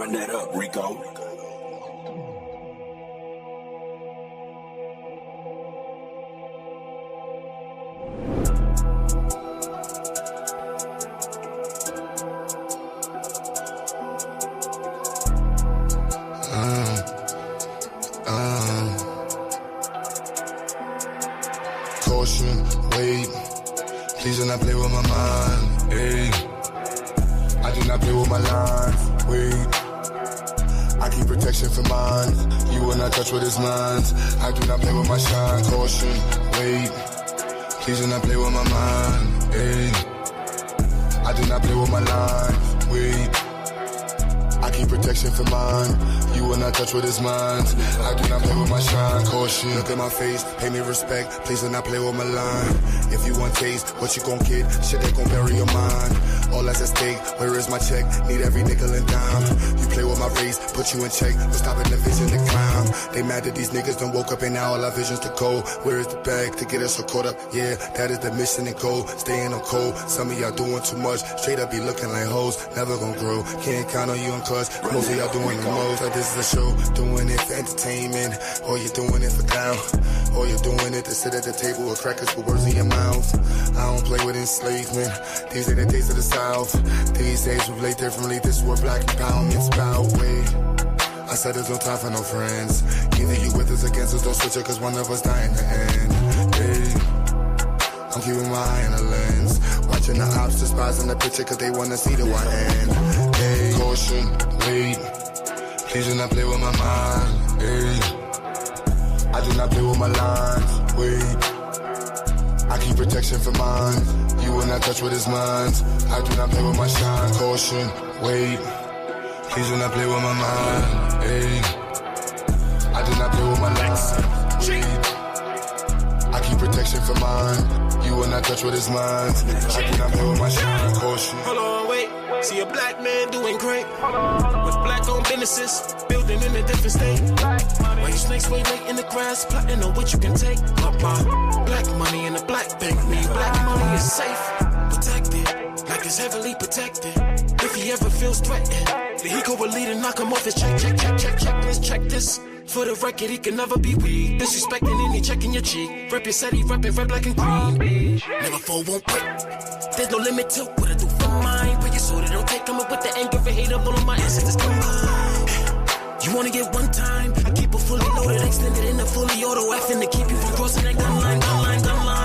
Run that up, Rico. Caution, wait, please do not play with my mind, hey. I do not play with my lines, wait. I keep protection for mine, you will not touch what is mine. I do not play with my shine, caution, wait, please do not play with my mind, hey. I do not play with my lines, wait. I keep protection for mine, you will not touch what is mine. I do not play with my shine, caution. Look at my face, pay me respect, please do not play with my line. If you want taste, what you gon' get? Shit that gon' bury your mind. All that's at stake, where is my check? Need every nickel and dime. You play with my race, put you in check, we're stopping the vision to climb. They mad that these niggas done woke up and now all our visions to go. Where is the bag to get us so caught up? Yeah, that is the mission and goal, staying on cold. Some of y'all doing too much, straight up be looking like hoes, never gon' grow. Can't count on you and cuz most of y'all doing the most. Like this is a show, doing it for entertainment, or you're doing it for clown, or you're doing it to sit at the table with crackers with words in your mouth. I don't play with enslavement, these ain't the days of the South. These days we play differently, this is what black empowerment's about. Wait, I said there's no time for no friends, either you with us against us, don't switch it cause one of us die in the end. Hey, I'm keeping my eye on the lens, watching the ops despising the picture cause they wanna see the one end. Hey, caution, wait, please do not play with my mind, hey. I do not play with my lines, wait. I keep protection for mine, you will not touch what is mine. I do not play with my shine, caution, wait. Please do not play with my mind, hey. I do not play with my lines, wait. I keep protection for mine, you will not touch what is mine. I do not play with my shine, caution. Hold on, wait. See a black man doing great with black-owned businesses, building in a different state. Why you snakes way late in the grass, plotting on what you can take? Black money in the black bank, me black money is safe, protected, like it's heavily protected. If he ever feels threatened, then he go a lead and knock him off his check this. For the record, he can never be weak. Disrespecting any checking your cheek. Rep your city, reppin' red, black, and green. Never fall, won't quit. There's no limit to what I do for mine. But you so they don't take coming with the anger and hate up all of my ancestors combined. You wanna get one time? I keep it fully loaded, extended in the fully auto. Effing to keep you from crossing that gun line.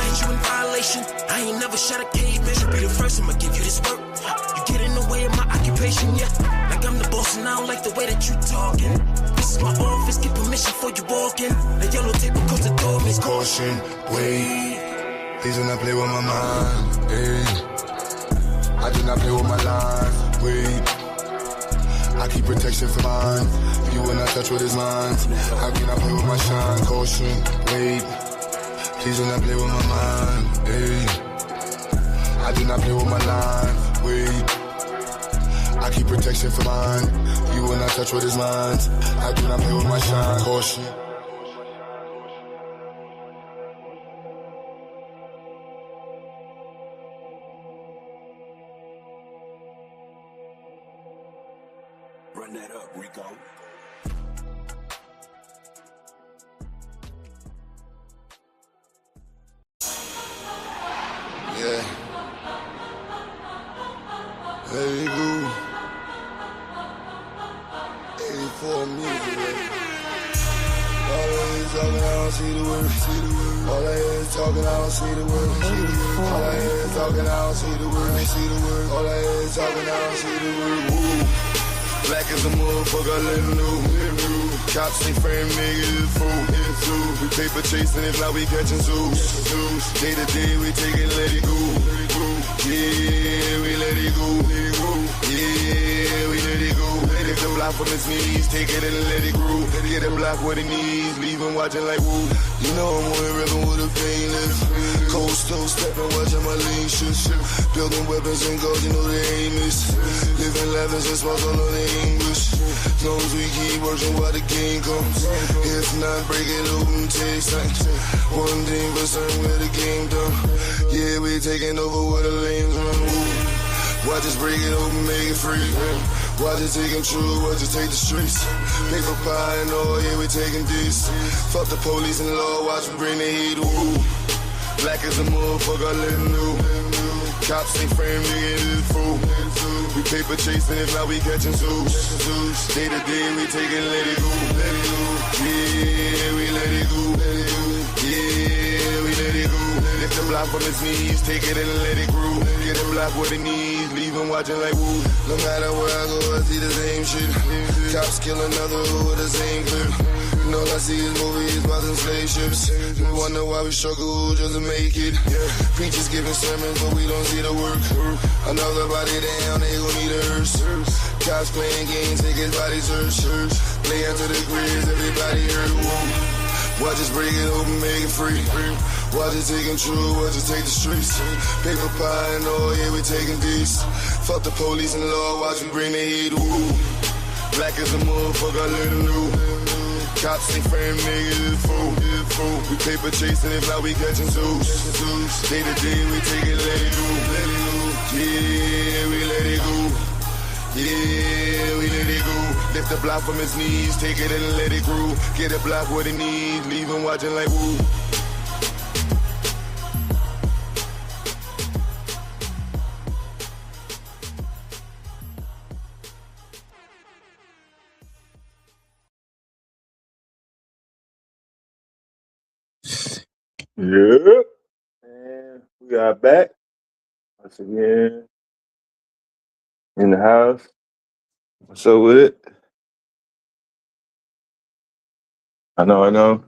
Hit you in violation. I ain't never shot a caveman. Should be the first, I'ma give you this work. You get in the way of my occupation, yeah. Like I'm the boss and I don't like the way that you talking. This is my office, get permission before you walk in. The yellow tape across the door means caution, wait. Please do not play with my mind, hey. I do not play with my lines, wait. I keep protection for mine, you will not touch what is mine. I do not play with my shine, caution, wait. Please do not play with my mind, hey. I do not play with my lines, wait. I keep protection for mine, you will not touch what is mine. I do not play with my shine, caution. Run that up, Rico. Yeah. Let it go. 84 music, baby. All I hear is talking, I don't see the word. All I hear is talking, I don't see the word. All I hear is talking, I don't see the word. All I hear is talking, I don't see the word. Woo. Black as a motherfucker, let him know. Cops ain't frame niggas, it's fool. We paper chasing, if not we catching zoos. Day to day, we take it, let it go. Yeah, we let it go. Yeah, we let it go. If the block from his knees, take it and let it grow. Get him block what he needs, leave him watching like woo. You know I'm on the river with a painless. Cold stove stepping, watching my lean shit. Building weapons and guns, you know they aim is. Living lavish and smoke on the English. Knows we keep working while the game comes. If not, break it open, take sight. One thing for certain, where the game done. Yeah, we taking over where the lanes run. Watch us break it open, make it free. Watch it take control, watch it take the streets. Paper pie and all, yeah, we taking this. Fuck the police and law, watch me bring the heat, woo. Black as a motherfucker, let him know. Cops ain't frame, nigga, it is fool. We paper chasing, if not, we catching zoos. Day to day, we taking, let it go. Yeah, we let it go. Yeah, we let it go. Lift the block from his knees, take it and let it grow. Get the block where it needs, leave him watching like woo. No matter where I go, I see the same shit. Cops kill another with the same clip. And all I see is movies about them slave ships. We wonder why we struggle just to make it. Preachers giving sermons, but we don't see the work. Another body down, they gon' need a hearse. Cops playing games, take his body search. Play into the grids, everybody hurt. Watch us break it open, make it free. Watch it take control, watch it take the streets. Paper pie and all, yeah, we taking this. Fuck the police and law, watch me bring the heat, woo. Black as a motherfucker, let him know. Cops ain't frame, nigga, it's fool. We paper chasing, if not, we catching zoos. Day to day, we take it, let it go. Yeah, we let it go. Yeah, we let it go. Lift the block from his knees, take it and let it grow. Get a block what it needs, leave him watching like woo. Yeah, and we got back once again in the house. What's up with it? I know. A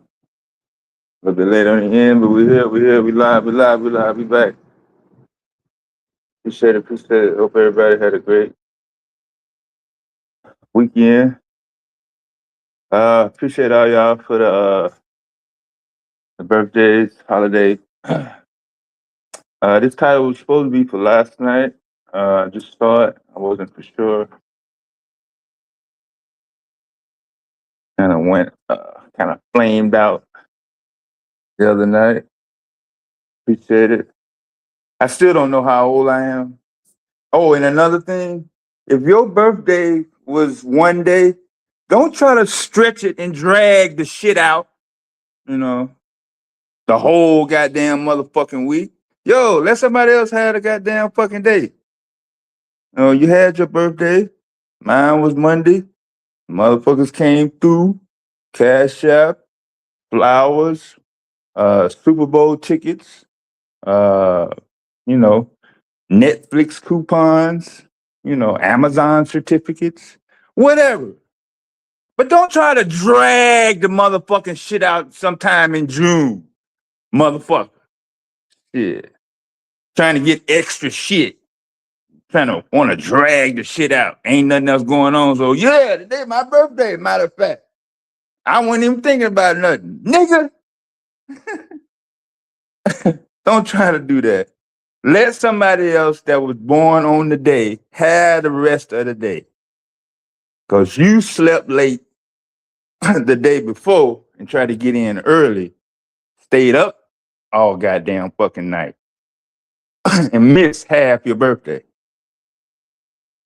little bit late on the end, but we here, we live, we back. Appreciate it. Hope everybody had a great weekend. Appreciate all y'all for the birthdays, holiday. This title was supposed to be for last night. I just saw it. I wasn't for sure. Kind of flamed out the other night. Appreciate it. I still don't know how old I am. Oh, and another thing, if your birthday was one day, don't try to stretch it and drag the shit out, the whole goddamn motherfucking week. Yo, let somebody else have a goddamn fucking day. You had your birthday. Mine was Monday. Motherfuckers came through. Cash App, flowers, Super Bowl tickets, uh, you know, Netflix coupons, Amazon certificates, whatever. But don't try to drag the motherfucking shit out sometime in June, motherfucker. Shit. Trying to get extra shit. Trying to want to drag the shit out. Ain't nothing else going on. So, yeah, today my birthday, matter of fact. I wasn't even thinking about nothing. Nigga, don't try to do that. Let somebody else that was born on the day have the rest of the day. Because you slept late the day before and tried to get in early, stayed up all goddamn fucking night, and missed half your birthday.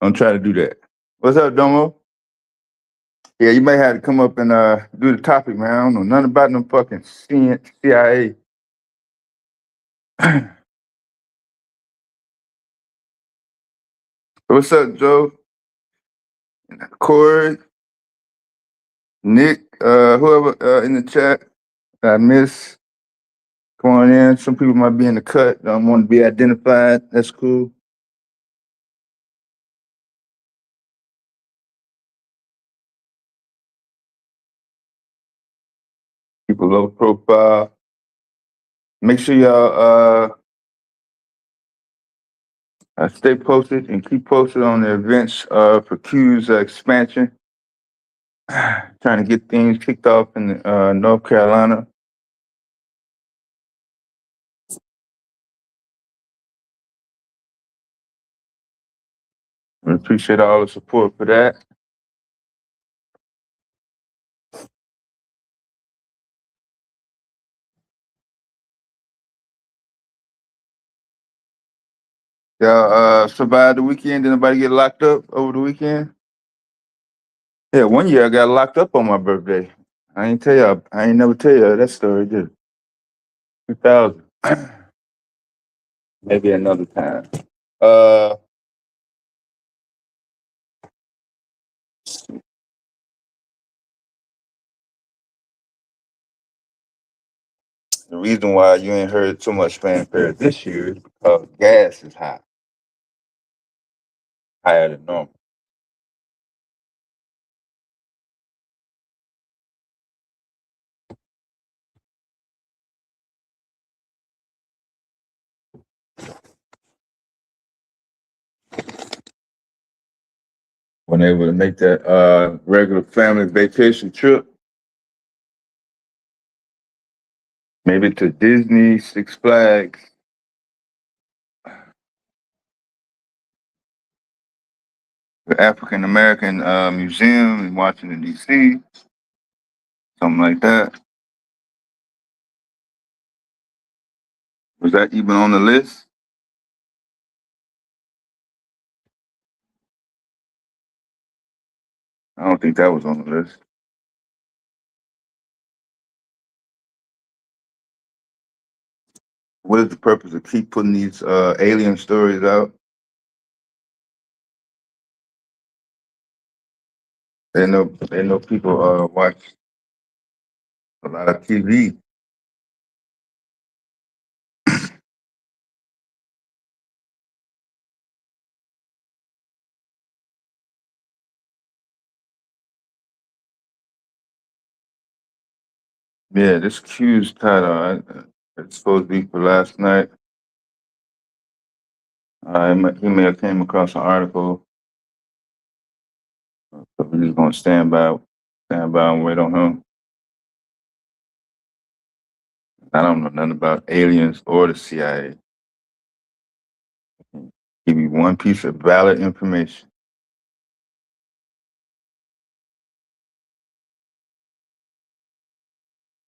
Don't try to do that. What's up, Domo? Yeah, you may have to come up and do the topic, man. I don't know nothing about them fucking CIA. What's up, Joe? Corey, Nick, whoever in the chat I miss. Come on in. Some people might be in the cut. Don't want to be identified. That's cool. People low profile. Make sure y'all stay posted and keep posted on the events for Q's expansion. Trying to get things kicked off in North Carolina. We appreciate all the support for that. Y'all survived the weekend? Did anybody get locked up over the weekend? Yeah, one year I got locked up on my birthday. I ain't never tell you that story, did I? 2000. Maybe another time. Uh, the reason why you ain't heard too much fanfare this year is because gas is high, higher than normal. When they were to make that regular family vacation trip, maybe to Disney, Six Flags, the African American Museum in Washington D.C., something like that. Was that even on the list? I don't think that was on the list. What is the purpose of keep putting these alien stories out? They know people watch a lot of TV. Yeah, this Q's title, it's supposed to be for last night. He may have came across an article, but we're just gonna stand by and wait on him. I don't know nothing about aliens or the CIA. Give me one piece of valid information.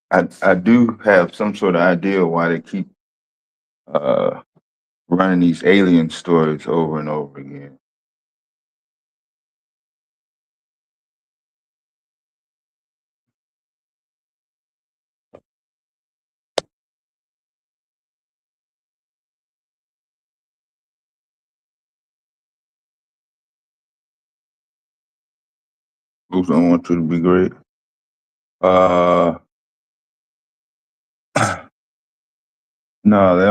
I do have some sort of idea why they keep uh, running these alien stories over and over again. Folks don't want you to be great. Uh, no, they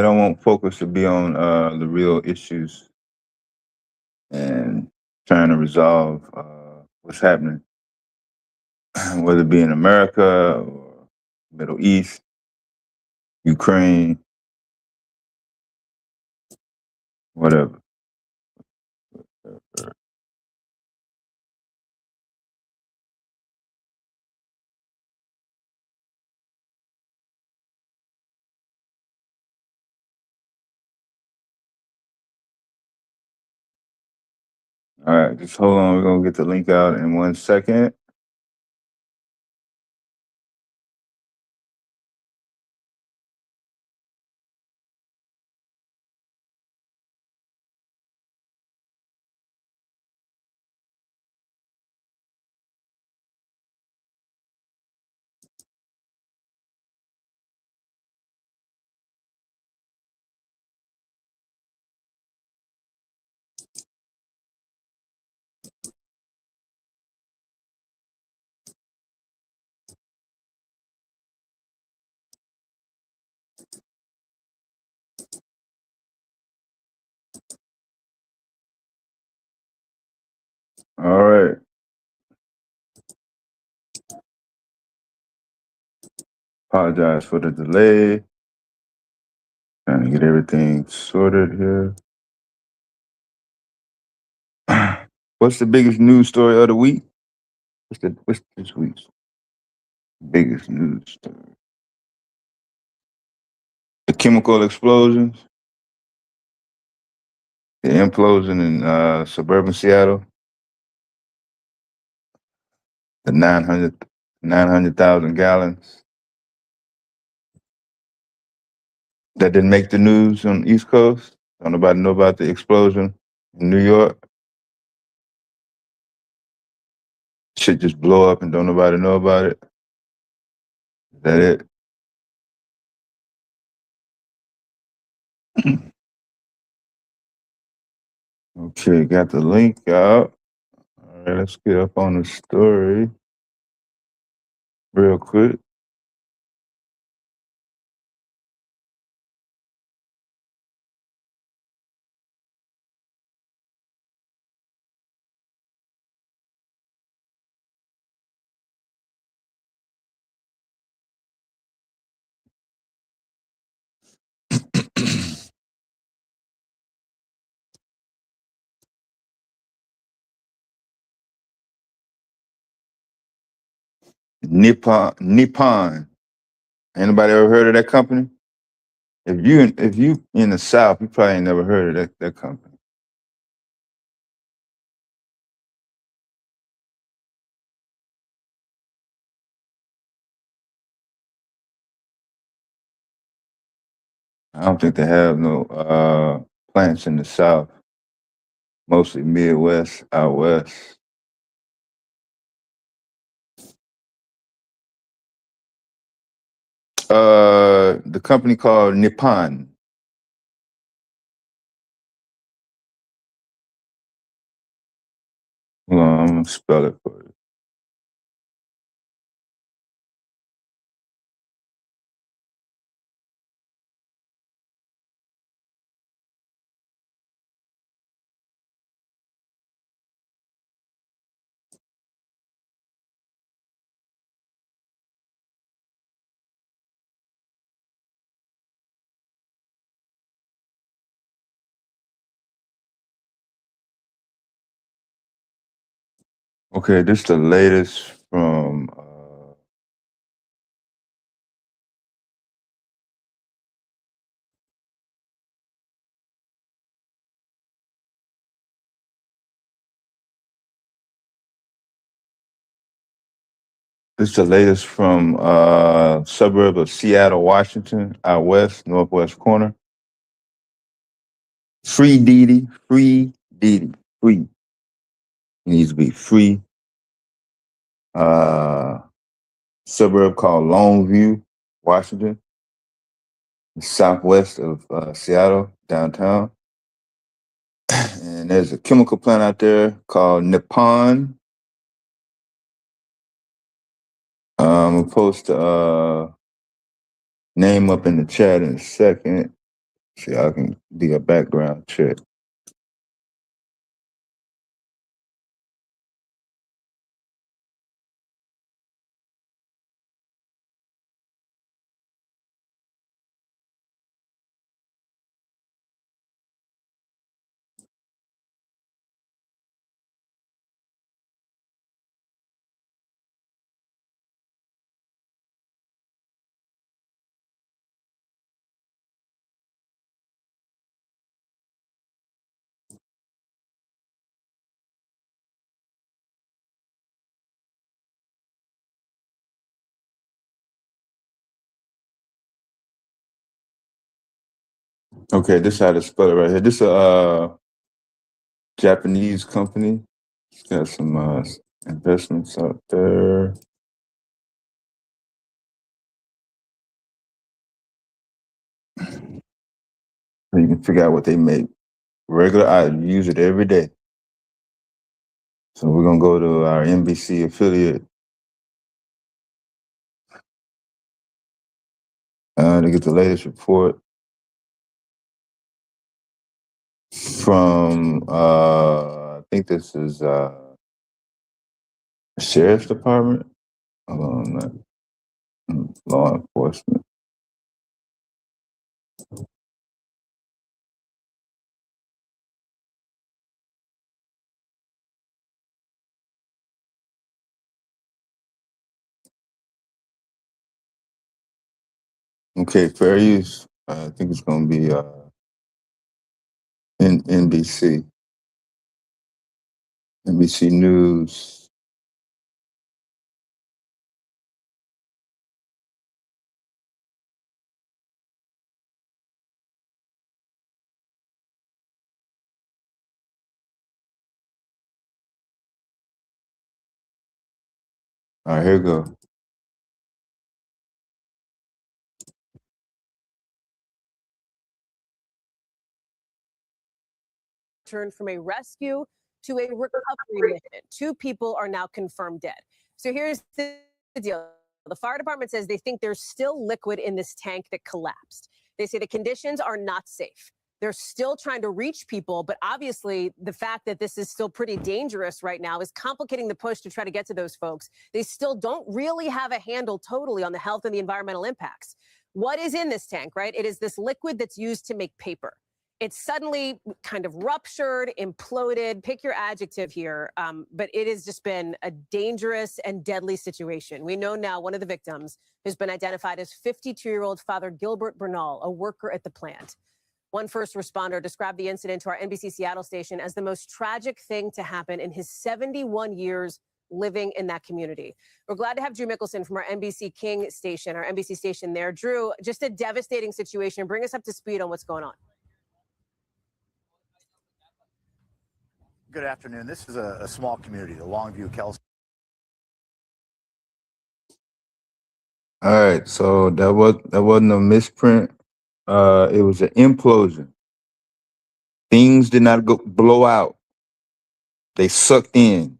don't want focus to be on the real issues and trying to resolve what's happening, whether it be in America or Middle East, Ukraine, whatever. All right, just hold on. We're gonna get the link out in 1 second. All right. Apologize for the delay. Trying to get everything sorted here. What's the biggest news story of the week? What's this week's biggest news story? The chemical explosions, the implosion in suburban Seattle, the 900,000 gallons that didn't make the news on the East Coast. Don't nobody know about the explosion in New York. shit just blow up and don't nobody know about it? Is that it? Okay, got the link out. All right, let's get up on the story real quick. Nippon. Anybody ever heard of that company? If you in the South, you probably ain't never heard of that company. I don't think they have no plants in the South. Mostly Midwest, out west. The company called Nippon. Hold on, I'm gonna spell it for you. Okay, this is the latest from suburb of Seattle, Washington, out west, northwest corner. Free Didi, free Didi, free. It needs to be free. Uh, Suburb called Longview, Washington, southwest of Seattle, downtown. And there's a chemical plant out there called Nippon. I'm gonna post the name up in the chat in a second. See, I can do a background check. Okay, this is how to spell it right here. This is a Japanese company. It's got some investments out there. You can figure out what they make. Regular, I use it every day. So we're gonna go to our NBC affiliate to get the latest report from I think this is sheriff's department. Hold on, law enforcement. Okay, fair use. I think it's gonna be NBC News. All right, here we go. Turned from a rescue to a recovery mission. 2 people are now confirmed dead. So here's the deal. The fire department says they think there's still liquid in this tank that collapsed. They say the conditions are not safe. They're still trying to reach people, but obviously the fact that this is still pretty dangerous right now is complicating the push to try to get to those folks. They still don't really have a handle totally on the health and the environmental impacts. What is in this tank, right? It is this liquid that's used to make paper. It's suddenly kind of ruptured, imploded, pick your adjective here, but it has just been a dangerous and deadly situation. We know now one of the victims has been identified as 52-year-old Father Gilbert Bernal, a worker at the plant. One first responder described the incident to our NBC Seattle station as the most tragic thing to happen in his 71 years living in that community. We're glad to have Drew Mickelson from our NBC King station, our NBC station there. Drew, just a devastating situation. Bring us up to speed on what's going on. Good afternoon. This is a small community, the Longview, Kelsey. All right, so that wasn't a misprint. It was an implosion. Things did not blow out. They sucked in.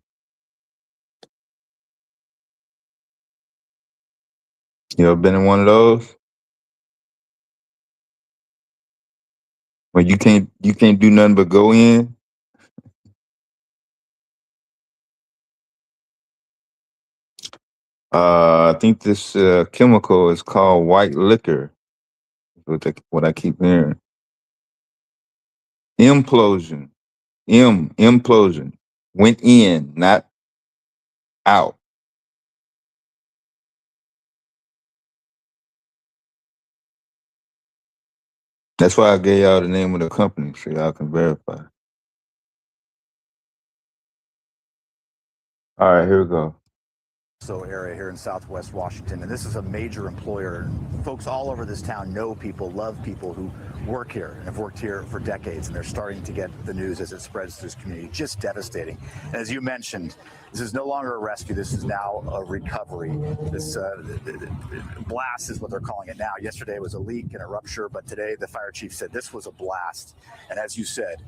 You ever been in one of those? Where you can't do nothing but go in? I think this chemical is called white liquor. What I keep hearing. Implosion. Implosion. Went in, not out. That's why I gave y'all the name of the company so y'all can verify. All right, here we go. Area here in Southwest Washington, and this is a major employer. Folks all over this town know people, love people who work here and have worked here for decades, and they're starting to get the news as it spreads to this community. Just devastating. And as you mentioned, this is no longer a rescue. This is now a recovery. This blast is what they're calling it now. Yesterday was a leak and a rupture, but today the fire chief said this was a blast. And as you said,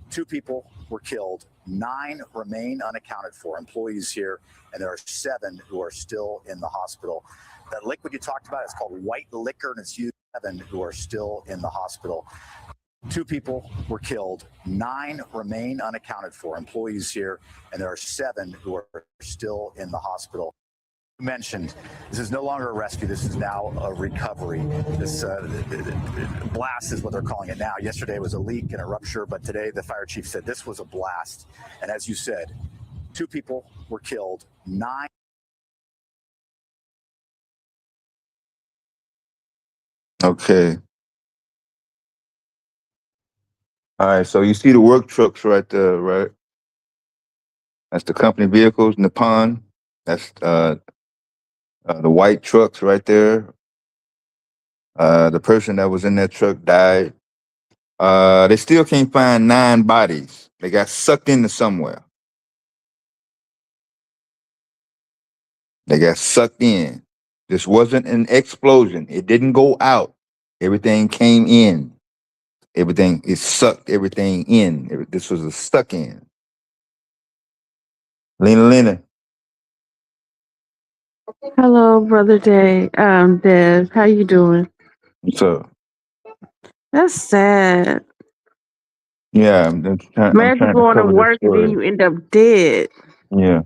2 people were killed, 9 remain unaccounted for, employees here, and there are 7 who are still in the hospital. That liquid you talked about is called white liquor, and it's used 7 who are still in the hospital. 2 people were killed, 9 remain unaccounted for, employees here, and there are 7 who are still in the hospital. Mentioned, this is no longer a rescue. This is now a recovery. This blast is what they're calling it now. Yesterday was a leak and a rupture, but today the fire chief said this was a blast. And as you said, 2 people were killed, 9. Okay. All right, so you see the work trucks right there, right? That's the company vehicles in the pond. That's the white trucks right there. The person that was in that truck died. They still can't find 9 bodies. They got sucked into somewhere. They got sucked in. This wasn't an explosion. It didn't go out. Everything came in. It sucked everything in. This was a stuck in. Lena. Hello, Brother Dev. How you doing? What's up? That's sad. Yeah, I'm trying Imagine to going to cover this work and then story. you end up dead. Yeah.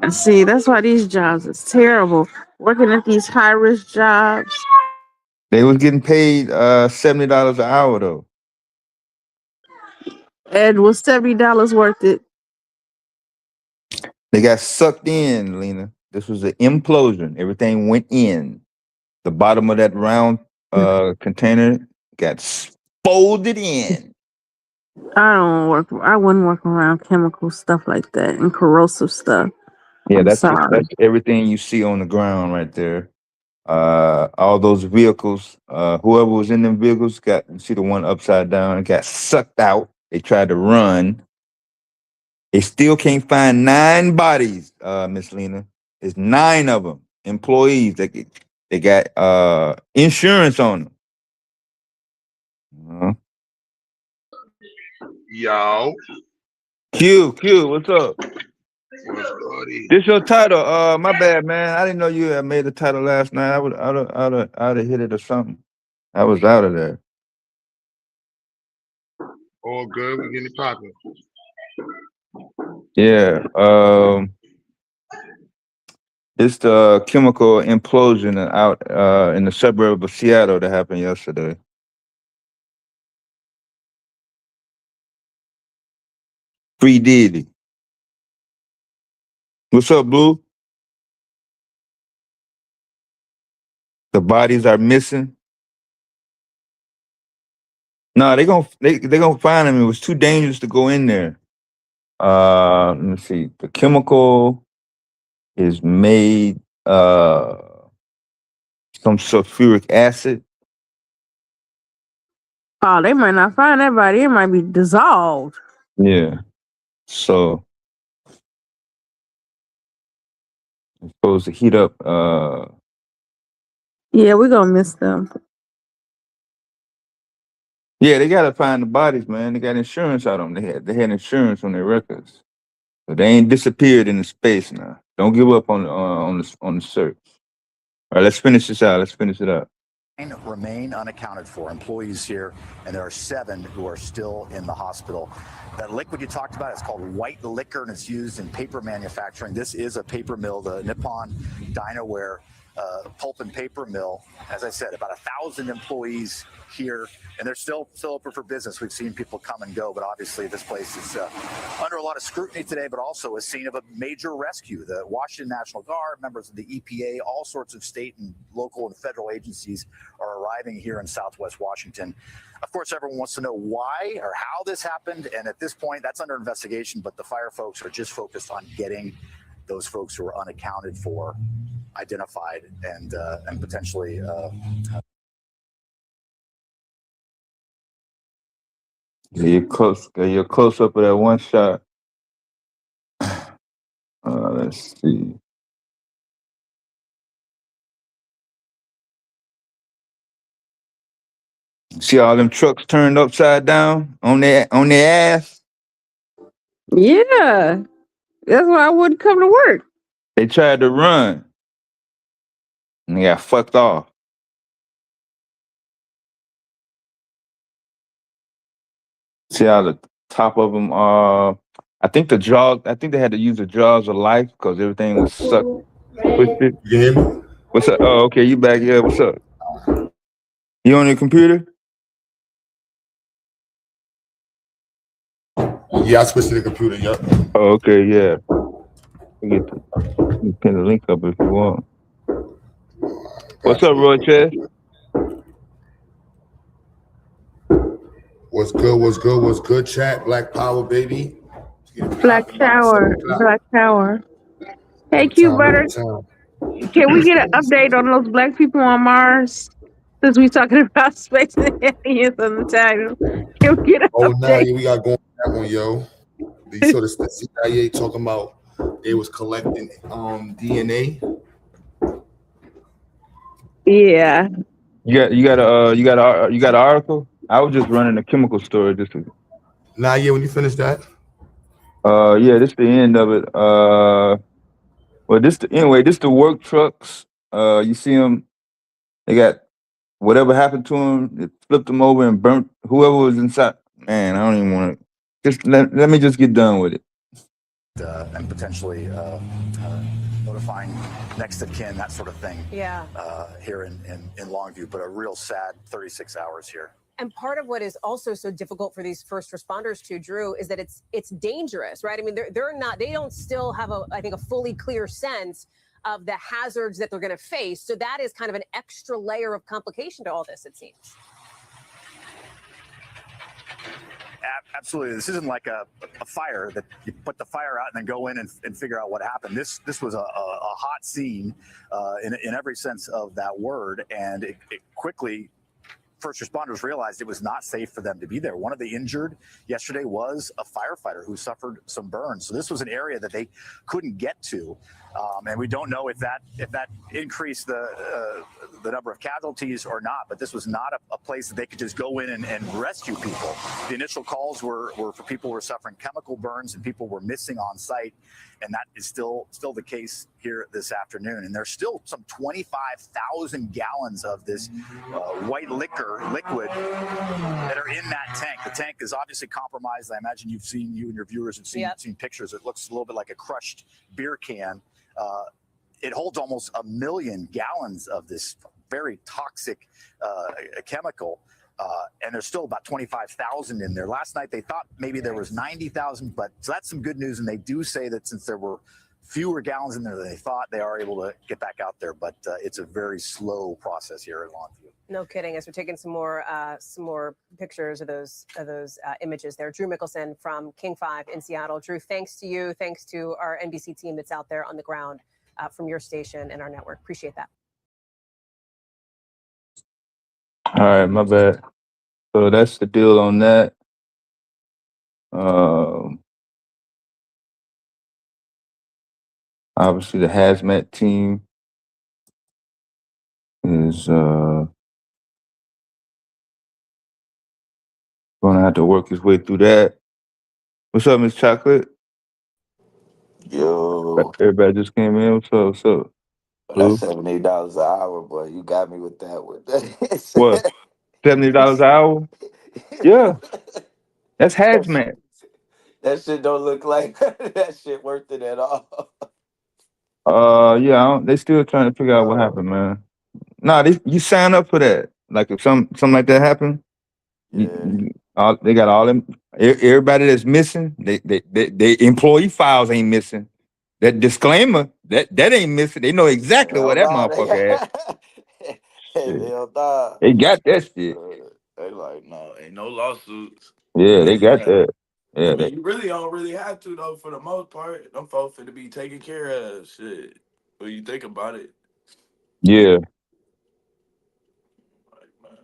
And see, that's why these jobs is terrible. Working at these high risk jobs. They was getting paid $70 an hour though. And was $70 worth it? They got sucked in, Lena. This was an implosion. Everything went in. The bottom of that round container got folded in. I wouldn't work around chemical stuff like that and corrosive stuff. Yeah, I'm sorry. that's everything you see on the ground right there. All those vehicles, whoever was in them vehicles you see the one upside down, it got sucked out. They tried to run. They still can't find 9 bodies, Miss Lena. It's 9 of them, employees that they got insurance on them. Yo. Q, what's up? What's buddy? This your title. My bad, man. I didn't know you had made the title last night. I'd have hit it or something. I was out of there. All good. We getting it popping. Yeah. It's the chemical implosion out in the suburb of Seattle that happened yesterday. Free Diddy. What's up, Blue? The bodies are missing. No, they gonna find them. It was too dangerous to go in there. Let me see. The chemical is made some sulfuric acid. Oh, they might not find that body. It might be dissolved. Yeah. So it's supposed to heat up. Yeah, we're gonna miss them. Yeah, they gotta find the bodies, man. They got insurance out on them. They had insurance on their records, so they ain't disappeared into space now. Don't give up on the search. All right, let's finish this out. Let's finish it up. Remain unaccounted for. Employees here, and there are 7 who are still in the hospital. That liquid you talked about is called white liquor, and it's used in paper manufacturing. This is a paper mill, the Nippon Dinaware pulp and paper mill. As I said, about 1,000 employees here, and they're still open for business. We've seen people come and go, but obviously this place is under a lot of scrutiny today, but also a scene of a major rescue. The Washington National Guard, members of the EPA, all sorts of state and local and federal agencies are arriving here in Southwest Washington. Of course, everyone wants to know why or how this happened, and at this point, that's under investigation, but the fire folks are just focused on getting those folks who are unaccounted for identified and potentially You're close up of that one shot. Let's see. See all them trucks turned upside down on their ass? Yeah, that's why I wouldn't come to work. They tried to run and they got fucked off. See how the top of them I think they had to use the jaws of life because everything was sucked, twisted. You hear me? What's up? Oh, okay, you back? Yeah, what's up? You on your computer? Yeah, I switched to the computer. Yep. Oh, okay, yeah. You can pin the link up if you want. What's up, Roy Chess? What's good? What's good? What's good? Chat, Black Power, baby. Black Tower. Hey, Q Butter. Can we get an update on those black people on Mars? Since we're talking about space and aliens on the title, can we get an update? Nah, yeah, we got going on that one, yo. You saw the CIA talking about they was collecting DNA. Yeah. You got an article? I was just running a chemical store just to. Nah, yeah. When you finish that. Yeah, this the end of it. Well, this the work trucks. You see them? They got whatever happened to them. It flipped them over and burnt whoever was inside. Man, I don't even want to. Just let me just get done with it. And potentially notifying next of kin, that sort of thing. Yeah. Here in Longview, but a real sad 36 hours here. And part of what is also so difficult for these first responders to, Drew, is that it's dangerous, right? I mean, they don't still have a fully clear sense of the hazards that they're going to face. So that is kind of an extra layer of complication to all this, it seems. Absolutely. This isn't like a fire that you put the fire out and then go in and figure out what happened. This was a hot scene in every sense of that word, and it quickly first responders realized it was not safe for them to be there. One of the injured yesterday was a firefighter who suffered some burns. So this was an area that they couldn't get to. And we don't know if that increased the number of casualties or not, but this was not a place that they could just go in and rescue people. The initial calls were for people who were suffering chemical burns and people were missing on site, and that is still the case here this afternoon. And there's still some 25,000 gallons of this white liquid that are in that tank. The tank is obviously compromised. I imagine you and your viewers have seen pictures. It looks a little bit like a crushed beer can. It holds almost 1 million gallons of this very toxic chemical, and there's still about 25,000 in there. Last night they thought maybe there was 90,000, but so that's some good news. And they do say that since there were fewer gallons in there than they thought, they are able to get back out there. But it's a very slow process here at Longview. No kidding. As we're taking some more pictures of those images there. Drew Mickelson from King 5 in Seattle. Drew, thanks to you. Thanks to our NBC team that's out there on the ground from your station and our network. Appreciate that. All right, my bad. So that's the deal on that. Obviously, the hazmat team is going to have to work his way through that. What's up, Miss Chocolate? Yo, Everybody just came in. What's up? What's up? that's $78 an hour, boy. You got me with that one. What? $70 an hour? Yeah, that's hazmat. That shit don't look like that shit worth it at all. Yeah, they still trying to figure out what happened, man. Nah, you sign up for that. Like if something like that happened, they got all them. Everybody that's missing, they employee files ain't missing. That disclaimer, that ain't missing. They know exactly where that motherfucker at. They got that shit. They like, no, ain't no lawsuits. Yeah, they got that. Yeah, I mean, you really don't really have to though. For the most part, them folks finna be taken care of. Shit, when you think about it. Yeah. Like, man,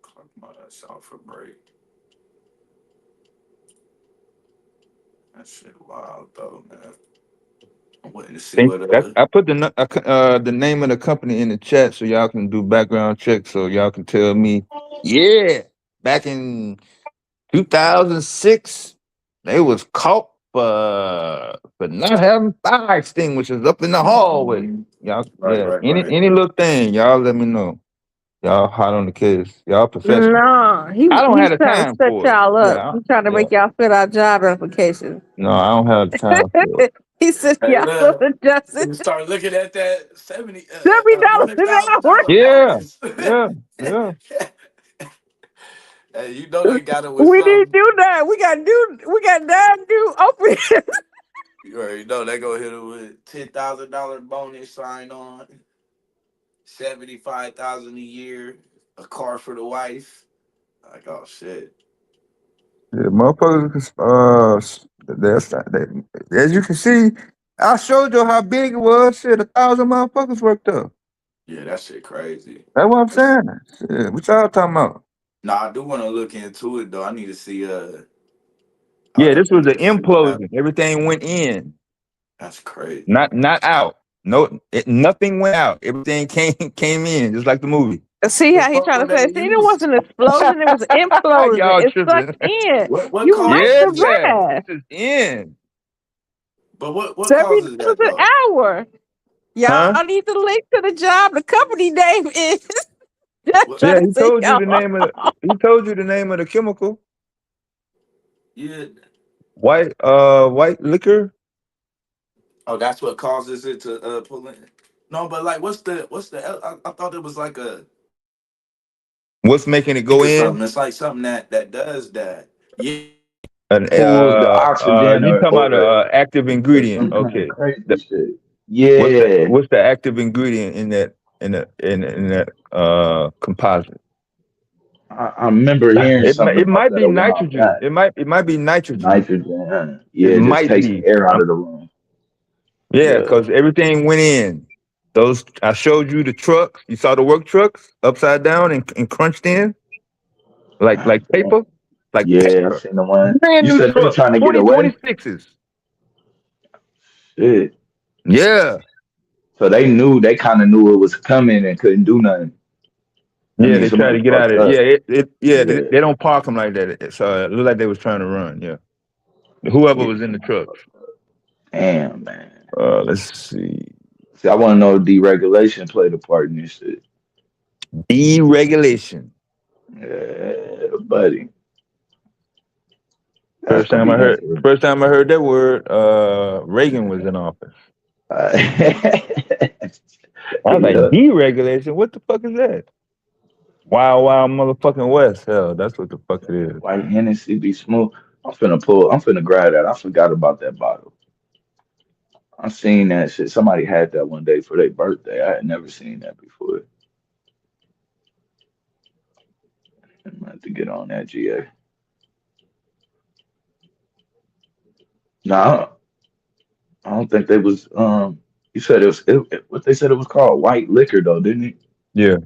clock my ass out for break. That shit wild though, man. I'm waiting to see what. I put the name of the company in the chat so y'all can do background checks. So y'all can tell me, yeah, back in 2006, they was caught for not having fire extinguishers up in the hallway. Y'all, any little thing, y'all let me know. Y'all hot on the case. Y'all professional. No, I don't have the trying time to set for it. y'all up. Yeah, He's trying to make y'all fill out job applications. No, I don't have the time for it. He said, "Y'all fill the justice." Start looking at that $70 $70 an hour. Yeah. Hey, you know they got it with We something. didn't do that. We got 9 new open. You already know they gonna hit it with $10,000 bonus sign on, $75,000 a year, a car for the wife. Like, oh shit. Yeah, motherfuckers. As you can see, I showed you how big it was. Shit, 1,000 motherfuckers worked up. Yeah, that shit crazy. That's what I'm saying. Shit, what y'all talking about? Nah, I do want to look into it though. I need to see. Yeah, this was an implosion. Everything went in. That's crazy. Not out. No, nothing went out. Everything came in, just like the movie. See how he trying to say? See, it wasn't an explosion; it was an implosion. Y'all It tripping. sucked in. What You might survive. This is in. But what causes that though? $70 an hour. Y'all need to link to the job. The company name is. Yeah, he told you the name of he told you the name of the chemical. Yeah. White liquor. Oh, that's what causes it to pull in. No, but like, what's the? I thought it was like a. What's making it go in? It's like something that does that. Yeah. The oxygen. You talking about an active ingredient? Okay. Yeah. What's the active ingredient in that composite? I remember hearing something. It might be nitrogen. It might be nitrogen. Nitrogen, huh? Yeah, it just takes the air out of the room. Yeah, because everything went in. Those I showed you the trucks. You saw the work trucks upside down and crunched in like paper, like Yeah, I paper. seen the one. Brand You new said they were truck, trying to get away. 2026s. Shit. Yeah, So they kind of knew it was coming and couldn't do nothing. I yeah. mean, They try somebody to get out fucked of it. up. Yeah. Yeah. They don't park them like that. So it looked like they was trying to run. Yeah, whoever Yeah, was in the somebody trucks. fucked up. Damn, man. Let's see. See, I want to know if deregulation played a part in this shit. Deregulation. Yeah, buddy. That's First gonna time I be heard. interesting. First time I heard that word. Reagan was in office. Uh, I was like, yeah. deregulation. What the fuck is that? Wild, wild motherfucking West. Hell, that's what the fuck it is. White Hennessy be smooth. I'm finna grab that. I forgot about that bottle. I seen that shit. Somebody had that one day for their birthday. I had never seen that before. I'm gonna have to get on that GA. No, I don't think they was. You said what they said it was called white liquor though, didn't it? Yeah.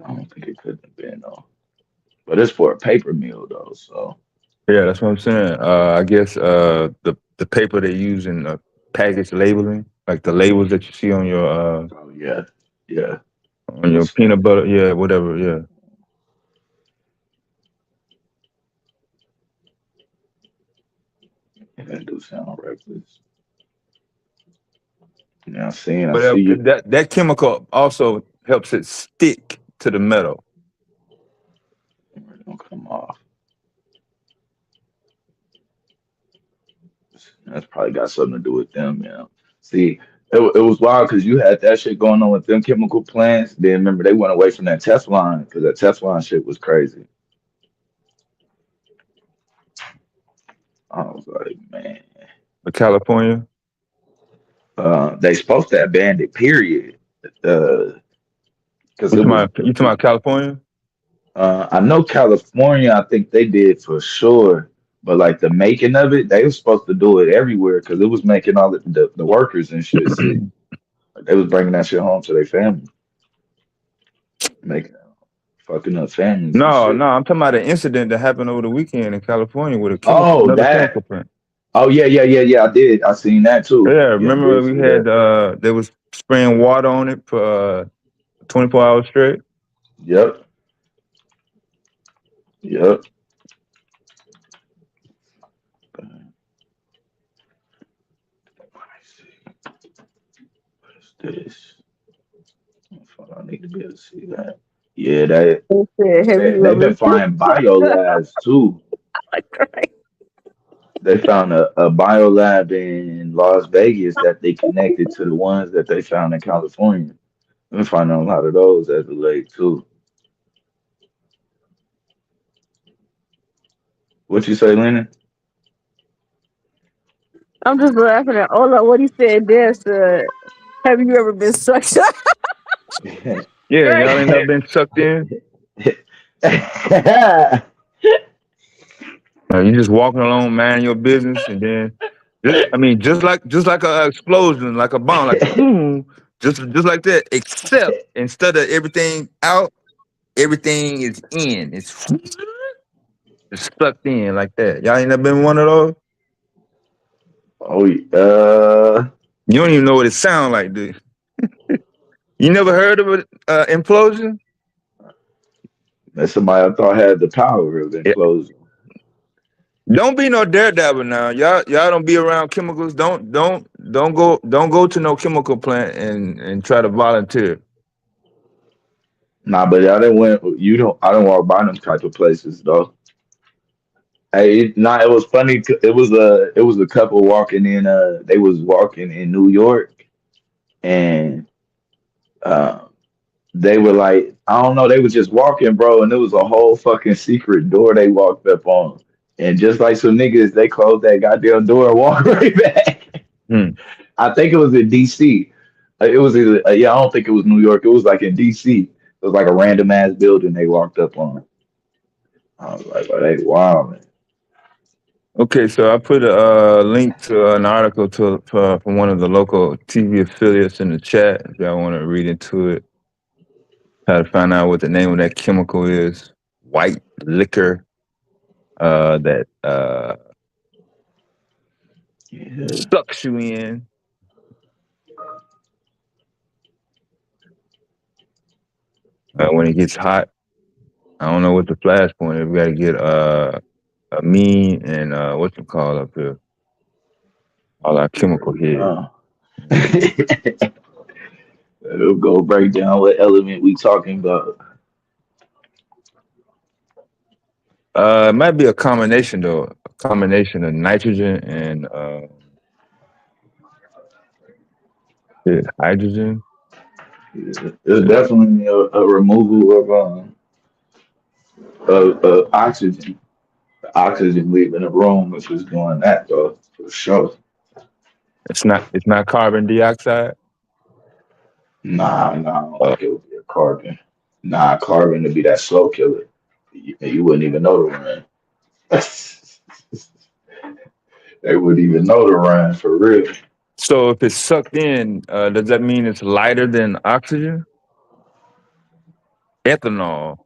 I don't think it could have been though. But it's for a paper mill though, so Yeah, that's what I'm saying. I guess the paper they use in package labeling, like the labels that you see oh yeah, yeah. on your peanut butter, yeah, whatever, yeah. That do sound reckless. Yeah, I But see you. that chemical also helps it stick to the metal. It don't come off. That's probably got something to do with them, you know. See, it was wild because you had that shit going on with them chemical plants. Then remember they went away from that Teflon because that Teflon shit was crazy. I was like, man, But California, they supposed to have banned it, period. Because it was. you talking about California? I know California. I think they did for sure. But like the making of it, they were supposed to do it everywhere because it was making all the workers and shit sick. Like, they was bringing that shit home to their family, making fucking up families and No, shit. no, I'm talking about an incident that happened over the weekend in California with Oh, another that. chemical plant. Oh yeah. I did. I seen that too. Yeah, Yeah, I remember did we see had that. they was spraying water on it for 24 hours straight. Yep. Yep. What is this? I need to be able to see that. Yeah, that They said, have you they've been ever finding biolabs too. like crying? They found a biolab in Las Vegas that they connected to the ones that they found in California. We're finding a lot of those as of late too. What you say, Lennon? I'm just laughing at Ola. What he said there said, have you ever been sucked up? Yeah, Right. y'all ain't never been sucked in. You just walking along, man, your business, and then just like a explosion, like a bomb, like boom, just like that. Except instead of everything out, everything is in. It's sucked in like that. Y'all ain't never been one of those. Oh, You don't even know what it sound like, dude. You never heard of an implosion? that's somebody I thought had the power of implosion. Don't be no daredevil now. Y'all don't be around chemicals. Don't go to no chemical plant and try to volunteer. Nah, but I didn't went. You don't. I don't walk by them type of places though. Hey, nah, it was funny. It was a couple walking in. They was walking in New York, and uh, they were like, I don't know. They was just walking, bro, and it was a whole fucking secret door they walked up on, and just like some niggas, they closed that goddamn door and walked right back. Hmm. I think it was in DC. It was either yeah. I don't think it was New York. It was like in DC. It was like a random ass building they walked up on. I was like, well, they wild, man. Okay, so I put a link to an article from one of the local TV affiliates in the chat. If y'all want to read into it, how to find out what the name of that chemical is. White liquor. That Yeah. sucks you in. When it gets hot. I don't know what the flashpoint is. We gotta get a mean and what's it called up here? All our chemical heads. It'll go break down what element we talking about. It might be a combination though. A combination of nitrogen and hydrogen. It's definitely a removal of oxygen. The oxygen leaving the room is just doing that though, for sure. It's not carbon dioxide. Nah, I don't think it would be a carbon. Nah, carbon would be that slow killer. You wouldn't even know the run. They wouldn't even know the run for real. So if it's sucked in, does that mean it's lighter than oxygen? Ethanol.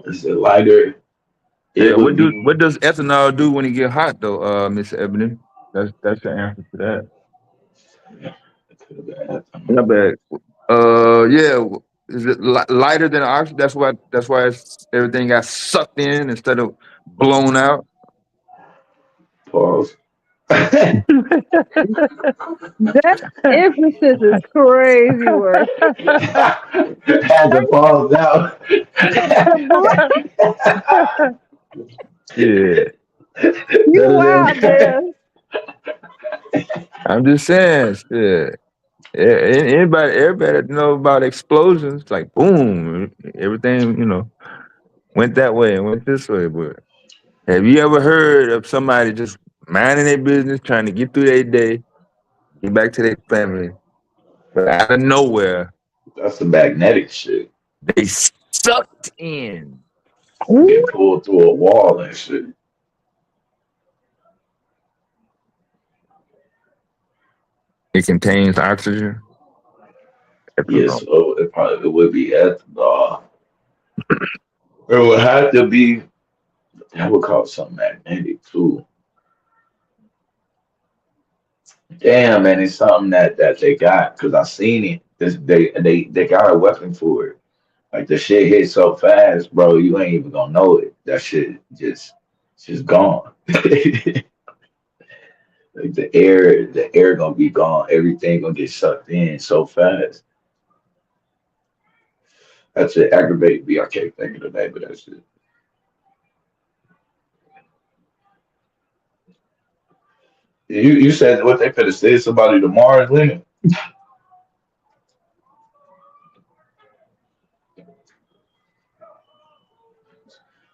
Is it lighter? Yeah, what does ethanol do when it get hot though, Miss Ebony? That's the answer to that. Not bad. Yeah. Is it lighter than oxygen? That's why everything got sucked in instead of blown out. Pause. That emphasis is crazy work. Had to pause out. Yeah. You wild, man. I'm just saying, shit. Everybody know about explosions, like boom, everything, went that way and went this way. But have you ever heard of somebody just minding their business, trying to get through their day, get back to their family, but out of nowhere, that's the magnetic shit. they sucked in. Get pulled through a wall and shit. It contains oxygen. Yes, so it would be ethanol. It would have to be. That would cause something magnetic too. Damn, man, it's something that they got because I seen it. They got a weapon for it. Like the shit hit so fast, bro. You ain't even gonna know it. That shit just gone. Like the air gonna be gone. Everything gonna get sucked in so fast. That's it. Aggravate me. I can't think of the name, but that's it. You said what they could have said somebody to Mars, Leonard?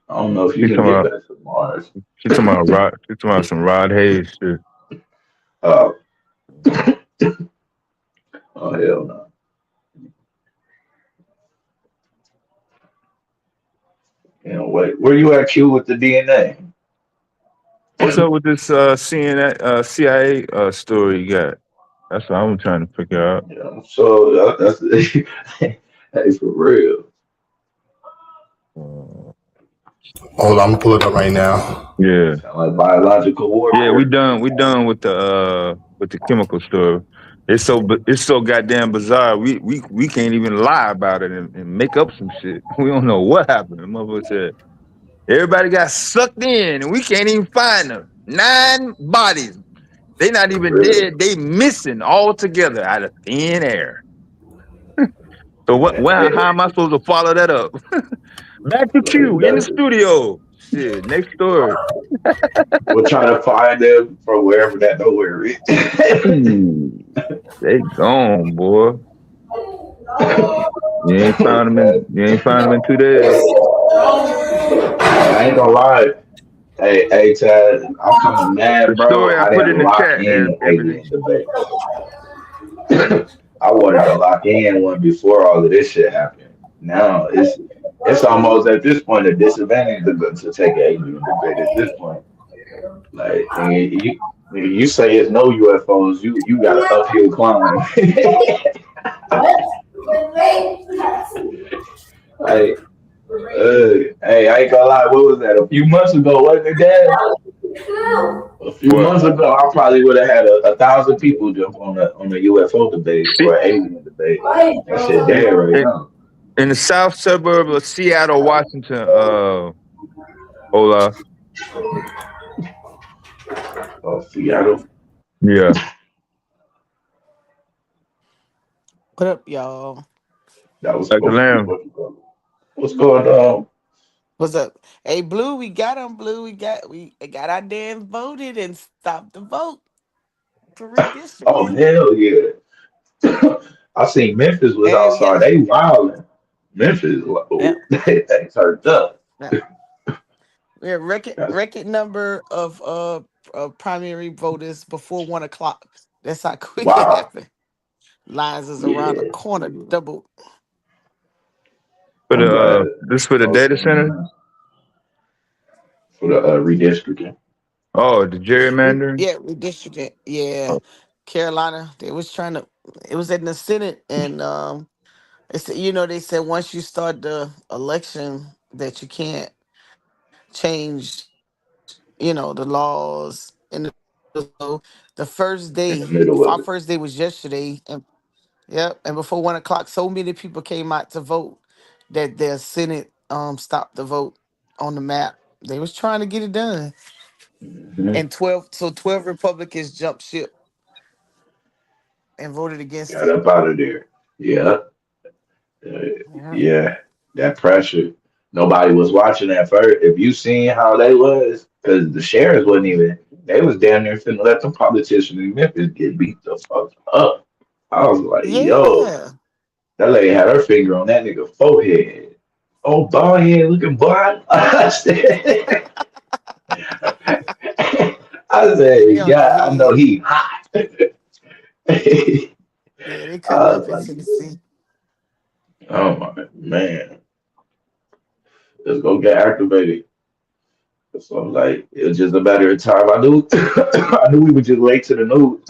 I don't know if you can get back to Mars. She's talking about some Rod Hayes shit. Oh. Oh hell no. Where you at, Q, with the DNA? What's up with this CIA story you got? That's what I'm trying to figure out. Yeah, so that's hey, for real. Hold on, I'm gonna pull it up right now. Yeah. Sound like biological warfare. Yeah, we done with the chemical story. It's so goddamn bizarre. We can't even lie about it and make up some shit. We don't know what happened. The motherfucker said everybody got sucked in and we can't even find them. 9 bodies. They not even dead. They missing altogether out of thin air. So how am I supposed to follow that up? Back to Q in the studio. Shit, next story. We're trying to find them from wherever that nowhere is. They gone, boy. You ain't found them in 2 days. I ain't gonna lie. Hey, Chad, I'm coming mad, The bro. story I put in the chat, in alien debate. I wanted to lock in one before all of this shit happened. Now It's almost at this point a disadvantage to take an alien debate at this point. Like, you say it's no UFOs, you got an uphill climb. Like, hey, I ain't gonna lie, what was that? A few months ago, wasn't it, Dad? A few What? months ago, I probably would have had a thousand people jump on a UFO debate or an alien debate. That shit dead right In, now. in the south suburb of Seattle, Washington, Ola. Oh, Seattle. Yeah. What up, y'all? That was Like the supposed to be lamb. what's going on. What's up? Hey, Blue, we got him. Blue, we got our damn voted and stopped the vote for Oh redistricting. hell yeah! I seen Memphis was And we got outside. They wilding. Memphis, like, yeah, oh, they turned up. yeah. We have That's record number of primary voters before 1 o'clock. That's how quick it wow. happened. Lines is around the Yeah, corner, double. For I'm glad the this for the folks data came center. in for the redistricting. Oh, the gerrymandering. Yeah, redistricting. Yeah, Oh, Carolina. They was trying to. It was in the Senate, and it's they said once you start the election that you can't change the laws and so the first In the day. middle Our of it. first day was yesterday, and yep, and before 1 o'clock, so many people came out to vote that their Senate stopped the vote on the map. They was trying to get it done, Mhm. and 12 Republicans jumped ship and voted against Got it. up out of there. Yeah, uh, Yeah. yeah. That pressure. Nobody was watching at first. If you seen how they was, because the sheriffs wasn't Mhm. even. They was damn near finna let them politicians in Memphis get beat the fuck up. I was like, yo, Yeah. that lady had her finger on that nigga forehead. Oh, bald head looking boy. I said, They on their yeah, I know head. he hot. I Yeah, they cutting was up in like, Tennessee. oh my man, let's go get activated. So I'm like, it was just a matter of time. I knew, I knew we were just late to the news.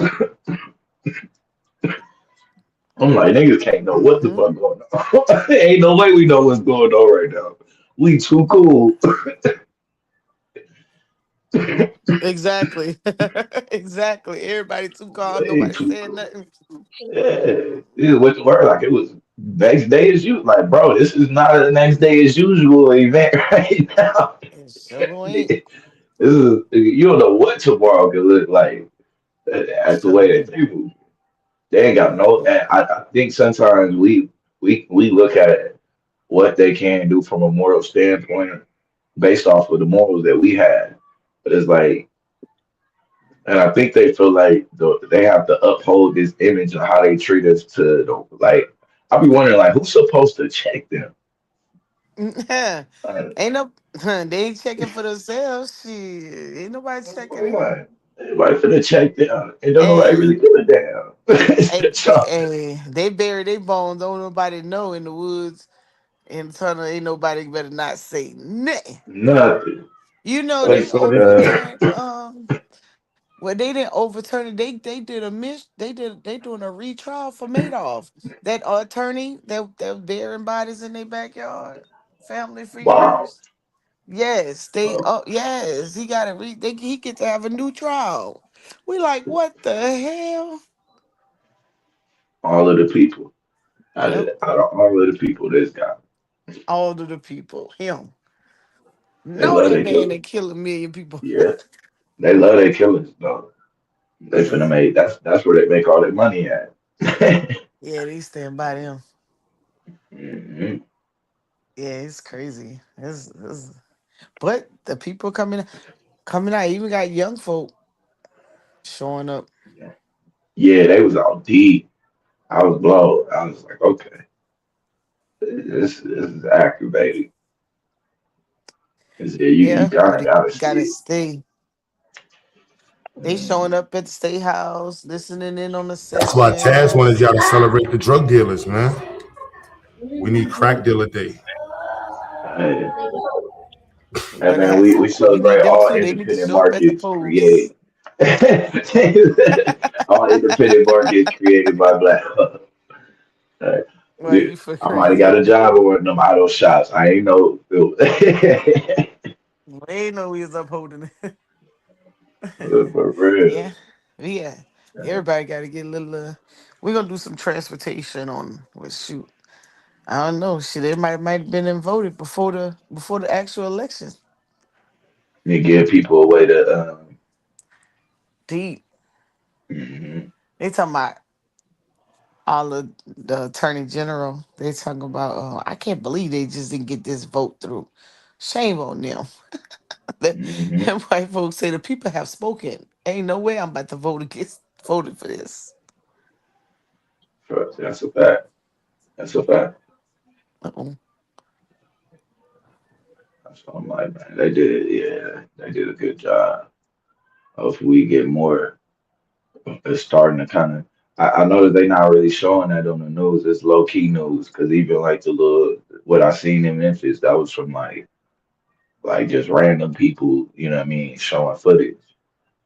I'm like, niggas can't know what the Hmm. fuck going on. Ain't no way we know what's going on right now. We too cool. Exactly. Exactly. Everybody too calm. Way Nobody too saying cool. nothing. Yeah, it was the word like it was next day as you like, bro. This is not a next day as usual event right now. It sure ain't. This is you don't know what tomorrow could look like. That's the Sure way that ain't. they move. They ain't got no. And I think sometimes we look at what they can do from a moral standpoint based off of the morals that we had, but it's like, and I think they feel like they have to uphold this image of how they treat us to the like. I be wondering like who's supposed to check them? Like, Ain't no they ain't checking for themselves. Shit. Ain't nobody checking I'm it. like, everybody finna check them, and don't nobody really Hey, give a damn. So, they bury their bones. Don't nobody know in the woods. And tunnel. Ain't nobody better not say nothing. nothing. wait They Like, for the overturned well, they didn't overturn it. They did a they doing a retrial for Madoff. That attorney that burying bodies in their backyard, family for wow, years. Yes, they uh, yes, he got he get to have a new trial. We like what the hell? all of the people Yep, out of all of the people, this guy, all of the people. Him. they No, love that their man killers. that kill 1 million people. Yeah, they love their killers. No, they finna Yeah. make that's where they make all their money at. Yeah, they stand by them. Mhm. Yeah, it's crazy. But the people coming out, even got young folk showing up. Yeah, they was all deep. I was blown. I was like, okay, this is activating. 'Cause, yeah, you Yeah, kind but of it gotta gotta see it. stay. They showing up at the state house, listening in on the That's why Taz wanted sessions. y'all to celebrate the drug dealers, man. We need crack dealer day. Hey, But it man, has we we need celebrate them all too. They need to independent show up at the markets polls. created. All independent markets created by Black folks. Uh, Well, you for I might have crazy. got a job at one of them auto shops. I ain't know. We ain't know we was upholding it. For real. Yeah. Yeah. Everybody got to get a little. We're gonna do some transportation on. Well, shoot. I don't know. Shit, they might have been and voted before the actual election. You give people a way to. Deep. Mhm. They talking about all of the attorney general. They talking about. I can't believe they just didn't get this vote through. Shame on them. Mhm. And white folks say the people have spoken. Ain't no way I'm about to voted for this. That's a fact. That's a fact. Uh-oh. So I'm like, man, they did. Yeah, they did a good job. Hopefully, we get more. It's starting to kind of. I know that they not really showing that on the news. It's low key news because even like the little what I seen in Memphis, that was from like just random people. You know what I mean? Showing footage.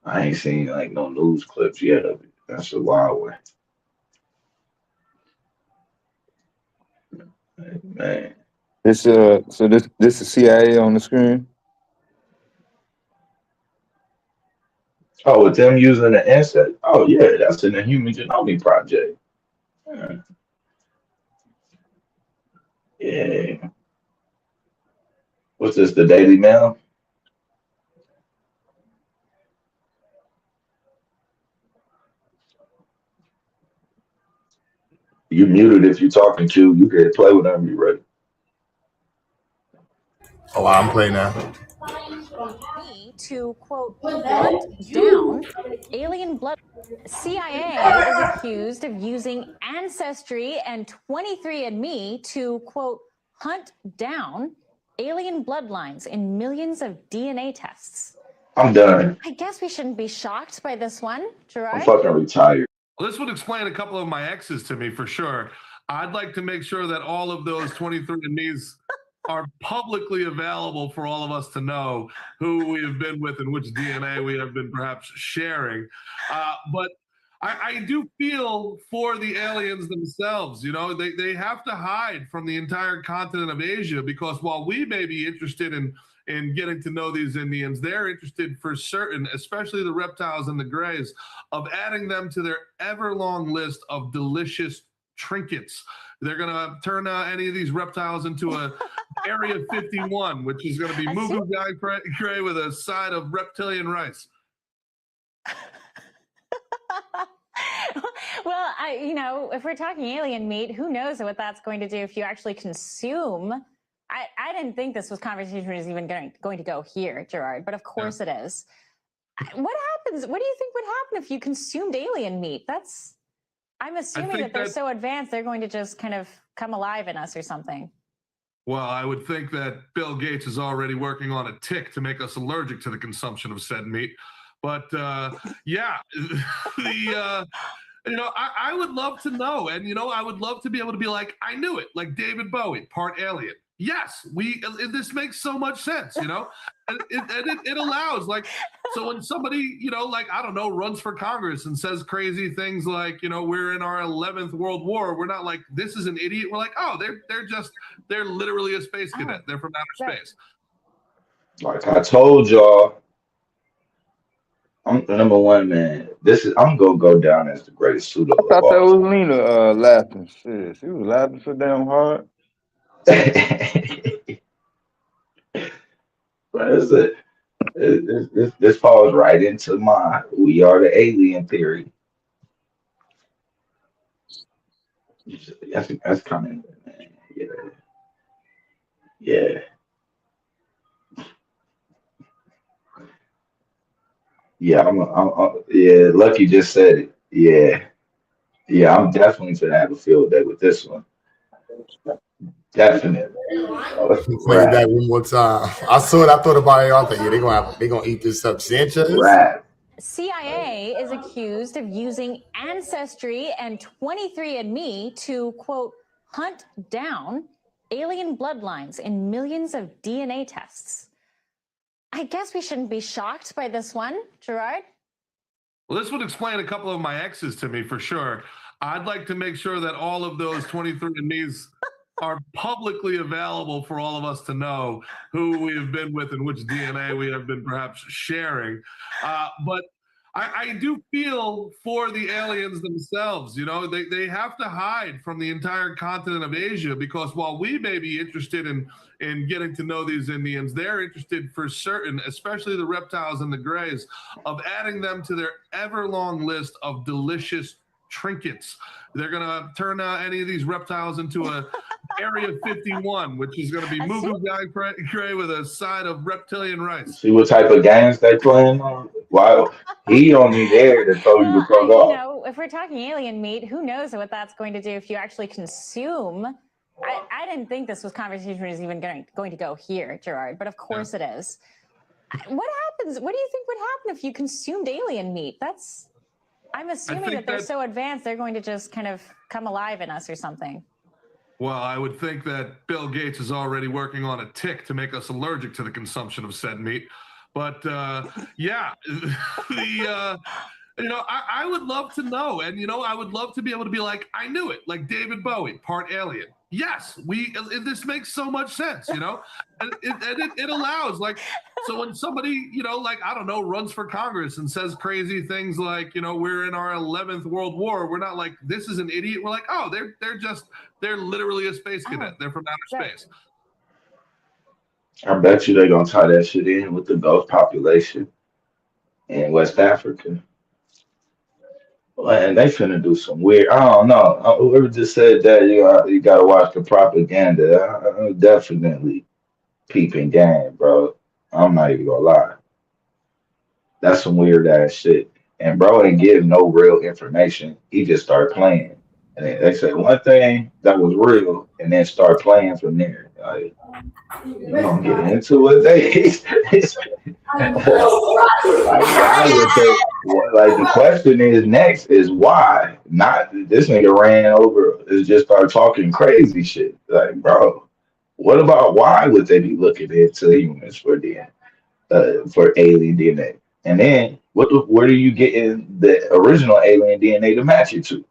I ain't seen like no news clips yet of it. That's a wild one, man. This so this is CIA on the screen. Oh, with them using the insect. Oh yeah, that's in the Human Genomic Project. Yeah. Yeah. What's this? The Daily Mail? You muted if you talking to. You can play whenever you ready. Oh, I'm playing now. To quote, hunt down alien blood. CIA is accused of using Ancestry and 23andMe to quote, hunt down alien bloodlines in millions of DNA tests. I'm done. I guess we shouldn't be shocked by this one, I'm Gerard. fucking retired. Well, this would explain a couple of my exes to me for sure. I'd like to make sure that all of those 23andMe's are publicly available for all of us to know who we have been with and which DNA we have been perhaps sharing. But I do feel for the aliens themselves. You know, they have to hide from the entire continent of Asia because while we may be interested in getting to know these Indians, they're interested for certain, especially the reptiles and the grays, of adding them to their ever-long list of delicious trinkets. They're going to turn any of these reptiles into a Area 51, which is going to be Mugu Guy Gray with a side of reptilian rice. Well, if we're talking alien meat, who knows what that's going to do if you actually consume. I didn't think this conversation was even going to go here, Gerard, but of course it is. What happens? What do you think would happen if you consumed alien meat? I'm assuming that they're so advanced, they're going to just kind of come alive in us or something. Well, I would think that Bill Gates is already working on a tick to make us allergic to the consumption of said meat. But yeah, I would love to know. And, I would love to be able to be like, I knew it, like David Bowie, part alien. Yes, this makes so much sense, and it allows, like, so when somebody, I don't know, runs for Congress and says crazy things like, we're in our 11th World War, we're not like, this is an idiot. We're like, oh, they're literally a space cadet. They're from outer space. Like I told y'all, I'm the number one man. I'm gonna go down as the greatest pseudo I of thought that all was time. Lena laughing. Shit, she was laughing so damn hard. What is it? This falls right into my we are the alien theory. That's kind of yeah. Yeah, yeah. Lucky just said it. Yeah. I'm definitely gonna have a field day with this one. Definitely. Oh, it's a Play it back wrap. one more time. I saw it. I thought about it. I thought, yeah, they're gonna eat this up. Sanchez. Wrap. CIA is accused of using Ancestry and 23andMe to, quote, hunt down alien bloodlines in millions of DNA tests. I guess we shouldn't be shocked by this one, Gerard. Well, this would explain a couple of my exes to me for sure. I'd like to make sure that all of those 23andMe's are publicly available for all of us to know who we have been with and which DNA we have been perhaps sharing. But I do feel for the aliens themselves. You know, they have to hide from the entire continent of Asia, because while we may be interested in getting to know these Indians, they're interested for certain, especially the reptiles and the grays, of adding them to their ever-long list of delicious trinkets. They're going to turn any of these reptiles into a Area 51, which is going to be Mugu Gray with a side of reptilian rice. See what type of games they playing on? Why he only there to throw you the fuck You off. know, if we're talking alien meat, who knows what that's going to do if you actually consume. I didn't think this conversation was even going to go here, Gerard, but of course it is. What happens? What do you think would happen if you consumed alien meat? I'm assuming that they're so advanced, they're going to just kind of come alive in us or something. Well, I would think that Bill Gates is already working on a tick to make us allergic to the consumption of said meat. But yeah, I would love to know. And, I would love to be able to be like, I knew it, like David Bowie, part alien. Yes, this makes so much sense, and it allows, like, so when somebody, like, I don't know, runs for Congress and says crazy things like, we're in our 11th World War, we're not like, this is an idiot. We're like, oh, they're literally a space cadet. They're from outer space. I bet you they're gonna tie that shit in with the ghost population in West Africa. And they finna do some weird. I don't know. Whoever just said that, you gotta watch the propaganda. I'm definitely peeping game, bro. I'm not even gonna lie. That's some weird ass shit. And bro didn't give no real information. He just started playing. And they said one thing that was real, and then start playing from there. Like, you don't get into it. Like, why would they? Like, the question is next is why? Not this nigga ran over. Is just start talking crazy shit. Like, bro, what about why would they be looking into humans for DNA, for alien DNA? And then where do you get in the original alien DNA to match it to?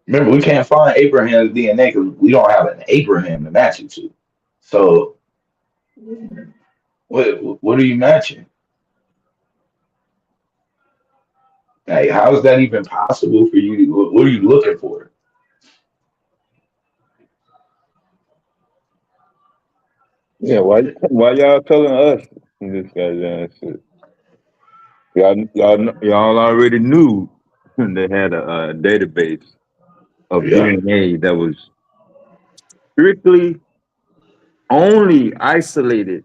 Remember, we can't find Abraham's DNA because we don't have an Abraham to match it to. So, what are you matching? Like, how is that even possible for you? What are you looking for? Yeah, why y'all telling us this goddamn shit? Y'all already knew they had a database of DNA that was strictly only isolated,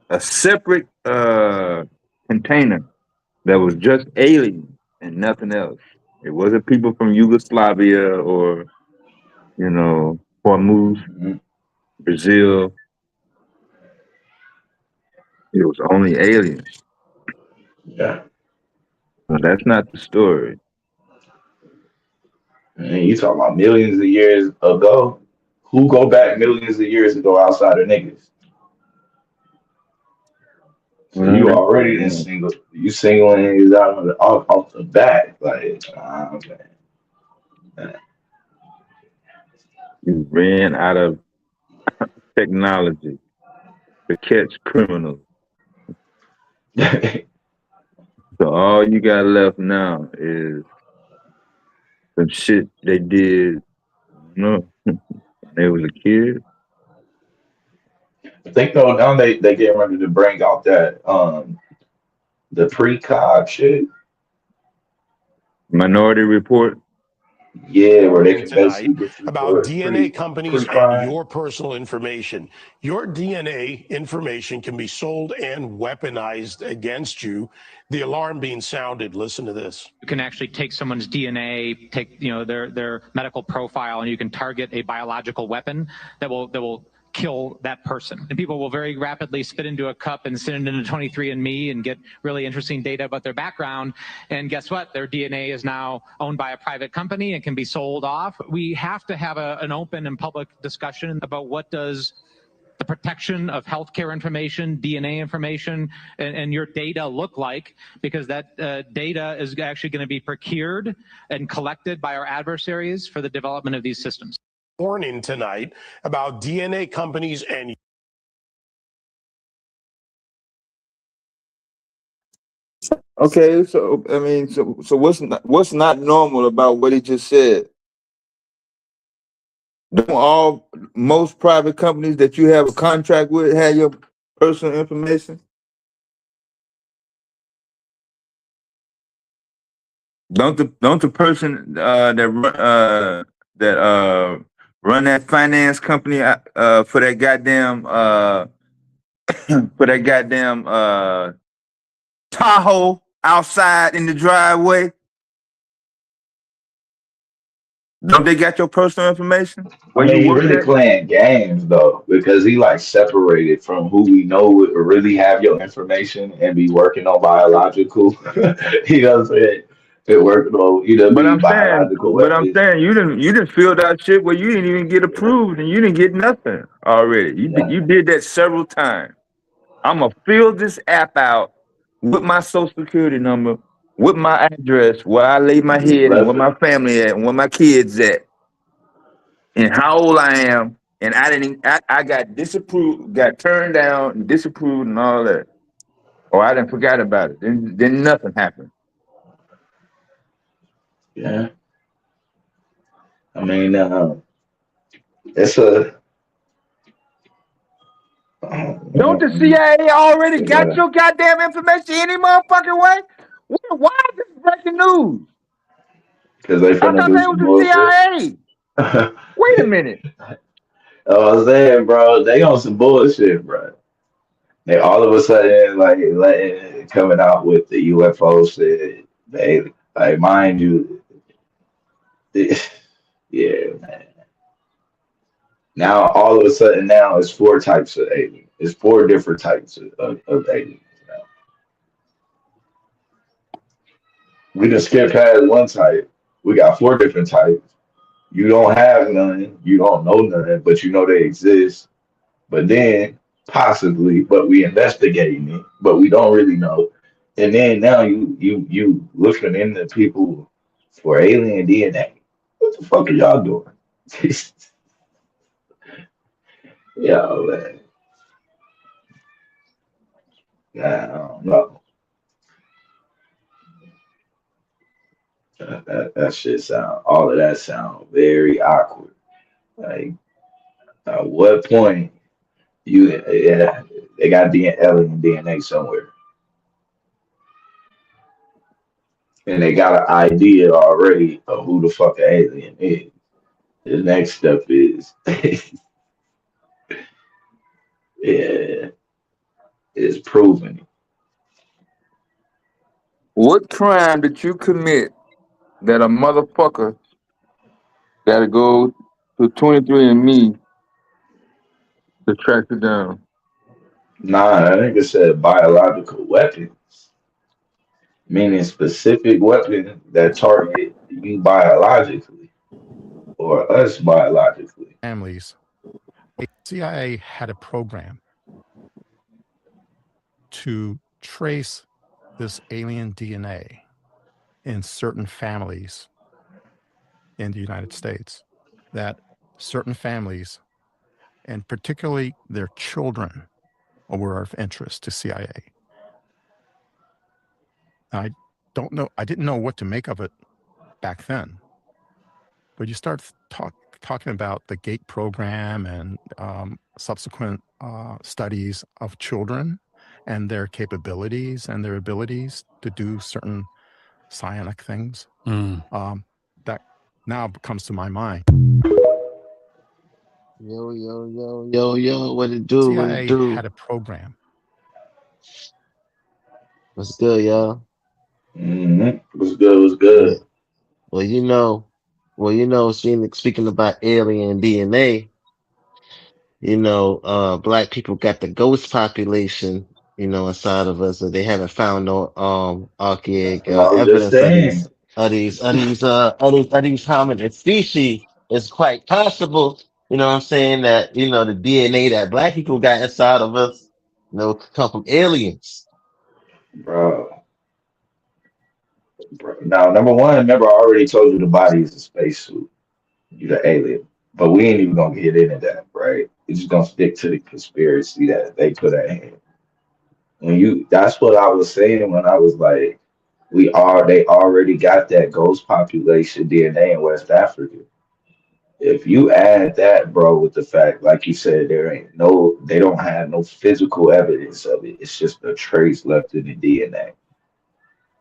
a separate container that was just alien and nothing else. It wasn't people from Yugoslavia or, Hormuz, Brazil. It was only aliens. Yeah. Well, that's not the story. And you talking about millions of years ago? Who go back millions of years ago outside of niggas? So you already in singling niggas out off the bat. Like, man. You ran out of technology to catch criminals. So all you got left now is some shit they did, when they was a kid. I think though now they get ready to bring out that the precog shit. Minority Report. Yeah, where they can tonight basically get you about DNA companies and pre-crime. your personal information. Your DNA information can be sold and weaponized against you. The alarm being sounded. Listen to this. You can actually take someone's DNA, take their medical profile, and you can target a biological weapon that will kill that person. And people will very rapidly spit into a cup and send it into 23andMe and get really interesting data about their background. And guess what? Their DNA is now owned by a private company and can be sold off. We have to have an open and public discussion about what does the protection of healthcare information, DNA information, and your data look like, because that data is actually going to be procured and collected by our adversaries for the development of these systems. Warning tonight about DNA companies and Okay, so I mean, so what's not normal about what he just said? Don't most private companies that you have a contract with have your personal information? Don't the person that run that finance company for that goddamn Tahoe outside in the driveway? Don't they got your personal information? I Where mean, you he work really at? playing games though, because he like separated from who we know would really have your information and be working on biological. He does it. It working on be biological But I'm weapons. saying you didn't fill out shit where you didn't even get approved and you didn't get nothing already. You did that several times. I'm gonna fill this app out with my social security number, with my address, where I lay my Just head, and left where it. my family at, and where my kids at, and how old I am. And I didn't. I got disapproved, got turned down, and disapproved, and all that. Or I didn't forgot about it. Then nothing happened. Yeah. I mean, it's a. Don't the CIA already They got gotta, your goddamn information any motherfucking way? Why is this breaking news? because they I finna thought do they was some the bullshit. CIA. Wait a minute. I was saying, bro, they on some bullshit, bro. They all of a sudden coming out with the UFO shit. They like, mind you, yeah, man. Now all of a sudden now it's four types of aliens. It's four different types of aliens now. We just skip past one type. We got four different types. You don't have none. You don't know none, but you know they exist. But then possibly, but we investigating it, but we don't really know. And then now you looking into people for alien DNA. What the fuck are y'all doing? Yo, man. I don't know. That shit sound, all of that sound very awkward. Like, at what point yeah, they got alien DNA somewhere, and they got an idea already of who the fuck the alien is. The next step is, yeah, is proving it. What crime did you commit that a motherfucker got to go to 23andMe to track you down? Nah, I think it said biological weapons, meaning specific weapons that target you biologically or us biologically. Families. The CIA had a program to trace this alien DNA in certain families in the United States, that certain families, and particularly their children, were of interest to CIA. I don't know, I didn't know what to make of it back then, but you start talking about the GATE program and subsequent studies of children and their capabilities and their abilities to do certain psionic things. That now comes to my mind. Yo, what it do? What it CIA do? had a program. What's good, y'all? What's good? What's good? Well, speaking about alien DNA, black people got the ghost population, inside of us, so they haven't found no That's archaic what I was just evidence of saying, these hominid species. It's quite possible, what I'm saying, that the DNA that black people got inside of us, could come from aliens. bro. Now, number one, remember I already told you the body is a spacesuit. You the alien, but we ain't even gonna get into that, right? We're just gonna stick to the conspiracy that they put at hand. That's what I was saying when I was like, they already got that ghost population DNA in West Africa. If you add that, bro, with the fact, like you said, they don't have no physical evidence of it. It's just a trace left in the DNA.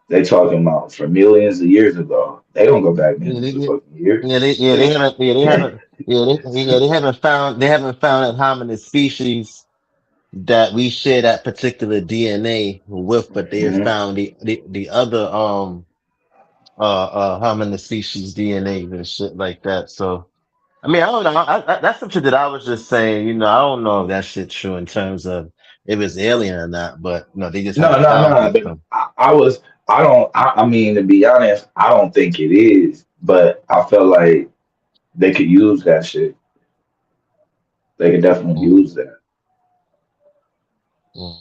They talking about from millions of years ago. They don't go back Yeah, millions of fucking years. they They, haven't, they haven't found that hominid species that we share that particular DNA with, but they have Mhm. found the other hominid species DNA and shit like that. So I mean, I don't know. That's some shit that I was just saying. I don't know if that shit true in terms of if it's alien or not, but no, they just No, haven't no, found no. But anything. I don't. I mean, to be honest, I don't think it is. But I felt like they could use that shit. They could definitely Mm, use that mm,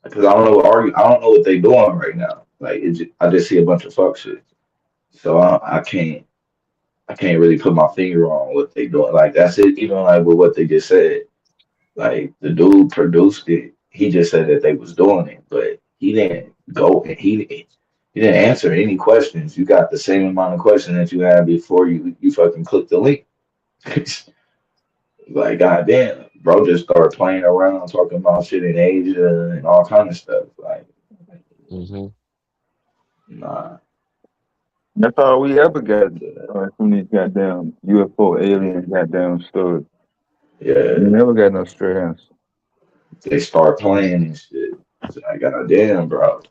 because I don't know what they doing right now. Like, I just see a bunch of fuck shit. So I can't really put my finger on what they doing. Like that's it. Even like with what they just said. Like the dude produced it. He just said that they was doing it, but he didn't go and he didn't answer any questions. You got the same amount of questions that you had before you fucking clicked the link. Like goddamn, bro, just started playing around talking about shit in Asia and all kind of stuff. Like mm-hmm. nah, That's all we ever got from these goddamn UFO alien goddamn stories. We yeah, never got no straight answer. they start playing and shit. It's like goddamn, bro.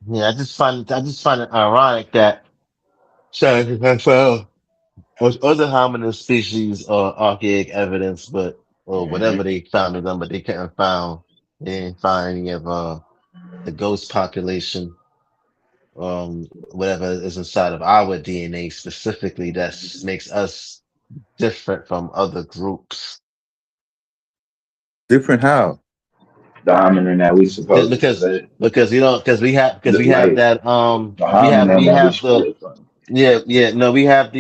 Yeah, I just find it ironic that scientists found other hominid species or archaic evidence, or whatever Mhm. they found in them, but they didn't find any of the ghost population, whatever is inside of our DNA specifically that makes us different from other groups. Different how? The hominin that we supposed to Because say, we have like that the hominin we that we have the stole from. we have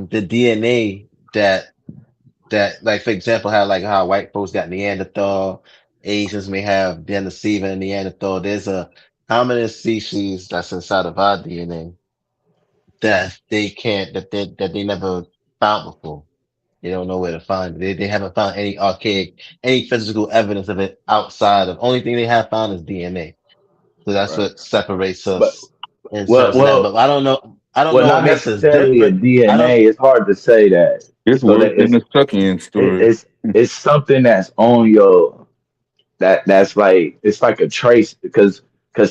the DNA that, like, for example, how white folks got Neanderthal, Asians may have Denisovan and Neanderthal. There's a hominid species that's inside of our DNA that they never found before. They don't know where to find it. They haven't found any physical evidence of it outside of, only thing they have found is DNA. So that's Right. what separates But us in well, terms of that. But well, I don't well, know what not makes us necessarily a different. I don't, DNA. It's hard to say that. It's So worse that than the Stuckian story. it's something that's on your that's like it's like a trace because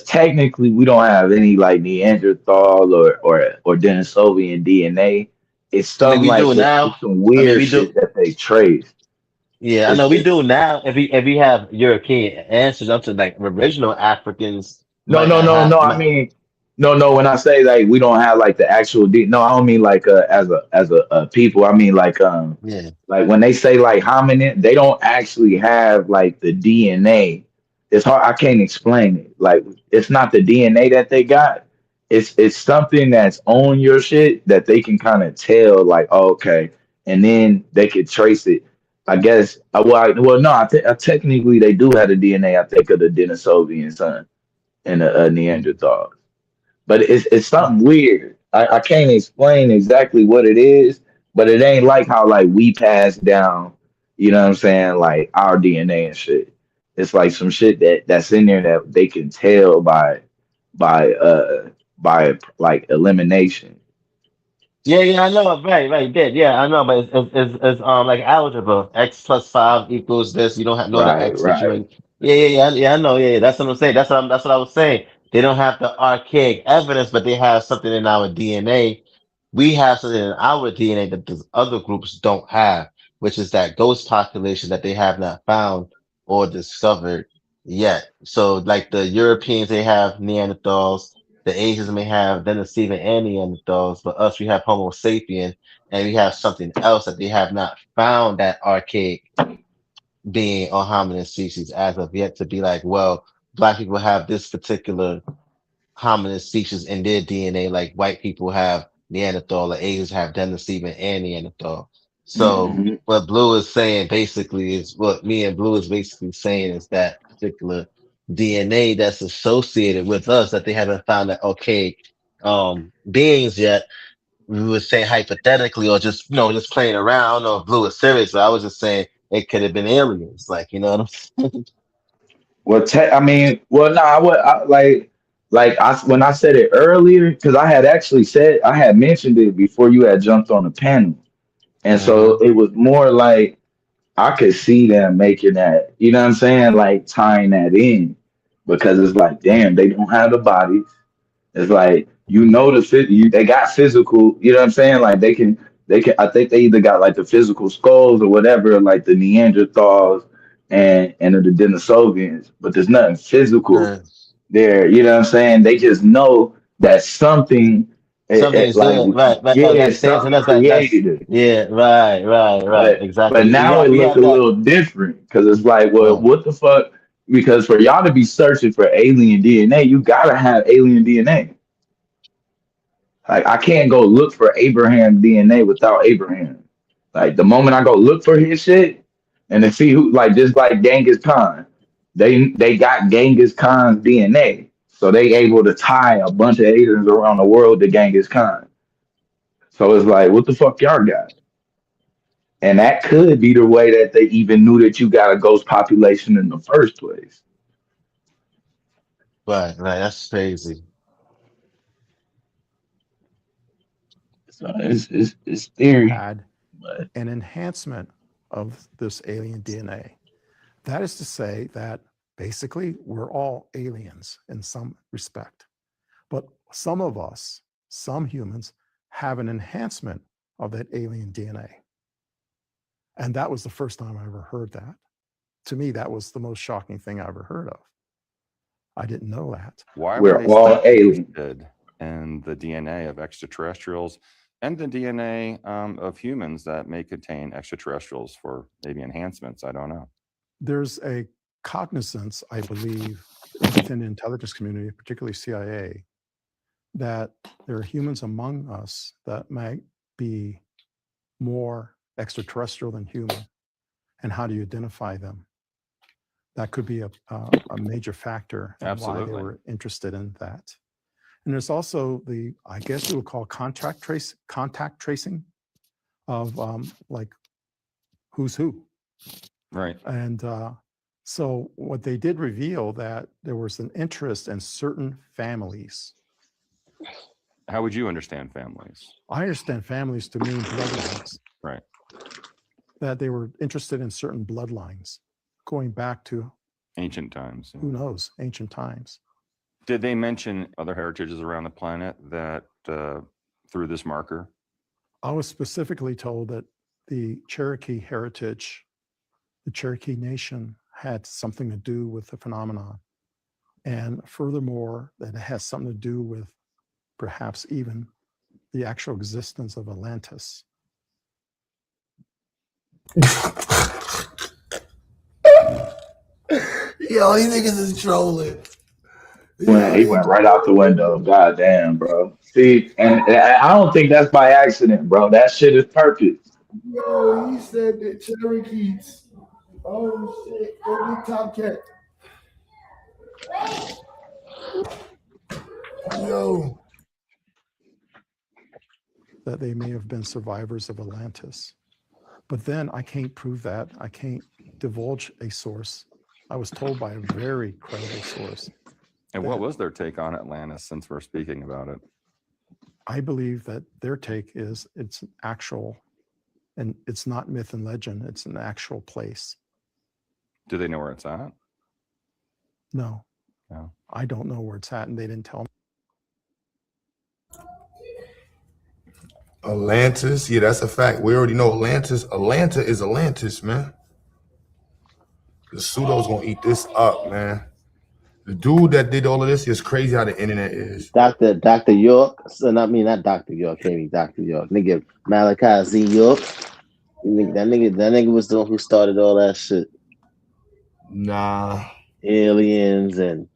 technically we don't have any like Neanderthal or Denisovian DNA. It's I mean, something we like do now. it's some I mean, weird we do. shit that they traced. Yeah, I know we It's do now. If we have European ancestors, up to like original Africans No, might no, not no, have. no. I mean, no, no. When I say like we don't have like the actual no, I don't mean like as a people. I mean Yeah, like when they say like hominin, they don't actually have like the DNA. It's hard. I can't explain it. Like it's not the DNA that they got. It's something that's on your shit that they can kind of tell. Like oh, okay, and then they could trace it. I guess. Well, no. Technically they do have the DNA. I think of the Denisovian son and a Neanderthal. But it's something weird. I can't explain exactly what it is, but it ain't like how like we pass down, you know what I'm saying, like our DNA and shit. It's like some shit that's in there that they can tell by by like elimination. yeah, I know. Right, right, did. Yeah, I know. But it's like algebra. X plus five equals this. You don't have know the Right, X that you right. in. Yeah. I know. Yeah. That's what I'm saying. That's what I was saying. They don't have the archaic evidence, but they have something in our DNA. We have something in our DNA that these other groups don't have. which is that ghost population that they have not found or discovered yet. So like the Europeans, they have Neanderthals, the Asians may have Denisovan and Neanderthals, but us, we have Homo sapien, and we have something else that they have not found that archaic being or hominid species as of yet to be like, well, black people have this particular hominid species in their DNA, like white people have Neanderthal, or Asians have Denisovan and Neanderthal. So Hmm. what Blue is saying basically is what me and Blue is basically saying is that particular DNA that's associated with us that they haven't found that archaic beings yet. We would say hypothetically or just just playing around. I don't know if Blue is serious, but I was just saying it could have been aliens, like what I'm saying. Well, I mean, well, nah, what I, like I when I said it earlier, because I had actually said I had mentioned it before you had jumped on the panel, and so Hmm. it was more like I could see them making that, you know what I'm saying, like tying that in, because it's like, damn, they don't have the bodies. It's like they got physical, you know what I'm saying? Like they can I think they either got like the physical skulls or whatever, like the Neanderthals and the Denisovans, but there's nothing physical The, there, you know what I'm saying? They just know that something something is like there, right? yeah, That stands in something us. That's created it. yeah, right. But Exactly. now it We look have a that. little different because it's like, well, Right. what the fuck? Because for y'all to be searching for alien DNA, you gotta have alien DNA. Like I can't go look for Abraham DNA without Abraham. Like the moment I go look for his shit and to see who, like just like Genghis Khan, they got Genghis Khan's DNA, so they able to tie a bunch of aliens around the world to Genghis Khan. So it's like, what the fuck y'all got? And that could be the way that they even knew that you got a ghost population in the first place. Right. That's crazy. So it's theory, Had but an enhancement of this alien DNA. That is to say that basically we're all aliens in some respect. But some of us, some humans, have an enhancement of that alien DNA. And that was the first time I ever heard that. To me, that was the most shocking thing I ever heard of. I didn't know that. Why were we're they so all alien. interested in the DNA of extraterrestrials and the DNA of humans that may contain extraterrestrials for maybe enhancements? I don't know. There's a cognizance, I believe, within the intelligence community, particularly CIA, that there are humans among us that might be more extraterrestrial than human. And how do you identify them? That could be a major factor in why they were interested in that. And there's also I guess you would call contact tracing of like who's who. Right. And so what they did reveal that there was an interest in certain families. How would you understand families? I understand families to mean bloodlines. Right. That they were interested in certain bloodlines going back to ancient times. Who knows? Ancient times. Did they mention other heritages around the planet that through this marker? I was specifically told that the Cherokee heritage, the Cherokee Nation, had something to do with the phenomenon. And furthermore, that it has something to do with perhaps even the actual existence of Atlantis. Yo, these niggas is trolling. He went right out the window. God damn, bro. See, and I don't think that's by accident, bro. That shit is purpose. Yo, he said that Cherokees. Oh shit, go big top cat. Yo. That they may have been survivors of Atlantis. But then I can't prove that. I can't divulge a source. I was told by a very credible source. And what was their take on Atlantis, since we're speaking about it? I believe that their take is it's an actual, and it's not myth and legend, it's an actual place. Do they know where it's at? No. No. I don't know where it's at, and they didn't tell me. Atlantis, yeah, that's a fact. We already know Atlantis. Atlanta is Atlantis, man. The pseudo's gonna eat this up, man. The dude that did all of this is crazy how the internet is. Dr. York, so not me, not Dr. York, can't be Dr. York. Nigga Malachi Z. York. That nigga was the one who started all that shit. Nah. Aliens and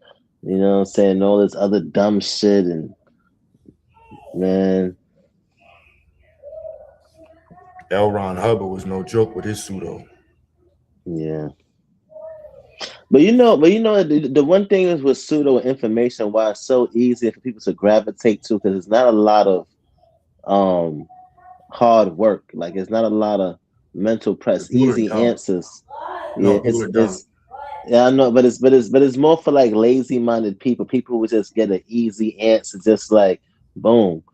you know what I'm saying, all this other dumb shit and man. L. Ron Hubbard was no joke with his pseudo. Yeah. But you know, the one thing is with pseudo information, why it's so easy for people to gravitate to, because it's not a lot of hard work. Like it's not a lot of mental press, easy answers. Yeah, it's yeah, I know, but it's more for like lazy minded people who just get an easy answer, just like boom,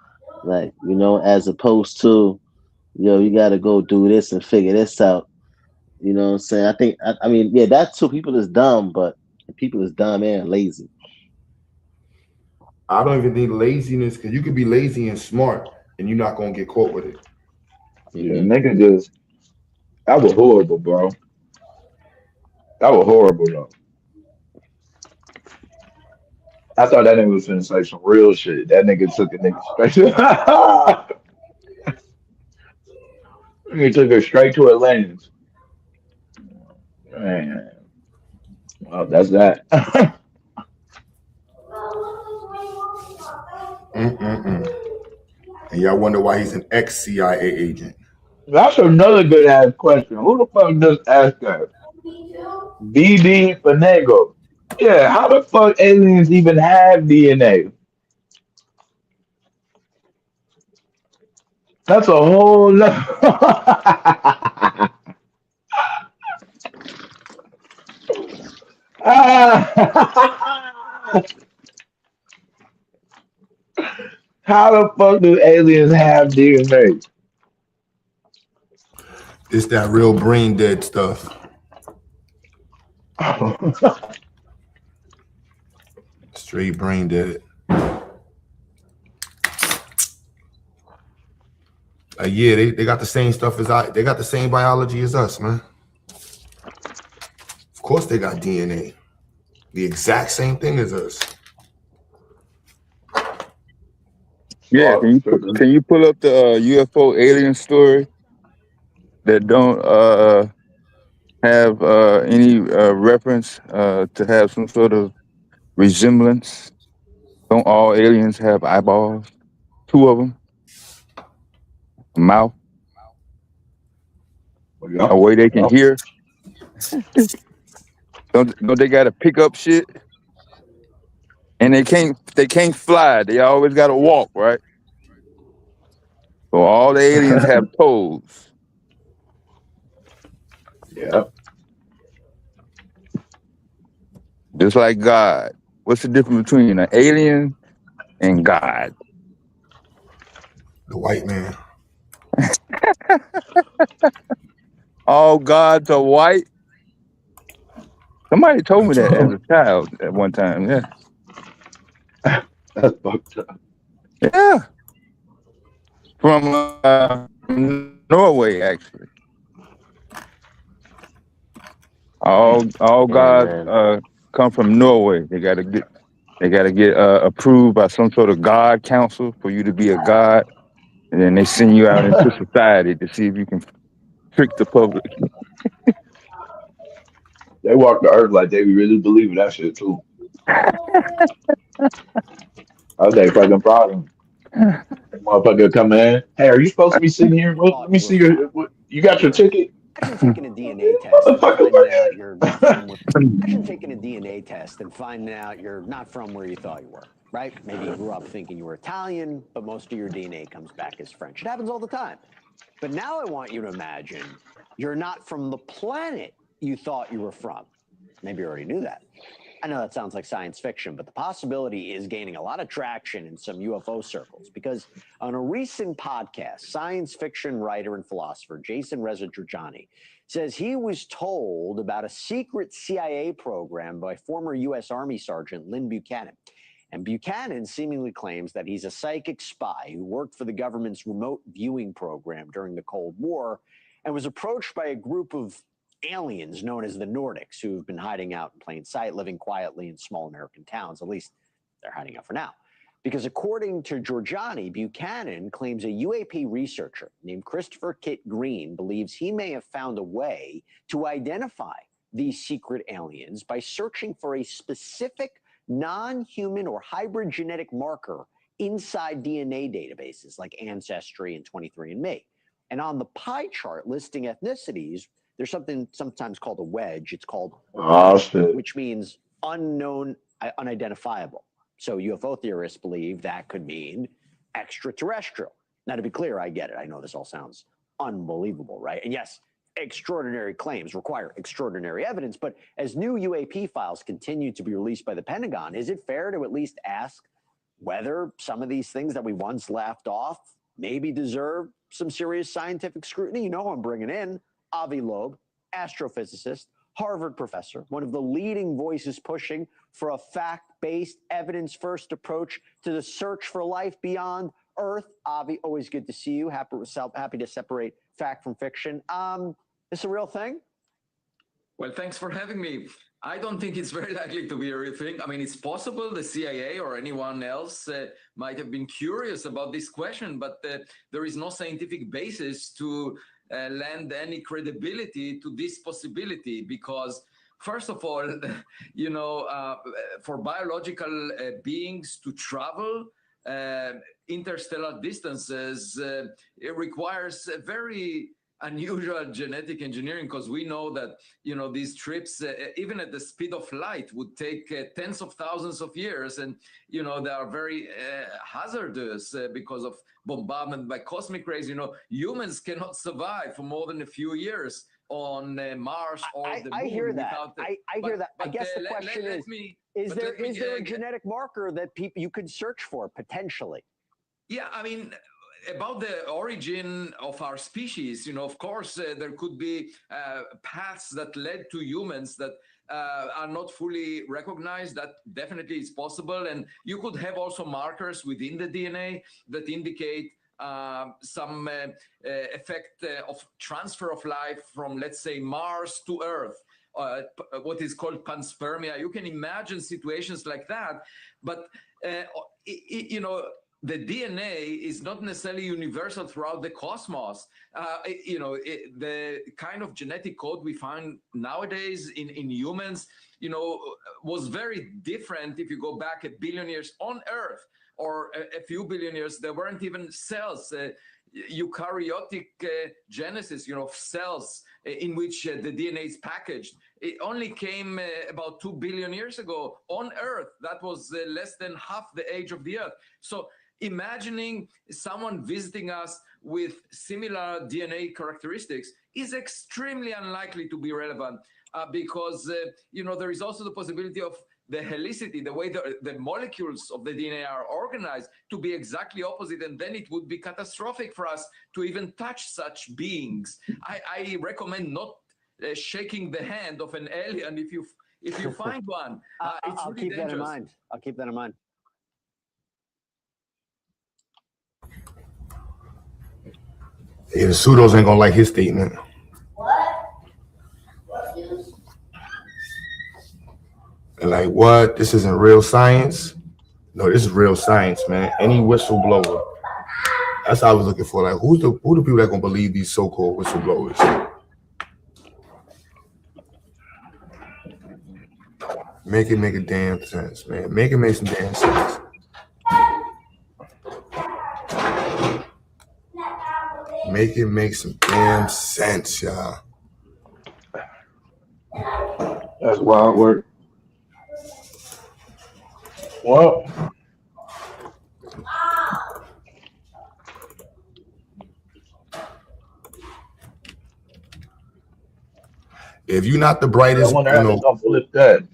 like you know, as opposed to yo, you got to go do this and figure this out. You know what I'm saying? I mean, yeah, that too. People is dumb, but people is dumb and lazy. I don't even think laziness, because you could be lazy and smart and you're not gonna get caught with it. Yeah, nigga just that was horrible, bro. That was horrible though. I thought that nigga was gonna say some real shit. That nigga took a nigga straight to he took it straight to Atlantis. Man. Well, that's that. And y'all wonder why he's an ex-CIA agent. That's another good ass question. Who the fuck just asked that? BD Fanego. Yeah, how the fuck aliens even have DNA? That's a whole lot. How the fuck do aliens have DNA? It's that real brain dead stuff. Straight brain dead. Yeah, they got the same stuff as they got the same biology as us, man. Of course they got DNA. The exact same thing as us. Yeah, can you pull up the UFO alien story that don't have any reference to have some sort of resemblance? Don't all aliens have eyeballs? 2 of them, a mouth, a way they can hear. Don't they got to pick up shit? And they can't fly. They always got to walk, right? So all the aliens have toes. Yeah. Just like God. What's the difference between an alien and God? The white man. All gods are white. Somebody told me that as a child at one time. Yeah. That's fucked up. Yeah. From Norway, actually. All gods come from Norway. They gotta get approved by some sort of God council for you to be a god, and then they send you out into society to see if you can trick the public. They walk the earth like they really believe in that shit too. That's their fucking problem. Motherfucker come in. Hey, are you supposed to be sitting here? Well, let me see you got your ticket? Imagine taking a DNA test and finding out you're not from imagine taking a DNA test and finding out you're not from where you thought you were, right? Maybe you grew up thinking you were Italian, but most of your DNA comes back as French. It happens all the time. But now I want you to imagine you're not from the planet you thought you were from. Maybe you already knew that. I know that sounds like science fiction, but the possibility is gaining a lot of traction in some UFO circles because on a recent podcast, science fiction writer and philosopher Jason Rezajani says he was told about a secret CIA program by former U.S. Army Sergeant Lynn Buchanan. And Buchanan seemingly claims that he's a psychic spy who worked for the government's remote viewing program during the Cold War and was approached by a group of aliens known as the Nordics, who've been hiding out in plain sight, living quietly in small American towns. At least they're hiding out for now. Because according to Giorgiani, Buchanan claims a UAP researcher named Christopher Kit Green believes he may have found a way to identify these secret aliens by searching for a specific non-human or hybrid genetic marker inside DNA databases like Ancestry and 23andMe. And on the pie chart listing ethnicities, there's something sometimes called a wedge. It's called which means unknown, unidentifiable. So UFO theorists believe that could mean extraterrestrial. Now, to be clear, I get it. I know this all sounds unbelievable, right? And yes, extraordinary claims require extraordinary evidence, but as new UAP files continue to be released by the Pentagon, is it fair to at least ask whether some of these things that we once laughed off maybe deserve some serious scientific scrutiny? You know who I'm bringing in, Avi Loeb, astrophysicist, Harvard professor, one of the leading voices pushing for a fact-based, evidence-first approach to the search for life beyond Earth. Avi, always good to see you. Happy to separate fact from fiction. Is this a real thing? Well, thanks for having me. I don't think it's very likely to be a real thing. I mean, it's possible the CIA or anyone else might have been curious about this question, but there is no scientific basis to lend any credibility to this possibility because, first of all, you know, for biological beings to travel interstellar distances, it requires a very unusual genetic engineering, because we know that, you know, these trips, even at the speed of light, would take tens of thousands of years. And, you know, they are very hazardous because of bombardment by cosmic rays. You know, humans cannot survive for more than a few years on Mars or the moon. I hear that. Without I hear that. I guess the question is there a genetic marker that you could search for potentially? Yeah, I mean, about the origin of our species, you know, of course, there could be paths that led to humans that are not fully recognized. That definitely is possible. And you could have also markers within the DNA that indicate some effect of transfer of life from, let's say, Mars to Earth. What is called panspermia. You can imagine situations like that. But, you know, the DNA is not necessarily universal throughout the cosmos. You know, the kind of genetic code we find nowadays in humans, you know, was very different if you go back a billion years on Earth, or a few billion years. There weren't even cells. Eukaryotic genesis, you know, of cells in which the DNA is packaged. It only came about 2 billion years ago on Earth. That was less than half the age of the Earth. So imagining someone visiting us with similar DNA characteristics is extremely unlikely to be relevant because, you know, there is also the possibility of the helicity, the way the molecules of the DNA are organized, to be exactly opposite, and then it would be catastrophic for us to even touch such beings. I recommend not shaking the hand of an alien if you find one. It's I'll really keep dangerous. that in mind. I'll keep that in mind. Yeah, the pseudos ain't gonna like his statement. And like, what? This isn't real science? No, this is real science, man. Any whistleblower. That's what I was looking for. Like, who the people that gonna believe these so-called whistleblowers? Make it make a damn sense, man. Make it make some damn sense. Make it make some damn sense, y'all. That's wild work. Well, if you're not the brightest, I wonder how they're gonna flip that.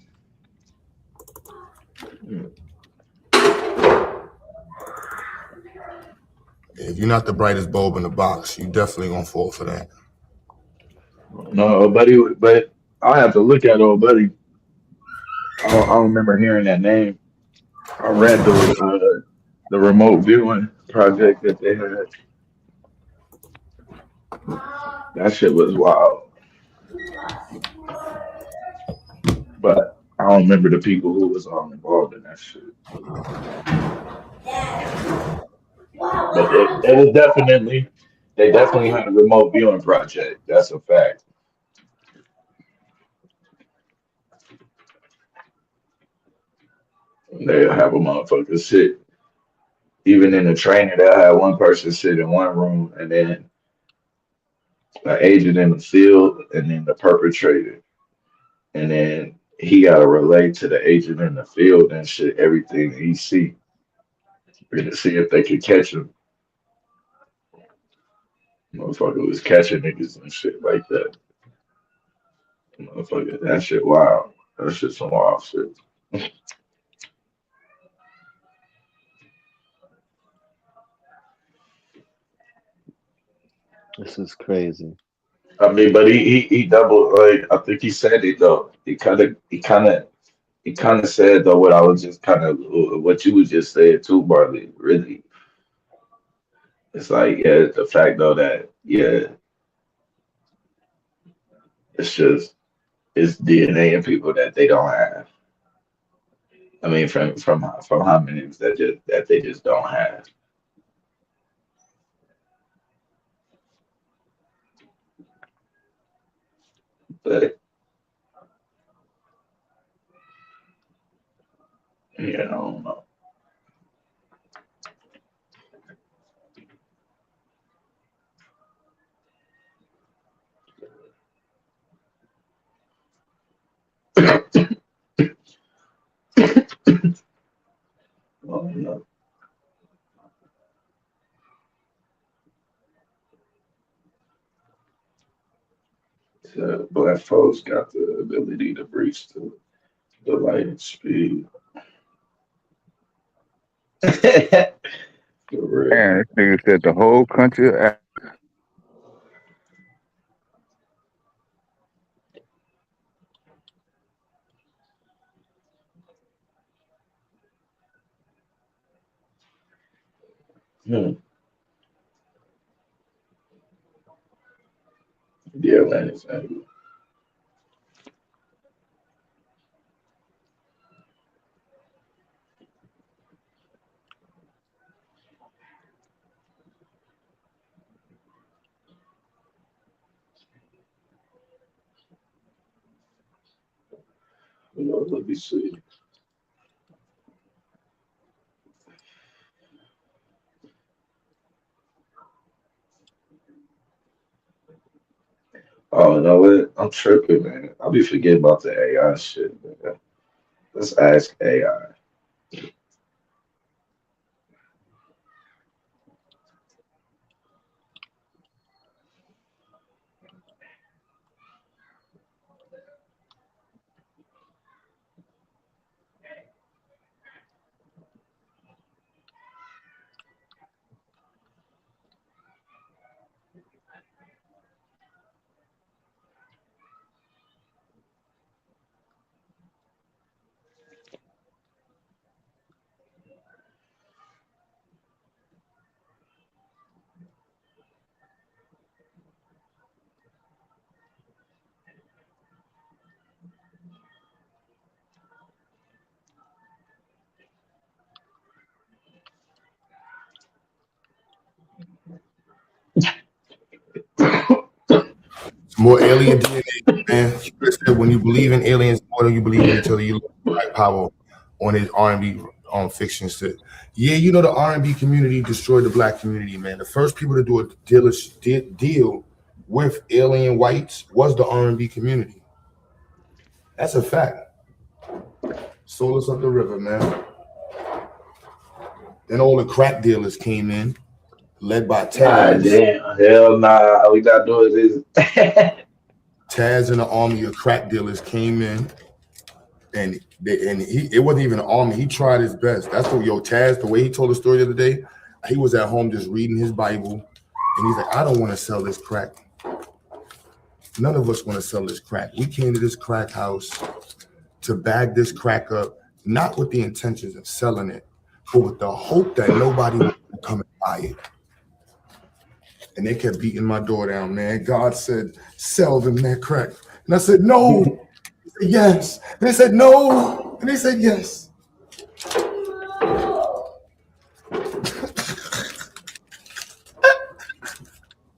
If you're not the brightest bulb in the box, you definitely gonna fall for that. No, buddy, but I have to look at old buddy. I don't remember hearing that name. I read the remote viewing project that they had. That shit was wild. But I don't remember the people who was all involved in that shit. But it was definitely they definitely had a remote viewing project. That's a fact. They'll have a motherfucker sit. Even in the training, they'll have one person sit in one room and then an agent in the field and then the perpetrator. And then he gotta relate to the agent in the field and shit, everything he see. To see if they could catch him. Motherfucker was catching niggas and shit like that. Motherfucker, that shit wild. That shit some wild shit. This is crazy. I mean, but he doubled. Like I think he said it though. He kind of said though what I was just kind of what you was just saying too, Barley. Really, it's like yeah, the fact though that yeah, it's just it's DNA in people that they don't have. I mean, from how many that they just don't have. But yeah, I don't know. I don't know. So black folks got the ability to breach the light and speed. For real. Man, this nigga said the whole country. Hmm. The Atlantic angle. Let me see. Oh no, what? I'm tripping, man. I'll be forgetting about the AI shit, man. Let's ask AI. More alien DNA, man. Chris said when you believe in aliens more than you believe in each other, you look at Black Power on his R&B fiction shit. Yeah, you know the R&B community destroyed the black community, man. The first people to do a deal with alien whites was the R&B community. That's a fact. Sold us up the river, man. Then all the crack dealers came in, led by God Taz. damn, hell nah. All we gotta do is Taz and the army of crack dealers came in, and it wasn't even an army. He tried his best. That's what Taz. The way he told the story the other day, he was at home just reading his Bible, and he's like, "I don't want to sell this crack. None of us want to sell this crack. We came to this crack house to bag this crack up, not with the intentions of selling it, but with the hope that nobody would come and buy it. And they kept beating my door down, man. God said, sell them that crack. And I said, no. They said, yes. And they said, no. And they said, yes.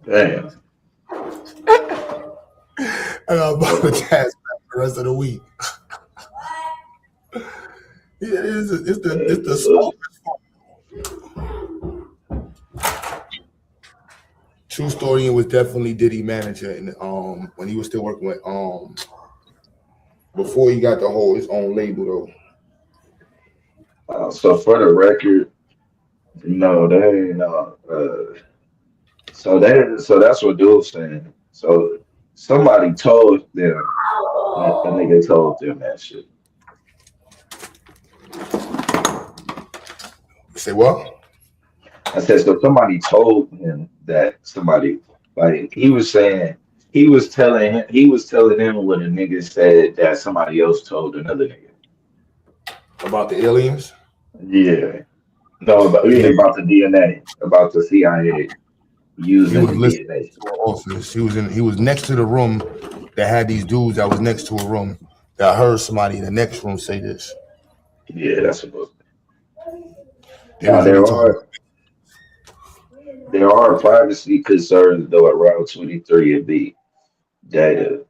Damn. And I apologize for the rest of the week. It's the smoke. True story, and was definitely Diddy manager, and when he was still working with before he got his own label though. So for the record, no, they ain't so that's what Dude's saying. So somebody told them that the nigga told them that shit. Say what? I said, so somebody told him that somebody, like he was telling him what a nigga said that somebody else told another nigga. About the aliens? Yeah. No, about the DNA, about the CIA using the DNA. To our office. He was next to the room that had these dudes that was next to a room that heard somebody in the next room say this. Yeah, that's supposed to be. Now, there are privacy concerns though around 23andMe data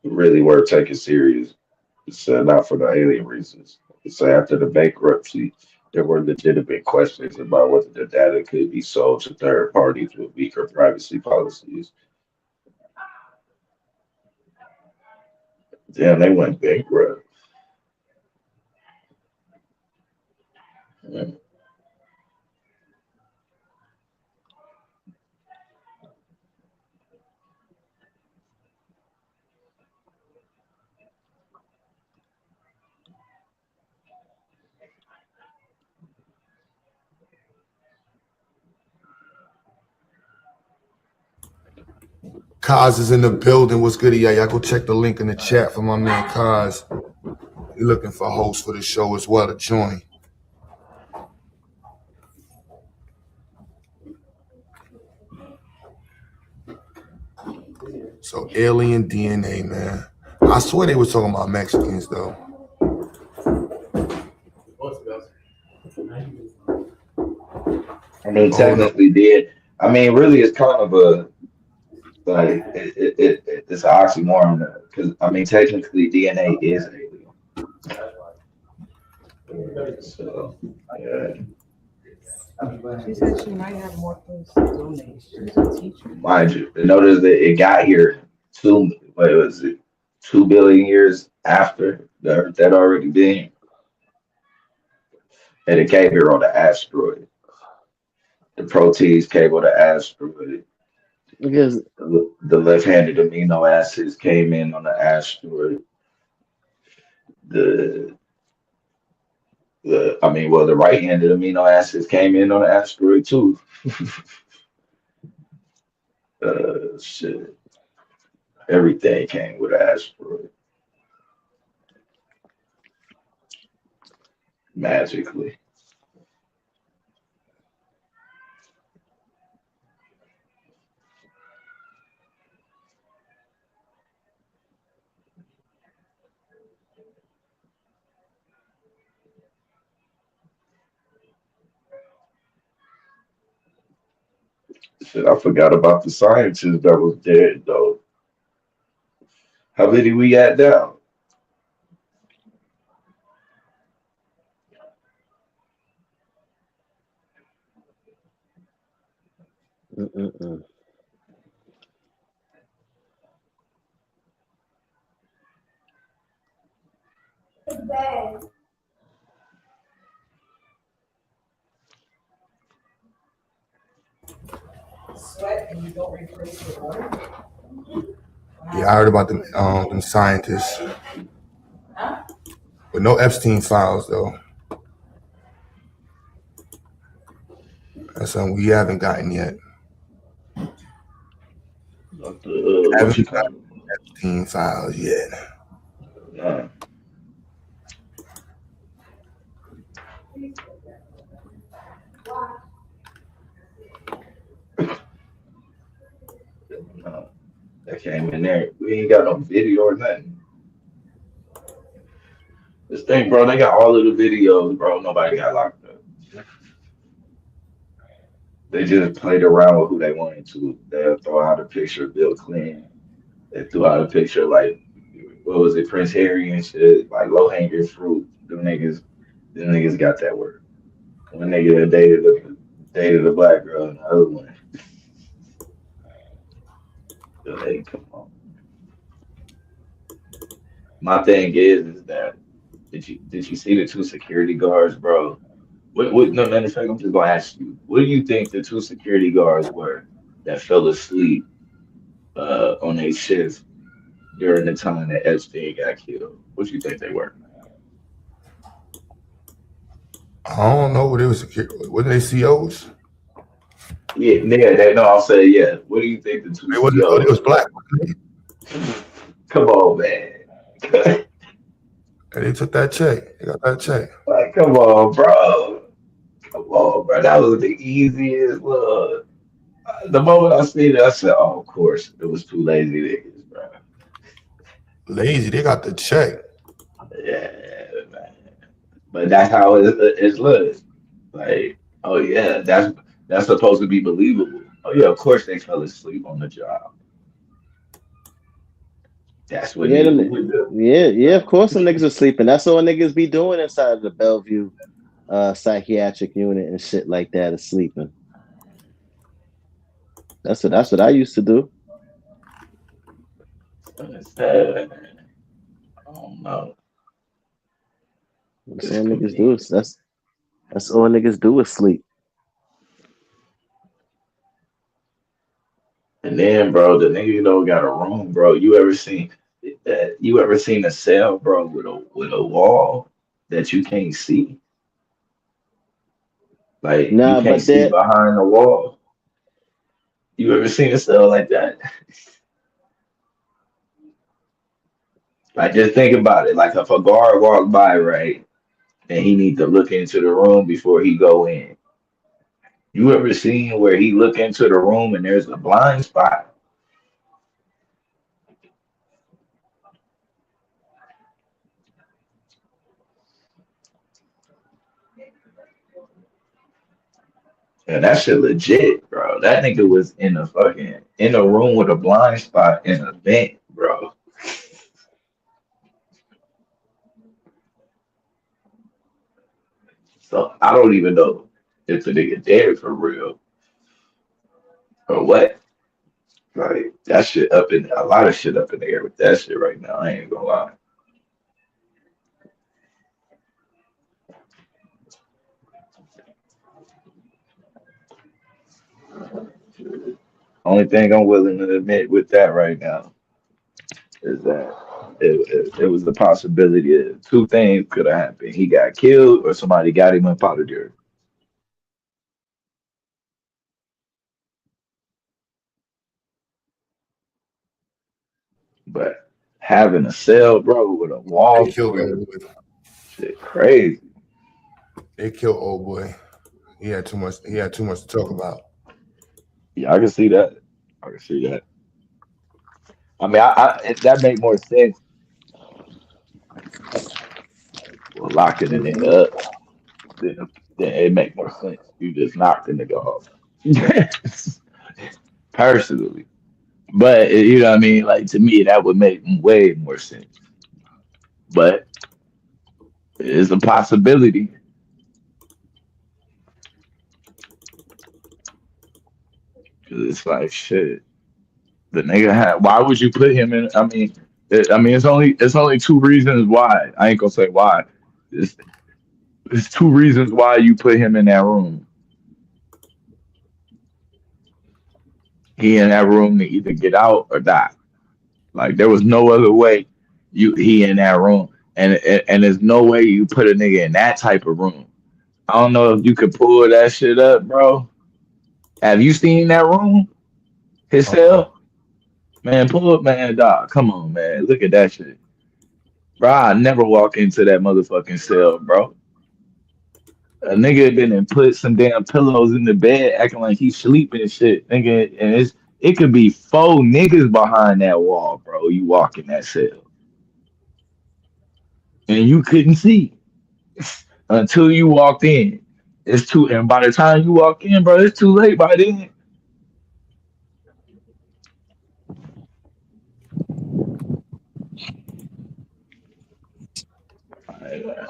really were taken serious. So not for the alien reasons. So after the bankruptcy, there were legitimate questions about whether the data could be sold to third parties with weaker privacy policies. Damn, they went bankrupt. Yeah. Kaz is in the building. What's good, y'all? Go check the link in the chat for my man Kaz. You're looking for hosts for the show as well to join. So alien DNA, man. I swear they were talking about Mexicans though. I mean, technically did. I mean, really, it's kind of a like it's an oxymoron because I mean, technically, DNA is alien. So yeah. She said she might have more things to donate. She's a teacher. Mind you, notice that it got here 2 billion years after the Earth had already been, and it came here on the asteroid. The proteins came on the asteroid. Because the left-handed amino acids came in on the asteroid. The right-handed amino acids came in on the asteroid too. Shit. Everything came with an asteroid. Magically. Shit, I forgot about the scientist that was dead though. How many we at now? Sweat and you don't replace your water? Yeah, I heard about them scientists. Huh? But no Epstein files though. That's something we haven't gotten yet. Haven't gotten Epstein files yet. No, that came in there. We ain't got no video or nothing. This thing, bro, they got all of the videos, bro. Nobody got locked up. They just played around with who they wanted to. They'll throw out a picture of Bill Clinton. They threw out a picture of, like, what was it, Prince Harry and shit, like low hanging fruit. Them niggas got that word. One nigga that dated a black girl, and the other one, they come on. My thing is that did you see the two security guards, bro? What no matter of fact, I'm just gonna ask you, what do you think the two security guards were that fell asleep on their shift during the time that Epstein got killed? What do you think they were? I don't know what it was. Wasn't they COs? Yeah, they no, I'll say yeah. What do you think the two They wasn't. Oh, they COs was were? black. Come on, man. And they took that check. They got that check. Like, come on, bro. Come on, bro. That was the easiest look. The moment I seen it, I said, "Oh, of course, it was two lazy niggas, bro." Lazy. They got the check. Yeah, man. But that's how it's looked. Like, oh yeah, that's supposed to be believable. Oh yeah, of course they fell asleep on the job. That's what Yeah, niggas them, would do. yeah. Of course, some niggas are sleeping. That's all niggas be doing inside of the Bellevue psychiatric unit and shit like that, is sleeping. That's what I used to do. It's sad. I don't know. That's It's all niggas do. convenient. That's all niggas do is sleep. And then, bro, the nigga got a room, bro. You ever seen a cell, bro, with a wall that you can't see? Like you Nah, can't but see that behind the wall. You ever seen a cell like that? Like just think about it. Like if a guard walked by, right, and he need to look into the room before he go in. You ever seen where he look into the room and there's a blind spot? And that shit legit, bro. That nigga was in a room with a blind spot in a vent, bro. So I don't even know if the nigga dead for real or what. Like that shit up in a lot of shit up in the air with that shit right now. I ain't gonna lie. Only thing I'm willing to admit with that right now is that it was the possibility that two things could have happened. He got killed or somebody got him up out of there. But having a cell, bro, with a They wall killed for it, old boy. shit crazy. They killed old boy. He had too much. He had too much to talk about. Yeah, I can see that. I can see that. I mean, that make more sense. Well, locking a nigga up, then, then it make more sense. You just knocked the nigga off. Personally. But you know what I mean? Like to me, that would make way more sense. But it's a possibility. 'Cause it's like shit. The nigga had. Why would you put him in? I mean, it's only two reasons why. I ain't gonna say why. It's, it's two reasons why you put him in that room. He in that room to either get out or die. Like there was no other way. He in that room, and there's no way you put a nigga in that type of room. I don't know if you could pull that shit up, bro. Have you seen that room? His Uh-uh. cell? Man, pull up, man, dog. Come on, man. Look at that shit. Bro, I never walk into that motherfucking cell, bro. A nigga been and put some damn pillows in the bed, acting like he's sleeping and shit, nigga. And it could be four niggas behind that wall, bro. You walk in that cell, and you couldn't see until you walked in. It's too, and by the time you walk in, bro, it's too late by then.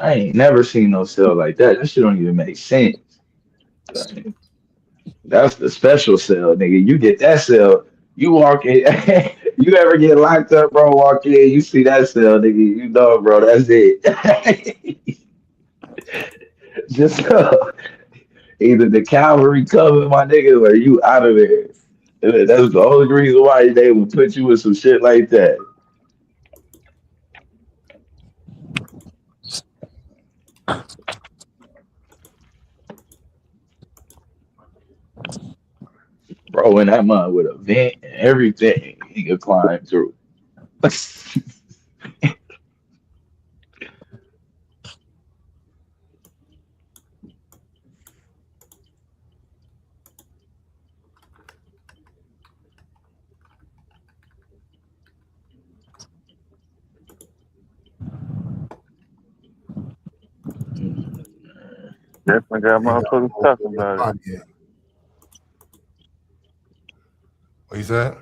I ain't never seen no cell like that. That shit don't even make sense. Like, that's the special cell, nigga. You get that cell, you walk in. You ever get locked up, bro? Walk in, you see that cell, nigga. You know, bro, that's it. Just either the cavalry coming, my nigga, or you out of there. That's the only reason why they would put you with some shit like that. Bro, in that mud with a vent and everything, he could climb through. Definitely got They got motherfuckers a talking whole about it. body. What you said?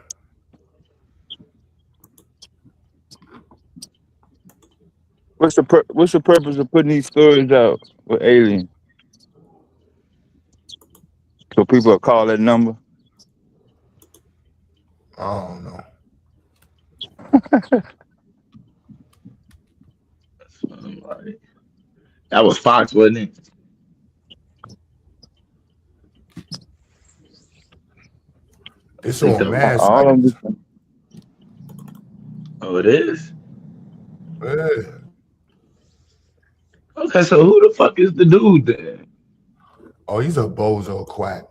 What's the purpose of putting these stories out with aliens? So people will call that number. I don't know. That was Fox, wasn't it? I It's think on that was. mad All of sites. them. Oh, it is. Yeah. Okay, so who the fuck is the dude then? Oh, he's a bozo quack.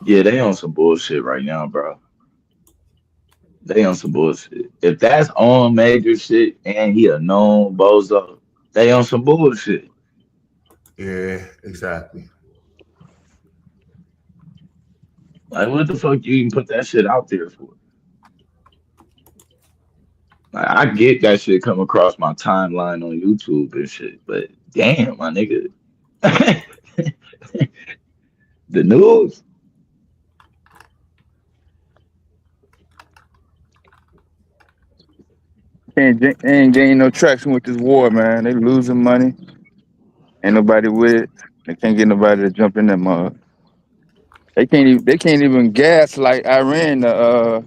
Yeah, they on some bullshit right now, bro. They on some bullshit. If that's on major shit and he a known bozo, they on some bullshit. Yeah, exactly. Like, what the fuck you even put that shit out there for? Like, I get that shit come across my timeline on YouTube and shit, but damn, my nigga, the news. Ain't gaining no traction with this war, man. They losing money. Ain't nobody with it. They can't get nobody to jump in that mud. They can't even gaslight Iran to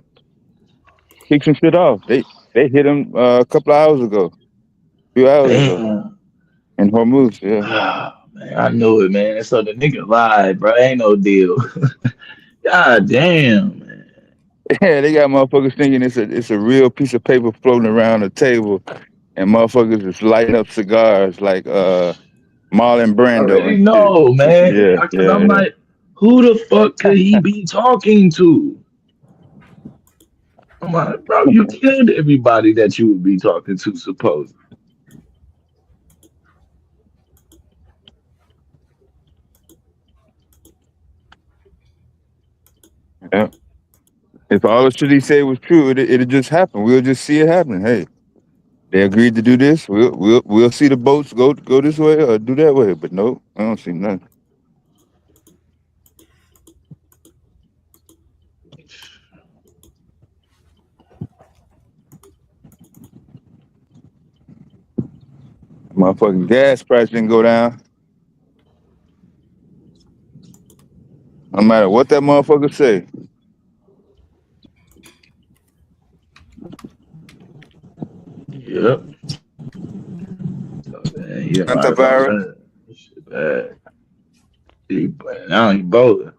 kick some shit off. They hit them a couple of hours ago, few hours ago Damn. in Hormuz. Yeah, Ah, man, I knew it, man. So the nigga lied, bro. Ain't no deal. God damn, man. yeah. They got motherfuckers thinking it's a real piece of paper floating around the table, and motherfuckers is lighting up cigars like Marlon I Brando already and shit. know, man. Yeah, Because yeah, I'm yeah. like, who the fuck could he be talking to? I'm like, bro, you killed everybody that you would be talking to, supposedly. Yeah. If all the shit he said was true, it'd just happen. We'll just see it happening. Hey, they agreed to do this. We'll see the boats go this way or do that way. But no, I don't see nothing. Motherfucking gas price didn't go down. No matter what that motherfucker say. Yep. So, man, you right about Antivirus. that. Shit bad. Now he both.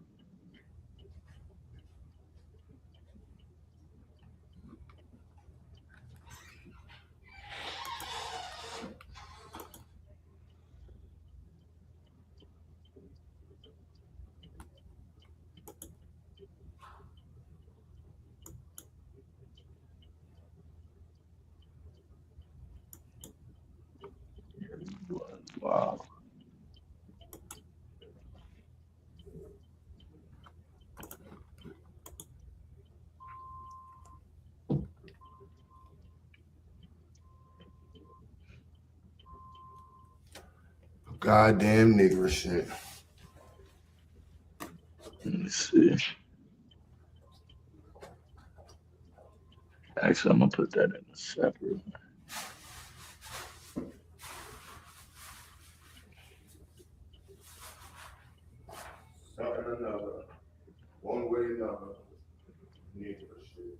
goddamn nigger shit. Let me see. Actually, I'm gonna put that in a separate. Something or another. One way or another. Nigger shit.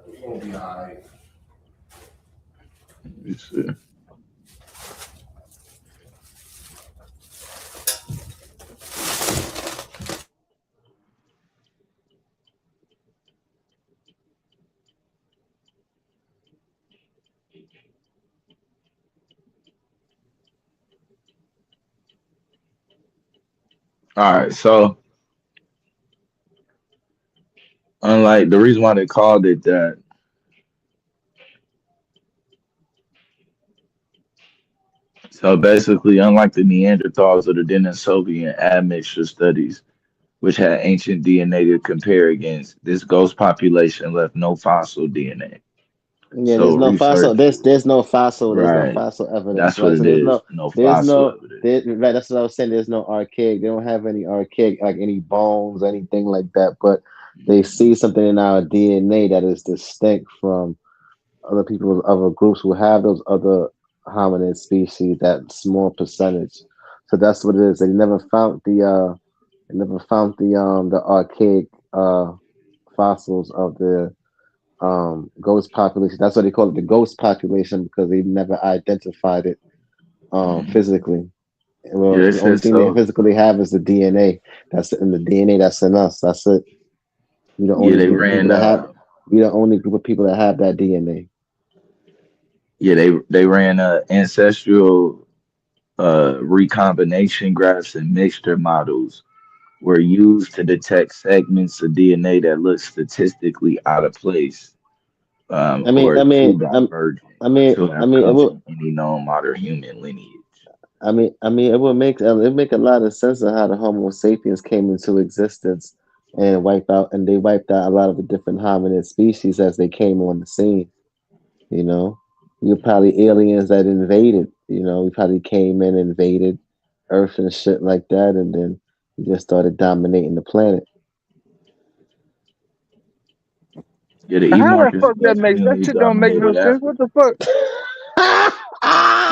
We gonna be alright. Let me see. All right, so unlike the reason why they called it that, so basically, unlike the Neanderthals or the Denisovian admixture studies, which had ancient DNA to compare against, this ghost population left no fossil DNA. Yeah, So there's no fossil. research, There's no right? fossil evidence, That's what right? So it is. No fossil evidence. right. That's what I was saying. There's no archaic. They don't have any archaic, like any bones, anything like that. But they see something in our DNA that is distinct from other people, other groups who have those other hominid species. That small percentage. So that's what it is. They never found the archaic fossils of the ghost population. That's why they call it the ghost population, because they never identified it physically. Yeah, Well, they the only said thing they so. physically have is the DNA. That's in the DNA that's in us. That's it. We're the Yeah, only they group of people ran. that have. We're the only group of people that have that DNA. Yeah, they ran ancestral recombination graphs and mixture models were used to detect segments of DNA that look statistically out of place, I mean, or I too mean, divergent I mean, to I have mean, it come will. from any known modern human lineage. It make a lot of sense of how the Homo sapiens came into existence and they wiped out a lot of the different hominid species as they came on the scene. You know, you're probably aliens that invaded. We probably came in, invaded Earth and shit like that, and then we just started dominating the planet. Yeah, the E How the markers fuck that makes that definitely shit don't make no dominated sense? What Africa. the fuck?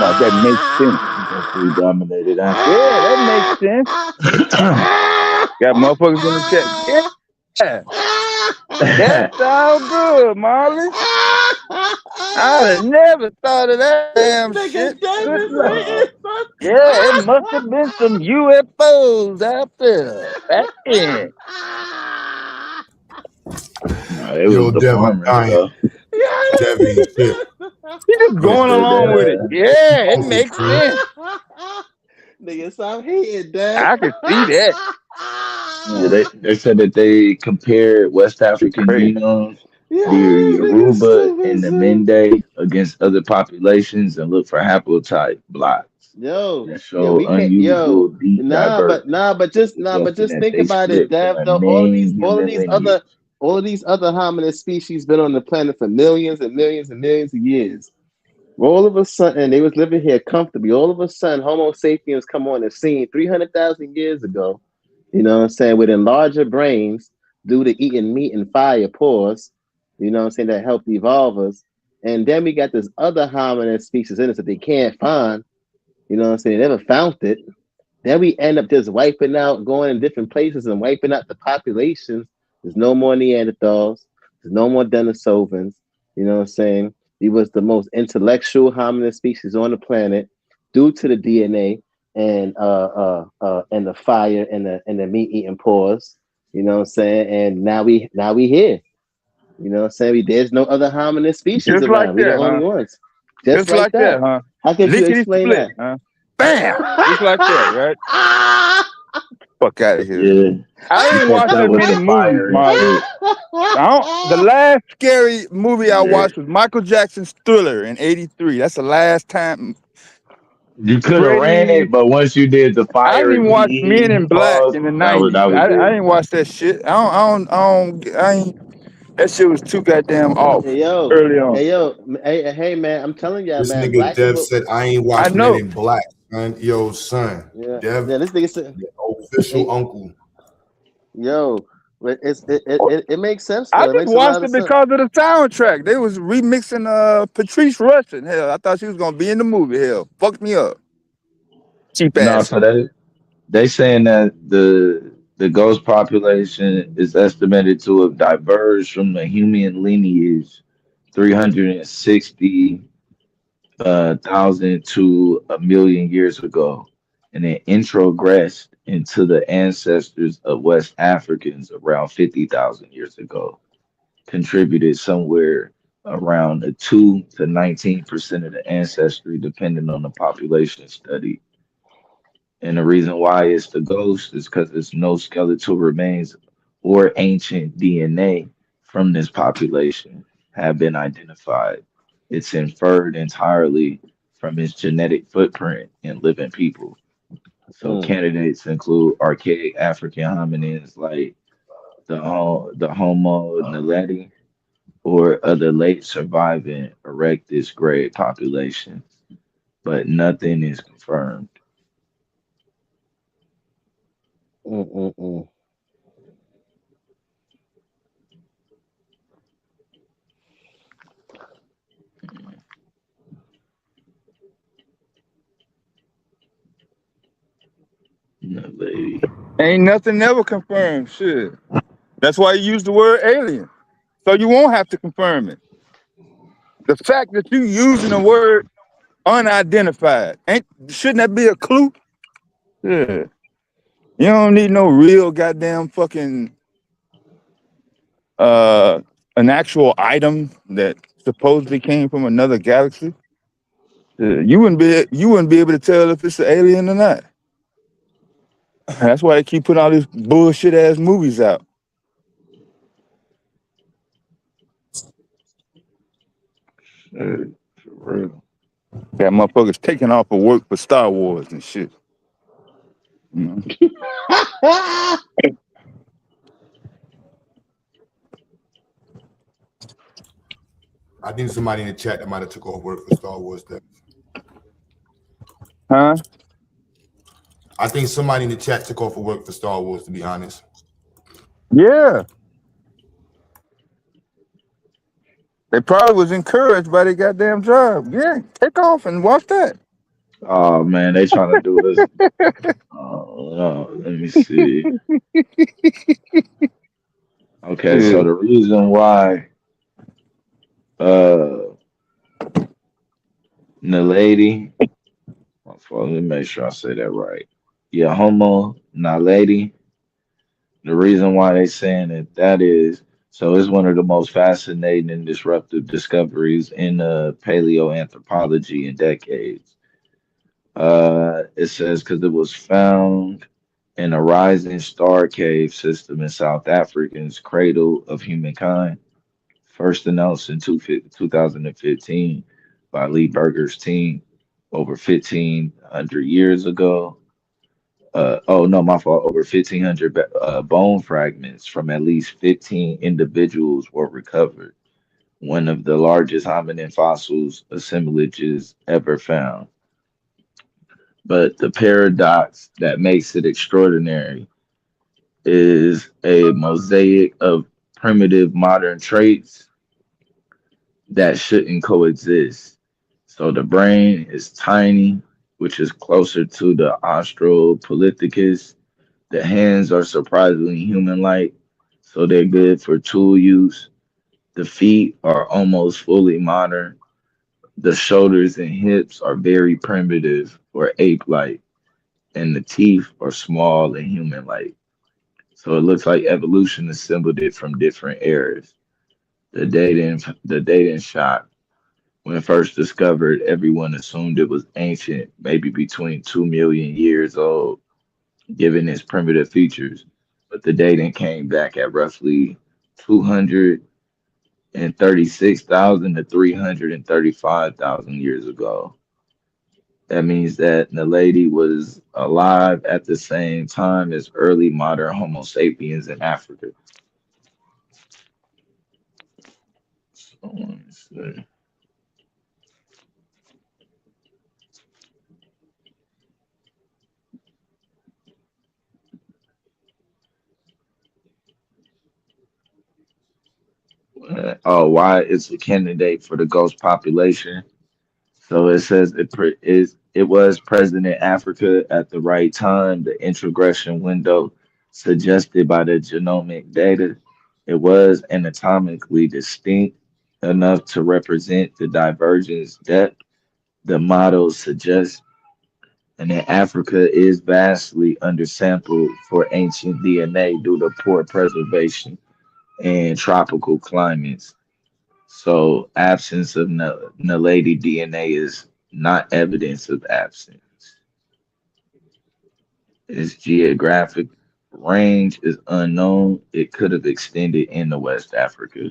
No, that makes sense. Definitely dominated Africa. Yeah, that makes sense. Got motherfuckers in the chat. Yeah, that sound good, Marley. I'd have never thought of that damn shit. Good luck. Yeah, it must have been some UFOs out there back then. No, it was Yo, the Dev, I'm farmers dying. though. Dev ain't shit. You just Yo, going Dev, along with it. Yeah, Yeah, it focus, makes man. sense. Nigga, stop hating, Dad. I can see that. yeah. They said that they compared West African Crazy. genomes, the Yeah, this nigga Yoruba stupid, and the son. Mende, against other populations and looked for haplotype blocks Yo, that yo, show unusual deep divergence, but suggesting just that think they about it, split from Dev. a Though main human lineage. all of these other hominid species been on the planet for millions and millions and millions of years. All of a sudden, they was living here comfortably. All of a sudden, Homo sapiens come on the scene 300,000 years ago. You know what I'm saying? With larger brains due to eating meat and fire pores. You know what I'm saying? That helped evolve us. And then we got this other hominid species in us that they can't find. You know what I'm saying? They never found it. Then we end up just wiping out, going in different places and wiping out the populations. There's no more Neanderthals. There's no more Denisovans. You know what I'm saying? He was the most intellectual hominid species on the planet due to the DNA and the fire and the meat eating pores. You know what I'm saying? And now we here. You know what I'm saying? There's no other hominid species Just like around. We the that, only huh? ones. Just Just like like that, that. huh? How could you Lickety explain split, that? huh? Bam! Just like that, right? Fuck out of here. Yeah, I he ain't kept watched up that with many the movies, fire and Marley. shit. The last scary movie I Yeah, watched was Michael Jackson's Thriller in '83. That's the last time You could have ran Freddy. it, but once you did the I didn't fire even watch Men again in Black pause, in the that was '90s. I it. didn't watch that shit. I ain't. That shit was too goddamn off early on. Hey, man, I'm telling y'all, This man, nigga black Dev people. said I ain't I watched Men know. in Black, son. Yo, son. Yeah, Dev, yeah. This nigga said, your official hey, uncle. yo, but it makes sense I though. It just makes a watched lot of it sense. because of the soundtrack. They was remixing Patrice Rushen. Hell, I thought she was gonna be in the movie. Hell, fucked me up. Cheap No, ass. so they saying that the ghost population is estimated to have diverged from the human lineage 360 thousand to a million years ago, and then introgressed into the ancestors of West Africans around 50,000 years ago. Contributed somewhere around a 2 to 19% of the ancestry, depending on the population study. And the reason why it's the ghost is because there's no skeletal remains or ancient DNA from this population have been identified. It's inferred entirely from its genetic footprint in living people. So Mm, candidates include archaic African hominins like the Homo naledi or other late surviving erectus grade populations, but nothing is confirmed. mm, mm, mm. Naledi. Ain't nothing never confirmed. Shit. That's why you use the word alien, so you won't have to confirm it. The fact that you using the word unidentified ain't shouldn't that be a clue? Yeah. You don't need no real goddamn fucking uh an actual item that supposedly came from another galaxy. You wouldn't be able to tell if it's an alien or not. That's why they keep putting all these bullshit ass movies out. Shit, for real. Got motherfuckers taking off of work for Star Wars and shit. You know? I think somebody in the chat that might have took off work for Star Wars. Dev. Huh? I think somebody in the chat took off of work for Star Wars. To be honest. Yeah. They probably was encouraged by their goddamn job. Yeah, take off and watch that. Oh man, they trying to do this. Oh, no, let me see. Okay, Yeah. so the reason why uh Naledi, my fault, let me make sure I say that right. Yeah, Homo Naledi. The reason why they saying that is so it's one of the most fascinating and disruptive discoveries in paleoanthropology in decades. It says because it was found in a rising star cave system in South Africa's cradle of humankind, first announced in 2015 by Lee Berger's team over 1,500 years ago. Oh no, my fault. Over 1,500 bone fragments from at least 15 individuals were recovered. One of the largest hominin fossils assemblages ever found. But the paradox that makes it extraordinary is a mosaic of primitive modern traits that shouldn't coexist. So the brain is tiny, which is closer to the Australopithecus. The hands are surprisingly human-like, so they're good for tool use. The feet are almost fully modern. The shoulders and hips are very primitive or ape-like, and the teeth are small and human-like. So it looks like evolution assembled it from different eras. The dating shock. When first discovered, everyone assumed it was ancient, maybe between 2 million years old, given its primitive features. But the dating came back at roughly 236,000 to 335,000 years ago. That means that the lady was alive at the same time as early modern Homo sapiens in Africa. So, let me see. Oh, why it's a candidate for the ghost population? So it says it was present in Africa at the right time. The introgression window suggested by the genomic data, it was anatomically distinct enough to represent the divergence depth the models suggest, and that Africa is vastly undersampled for ancient DNA due to poor preservation and tropical climates. So absence of naledi DNA is not evidence of absence. Its geographic range is unknown. It could have extended into West Africa.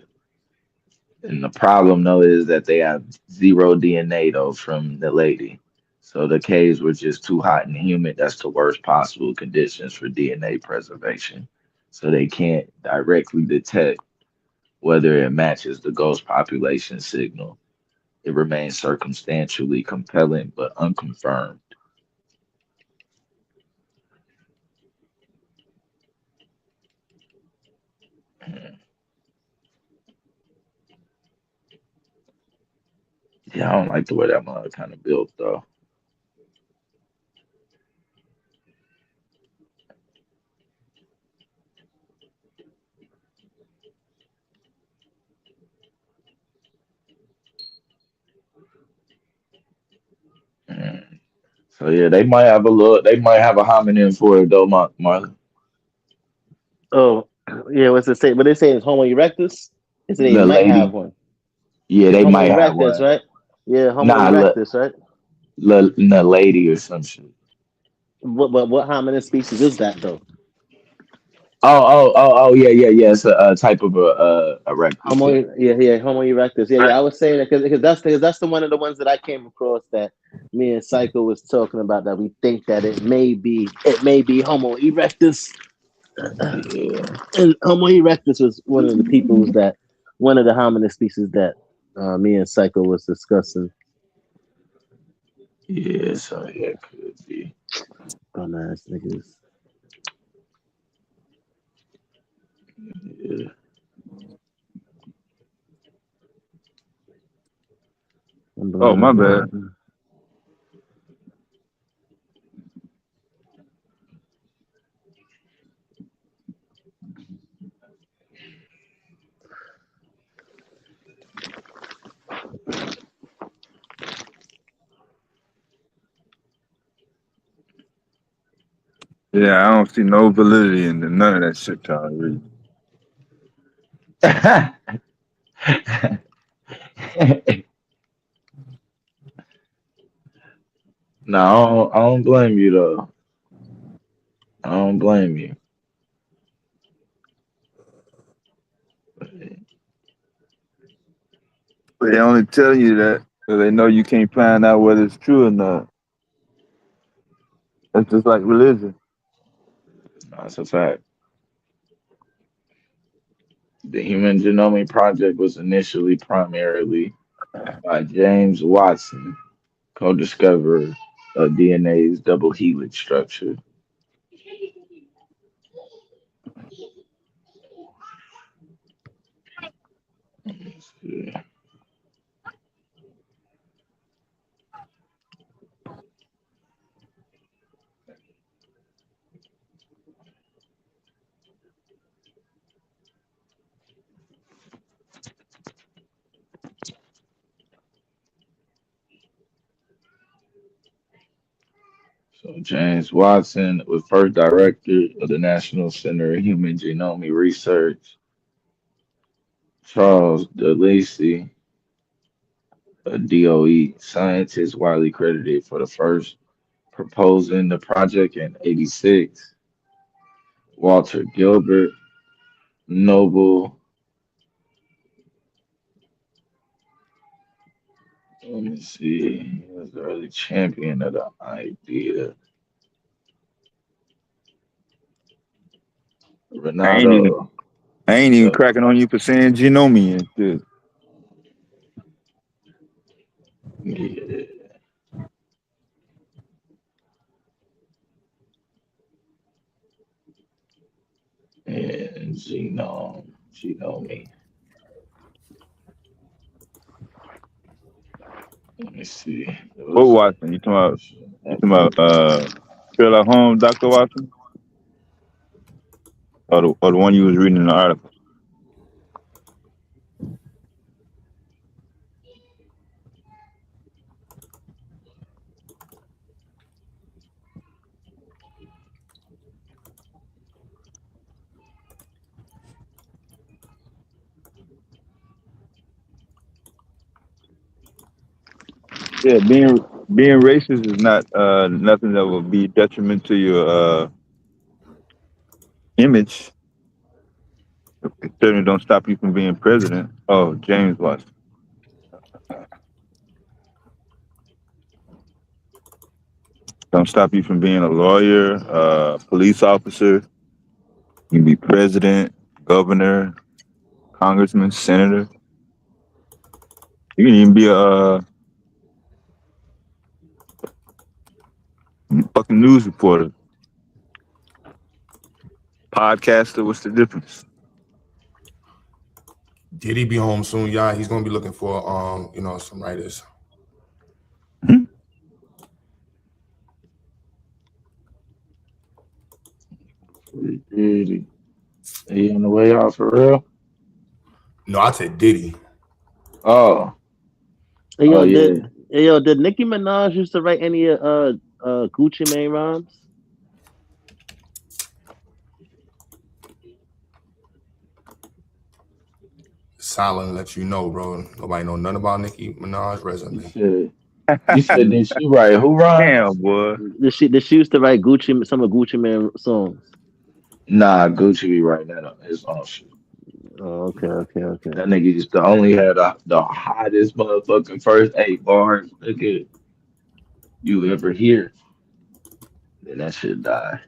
And the problem though is that they have zero DNA though from the lady. So the caves were just too hot and humid. That's the worst possible conditions for DNA preservation. So they can't directly detect whether it matches the ghost population signal. It remains circumstantially compelling but unconfirmed. Yeah, I don't like the way that mother kind of built though. Mm. So yeah, they might have a look. They might have a hominin for it though, Marlon. Oh, yeah. What's it say? What they say is Homo erectus. It's they The might have lady, one. yeah, It's they Homo might have erectus, one. right? Yeah, Homo Nah, erectus, right? the lady or some shit. What hominid species is that though? Oh, yeah, yeah, yeah. It's a type of a rectus. Homo, Yeah. yeah, Homo erectus. Yeah, yeah. I was saying that because that's the one of the ones that I came across that me and Psycho was talking about that we think that it may be Homo erectus. Yeah, And Homo erectus was one of the hominid species that me and Psycho was discussing. yeah. So yeah, could be. Oh man, this niggas. Yeah. Oh, Blah, my blah, bad. blah. Yeah, I don't see no validity in none of that shit y'all read. No, I don't blame you though. I don't blame you. But they only tell you that because they know you can't find out whether it's true or not. That's just like religion. That's a fact. The Human Genomic Project was initially primarily by James Watson, co-discoverer of DNA's double helix structure. So James Watson was first director of the National Center of Human Genomic Research. Charles DeLacy, a DOE scientist widely credited for the first proposing the project in '86. Walter Gilbert, Nobel Let me see. He was the early champion of the idea. I ain't even Renato. I ain't even cracking on you for saying Genomian and shit. Yeah. And Genome. Let me see. There What was Watson? You talking about Sherlock Holmes, Dr. Watson? Or the one you was reading in the article? Yeah, being racist is not nothing that will be detriment to your image. It certainly don't stop you from being president. Oh, James Watson. Don't stop you from being a lawyer, police officer. You can be president, governor, congressman, senator. You can even be a fucking news reporter, podcaster. What's the difference? Did he be home soon? Yeah, he's gonna be looking for some writers. Diddy. He on the way out for real? No, I said Diddy. Oh. Hey Oh yo, yeah. did Nicki Minaj used to write any Gucci Mane rhymes? Silent let you know, bro. Nobody know nothing about Nicki Minaj You resume. said did she write who Damn, rhymes? boy. Did she used to write some of Gucci Mane songs? Nah, Gucci be writing that on his own shit. Oh, okay. That nigga used to only have the hottest motherfucking first 8 bars, nigga, you ever hear. Then that shit die.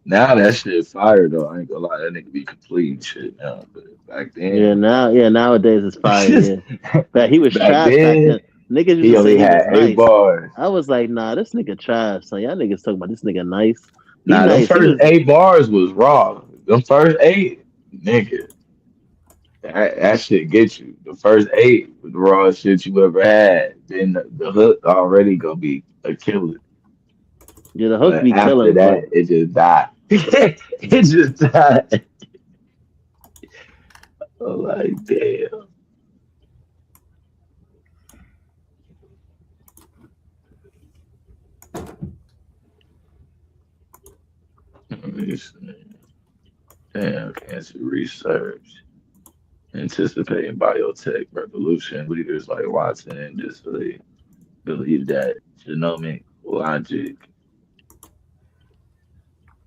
Now that shit fire though. I ain't gonna lie, that nigga be complete shit now. But back then, Nowadays it's fire. Yeah, but he was back trash back then, then. Niggas used he to say only he was had eight nice. bars. I was like, nah, this nigga trash. So y'all niggas talking about this nigga nice. He Nah, them nice. He first was 8 bars was raw. Them first eight, nigga, that shit get you. The first eight was the rawest shit you ever had. Then the hook already gonna be a killer. yeah. The hook But be after killing, but that, it just died. It just died. I'm like, damn. Let me see. Damn, cancer research. Anticipating biotech revolution. Leaders like Watson and Disley believe that genomic logic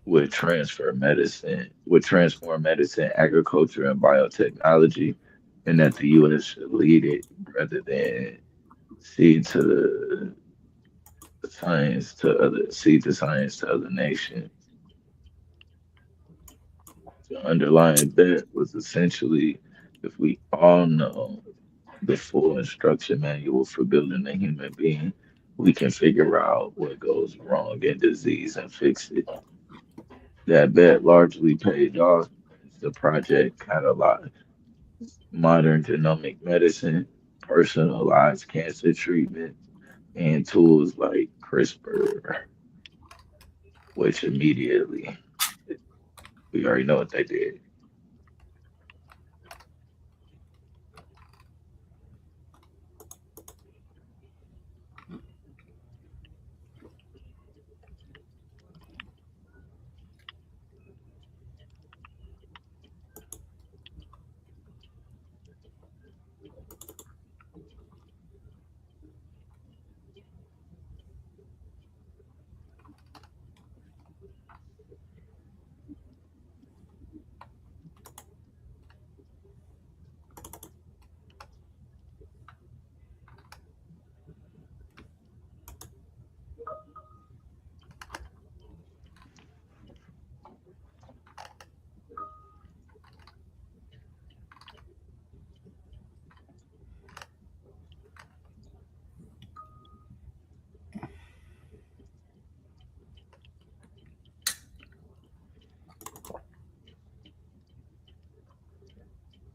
would transform medicine, agriculture, and biotechnology, and that the U.S. should lead it rather than cede to the science to other nations. The underlying bet was essentially if we all know the full instruction manual for building a human being, we can figure out what goes wrong in disease and fix it. That bet largely paid off. The project cataloged modern genomic medicine, personalized cancer treatment, and tools like CRISPR, which immediately we already know what they did.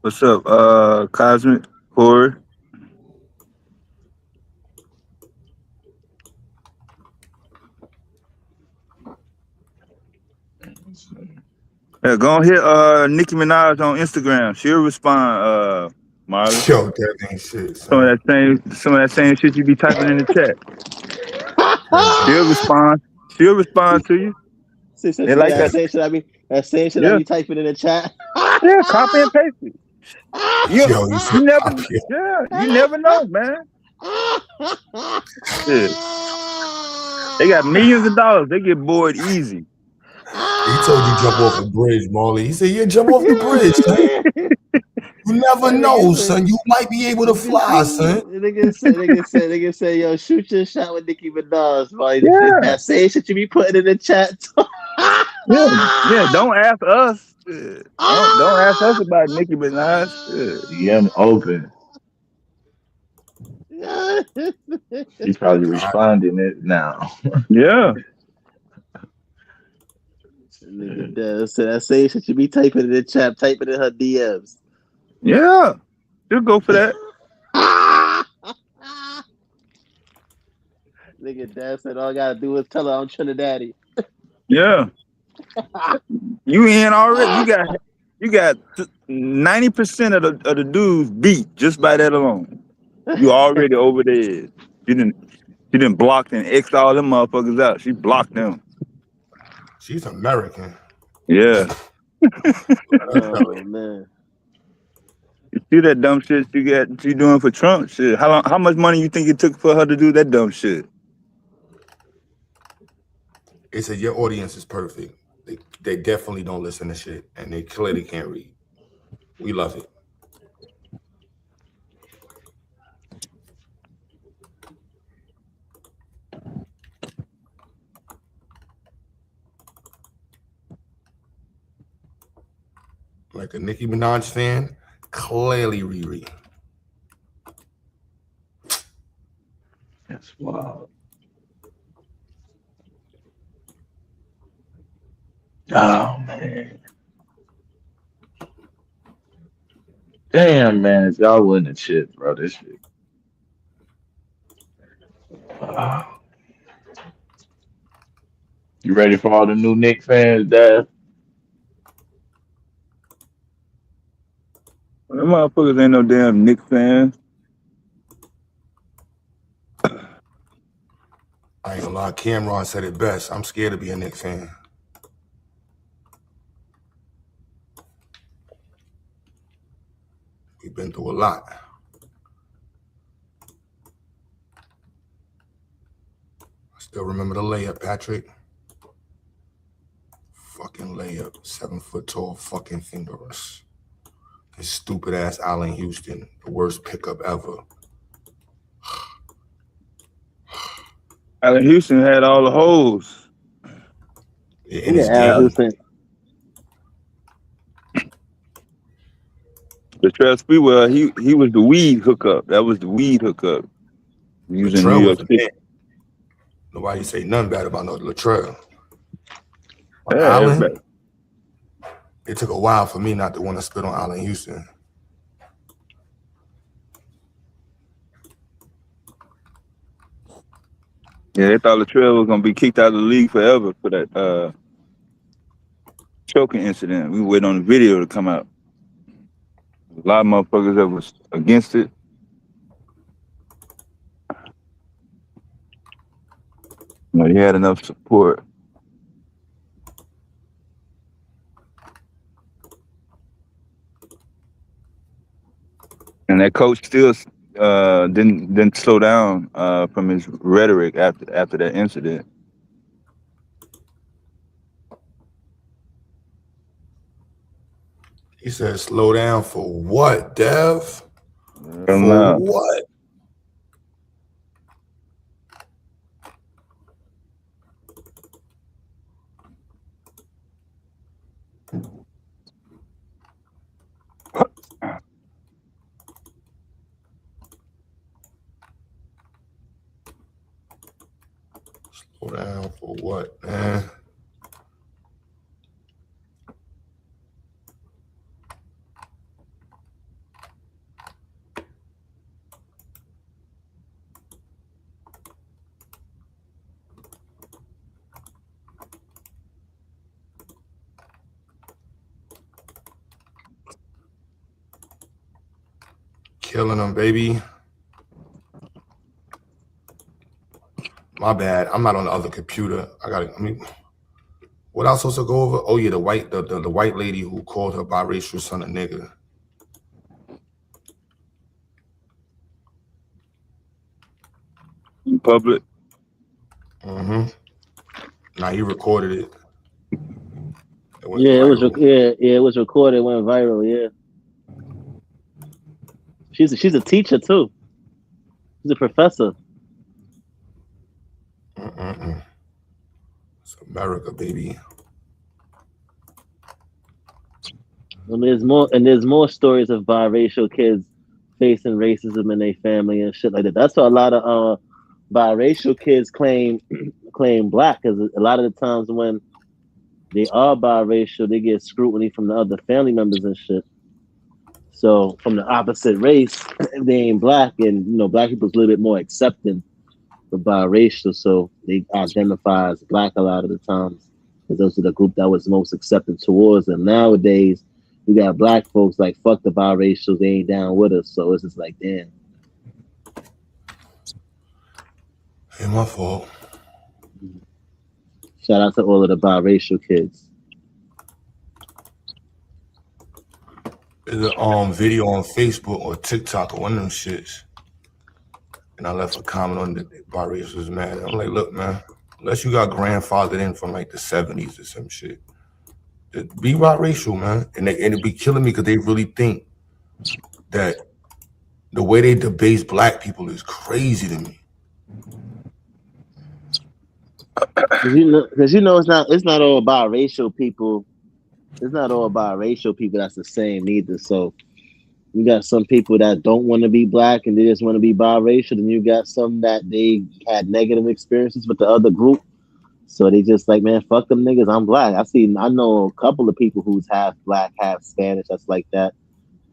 What's up, Cosmic Corey? Yeah, go and hit Nicki Minaj on Instagram. She'll respond, Marley. Yo, that ain't shit, Some son. of that same shit you be typing in the chat. She'll respond. She'll respond to you. They like That that. same shit I Yeah. be typing in the chat. Yeah, copy and paste it. You Yo, you said you never copy it. you never know, man. Yeah. They got millions of dollars. They get bored easy. He told you jump off a bridge, Marley. He said, yeah, jump off the bridge, son. You never know, son. You might be able to fly, son. Nigga say, yo, shoot your shot with Nicki Minaj, boy. Yeah. That same shit you be putting in the chat. Yeah. Don't ask us. Don't ask us about Nicki Minaj. DM open. He's probably responding it now. Yeah. Nigga does. So that same shit you be typing in the chat, typing in her DMs. Yeah. She'll go for that. Nigga dad said all I gotta do is tell her I'm Trinidadian. Yeah. You in already. You got 90% of the dudes beat just by that alone. You already over there. She didn't block and X all them motherfuckers out. She blocked them. She's American. Yeah. Oh man. You see that dumb shit she doing for Trump? Shit. How much money you think it took for her to do that dumb shit? They said your audience is perfect. They definitely don't listen to shit, and they clearly can't read. We love it. Like a Nicki Minaj fan, clearly Riri. That's wild. Oh man. Damn man, if y'all wouldn't have shit, bro, this shit. Wow. You ready for all the new Nick fans, Dad? Them motherfuckers ain't no damn Knicks fans. I ain't gonna lie, Cameron said it best. I'm scared to be a Knicks fan. We've been through a lot. I still remember the layup, Patrick. Fucking layup. 7 foot tall fucking fingerless. His stupid ass Allen Houston. The worst pickup ever. Allen Houston had all the holes. In his game. The Trail Speedwell, he was the weed hookup. That was the weed hookup. He was in New Latrell was York the City. man. Nobody say nothing bad about no Latrell. Yeah, Allen, everybody. it took a while for me not to want to spit on Allen Houston. Yeah, they thought Latrell was gonna be kicked out of the league forever for that choking incident. We waited on the video to come out. A lot of motherfuckers that was against it. No, he had enough support. And that coach still didn't slow down from his rhetoric after that incident. He said, slow down for what, Dev? For No. what? Slow down for what, man? Killing them, baby. My bad. I'm not on the other computer. What else supposed to go over? Oh yeah, the white lady who called her biracial son a nigga. In public. Mm-hmm. Now he recorded it. Yeah, it was recorded. It went viral. Yeah, she's a teacher too. She's a professor. It's America, baby. And there's more stories of biracial kids facing racism in their family and shit like that. That's why a lot of biracial kids claim black, because a lot of the times when they are biracial, they get scrutiny from the other family members and shit. So from the opposite race, if they ain't black, and black people's a little bit more accepting of biracial, so they identify as black a lot of the times, because those are the group that was most accepted towards them. Nowadays, we got black folks like, fuck the biracials, they ain't down with us. So it's just like, damn. Ain't my fault. Shout out to all of the biracial kids. There's a video on Facebook or TikTok or one of them shits, and I left a comment on the biracial was mad. I'm like, look, man, unless you got grandfathered in from like the 70s or some shit, be biracial, man. And it be killing me because they really think that the way they debase black people is crazy to me. Because it's not all biracial people. It's not all biracial people that's the same either. So you got some people that don't want to be black and they just want to be biracial, and you got some that they had negative experiences with the other group. So they just like, man, fuck them niggas, I'm black. I know a couple of people who's half black, half Spanish, that's like that.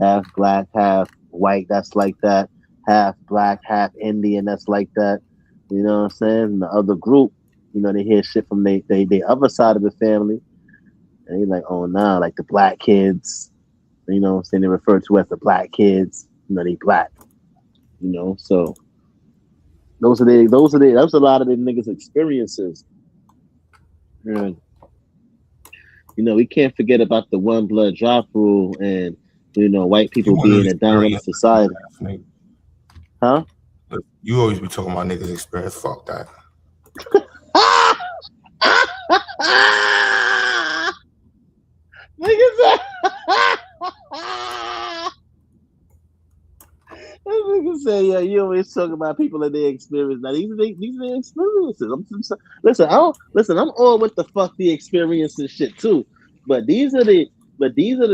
Half black, half white, that's like that. Half black, half Indian, that's like that. You know what I'm saying? And the other group, they hear shit from they other side of the family. And you're like, oh nah, like the black kids, what I'm saying, they refer to as the black kids, they black. So those are a lot of the niggas' experiences. And, we can't forget about the one blood drop rule and white people being a dominant society. Huh? You always be talking about niggas' experience. Fuck that. Niggas say, yeah, you always talk about people and their experience. Now these are their experiences. I'm all with the fuck the experience and shit too. But these are the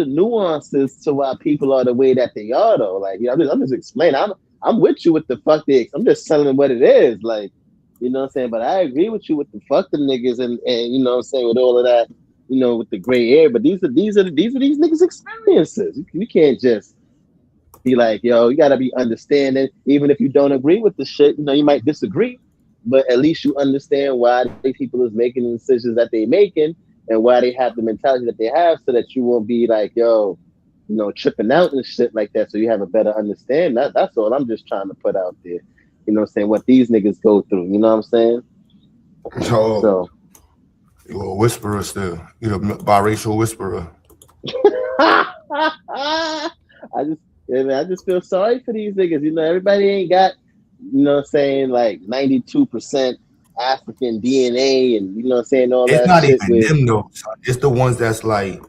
nuances to why people are the way that they are though. Like, I'm just explaining. I'm with you with the fuck I'm just telling them what it is. Like, you know what I'm saying? But I agree with you with the fuck them niggas and you know what I'm saying, with all of that, with the gray hair. But these are these niggas' experiences. You can't just be like, yo, you gotta be understanding, even if you don't agree with the shit. You might disagree, but at least you understand why these people is making the decisions that they're making and why they have the mentality that they have, so that you won't be like, yo, tripping out and shit like that. So you have a better understanding. That's all I'm just trying to put out there. You know what I'm saying? What these niggas go through. You know what I'm saying? So you're a whisperer still. You're a biracial whisperer. I just feel sorry for these niggas. Everybody ain't got, like 92% African DNA and all that. It's not even them though. It's the ones that's like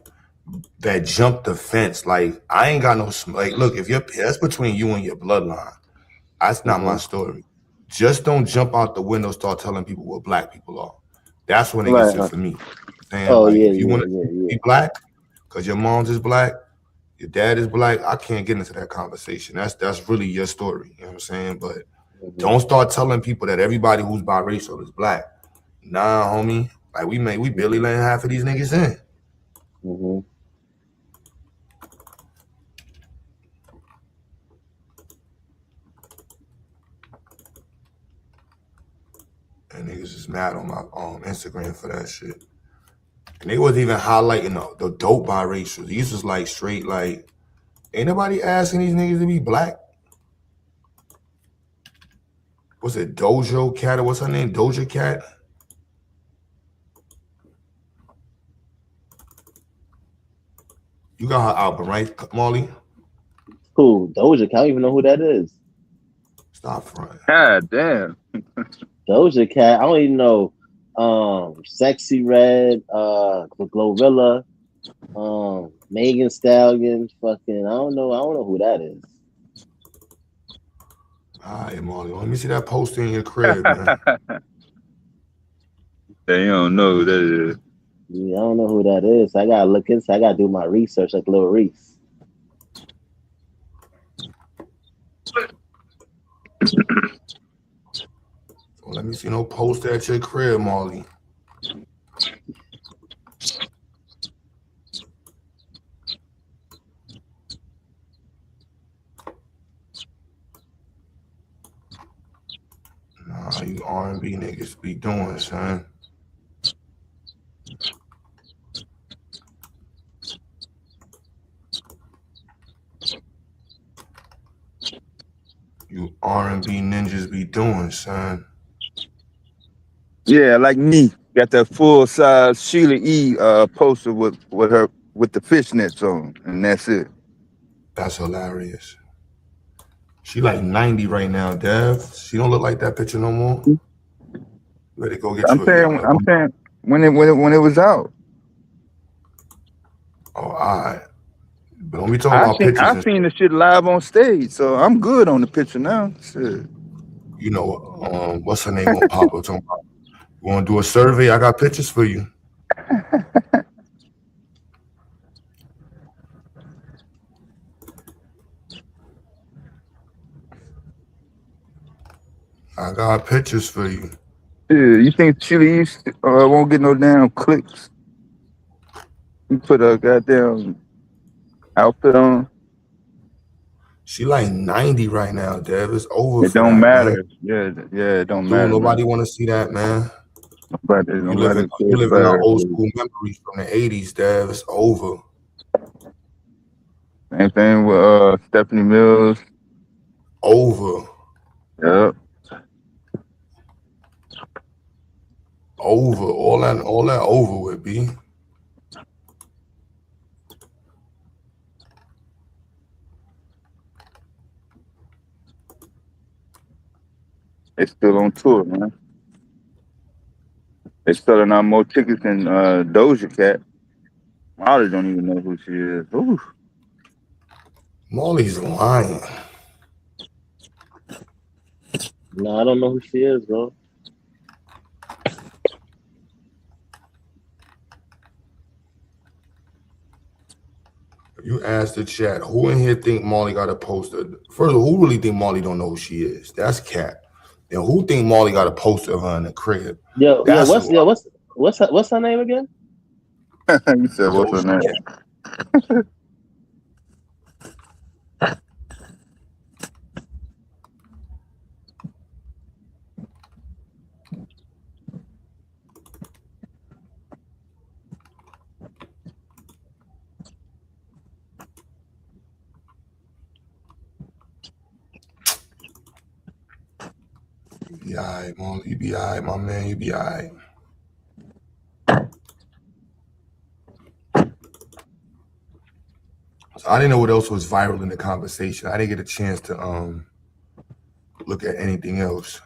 that jump the fence. Like, I ain't got no like. Look, if that's between you and your bloodline. That's not my story. Just don't jump out the window, start telling people what black people are. That's when it gets it for me. If you want to be black because your mom's is black, your dad is black, I can't get into that conversation. That's really your story. You know what I'm saying? But don't start telling people that everybody who's biracial is black. Nah, homie. Like, we barely letting half of these niggas in. And niggas is mad on my Instagram for that shit. And they wasn't even highlighting the dope biracial. These was like straight, like, ain't nobody asking these niggas to be black. what's it, Dojo Cat or what's her name? Doja Cat? You got her album, right, Molly? Cool. Doja Cat. I don't even know who that is. Stop front. God damn. Doja Cat. I don't even know. Sexy Red, Glorilla, Megan Stallion. Fucking. I don't know who that is. All right, Molly. Let me see that poster in your crib, man. They don't know who that is. Yeah, I don't know who that is. I gotta look into. I gotta do my research like Lil Reese. Well, let me see no poster at your crib, Molly. Nah, you R&B niggas be doing, son. You R&B ninjas be doing, son. Yeah, like me. Got that full size Sheila E. Poster with her with the fishnets on, and that's it. That's hilarious. She like 90 right now, Dev. She don't look like that picture no more. You better go get I'm you a saying, young. when it was out. Oh, all right. But when we talking about pictures I and seen the shit live on stage, so I'm good on the picture now. Shit. you know, what's her name gonna pop up? Talking about, you want to do a survey? I got pictures for you. I got pictures for you. Yeah, you think Chili won't get no damn clicks? You put a goddamn outfit on. She like 90 right now, Dev. It's over It for don't that, man. matter. Yeah, it don't Dude, matter, nobody man. want to see that, man. You Nobody cares live in our about old it. school memories from the 80s, Dev. It's over. Same thing with Stephanie Mills. Over. Yep. Over. All that over with, B. They still on tour, man. They selling out more tickets than Doja Cat. Molly don't even know who she is. Ooh. Molly's lying. No, I don't know who she is, bro. You asked the chat, who in here think Molly got a poster? First of all, who really think Molly don't know who she is? That's Cat. Then who think Molly got a poster of her in the crib? What's her name again? You said what's her name? You be all right, Molly. You be all right, my man. You be all right. So I didn't know what else was viral in the conversation. I didn't get a chance to look at anything else.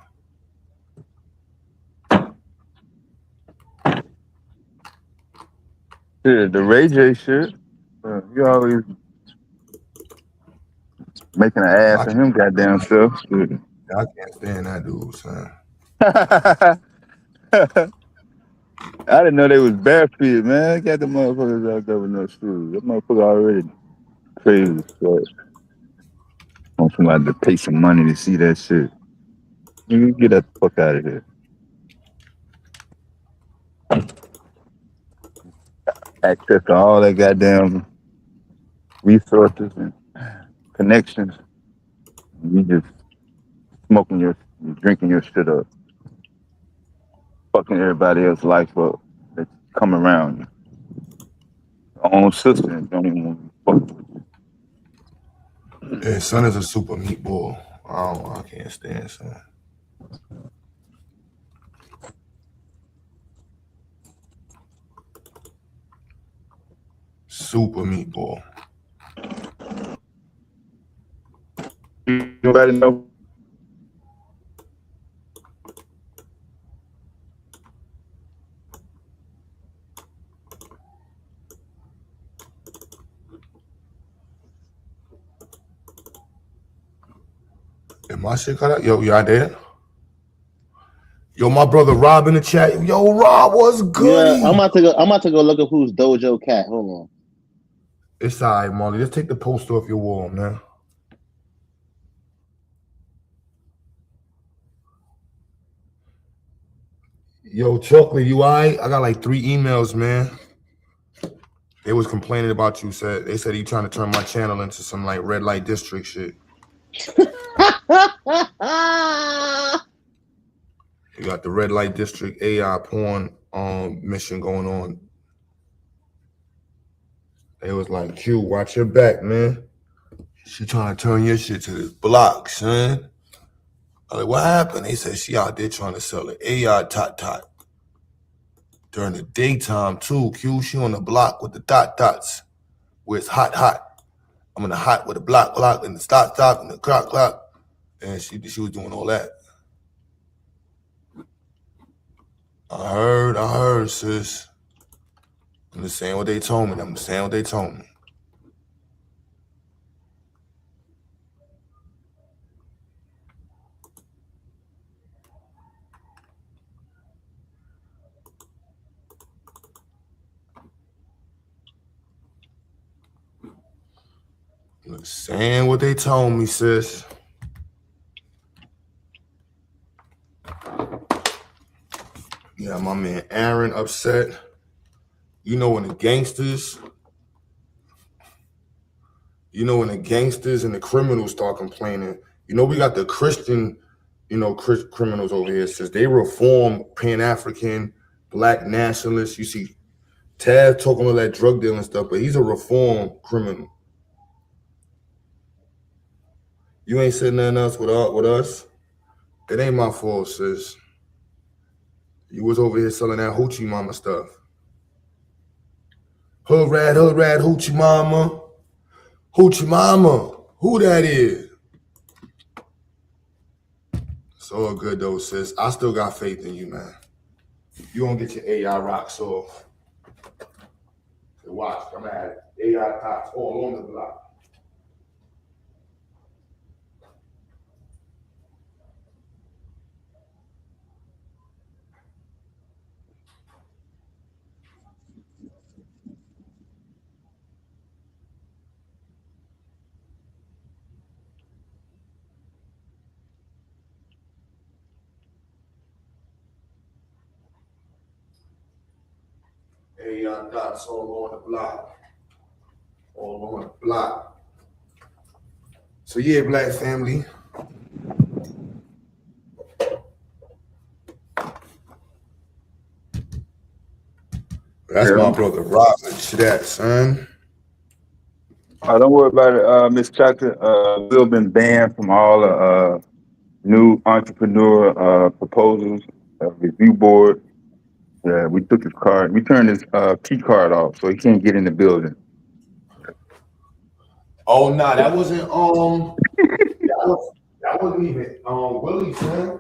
Yeah, the Ray J shit. You always making an ass of him goddamn self. I can't stand that dude, son. I didn't know they was barefoot, man. Got the motherfuckers out there with no shoes. That motherfucker already crazy as fuck. Want somebody to pay some money to see that shit. You get that fuck out of here. Access to all that goddamn resources and connections. You just drinking your shit up. Fucking everybody else's life up that come around you. Your own sister don't even want to fuck with you. Yeah, son is a super meatball. I can't stand son. Super meatball. Nobody know. If my shit cut out, yo, y'all there? Yo, my brother Rob in the chat. Yo, Rob, what's Yeah, goody? I'm about to go look up who's Dojo Cat. Hold on. It's all right, Molly. Just take the poster off your wall, man. Yo, Chocolate, you all right? I got like 3 emails, man. They was complaining about you. They said you trying to turn my channel into some like red light district shit. You got the red light district AI porn mission going on. They was like, Q, watch your back, man. She trying to turn your shit to this block, son. I was like, what happened? They said she out there trying to sell an AI tot. During the daytime too, Q. She on the block with the dots. Where it's hot. I'm in the hot with the block, and the stop, and the clock. And she was doing all that. I heard, sis. I'm just saying what they told me. I'm just saying what they told me, sis. Yeah, my man Aaron upset. You know when the gangsters and the criminals start complaining, we got the Christian, criminals over here, sis. They reform Pan-African, Black nationalists. You see Taz talking all that drug dealing stuff, but he's a reform criminal. You ain't said nothing else with us. It ain't my fault, sis. You was over here selling that hoochie mama stuff. Hood rat, hoochie mama. Hoochie mama. Who that is? It's all good though, sis. I still got faith in you, man. You gonna get your AI rocks off. So watch, I'm gonna have AI tops all on the block. AI dots all on the block. All on the block. So yeah, Black family. That's my brother Robin. See that, son? Don't worry about it, Miss Chocolate. We've been banned from all the new entrepreneur proposals, review board. Yeah, we took his card. We turned his key card off, so he can't get in the building. Oh nah, that wasn't that wasn't even Willie, son.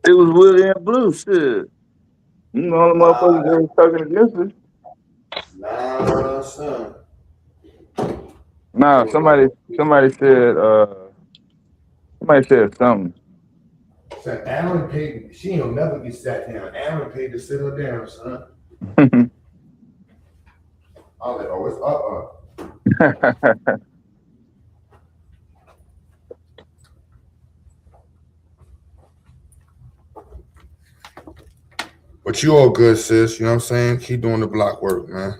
It was Willie and Blue, shit. You know, all the motherfuckers that was talking against us. Nah, son. Nah, somebody said something. Said Aaron paid. She ain't never get sat down. Aaron paid to sit her down, son. I was like, oh, it's But you all good, sis. You know what I'm saying? Keep doing the block work, man.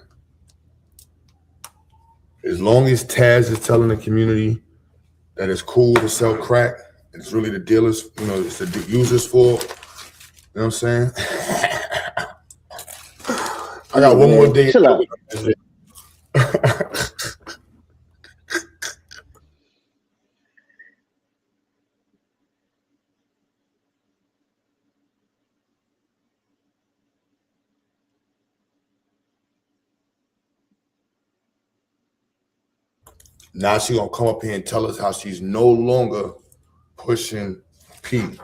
As long as Taz is telling the community that it's cool to sell crack, it's really the dealers, it's the users' fault. You know what I'm saying? I got one more day. Chill out. Now she's gonna come up here and tell us how she's no longer pushing AIP.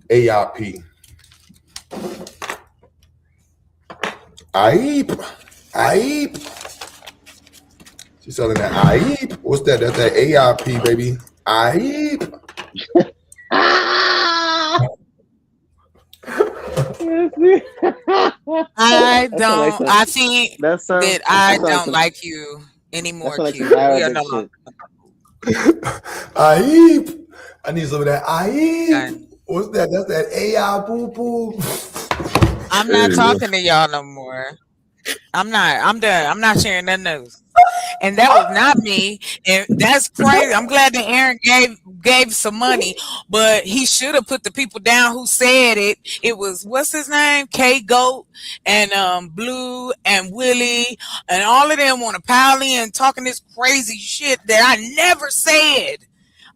AIP. She's selling that AIP. What's that? That's that AIP, baby. AIP. I don't. I think that I don't like you anymore, like Q. some We are Arabic no shit. longer. AIP. I need some of that AIP. What's that? That's that AI boo boo. I'm not talking to y'all no more. I'm not. I'm done. I'm not sharing that news. And that was not me. And that's crazy. I'm glad that Aaron gave some money, but he should have put the people down who said it. It was what's his name? K Goat and Blue and Willie and all of them want to pile in talking this crazy shit that I never said.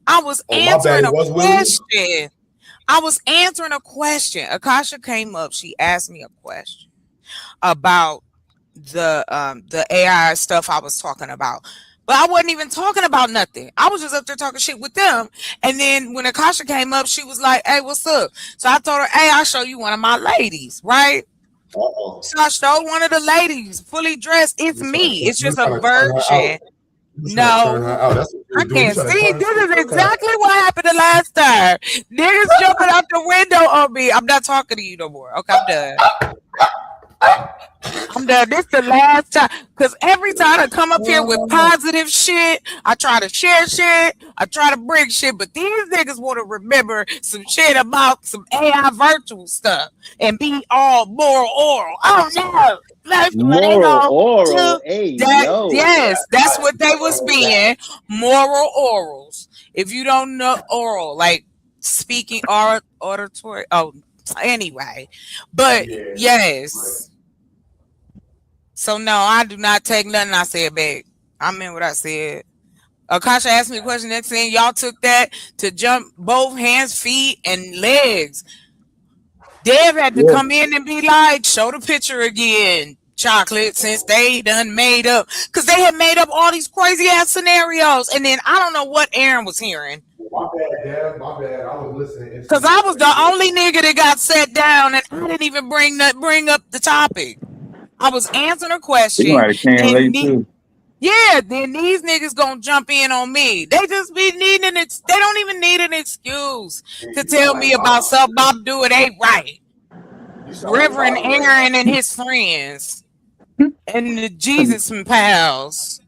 I was answering a question. I was answering a question. Akasha came up. She asked me a question about the AI stuff I was talking about. But I wasn't even talking about nothing. I was just up there talking shit with them. And then when Akasha came up, she was like, "Hey, what's up?" So I told her, "Hey, I'll show you one of my ladies, right?" So I showed one of the ladies fully dressed. It's me. It's just a version. No, I can't see. This is exactly what happened the last time. Niggas jumping out the window on me. I'm not talking to you no more. Okay, I'm done. I'm done. This the last time. Because every time I come up here with positive shit, I try to share shit. I try to bring shit. But these niggas want to remember some shit about some AI virtual stuff and be all moral oral. Oh, no. Moral oral. Hey, yo. Yes, that's what they was being. Moral orals. If you don't know oral, like speaking or auditory. Oh, anyway. But yes. So no, I do not take nothing I said back. I meant what I said. Akasha asked me a question. Next thing y'all took that to jump both hands, feet, and legs. Dev had to come in and be like, show the picture again, Chocolate, since they done made up. Because they had made up all these crazy ass scenarios. And then I don't know what Aaron was hearing. My bad, Dad. My bad. I was listening. Because I was the only nigga that got set down and I didn't even bring up the topic. I was answering a question. You might have came late too. Yeah, then these niggas gonna jump in on me. They just be needing it. They don't even need an excuse to tell me about something I'm doing ain't right. Reverend Aaron and his friends and the Jesus and pals.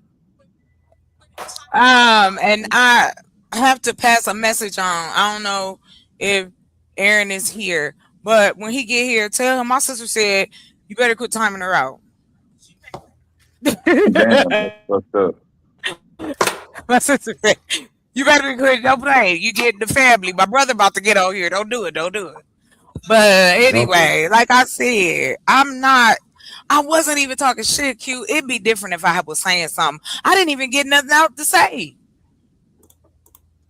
And I have to pass a message on. I don't know if Aaron is here, but when he get here, tell him my sister said you better quit timing her out. Damn, that's fucked up. My sister said, you better be quit. Don't play. You get the family. My brother about to get on here. Don't do it. Don't do it. But anyway, like I said, I wasn't even talking shit, Q. It'd be different if I was saying something. I didn't even get nothing out to say.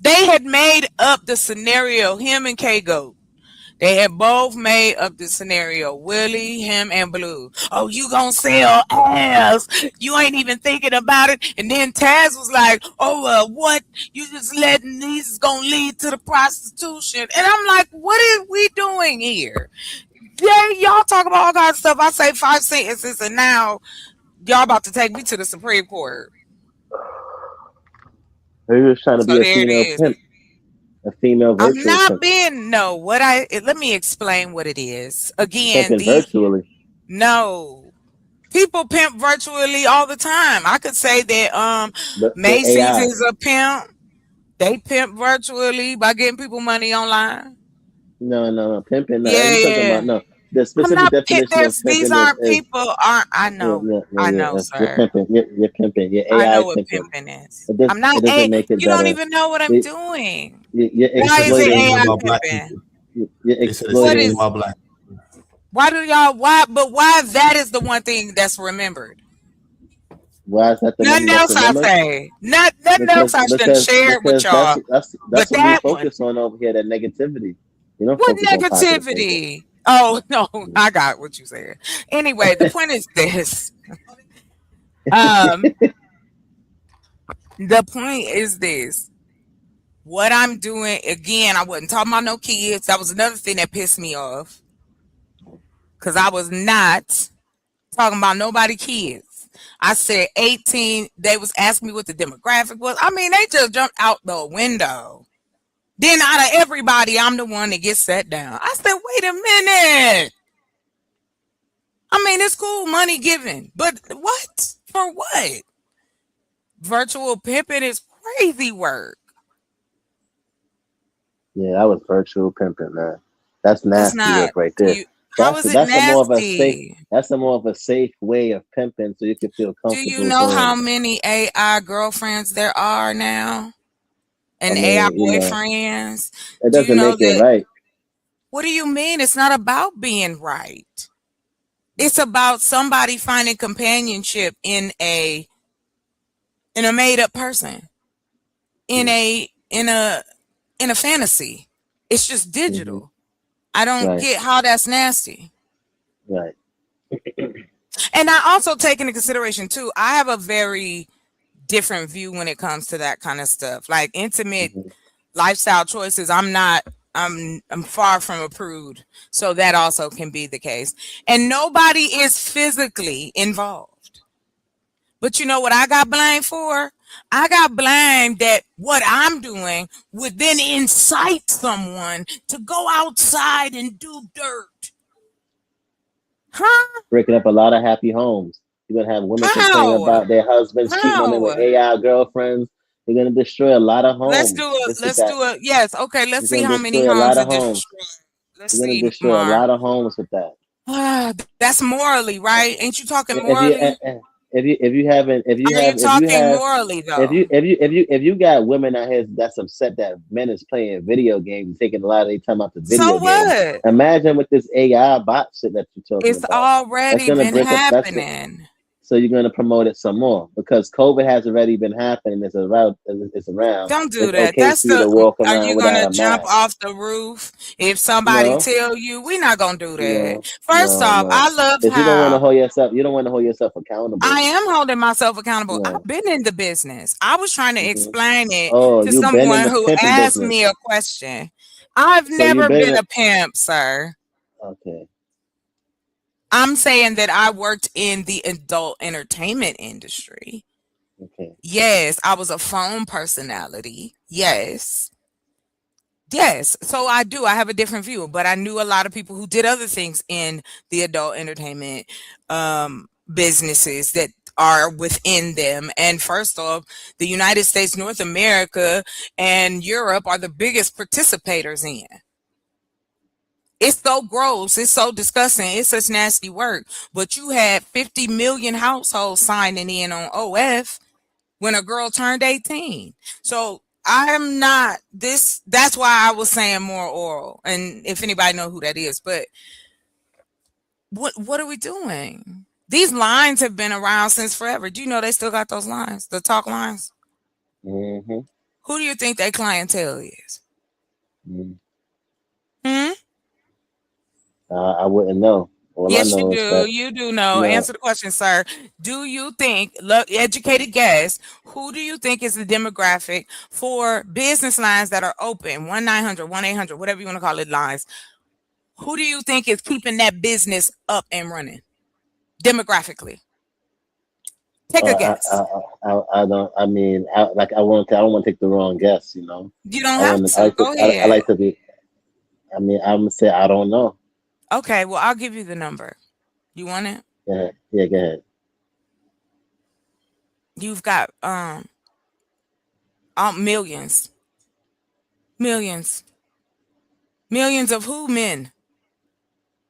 They had made up the scenario, him and K-Goat. They had both made up the scenario, Willie, him, and Blue. Oh, you gonna sell ass. You ain't even thinking about it. And then Taz was like, oh, what? You just letting these is gonna lead to the prostitution. And I'm like, what are we doing here? Yeah, y'all talk about all kinds of stuff. I say 5 sentences and now y'all about to take me to the Supreme Court. He was trying to be a female pimp. A female virtual I'm not pimp. being let me explain what it is. Again, virtually. No. People pimp virtually all the time. I could say that Macy's is a pimp. They pimp virtually by getting people money online. No. Pimping. Yeah, I'm talking about no. The specific definition of pimping these aren't people. I know. I know, sir. You're pimping. You're AI I know what pimping is. I'm not. You don't even know what I'm doing. Why is it AI pimping? You're exploiting my black. Why do y'all? Why that is the one thing that's remembered. Why is that the nothing else I say? Nothing else I should share with y'all. That's what we focus on over here. That negativity. You know what negativity? Oh no, I got what you said. Anyway, the point is this. The point is this. What I'm doing, again, I wasn't talking about no kids. That was another thing that pissed me off. Because I was not talking about nobody kids. I said 18. They was asking me what the demographic was. I mean, they just jumped out the window. Then out of everybody, I'm the one that gets sat down. I said, wait a minute. I mean, it's cool, money given. But what? For what? Virtual pimping is crazy work. Yeah, I was virtual pimping, man. That's It's nasty not. work right there. How is it That's a more of a safe. nasty? That's a more of a safe way of pimping, so you can feel Do you comfortable know doing how it. many AI girlfriends there are now? I And AI mean, boyfriends? it Do you doesn't know make it that? right. What do you mean? It's not about being right. It's about somebody finding companionship in a made up person. In a fantasy. It's just digital. I don't Right. get how that's nasty. Right. And I also take into consideration too, I have a very different view when it comes to that kind of stuff. Like intimate lifestyle choices, I'm far from a prude. So that also can be the case. And nobody is physically involved. But you know what I got blamed for? I got blamed that what I'm doing would then incite someone to go outside and do dirt. Huh? Breaking up a lot of happy homes. You're gonna have women complaining How? about their husbands cheating on them with How? AI girlfriends. You're gonna destroy a lot of Let's homes. do it. Just with Let's that. do it. Yes. Okay. Let's You're see gonna how many destroy a homes lot it of homes. destroys. Let's You're gonna see, destroy a Mar. lot of homes with that. That's morally, right? Ain't you talking If you morally? if you haven't if you Are you have if you talking have morally though? if you got women out here that's upset that men is playing video games and taking a lot of their time out the So video games, what? imagine with this AI bot shit that you're talking It's about. That's already gonna been break up. happening. So you're gonna promote it some more because COVID has already been happening. It's around. It's around. Don't do It's that. okay That's for you the. to walk Are around you without gonna a jump mask. off the roof if somebody No, tell you? We're not gonna do that. no, First no, off, no. I love Because you don't want to how hold yourself. You don't want to hold yourself accountable. I am holding myself accountable. Yeah. I've been in the business. I was trying to explain it Oh, to you've been in someone the who pimping asked business. me a question. I've So you've never been been in a pimp, sir. Okay. I'm saying that I worked in the adult entertainment industry. Okay. Yes, I was a phone personality. Yes. Yes. So I do. I have a different view, but I knew a lot of people who did other things in the adult entertainment businesses that are within them. And first off, the United States, North America, and Europe are the biggest participators in. It's so gross. It's so disgusting. It's such nasty work. But you had 50 million households signing in on OF when a girl turned 18. So I'm not this. That's why I was saying more oral. And if anybody know who that is, but what are we doing? These lines have been around since forever. Do you know they still got those lines, the talk lines? Mm-hmm. Who do you think their clientele is? Mm. Hmm? I wouldn't know. All I Yes, you know is do. that You do know. no, Answer the question, sir. Do you think, look, educated guess, who do you think is the demographic for business lines that are open? 1-900, 1-800, whatever you want to call it, lines. Who do you think is keeping that business up and running demographically? Take a guess. I don't. I mean, I don't want to take the wrong guess. You know. You don't I have want. I to. like to. Go I ahead. like to be. I mean, I'm gonna say I don't know. Okay, well, I'll give you the number. You want it? Yeah. Yeah. Go ahead. You've got millions. Millions. Millions of who? Men.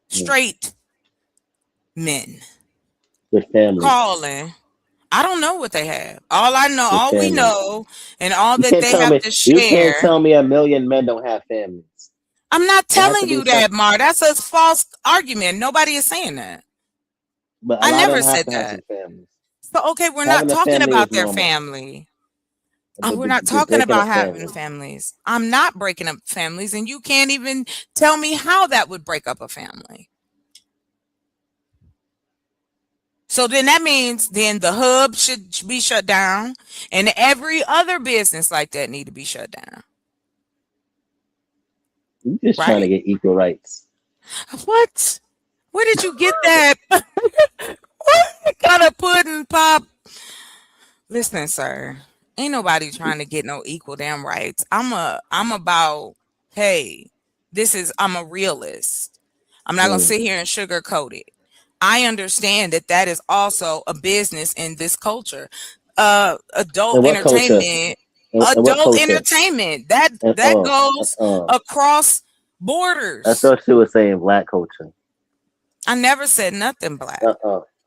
Straight men. Good families. Calling. I don't know what they have. All I know, Good all we families. know, and all You that can't they tell have me. to You can't share. tell me a million men don't have families. I'm not There has to telling be you some. that, Mar. That's a false argument. Nobody is saying that. But a I lot of never them have said to have some that. families. So, okay, we're not Having a talking family about is their normal. family. But We're not you're talking breaking about up having families. families. I'm not breaking up families, and you can't even tell me how that would break up a family. So then that means then the hub should be shut down, and every other business like that need to be shut down. You just trying to Right? get equal rights. What? Where did you get that? What kind of pudding pop? Listen, sir. Ain't nobody trying to get no equal damn rights. I'm about, hey, I'm a realist. I'm not gonna sit here and sugarcoat it. I understand that that is also a business in this culture. And Adult what culture? entertainment, And what adult culture? entertainment. That And that goes oh, across I borders. thought she was saying black culture. I never said nothing black.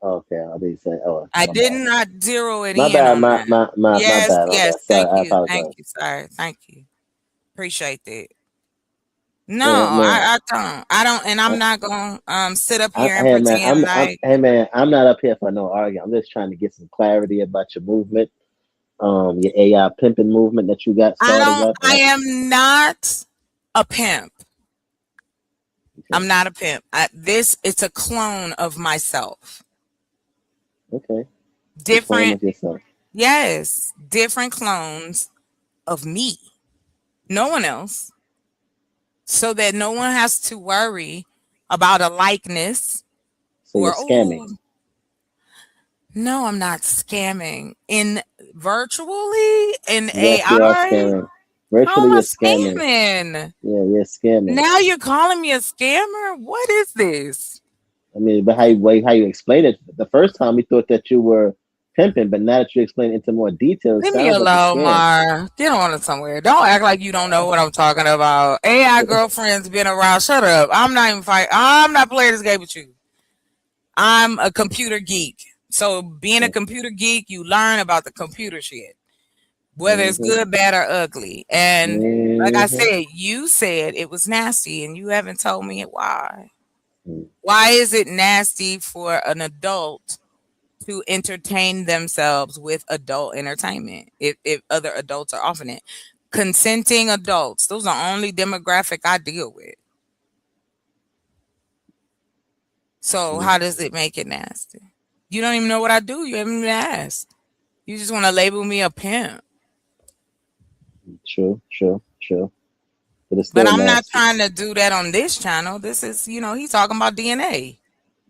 Okay. I didn't say. Oh, I my did bad. not zero it My in bad. on My that. my my my Yes, bad. My yes. bad. Sorry. I Thank apologize. you, sir. Thank you. Appreciate that. No, Man, I don't. I don't, and I'm I, not gonna sit up here and hey man, pretend like hey man, I'm not up here for no argument. I'm just trying to get some clarity about your movement, your AI pimping movement that you got started up. I am not a pimp. I'm not a pimp. It's a clone of myself. Okay. Explain Different, of yourself. yes, different clones of me. No one else. So that no one has to worry about a likeness So you're or, scamming. oh, no, I'm not scamming. In virtually, in Yes, you are AI, scamming. how Virtually, am I you're scamming. scamming? Yeah, you're scamming. Now you're calling me a scammer? What is this? I mean, but how you explain it? The first time we thought that you were pimping, but now that you explain it into more detail, it Leave me sounds like a alone, scam. Mar. Get on somewhere. Don't act like you don't know what I'm talking about. AI girlfriend's been around. Shut up. I'm not even fighting. I'm not playing this game with you. I'm a computer geek. So being a computer geek, you learn about the computer shit, whether it's Mm-hmm. good, bad, or ugly. And like I Mm-hmm. said, you said it was nasty, and you haven't told me why. Mm-hmm. Why is it nasty for an adult to entertain themselves with adult entertainment if other adults are offering it? Consenting adults, those are only demographic I deal with. So how does it make it nasty? You don't even know what I do. You haven't even asked. You just want to label me a pimp. True. But it's But still I'm not nasty. trying to do that on this channel. This is, he's talking about DNA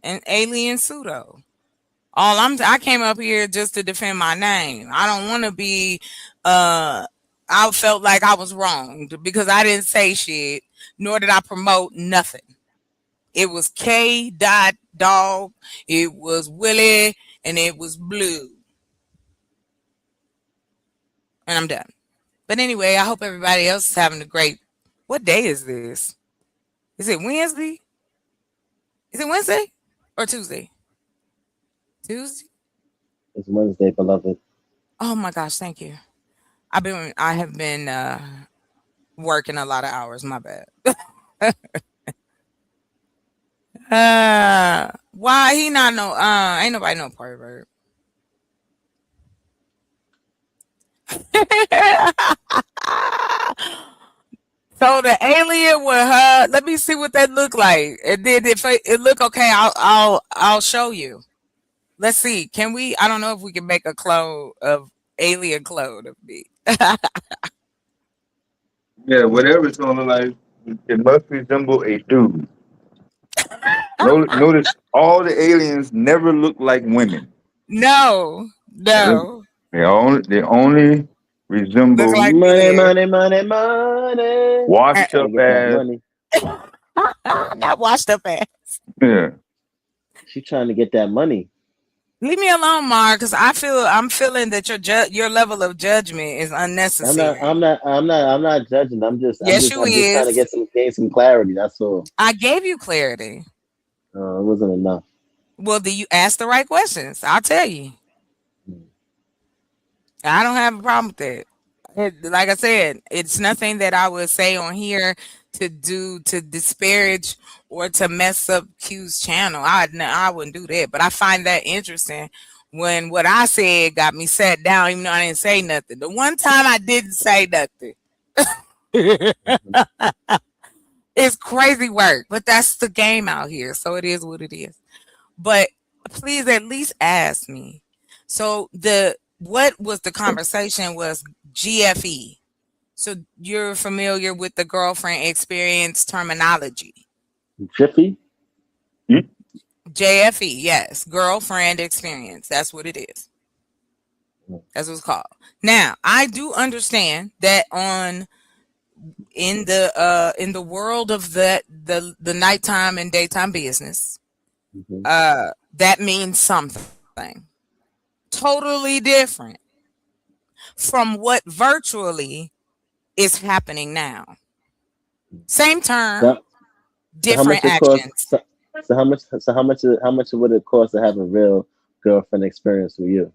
and alien pseudo. I came up here just to defend my name. I don't want to be I felt like I was wronged because I didn't say shit, nor did I promote nothing. It was K. Dog, it was Willie, and it was Blue. And I'm done. But anyway, I hope everybody else is having a great. What day is this? Is it Wednesday? Is it Wednesday or Tuesday? Tuesday? It's Wednesday, beloved. Oh my gosh, thank you. I have been working a lot of hours, my bad. Why he not no ain't nobody no pervert. So the alien with her, let me see what that look like. And then if it look okay, I'll show you. Let's see. Can we? I don't know if we can make a clone of alien clone of me. Yeah, whatever it's gonna look like, it must resemble a dude. Notice all the aliens never look like women. No, no. They only Look resemble like Money, men. money, money, money. washed Gotta up get that ass. money. Not washed up ass. Yeah. She trying to get that money. Leave me alone, Mar, because I'm feeling that your level of judgment is unnecessary. I'm not judging. Yes, you I'm just trying to is. gain some clarity. That's all. I gave you clarity. It wasn't enough. Well, do you ask the right questions? I'll tell you. I don't have a problem with that. Like I said, it's nothing that I would say on here to disparage or to mess up Q's channel. I wouldn't do that. But I find that interesting when what I said got me sat down, even though I didn't say nothing. The one time I didn't say nothing. It's crazy work, but that's the game out here. So it is what it is. But Please at least ask me. So what was the conversation was GFE. So you're familiar with the girlfriend experience terminology. Jiffy. JFE, yes, girlfriend experience. That's what it is. That's what it's called. Now, I do understand that in the world of the nighttime and daytime business, that means something totally different from what virtually is happening now. Same term, So, so how different much it cost? actions. So how much? So how much would it cost to have a real girlfriend experience with you?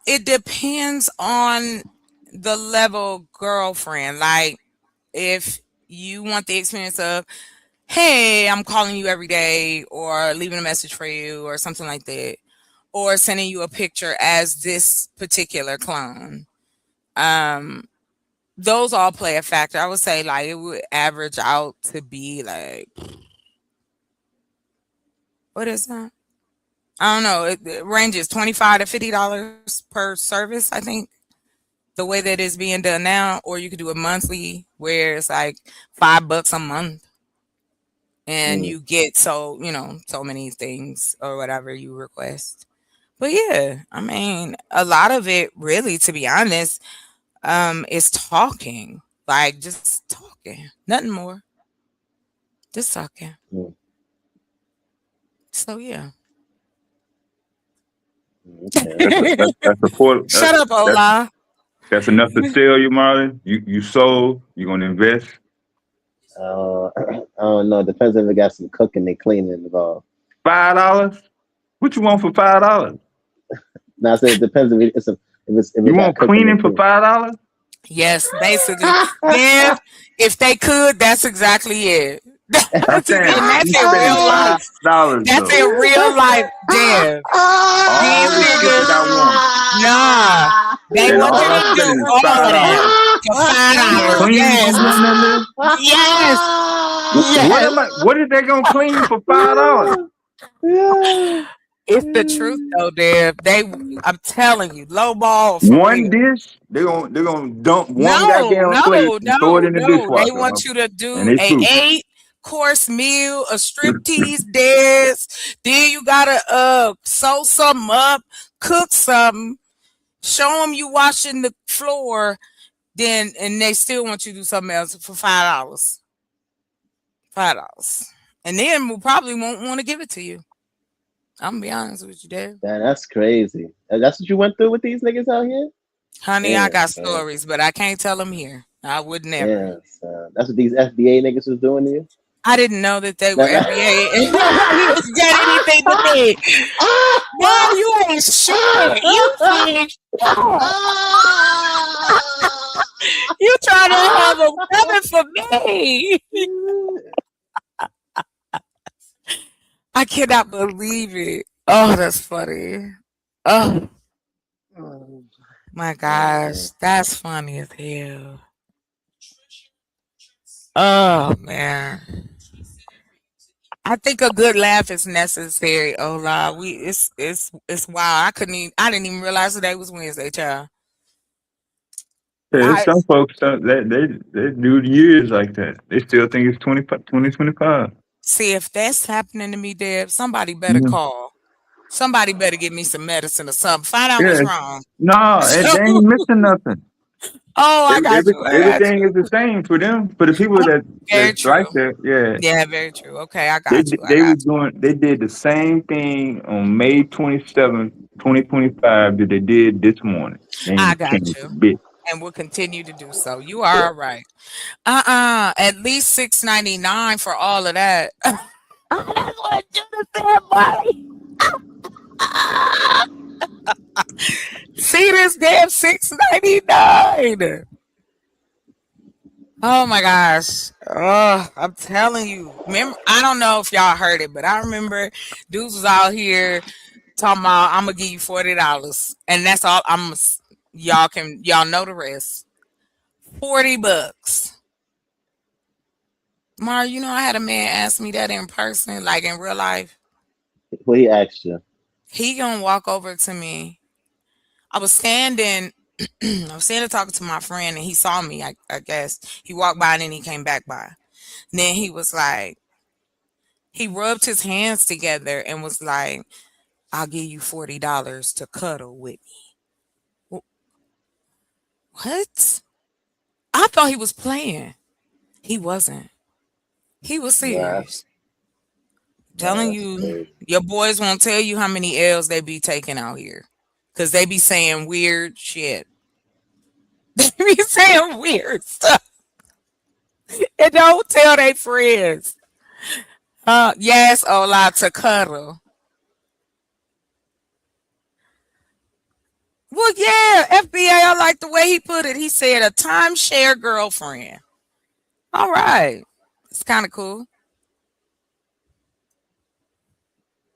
It depends on the level girlfriend. Like if you want the experience of, hey, I'm calling you every day, or leaving a message for you, or something like that, or sending you a picture as this particular clone. Those all play a factor. I would say like it would average out to be like, what is that? I don't know. It ranges $25 to $50 per service, I think. The way that it's being done now, or you could do it monthly where it's like $5 a month and you get so many things or whatever you request. But yeah, I mean, a lot of it really, to be honest, is talking. Like just talking. Nothing more. Just talking. So yeah. That's a quarter. Shut up, Ola. That's enough to sell you, Marlon. You sold. You gonna invest? I don't know. Depends if it got some cooking and cleaning involved. $5? What you want for $5? Now I said it depends if You it got want cooking and cleaning for cleaning. $5? Yes, basically. Then if they could, that's exactly it. I'm saying And that's you in spending real life. $5 That's though. in real life, Dev. These All the shit niggas, that I want, nah, they and want you all I'm to do spending is all of that $5. for $5. Cleaning Yes, gonna be on that list. yes, What yes. am I? What is they gonna clean for $5? It's the truth though, Dev. I'm telling you, low ball for One real. dish, they're gonna dump one No, goddamn plate no, and throw it no, in the no. They dishwasher, want you to and do they a through. 8-course meal, a striptease dance. Then you gotta sew something up, cook something, show them you washing the floor. Then and they still want you to do something else for $5. $5, and then we probably won't want to give it to you. I'm gonna be honest with you, Dave. Man, that's crazy. That's what you went through with these niggas out here? Honey, I Yeah, got son. stories, but I can't tell them here. I would never. Yeah, son. That's what these FBA niggas was doing to you? I didn't know that they were Nah, nah. FBA and nobody was got anything to me. Boy, you ain't shit. You ain't shit. You trying to have a weapon for me. I cannot believe it. Oh, that's funny. Oh my gosh. That's funny as hell. Oh man. I think a good laugh is necessary. Oh la, it's wild. I didn't even realize today was Wednesday, child. Yeah, there's I some folks that they do years like that. They still think it's 2025. see if that's happening to me, Deb, somebody better Mhm. call. Somebody better give me some medicine or something. Find out what's Yeah, wrong. no, they ain't missing nothing. Oh, I got you. I got Everything you. is the same for them. For the people Oh, that very like true. that, yeah, Yeah, very true. Okay, I they got you. I they got was doing. They did the same thing on May 27th, 2025 that they did this morning. They I ain't got changed a you. bit. And will continue to do so. You are all right. At least $6.99 for all of that. That's what Judah said, buddy. See this damn $6.99. Oh my gosh. Oh, I'm telling you. Remember, I don't know if y'all heard it, but I remember dudes was out here talking about I'm gonna give you $40. And that's all y'all know the rest. $40. Mar, you know, I had a man ask me that in person, like in real life. What he asked you? He gonna walk over to me. I was standing, I was standing talking to my friend, and he saw me. I guess he walked by and then he came back by. And then he was like, he rubbed his hands together and was like, "I'll give you $40 to cuddle with me." What? I thought he was playing. He wasn't. He was Nah, serious. Telling that's you, crazy. your boys won't tell you how many L's they be taking out here. Cause they be saying weird shit. They be saying weird stuff. And don't tell their friends. Yes, Ola, to cuddle. Well, yeah, FBA, I like the way he put it. He said a timeshare girlfriend. All right. It's kind of cool.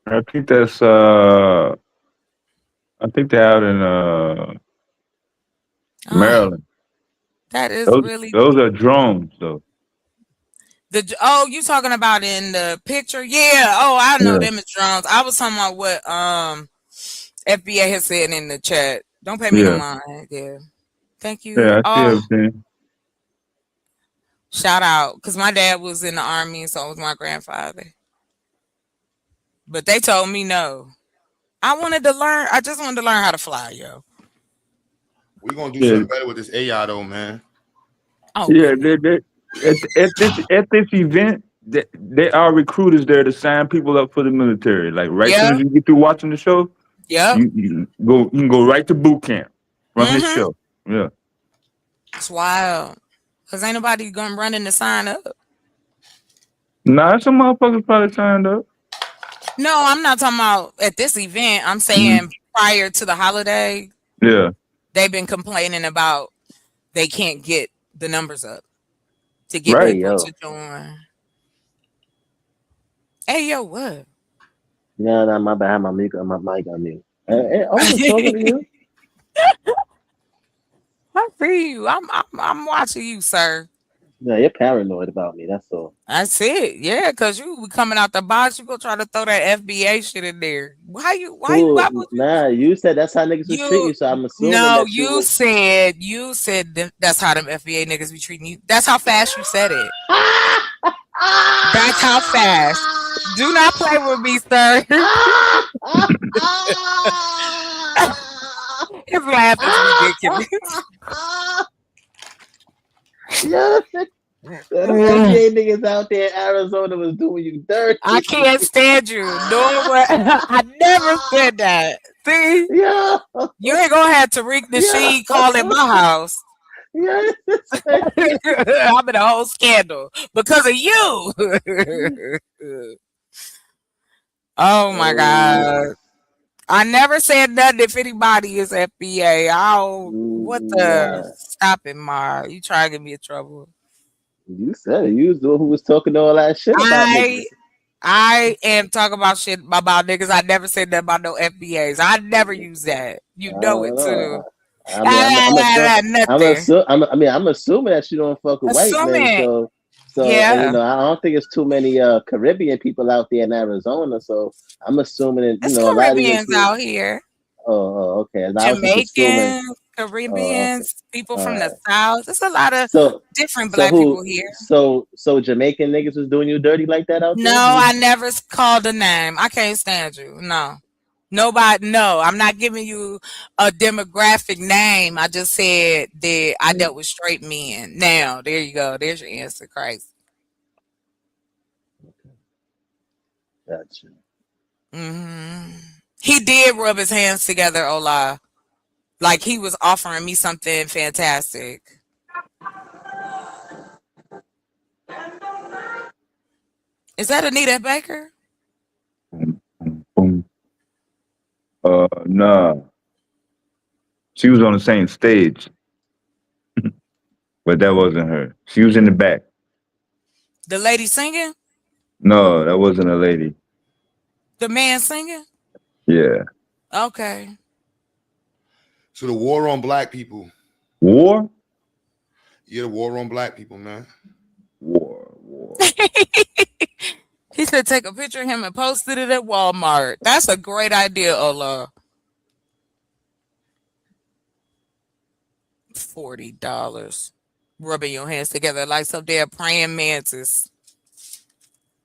I think that's I think they're out in Oh, Maryland. that is Those really those are drones though. you talking about in the picture? Yeah. Oh, I know Yeah. them as drones. I was talking about what FBA has said in the chat. Don't pay me no Yeah. mind. Yeah. Thank you. Yeah, I see Oh, everything. shout out. Because my dad was in the army and so was my grandfather. But they told me no. I wanted to learn. I just wanted to learn how to fly, yo. We're gonna do Yeah. something better with this AI though, man. Oh, Yeah, goodness. at this event, there are recruiters there to sign people up for the military. Like right soon Yep. as you get through watching the show, Yep. you can go right to boot camp from this Mm-hmm. show. Yeah. It's wild. Because ain't nobody going to run in to sign up. Nah, some motherfuckers probably signed up. No, I'm not talking about at this event. I'm Mhm. saying prior to the holiday, Yeah. they've been complaining about they can't get the numbers up to get Hey Right. people yo, to join. Hey, yo, what? no, my bad. My mic on mute. I was just talking to you. I see you. I'm watching you, sir. Yeah, you're paranoid about me. That's all. That's it. Yeah, because you be coming out the box, you go try to throw that FBA shit in there. Why Who? would Nah, you said that's how niggas was treating you you, so I'm assuming no, that you was. you said that's how them FBA niggas be treating you. That's how fast you said it. That's how fast. Do not play with me, sir. His laugh is ridiculous. Yeah, them NBA niggas out there in Arizona was doing you dirty. I can't stand you. No what I never said that. See? Yeah. You ain't gonna have Tariq Nasheed call at my house. Yeah. I'm in a whole scandal because of you. Oh my God. I never said nothing if anybody is FBA. What the Nah. stop it, Mar. You trying to get me in trouble. You said it. You was the one who was talking all that shit about niggas. I am talking about shit about niggas. I never said that about no FBAs. I never use that. You I know don't it know. too. I mean, Nothing. I'm assuming that you don't fuck with white men. Assuming. So and, Yeah. I don't think it's too many Caribbean people out there in Arizona. So I'm assuming that There's a lot of these Caribbeans out here. okay. And I was just assuming. Jamaicans, Okay. Caribbeans, people All from the right. South. There's a lot of So different so black who people here. so Jamaican niggas was doing you dirty like that out No, there? I never called a name. I can't stand you. No. Nobody, no, I'm not giving you a demographic name. I just said that I dealt with straight men. Now, there you go. There's your answer, Christ. Gotcha. He did rub his hands together, Ola. Like he was offering me something fantastic. Is that Anita Baker? Boom. Nah. She was on the same stage, but that wasn't her. She was in the back. The lady singing? No, that wasn't a lady. The man singing? Yeah. Okay. So the war on black people. War? Yeah, the war on black people, man. War. He said take a picture of him and posted it at Walmart. That's a great idea, Ola. $40. Rubbing your hands together like some damn praying mantis.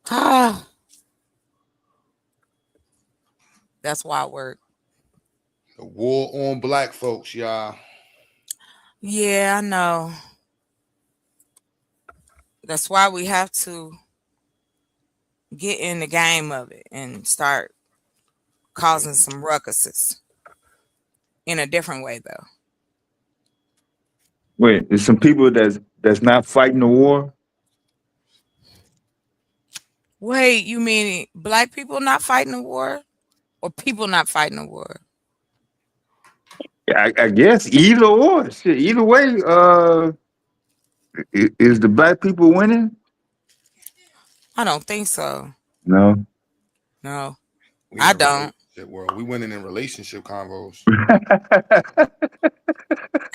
Ah, that's wild work. The war on black folks, y'all. Yeah, I know. That's why we have to get in the game of it and start causing some ruckuses in a different way, though. Wait, there's some people that's not fighting the war. Wait, you mean black people not fighting the war, or people not fighting the war? I guess either or. Shit, either way, is the black people winning? I don't think so. No. No, We in I a don't. relationship world. We winning in relationship convos.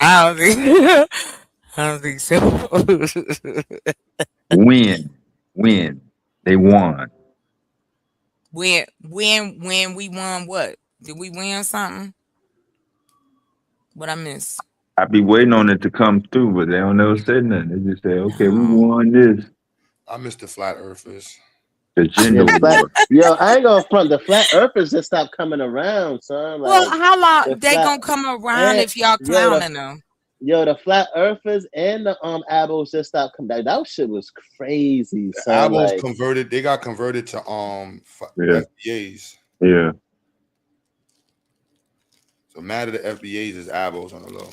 I don't think. I don't think so. Win. They won. when we won what? Did we win something? What I miss? I be waiting on it to come through, but they don't never say nothing. They just say, "Okay, we No. won this." I miss the flat earthers. The gender war. Yo, I ain't gonna front. The flat earthers just stopped coming around, son. Well, Like how long the they flat gonna come around and if y'all clowning them? the flat earthers and the abos just stopped coming back. That shit was crazy, The son. abos Like converted. They got converted to Yeah. FBAs. Yeah. So mad at the FBAs is abos on the low.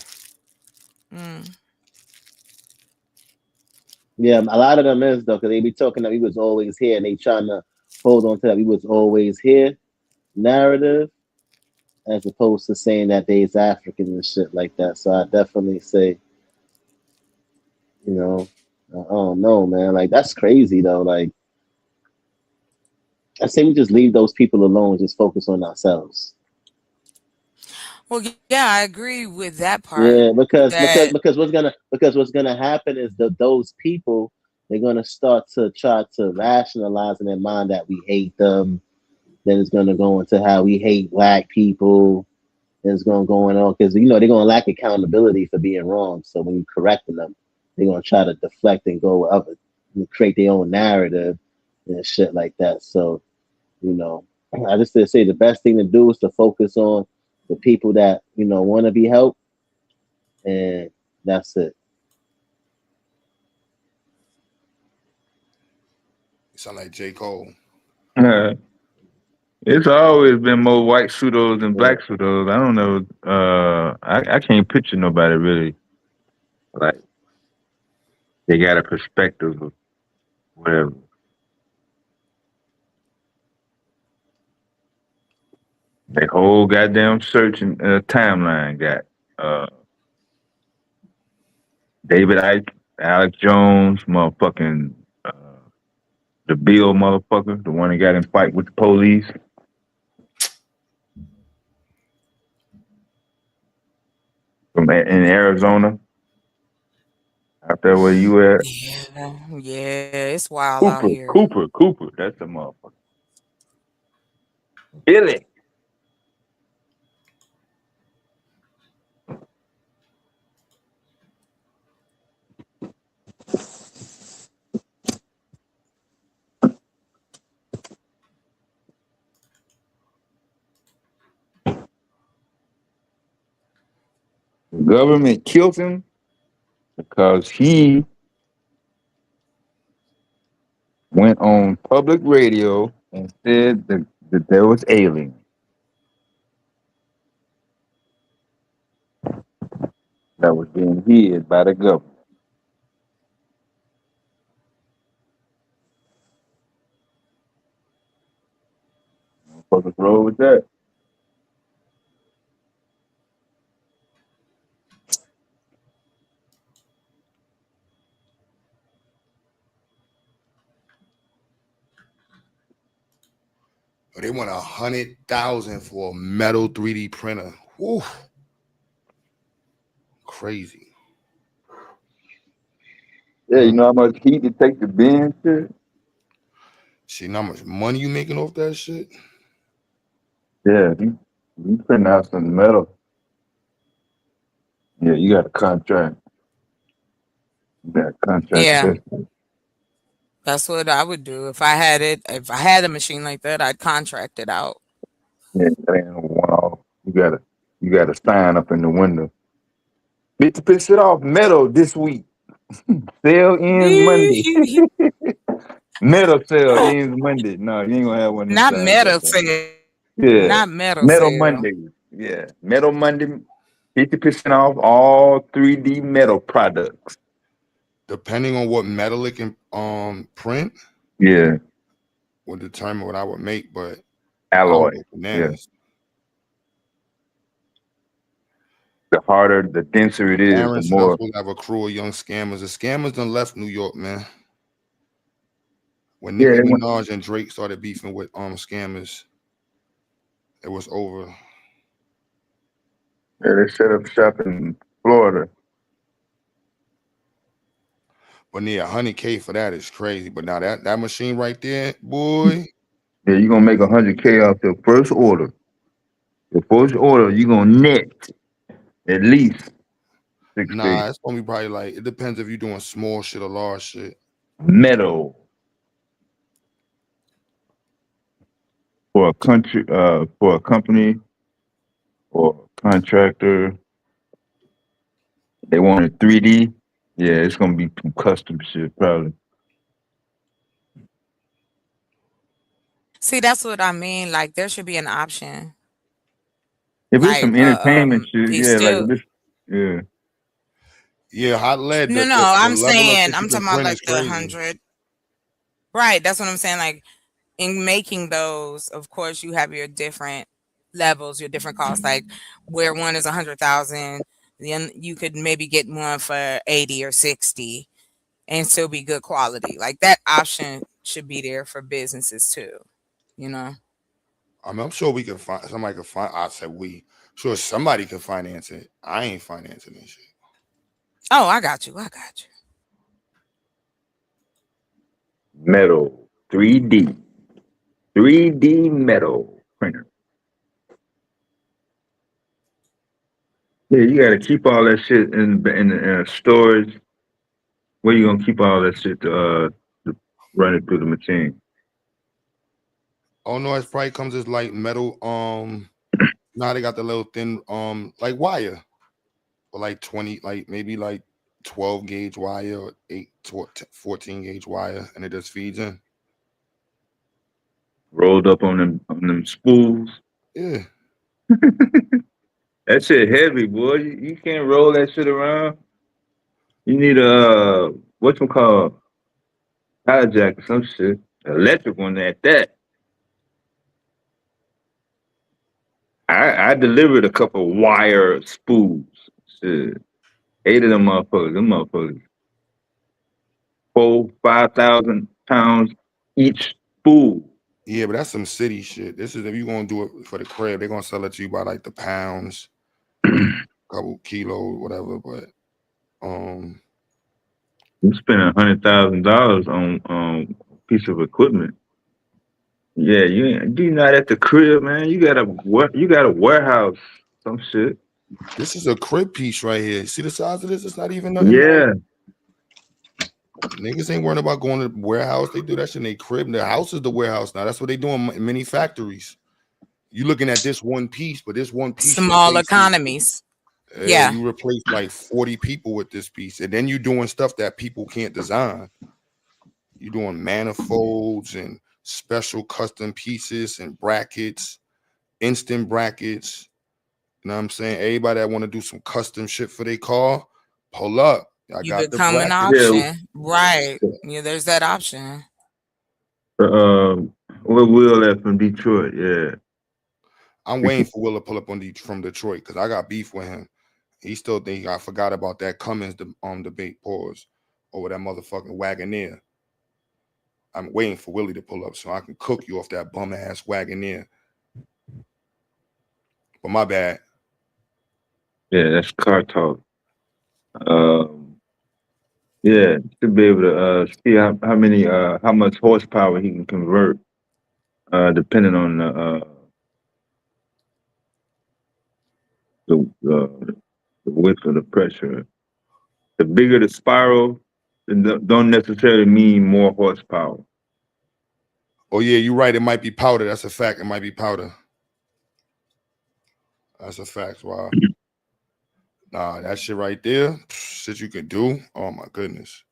yeah, a lot of them is though, because they be talking that we was always here, and they trying to hold on to that we was always here narrative, as opposed to saying that they's African and shit like that. So I definitely say, you know, I don't know, man. Like that's crazy though. Like I say we just leave those people alone, just focus on ourselves. Well, yeah, I agree with that part. Yeah, because That what's gonna happen is those people, they're gonna start to try to rationalize in their mind that we hate them. Then it's gonna go into how we hate black people. Then it's gonna go on because they're gonna lack accountability for being wrong. So when you correcting them, they're gonna try to deflect and go up and create their own narrative and shit like that. So I just say the best thing to do is to focus on the people that want to be helped, and that's it. You sound like J. Cole. It's always been more white pseudos than black pseudos. I don't know. I can't picture nobody really like they got a perspective of whatever. The whole goddamn search and timeline got David Icke, Alex Jones, motherfucking the Bill motherfucker, the one that got in fight with the police. From in Arizona. Out there where you at? yeah, it's wild out here. Cooper, that's the motherfucker. Billy. The government killed him because he went on public radio and said that there was aliens. That was being hid by the government. What's wrong with that? They want 100,000 for a metal 3D printer. Woo. Crazy. Yeah, you know how much heat it take to bend shit? See how much money you making off that shit? Yeah, you putting out some metal. Yeah, you got a contract. You got a contract Yeah, with that. that's what I would do if I had it. If I had a machine like that, I'd contract it out. Yeah, that ain't no one off. You got a sign up in the window. 50% off metal this week. Sale ends Monday. Metal sale ends Monday. No, you ain't gonna have one of them Not signs up metal there. sale. Yeah. Not metal Metal sale. Monday. Yeah. Metal Monday. 50% off all 3D metal products. Depending on what metal it can print Yeah. will determine what I would make, but I would Alloy. go Yeah. bananas. The harder, the denser it is, the Aaron said I'm more. supposed to have a crew of young scammers. The scammers done left New York, man. When Yeah, Nicki they went. Minaj and Drake started beefing with scammers, it was over. Yeah, they set up shop in Florida. But yeah, 100K for that is crazy. But now that machine right there, boy. Yeah, you're gonna make 100K off your first order. Your first order, you're gonna net at least 6 Nah, figures. it's gonna be probably like it depends if you're doing small shit or large shit. Metal for a country, for a company or contractor. They want it 3D. Yeah, it's gonna be some custom shit probably. See, that's what I mean. Like, there should be an option. If it's some Like, entertainment shit, it's yeah, like still if it's yeah. Yeah, hot lead. no, The, no. the the I'm level of saying shit you I'm can talking about print like is the crazy. 100. Right. That's what I'm saying. Like, in making those, of course, you have your different levels, your different costs. Like, where one is 100,000, then you could maybe get one for 80 or 60, and still be good quality. Like that option should be there for businesses too. You know. I mean, I'm sure we can find somebody can find. I said we. Sure, somebody can finance it. I ain't financing this shit. Oh, I got you. I got you. Metal 3D. 3D metal printer. Yeah, you gotta keep all that shit in storage. Where you gonna keep all that shit to run it through the machine? Oh no, it probably comes as like metal. Now they got the little thin like wire, or like 20, like maybe like 12 gauge wire or 14 gauge wire, and it just feeds in. Rolled up on them spools. Yeah. That shit heavy, boy. You can't roll that shit around. You need a whatchamacallit, hijack or some shit. Electric one at that. I delivered a couple wire spools. Shit. 8 of them motherfuckers. Them motherfuckers. 5,000 pounds each spool. Yeah, but that's some city shit. This is if you're gonna do it for the crib, they're gonna sell it to you by like the pounds, couple kilos, whatever. But You spend $100,000 on a piece of equipment. Yeah, you not at the crib, man. You got a warehouse, some shit. this is a crib piece right here. See the size of this? It's not even nothing like Yeah. niggas ain't worrying about going to the warehouse. They do that shit in their crib. Their house is the warehouse now. That's what they do in many factories. You looking at this one piece, but this one piece Small replaces. economies. Yeah. You replace like 40 people with this piece, and then you doing stuff that people can't design. You doing manifolds and special custom pieces and brackets, instant brackets. You know what I'm saying? Everybody that want to do some custom shit for their car, pull up. I You got the become an bracket. option. Right. Yeah, there's that option. What Will at from Detroit? Yeah. I'm waiting for Will to pull up from Detroit because I got beef with him. He still think I forgot about that Cummins debate pause over that motherfucking Wagoneer. I'm waiting for Willie to pull up so I can cook you off that bum ass Wagoneer. But my bad. Yeah, that's car talk. Yeah, to be able to see how many how much horsepower he can convert, depending on the width of the pressure. The bigger the spiral, it don't necessarily mean more horsepower. Oh yeah, you're right. It might be powder. That's a fact. It might be powder. That's a fact. Wow. Nah, that shit right there, shit you can do. Oh my goodness.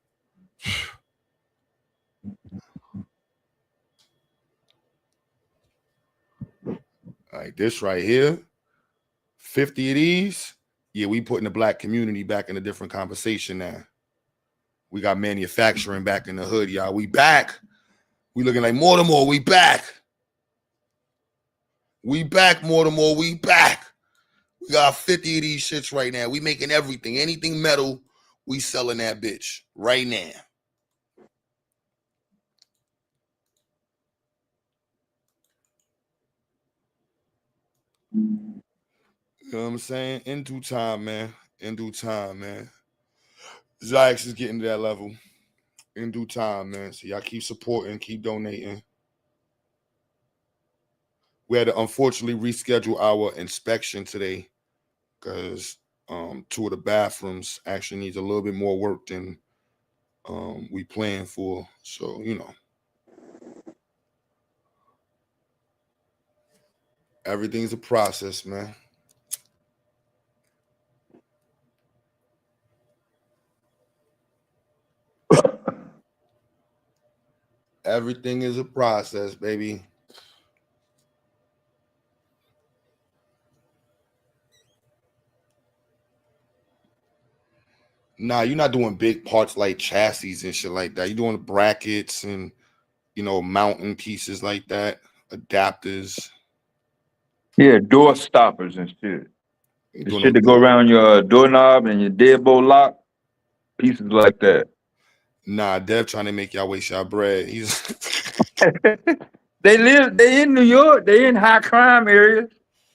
Like this right here, 50 of these. Yeah, we putting the black community back in a different conversation now. We got manufacturing back in the hood, y'all. We back. We looking like Baltimore. We back. We back, Baltimore. We back. We got 50 of these shits right now. We making everything. Anything metal, we selling that bitch right now. You know what I'm saying? In due time, man. In due time, man. Zyx is getting to that level. In due time, man. So y'all keep supporting, keep donating. We had to unfortunately reschedule our inspection today because 2 of the bathrooms actually needs a little bit more work than we planned for. So, you know. Everything's a process, man. Everything is a process, baby. Nah, you're not doing big parts like chassis and shit like that. You're doing brackets and, you know, mounting pieces like that, adapters. Yeah, door stoppers and shit. The Doing shit that them go around your doorknob and your deadbolt lock, pieces like that. Nah, Dev trying to make y'all waste y'all bread. He's they in New York, they in high crime areas.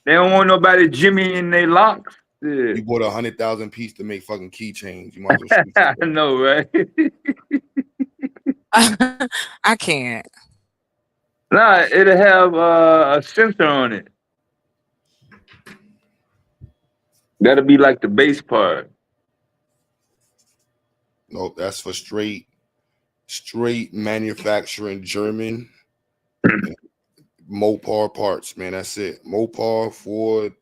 They don't want nobody Jimmy in their locks. Yeah. You bought 100,000 piece to make fucking keychains. You might as well shoot I know, right? I can't. Nah, it'll have a sensor on it. That'll be like the base part. Nope, that's for straight manufacturing German Mopar parts, man. That's it. Mopar, Ford,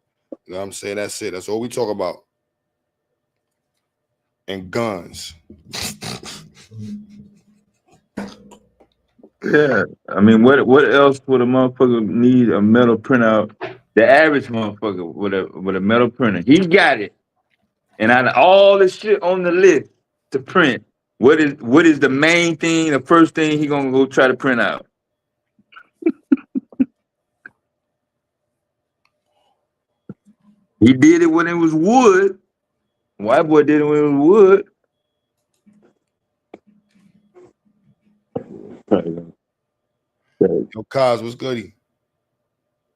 you know what I'm saying? That's it. That's all we talk about. And guns. Yeah. I mean, what else would a motherfucker need a metal printout? The average motherfucker with a metal printer. He got it. And out of all the shit on the list to print, what is the main thing, the first thing he gonna go try to print out? He did it when it was wood. White boy did it when it was wood. Yo, Kaz, what's goody?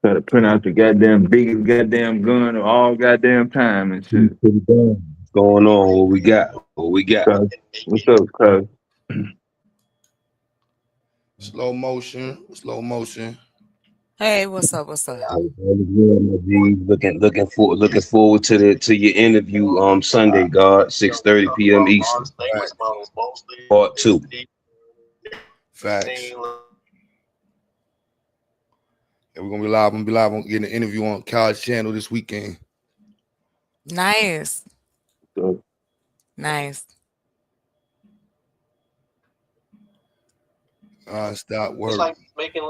Try to print out the goddamn biggest goddamn gun of all goddamn time and shit. What's going on? What we got? What we got? What's up, cuz? Slow motion. Hey, what's up? What's up? Looking forward to your interview Sunday, God, 6:30 p.m. Eastern. Part 2. Facts. Yeah, we're gonna be live. I'm gonna be live on getting an interview on College Channel this weekend. Nice. Nice. Stop work. It's like making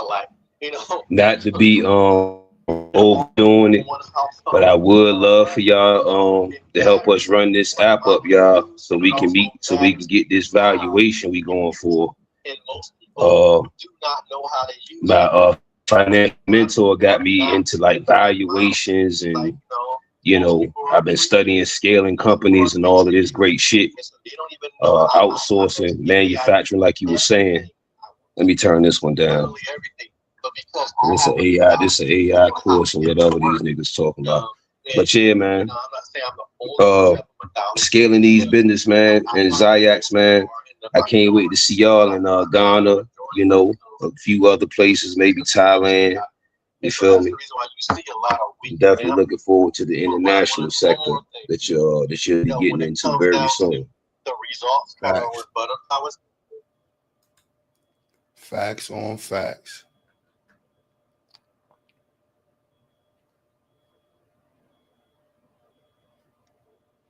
like, you know, not to be overdoing it, but I would love for y'all to help us run this app up, y'all, so we can get this valuation we going for. My financial mentor got me into like valuations, and you know, I've been studying scaling companies and all of this great shit, outsourcing, manufacturing, like you were saying. Let me turn this one down. This is an AI course and whatever these niggas talking about. But yeah, man. Scaling these business, man, and Zayax, man. I can't wait to see y'all in Ghana, you know, a few other places, maybe Thailand. You feel me? I'm definitely looking forward to the international sector that you'll be getting into very soon. Facts on facts.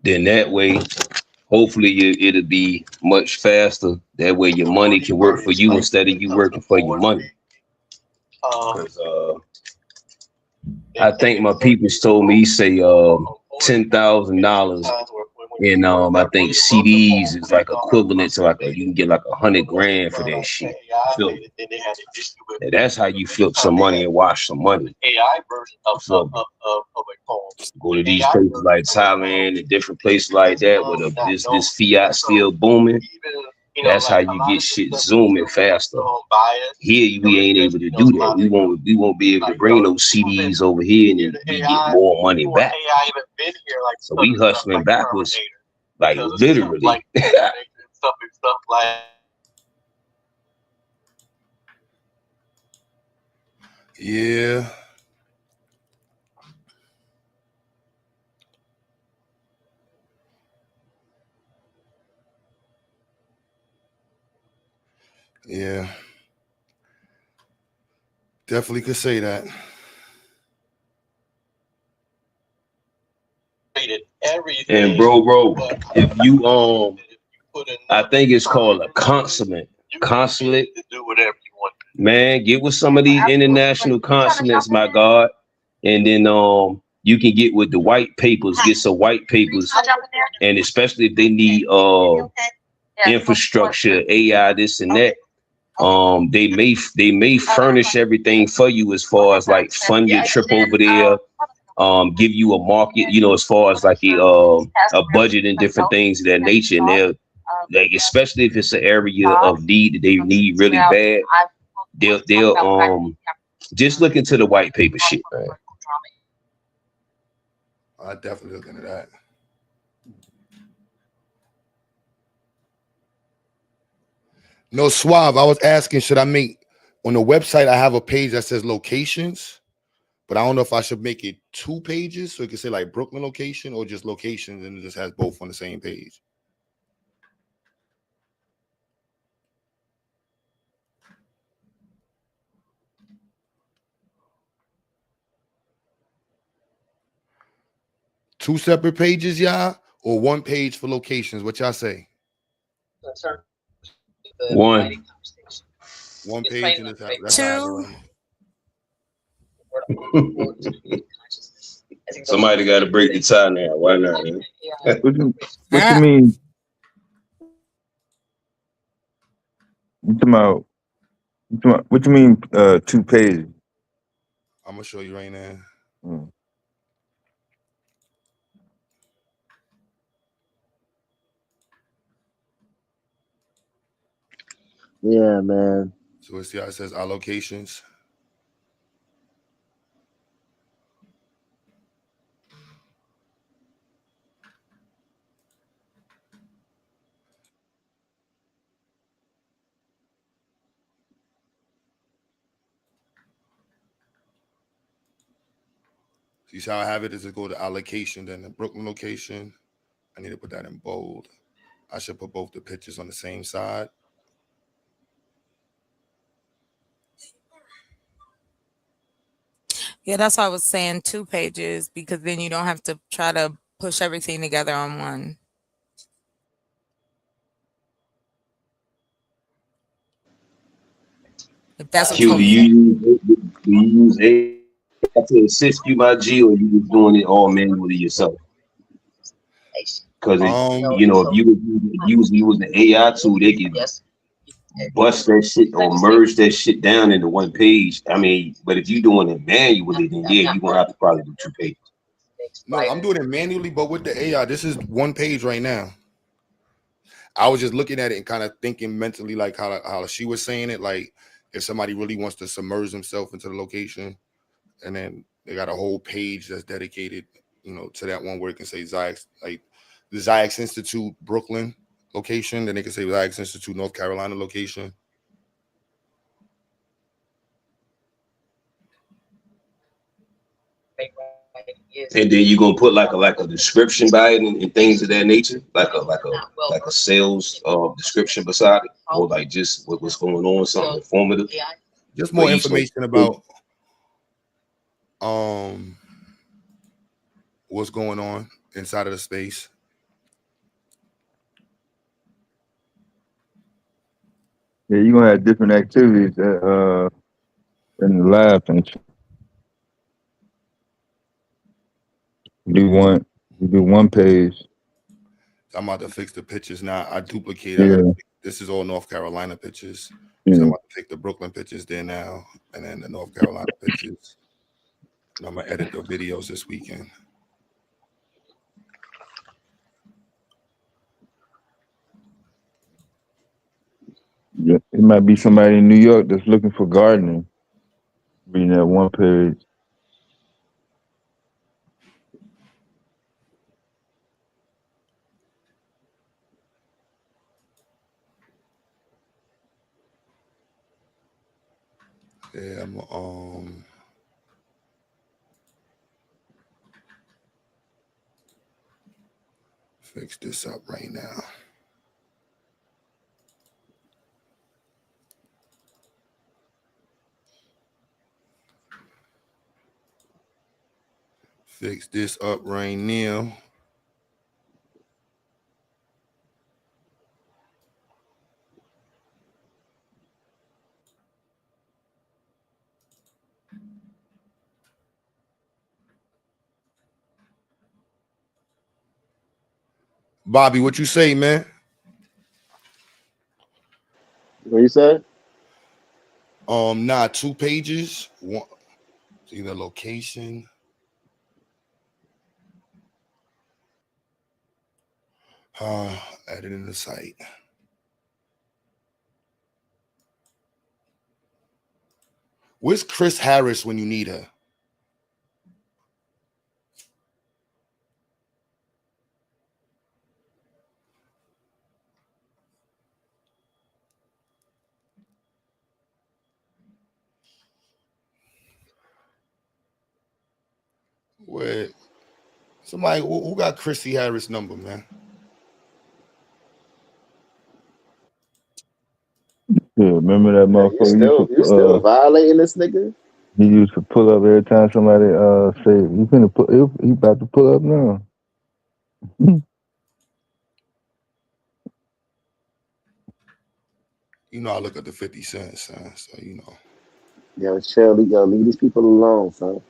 Then that way, hopefully it'll be much faster. That way your money can work for you instead of you working for your money. 'Cause, I think my people told me, say $10,000, and I think CDs is like equivalent to like you can get like $100,000 for that shit. Feel me? And that's how you flip some money and wash some money. So go to these places like Thailand and different places like that where this fiat still booming. That's how you get shit zooming faster. Here we ain't able to do that. We won't be able to bring those CDs over here and then we get more money back. So we hustling backwards, like literally. Yeah. Yeah. Definitely could say that. And bro, if you I think it's called a consulate. Man, get with some of these international consulates, my God. And then you can get with the white papers, get some white papers, and especially if they need infrastructure, AI, this and that. They may furnish everything for you as far as like fund your trip over there, give you a market, you know, as far as like a budget and different things of that nature. And they'll, like, especially if it's an area of need that they need really bad, they'll just look into the white paper shit, man. I definitely look into that. No, Suave, I was asking, should I make on the website? I have a page that says locations, but I don't know if I should make it 2 pages so it can say like Brooklyn location or just locations and it just has both on the same page. Two separate pages, y'all, or 1 page for locations? What y'all say? One page and that's two. Somebody got to break the tie now. Why not? Man? What you mean? What you mean 2 pages? I'm gonna show you right now. Yeah, man. So let's see how it says allocations. See how I have it is to go to allocation, then the Brooklyn location. I need to put that in bold. I should put both the pictures on the same side. Yeah, that's why I was saying 2 pages, because then you don't have to try to push everything together on one. If that's what Q, do you use AI to assist you, my G, or you was doing it all manually yourself? Because you know, if you was the AI tool, they can bust that shit or merge that shit down into 1 page. I mean, but if you doing it manually, then yeah, you're gonna have to probably do 2 pages. No, I'm doing it manually, but with the AI, this is 1 page right now. I was just looking at it and kind of thinking mentally, like how she was saying it, like if somebody really wants to submerge themselves into the location, and then they got a whole page that's dedicated to that one where it can say Ziax, like the Ziax Institute Brooklyn location, then they can say Ziax Institute North Carolina location. And then you're gonna put like a description by it and things of that nature, like a sales description beside it, or like just what's going on, something informative. Just more information about what's going on inside of the space. Yeah, you're gonna have different activities in the lab and you do one page. I'm about to fix the pictures now. I duplicated. Yeah. This is all North Carolina pictures. Yeah. So I'm about to take the Brooklyn pictures there now, and then the North Carolina pictures. And I'm gonna edit the videos this weekend. Yeah, it might be somebody in New York that's looking for gardening. Reading that one page. Yeah, I'm fix this up right now. Fix this up right now. Bobby, what you say, man? What you said? Nah, 2 pages. One, either location. Editing the site. Where's Chris Harris when you need her? Where somebody who got Chrissy Harris number, man? Yeah, remember that motherfucker? You still violating this nigga? He used to pull up every time somebody say you finna put he about to pull up now. I look at the 50 cents, son, so Yo, chill, leave these people alone, son.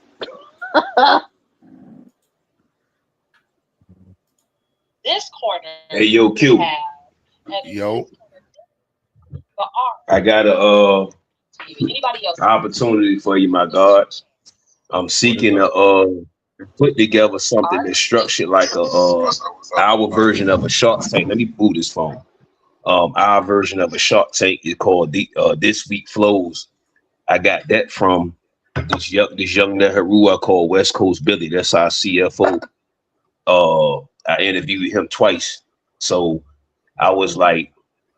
This corner. Hey, yo, Q. Yo. I got a opportunity for you, my God. I'm seeking to put together something that's structured like our version of a Shark Tank. Let me boot this phone. Our version of a Shark Tank is called the This Week Flows. I got that from this young Nehru I call West Coast Billy. That's our CFO. I interviewed him twice. So I was like,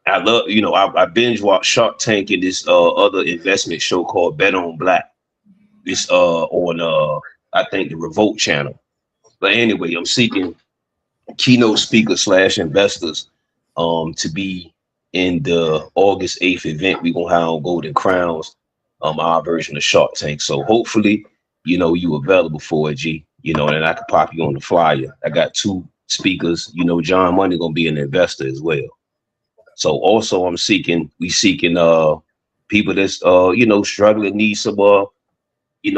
I love, I binge watched Shark Tank and this other investment show called Bet on Black. It's on I think the Revolt channel. But anyway, I'm seeking keynote speakers / investors to be in the August 8th event we gonna have on Golden Crowns, our version of Shark Tank. So hopefully, you available for it, G. And I could pop you on the flyer. I got 2 speakers. John Money gonna be an investor as well. So also we seeking people that's struggling, need some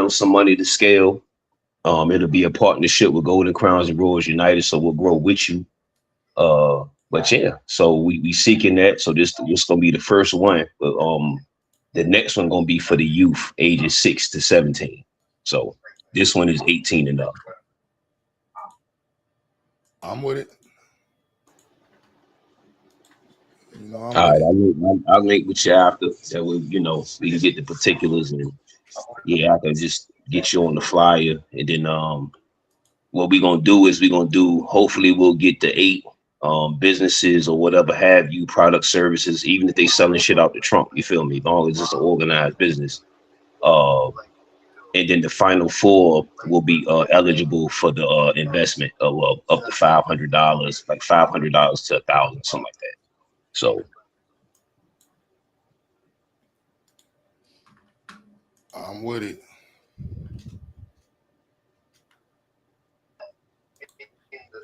some money to scale. It'll be a partnership with Golden Crowns and Royals United, so we'll grow with you. But yeah, so we seeking that. So this gonna be the first one. But the next one gonna be for the youth ages 6 to 17. So this one is 18 and up. I'm with it. All right, I'll link with you after. That way, we can get the particulars, and yeah, I can just get you on the flyer, and then what we're gonna do is hopefully we'll get the 8 businesses or whatever have you, product services, even if they selling shit out the trunk, you feel me? As long as it's an organized business. And then the final 4 will be eligible for the investment of up to $500, like $500 to $1,000, something like that. So I'm with it.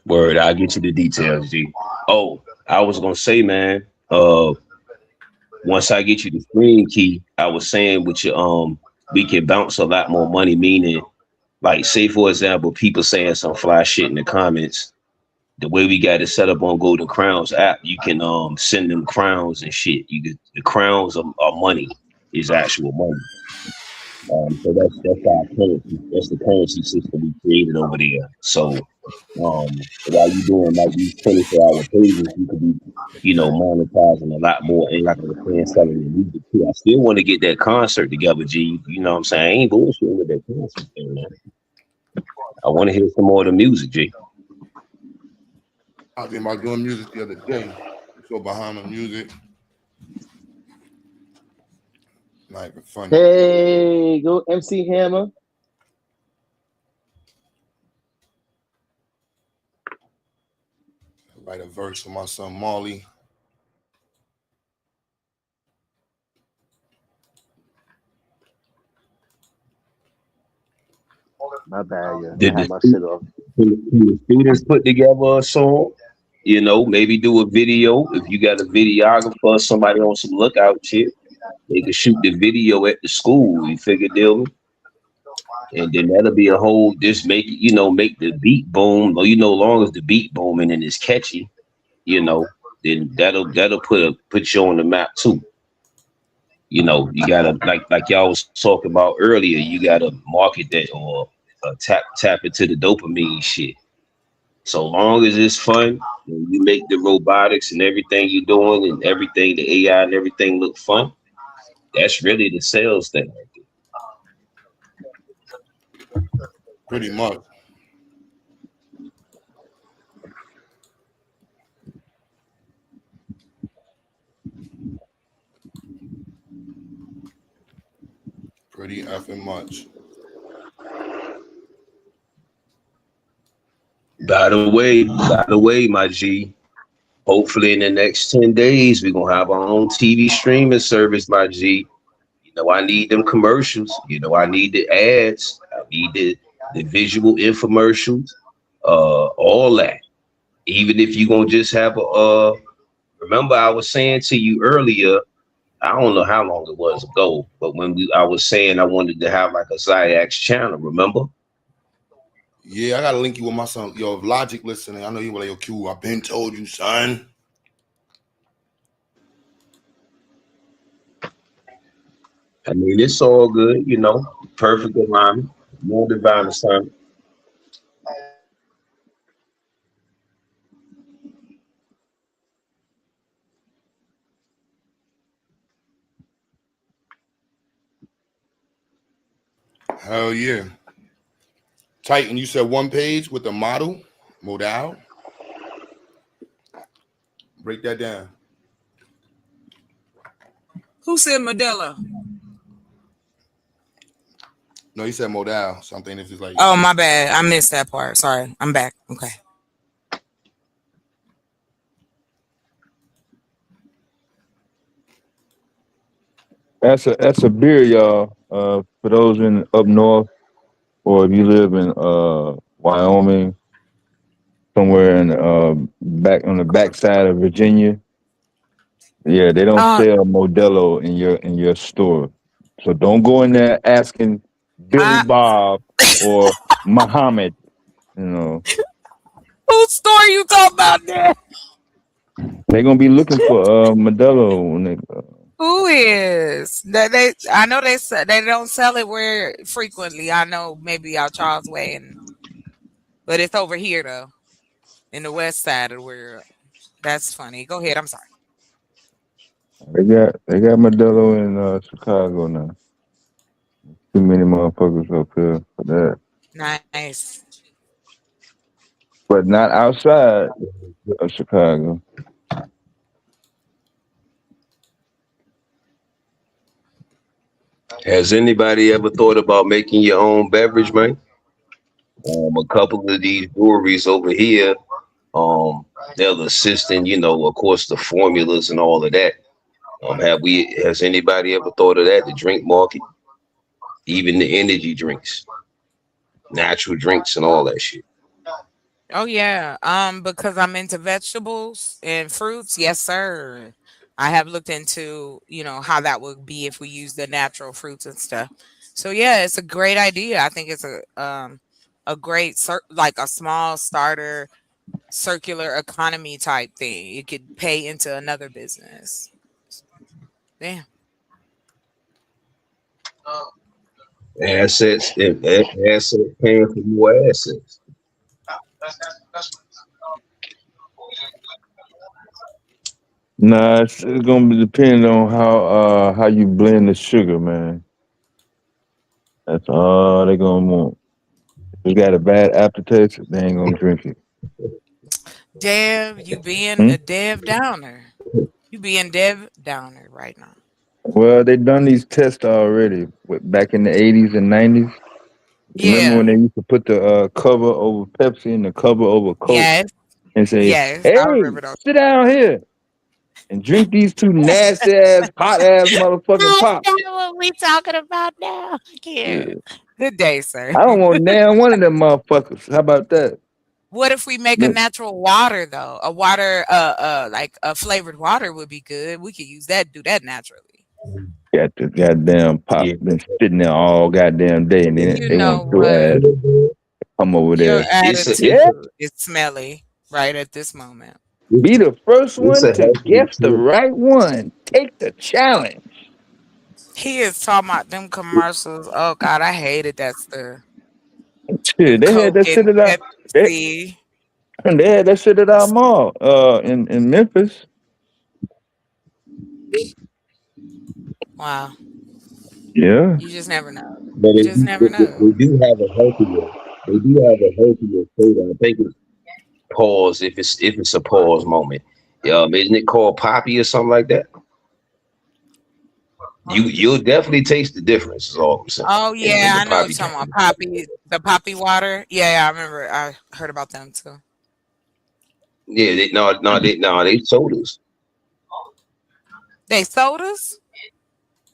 word, I'll get you the details, G. Oh, I was gonna say, man, once I get you the screen key, I was saying with your we can bounce a lot more money, meaning like say for example, people saying some fly shit in the comments. The way we got it set up on Golden Crowns app, you can send them crowns and shit. You get the crowns are money, is actual money. So that's our currency. That's the currency system we created over there. So while you doing like these 24-hour pages, you could be, monetizing a lot more. And like I was saying, selling the music too. I still want to get that concert together, G. You know what I'm saying? I ain't bullshitting with that concert thing, man. I want to hear some more of the music, G. I was thinking about doing music the other day. So behind the music. Not even funny. Hey, go MC Hammer. Write a verse for my son Marley. My bad, yeah. Did I had my shit off. the students put together a song? Maybe do a video. If you got a videographer, somebody on some lookout shit, they could shoot the video at the school. You figure deal, and then that'll be a whole. Just make it, make the beat boom. Or long as the beat booming and it's catchy, then that'll put you on the map too. You gotta like y'all was talking about earlier. You gotta market that or tap into the dopamine shit. So long as it's fun, and you make the robotics and everything you're doing and everything, the AI and everything look fun, that's really the sales thing. Pretty much. Pretty effing much. By the way, my G, hopefully in the next 10 days, we're gonna have our own TV streaming service, my G. I need them commercials. I need the ads. I need the visual infomercials, all that. Even if you're gonna just have remember I was saying to you earlier, I don't know how long it was ago, but when I was saying I wanted to have like a Zyx channel, remember? Yeah, I gotta link you with my son. Yo, if Logic listening, I know you were like, yo, Q, I've been told you, son. I mean, it's all good, perfect alignment, more divine assignment. Hell yeah. Titan, you said one page with the model? Break that down. Who said Modelo? No, you said modal. Something if it's like. Oh, my bad. I missed that part. Sorry. I'm back. Okay. That's a beer, y'all. For those in up north, or if you live in Wyoming, somewhere in back on the backside of Virginia. Yeah, they don't sell Modelo in your store. So don't go in there asking Billy Bob or Muhammad, Whose store you talking about there? They're gonna be looking for Modelo when they Who is that? I know they don't sell it where frequently. I know maybe out Charles Way, but it's over here though, in the west side of where. That's funny. Go ahead. I'm sorry. They got Modelo in Chicago now. Too many motherfuckers up here for that. Nice. but not outside of Chicago. Has anybody ever thought about making your own beverage, man? A couple of these breweries over here, they'll assist in, of course, the formulas and all of that. Has anybody ever thought of that? The drink market, even the energy drinks, natural drinks, and all that shit. Oh yeah. Because I'm into vegetables and fruits. Yes, sir. I have looked into, how that would be if we use the natural fruits and stuff. So yeah, it's a great idea. I think it's a great like a small starter circular economy type thing. It could pay into another business. Yeah. Assets paying for more assets. Nah, it's gonna be depend on how you blend the sugar, man. That's all they gonna want. If you got a bad aftertaste, they ain't gonna drink it. Dev, you being Hmm? a Dev Downer. You being Dev Downer right now. Well, they done these tests already back in the 80s and 90s. Remember when Yeah. they used to put the cover over Pepsi and the cover over Coke Yes. and say, Yes. I "Hey, remember those. sit down here and drink these two nasty ass, hot ass motherfucking That's pops." not what we talking about now. Yeah. Yeah. Good day, sir. I don't want damn one of them motherfuckers. How about that? What if we make a natural water though? A water, like a flavored water would be good. We could use that. Do that naturally. Got the goddamn pop Yeah. been sitting there all goddamn day, and then You they know want to what? come over Your there. Yeah, attitude is smelly right at this moment. be the first It's one a to healthy guess the choice. right one. Take the challenge. He is talking about them commercials. Oh God, I hated that stuff. The Shit, they had Coke that shit and at our they, Pepsi. they had that shit at our mall in Memphis. Wow. Yeah. You just never know. But You just never know. they do have a healthier. They do have a healthier soda. I think it's pause if it's a pause moment. Isn't it called Poppy or something like that? You'll definitely taste the difference. Is all I'm saying. Oh In yeah, the I know what Poppy you're talking can. about. Poppy, the poppy water. Yeah, yeah, I remember. I heard about them too. Yeah, they sodas. They sodas?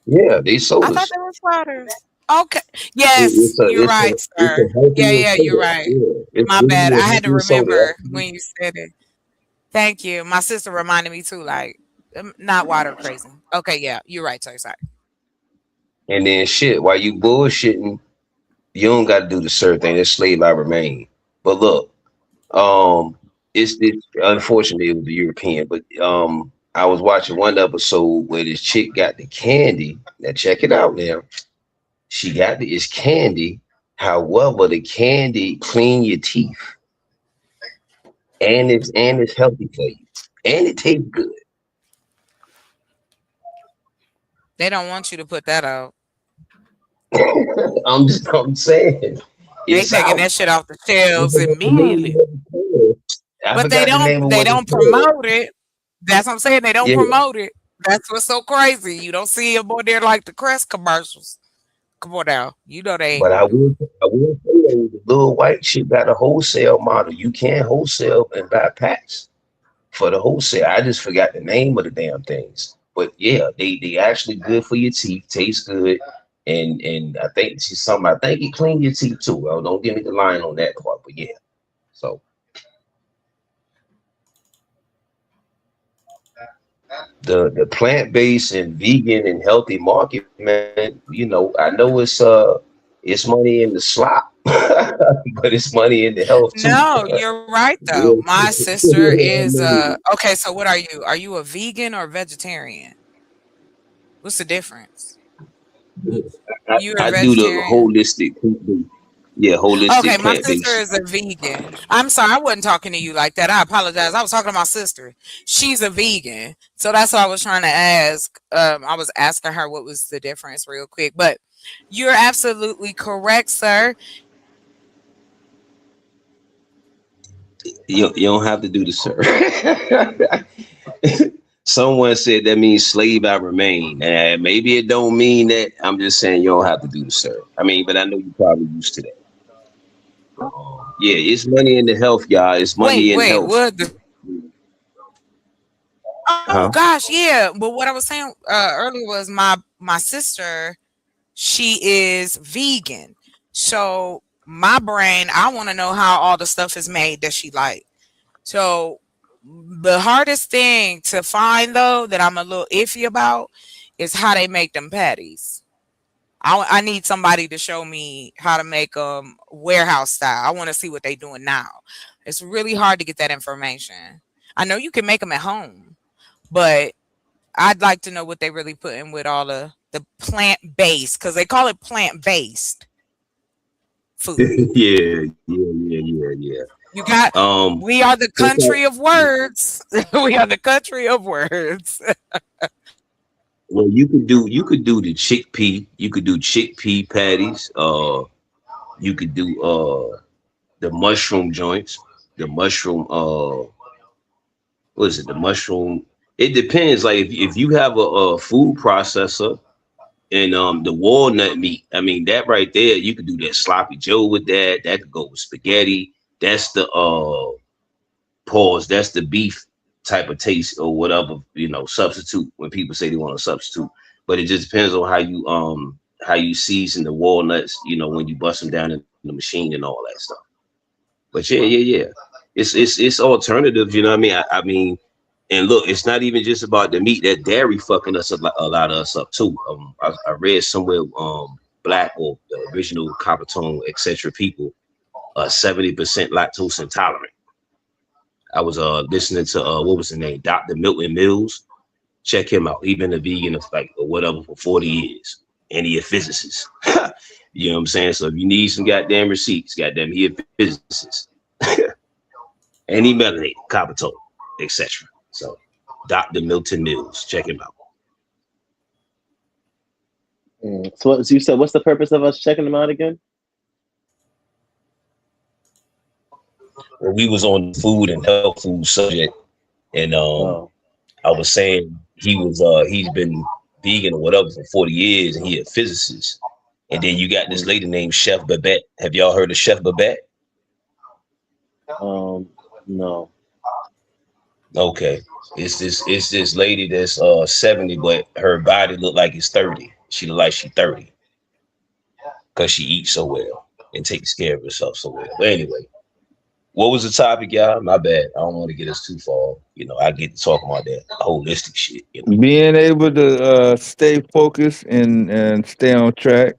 Yeah, they I thought sodas. they were waters. Okay. Yes, It's a you're it's a right, it's a sir. Yeah, healthier yeah, you're soda. right. Yeah, it's My bad. really I a had to healthier soda. remember when you said it. Thank you. My sister reminded me too. Like, not water crazy. Okay, yeah, you're right, sir. Sorry. And then shit, while you bullshitting, you don't got to do the sir thing. That's slave I remain. But look, it's unfortunately it was the European, but I was watching one episode where this chick got the candy. Now check it out now. She got it's candy. However, the candy clean your teeth. And it's healthy for you. And it tastes good. They don't want you to put that out. I'm saying They it's taking out. that shit off the I shelves forgot the name of immediately. what it's called. I But they forgot the don't name of they what it's don't called. promote it. That's what I'm saying. They don't Yeah, promote it. That's what's so crazy. You don't see them on there like the Crest commercials. Come on now. You know they ain't but gonna do it. I will say though, the little white shit got a wholesale model. You can wholesale and buy packs for the wholesale. I just forgot the name of the damn things. But yeah, they actually good for your teeth, taste good. And I think she's something I think it clean your teeth too. Well, don't give me the line on that part, but yeah. So the plant-based and vegan and healthy market, man, I know it's money in the slop, but it's money in the health too. No, you're right though. Yeah. My sister is okay, so what are you? Are you a vegan or vegetarian? What's the difference? You a I do the vegetarian? holistic, yeah, Okay, holistic my sister plant-based. is a vegan. I'm sorry, I wasn't talking to you like that. I apologize. I was talking to my sister. She's a vegan. So that's what I was trying to ask. I was asking her what was the difference real quick. But you're absolutely correct, sir. You don't have to do the sir. Someone said that means slave I remain. And maybe it don't mean that. I'm just saying you don't have to do the sir. I mean, but I know you're probably used to that. Yeah, it's money in the health, y'all. It's money in Wait, health. what? Oh Huh? gosh, yeah. But what I was saying earlier was my sister, she is vegan. So my brain, I want to know how all the stuff is made that she like. So the hardest thing to find though that I'm a little iffy about is how they make them patties. I need somebody to show me how to make them warehouse style. I want to see what they doing now. It's really hard to get that information. I know you can make them at home, but I'd like to know what they really put in with all the plant based, because they call it plant based food. Yeah. You got, we are the It's country of words. We are the country of words. well, you could do the chickpea. You could do chickpea patties. You could do the mushroom joints. The mushroom what is it? The mushroom. It depends. Like if you have a food processor and the walnut meat, I mean that right there, you could do that sloppy joe with that. That could go with spaghetti. That's the pause. That's the beef type of taste or whatever, substitute when people say they want to substitute. But it just depends on how you season the walnuts, when you bust them down in the machine and all that stuff. But yeah. It's alternatives, you know what I mean? I mean, and look, it's not even just about the meat. That dairy fucking a lot of us up too. I read somewhere black or the original copper tone, etc. people are 70% lactose intolerant. I was listening to what was the name? Dr. Milton Mills. Check him out. He been a vegan or whatever for 40 years. And he a physicist. You know what I'm saying? So if you need some goddamn receipts, goddamn, he a physicist. And he melanated, copper tone, etc. So Dr. Milton Mills, check him out. So you said, what's the purpose of us checking them out again? Well, we was on food and health food subject, and I was saying he's been vegan or whatever for 40 years, and he a physicist. And then you got this lady named Chef Babette. Have y'all heard of Chef Babette? No. Okay. It's this lady that's 70, but her body look like it's 30. She look like she's 30. Because she eats so well and takes care of herself so well. But anyway, what was the topic, y'all? My bad. I don't want to get us too far. I get to talk about that holistic shit. Being able to stay focused and stay on track,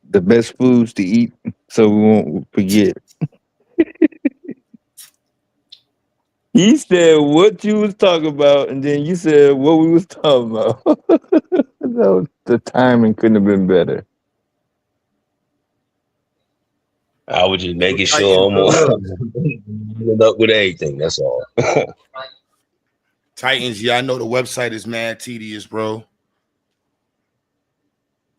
the best foods to eat, so we won't forget. He said what you was talking about, and then you said what we was talking about. No, the timing couldn't have been better. I was just making sure I'm on up with everything. That's all. Titans, yeah, I know the website is mad tedious, bro.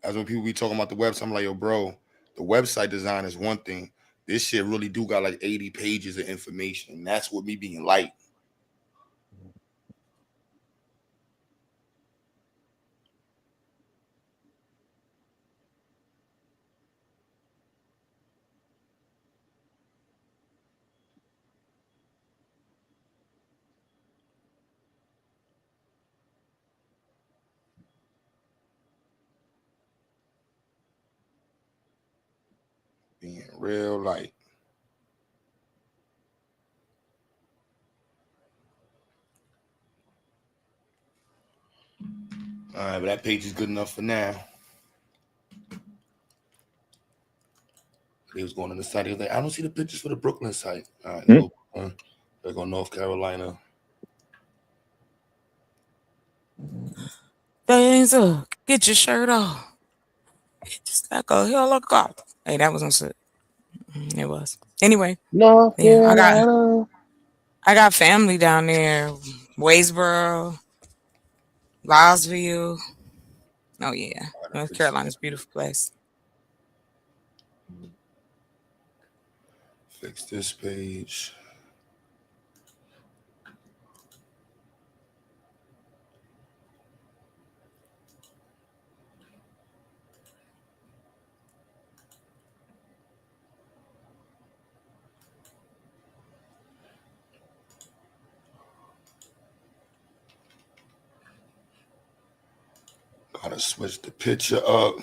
As when people be talking about the website, I'm like, yo, bro, the website design is one thing. This shit really do got like 80 pages of information. And that's what me being light. Being real light. All right, but that page is good enough for now. They was going on the site. He was like, I don't see the pictures for the Brooklyn site. All right, let's go. They're going North Carolina. Things up. Get your shirt off. Just like a helicopter. Hey, that was on set. It was. Anyway. North Yeah, Carolina. I got family down there. Waysboro, Losville. Oh yeah. North Carolina's a beautiful place. Fix this page. Gotta switch the picture up.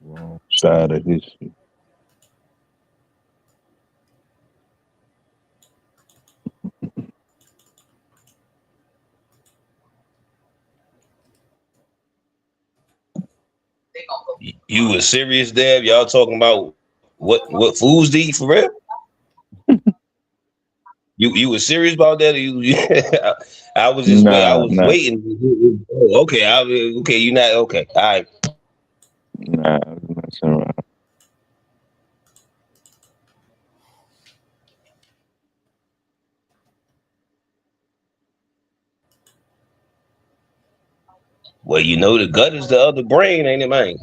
Wrong side of history. You was serious, Deb? Y'all talking about what foods to eat for real? You was serious about that? Or I was just wait. I Nah, was nah, waiting. Oh, okay, okay. You not okay? All right. nah. I was messing around. Well, you know the gut is the other brain, ain't it, man?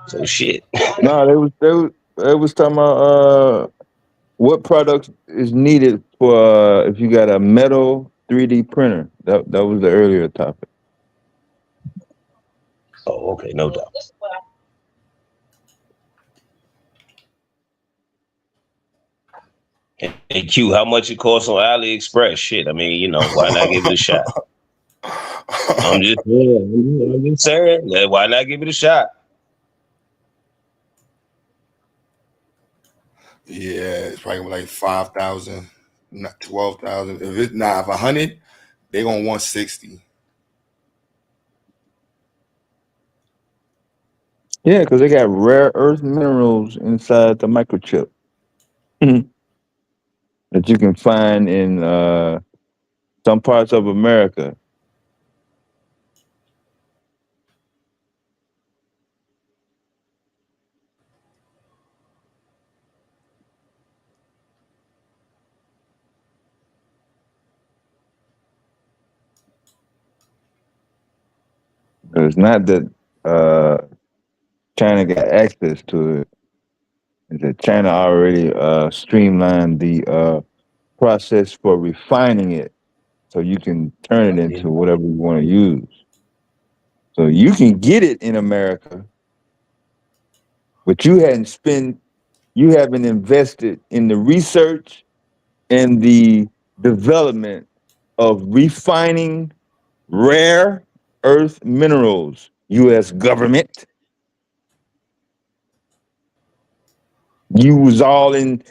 So shit. No, they was talking about what products is needed for if you got a metal 3D printer. That was the earlier topic. Oh, okay, no doubt. Hey Q, how much it costs on AliExpress? Shit, I mean, why not give it a shot? I'm just saying, why not give it a shot? Yeah, it's probably like 5,000, not 12,000. If 100, they gonna 160. Yeah, because they got rare earth minerals inside the microchip that you can find in some parts of America. It's not that China got access to it. It's that China already streamlined the process for refining it so you can turn it into whatever you want to use. So you can get it in America, but you haven't invested in the research and the development of refining rare earth minerals, U.S. government. You was all in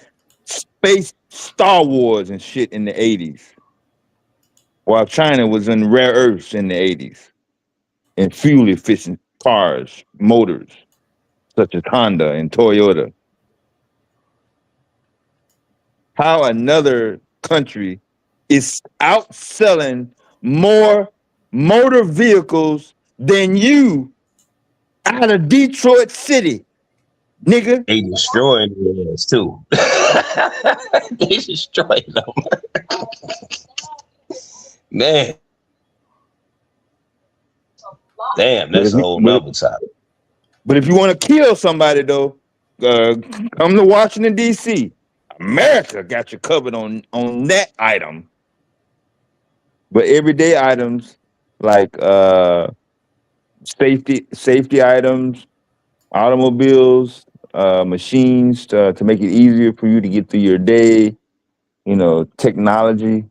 space Star Wars and shit in the 80s, while China was in rare earths in the 80s and fuel efficient cars, motors, such as Honda and Toyota. How another country is outselling more motor vehicles than you out of Detroit City, nigga. They destroying the ass too. They destroying them. Man. Damn, But that's a whole nother topic. if you want to kill somebody though, come to Washington D.C. America got you covered on that item. But everyday items like safety items, automobiles, machines to make it easier for you to get through your day. Technology.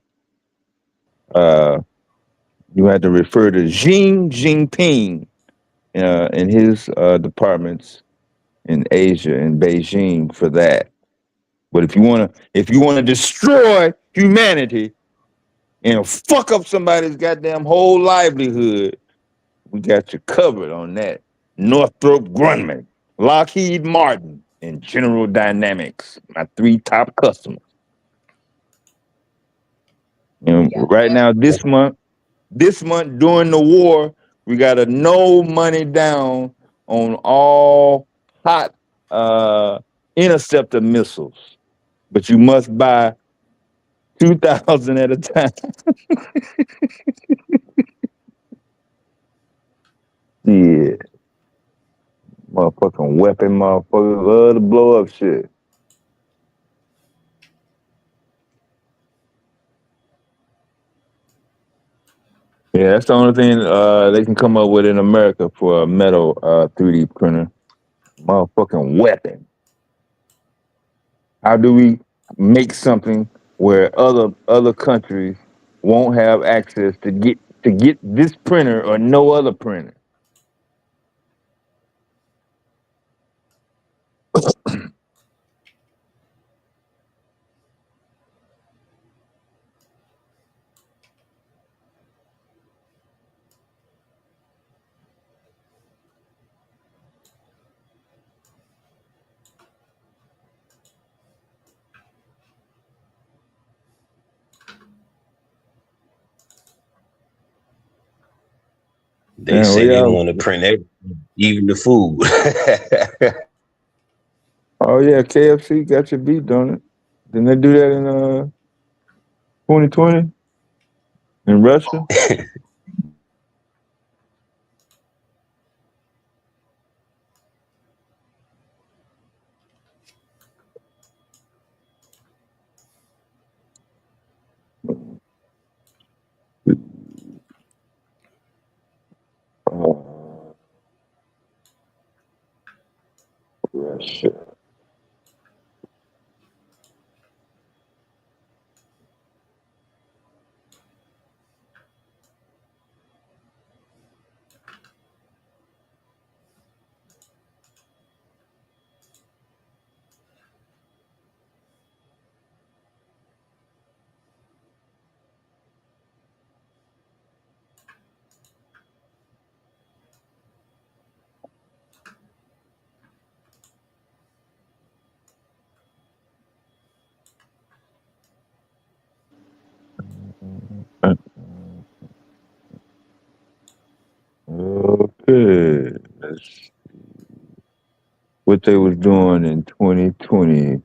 You had to refer to Xi Jinping and his departments in Asia and Beijing for that. But if you wanna destroy humanity and fuck up somebody's goddamn whole livelihood, we got you covered on that. Northrop Grumman, Lockheed Martin, and General Dynamics, my 3 top customers. Right now, this month during the war, we got a no money down on all hot interceptor missiles, but you must buy 2,000 at a time. Yeah. Motherfucking weapon, motherfuckers love to blow up shit. Yeah, that's the only thing they can come up with in America for a metal 3D printer. Motherfucking weapon. How do we make something where other countries won't have access to get this printer or no other printer? They Man, say we they out. want to print everything, even the food. Oh yeah, KFC got your beat on it. Didn't they do that in 2020 in Russia? Russia. Okay. What they was doing in 2020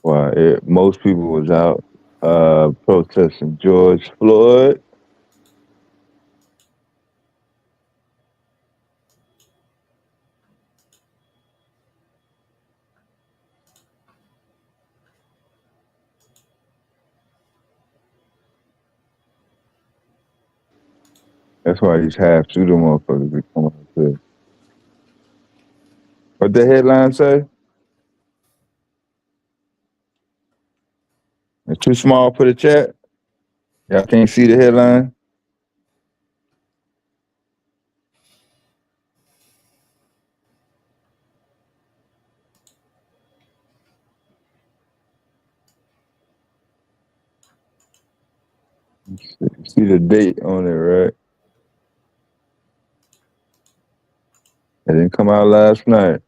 while most people was out protesting George Floyd. That's why these half shooter motherfuckers be coming up here. What the headline say? It's too small for the chat. Y'all can't see the headline. See the date on it, right? It didn't come out last night.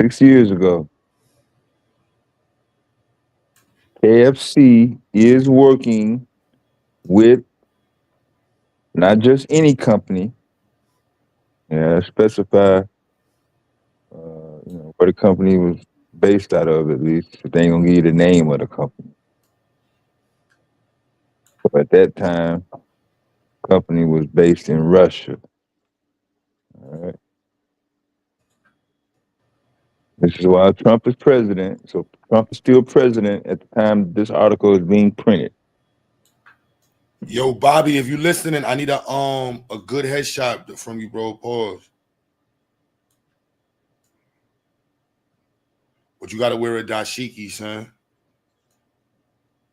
Six years ago. KFC is working with not just any company. Yeah, specify where the company was based out of at least. If they ain't gonna give you the name of the company. So at that time, the company was based in Russia. All right. This is why Trump is president. So Trump is still president at the time this article is being printed. Yo, Bobby, if you listening, I need a good headshot from you, bro. Pause. But you gotta wear a dashiki, son.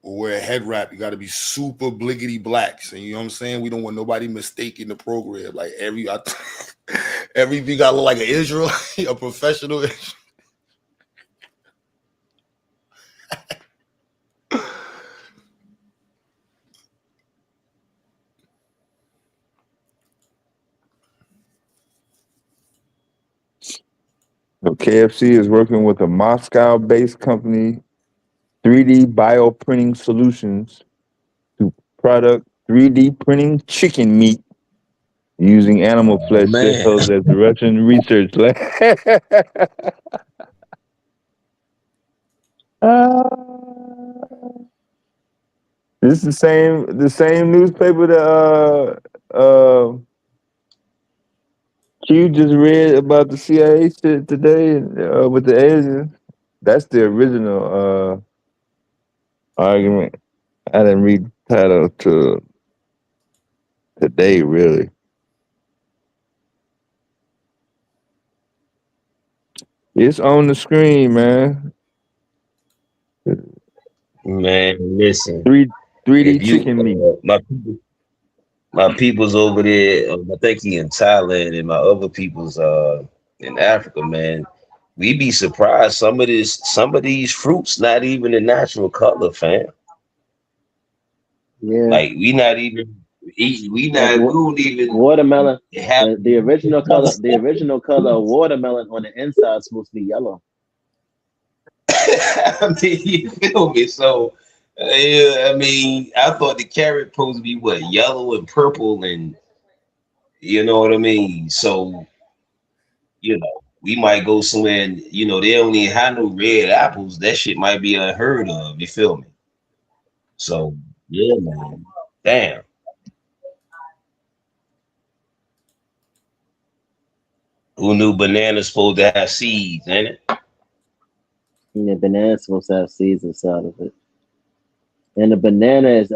Or wear a head wrap. You gotta be super bliggity blacks. And you know what I'm saying? We don't want nobody mistaking the program. Like every you gotta look like an Israelite, a professional. So KFC is working with a Moscow-based company, 3D Bioprinting Solutions, to product 3D printing chicken meat using animal flesh Man. cells at the Russian research lab. This is the same newspaper that Q just read about the CIA shit today with the aliens. That's the original argument. I didn't read the title to today, really. It's on the screen, man. Man, listen. 3D If you chicken meat. my people's over there, I think he in Thailand, and my other people's in Africa, man. We be surprised some of these fruits not even a natural color, fam. Yeah, Like we not even we like don't even watermelon. have The original color of watermelon on the inside is supposed to be yellow. I mean, you feel me? So I mean, I thought the carrot supposed to be what, yellow and purple, and you know what I mean? So, we might go somewhere and they don't even have no red apples. That shit might be unheard of. You feel me? So yeah, man. Damn. Who knew bananas supposed to have seeds, ain't it? Yeah, banana's supposed to have seeds inside of it. And a banana is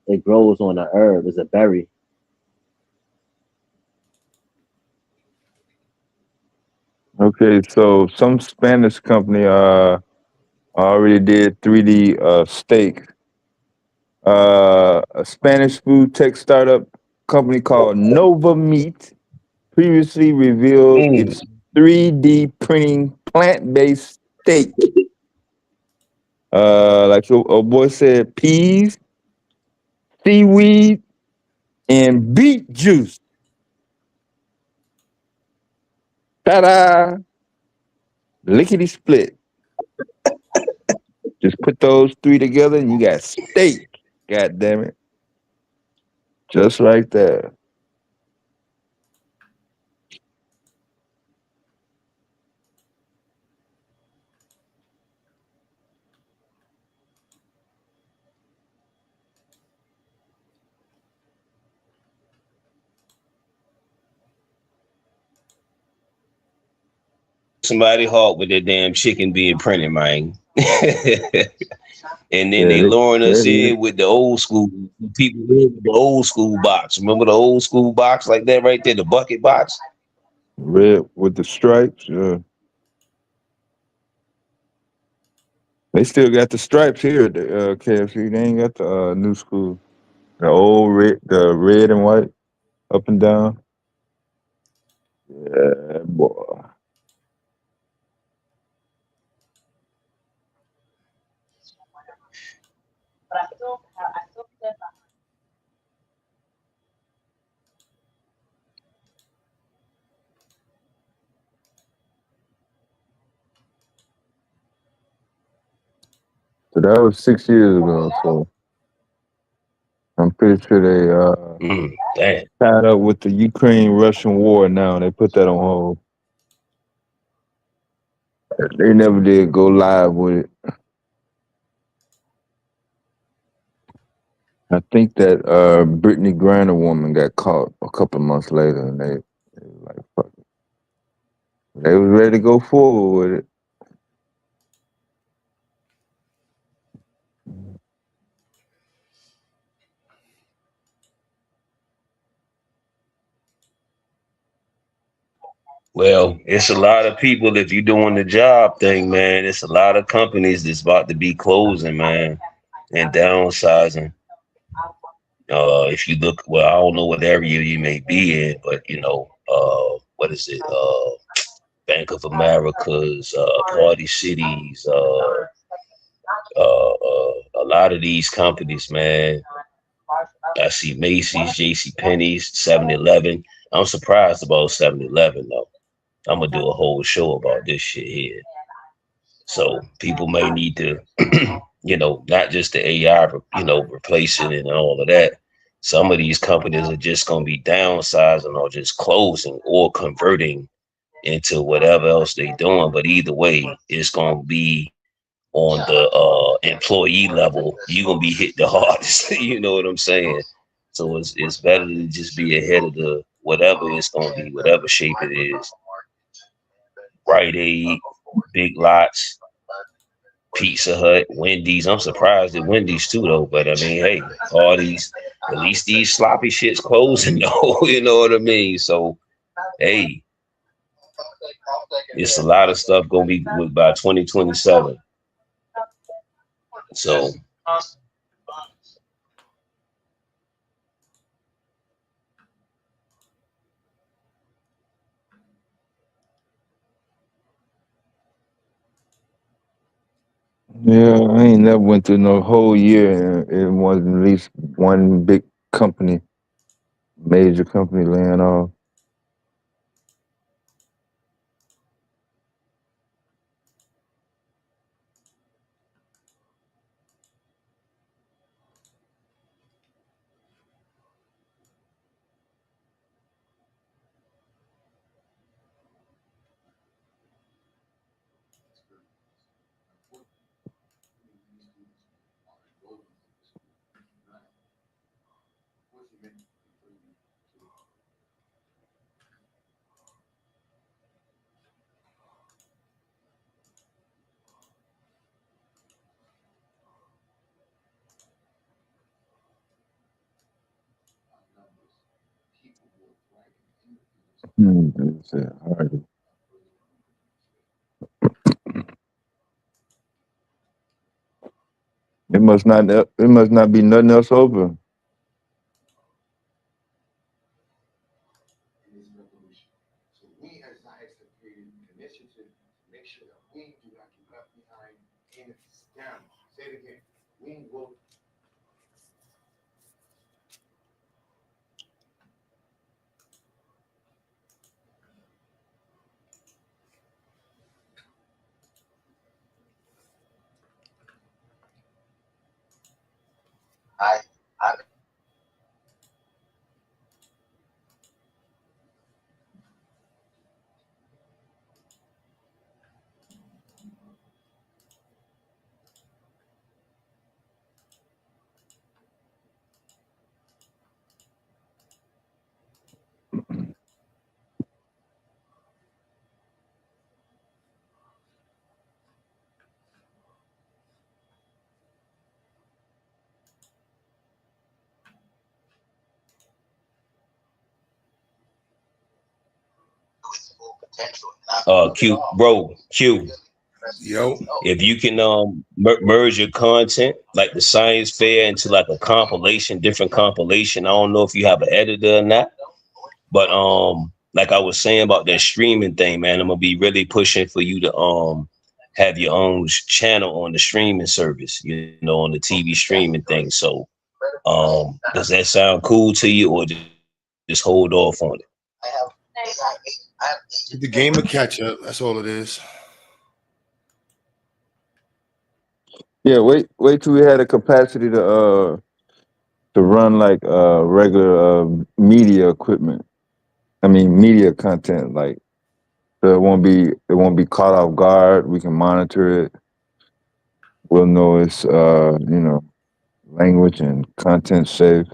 it grows on a herb. It's a berry. Okay, so some Spanish company already did 3D steak. A Spanish food tech startup company called Nova Meat previously revealed its 3D printing plant-based steak. Like your boy said, peas, seaweed, and beet juice. Ta-da! Lickety split. Just put those three together and you got steak. God damn it. Just like that. Somebody halt with that damn chicken being printed, man. And then Yeah, they luring us they in with the old school people live with the old school box. Remember the old school box like that right there, the bucket box? red with the stripes. They still got the stripes here at the KFC. They ain't got the new school. The old red and white up and down. Yeah, boy. So that was 6 years ago. So I'm pretty sure they tied up with the Ukraine-Russian war now. They put that on hold. They never did go live with it. I think that Brittany Griner woman got caught a couple months later, and they was like, fuck it. They was ready to go forward with it. Well, it's a lot of people. If you're doing the job thing, man, it's a lot of companies that's about to be closing, man, and downsizing. If you look, well, I don't know what area you may be in, but what is it? Bank of America's, Party Cities, a lot of these companies, man. I see Macy's, J.C. Penney's, 7-Eleven. I'm surprised about 7-Eleven though. I'm gonna do a whole show about this shit here. So people may need to, not just the AI, replacing it and all of that. Some of these companies are just gonna be downsizing or just closing or converting into whatever else they're doing. But either way, it's gonna be on the employee level. You're gonna be hit the hardest. You know what I'm saying? So it's better to just be ahead of the whatever it's gonna be, whatever shape it is. Rite Aid, Big Lots, Pizza Hut, Wendy's. I'm surprised at Wendy's too, though. But I mean, hey, all these, at least these sloppy shits closing, though. You know what I mean? So, hey, it's a lot of stuff gonna be by 2027. So, Yeah, I ain't never went through no whole year and it wasn't at least one big company, major company laying off. It's, hard. It must not be nothing else open. Q. Yo. If you can merge your content like the science fair into like a compilation, different compilation. I don't know if you have an editor or not, but like I was saying about that streaming thing, man, I'm gonna be really pushing for you to have your own channel on the streaming service, you know, on the TV streaming thing. So does that sound cool to you, or just hold off on it? The game of catch up. That's all it is. Yeah, wait till we had the capacity to run like regular media equipment. I mean media content, like so it won't be caught off guard. We can monitor it. We'll know it's language and content safe.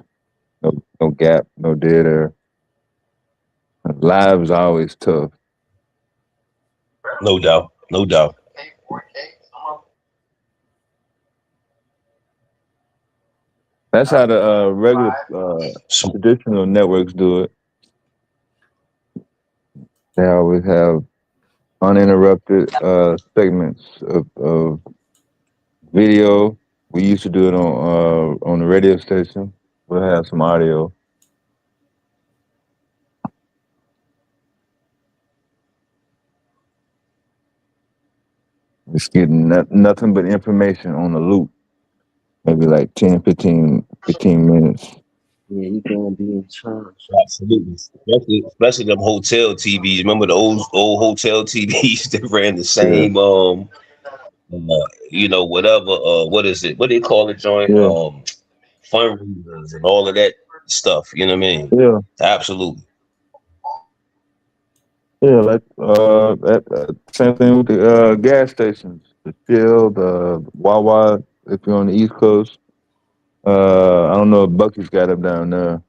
No gap, no dead air. Live is always tough. No doubt, no doubt. That's how the regular traditional networks do it. They always have uninterrupted segments of video. We used to do it on the radio station. We'll have some audio. It's getting nothing but information on the loop. Maybe like 10, 15 minutes. Yeah, you gonna be in charge. Absolutely, especially them hotel TVs. Remember the old hotel TVs that ran the same whatever what is it? What do they call it, joint? Yeah. Fundraisers and all of that stuff. You know what I mean? Yeah. Absolutely. Yeah, like same thing with the gas stations, the Shell, the Wawa. If you're on the East Coast, I don't know if Bucky's got them down there.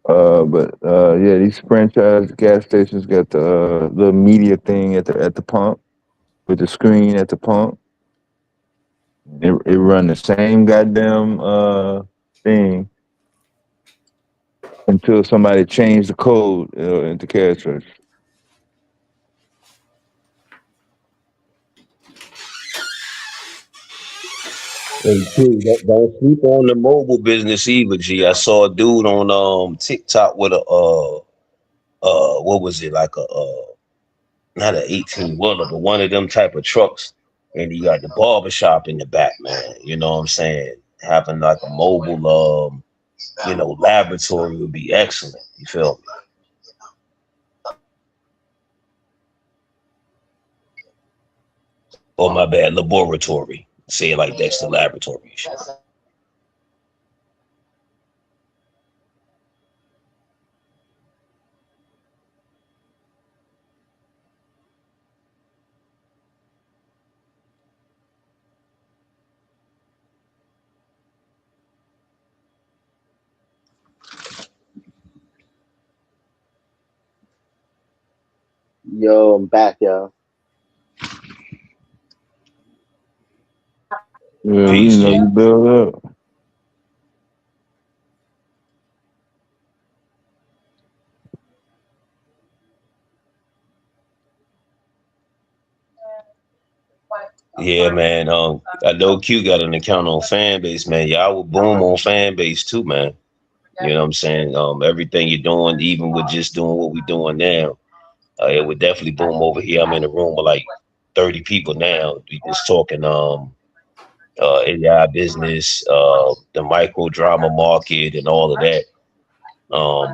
But yeah, these franchise gas stations got the little media thing at the pump. with the screen at the pump. It run the same goddamn thing until somebody changed the code into characters. And too, don't sleep on the mobile business either, G. I saw a dude on TikTok with a what was it, like a not an 18 wheeler, but one of them type of trucks, and he got the barber shop in the back, man. You know what I'm saying? Having like a mobile laboratory would be excellent. You feel me? Oh my bad, laboratory. Say it like that's the laboratory. Yo, I'm back, y'all. Yeah, we Peace, know G. you build up. Yeah, man. I know Q got an account on Fanbase, man. Y'all would boom on Fanbase too, man. You know what I'm saying? Everything you're doing, even with just doing what we're doing now, it would definitely boom over here. I'm in a room with like 30 people now. We just talking AI business, the micro drama market, and all of that.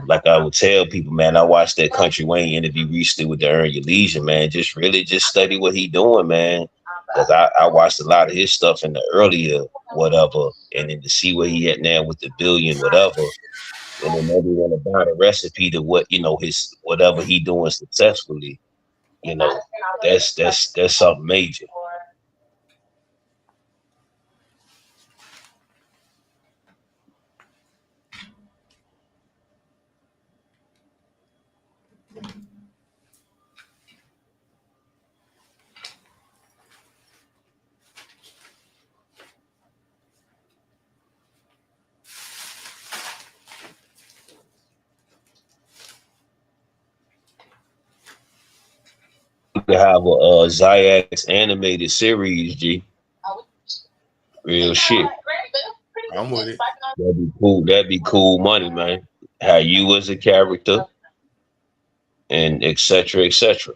Like I would tell people, man, I watched that Country Wayne interview recently with the Earn Your Leisure, man. Just really just study what he doing, man. Because I watched a lot of his stuff in the earlier whatever, and then to see where he at now with the billion whatever, and then everyone about a recipe to what his whatever he doing successfully. That's something major. You could have a Zayax animated series, G. Real shit. I'm with it. That'd be cool. That'd be cool money, man. How you as a character and et cetera, et cetera.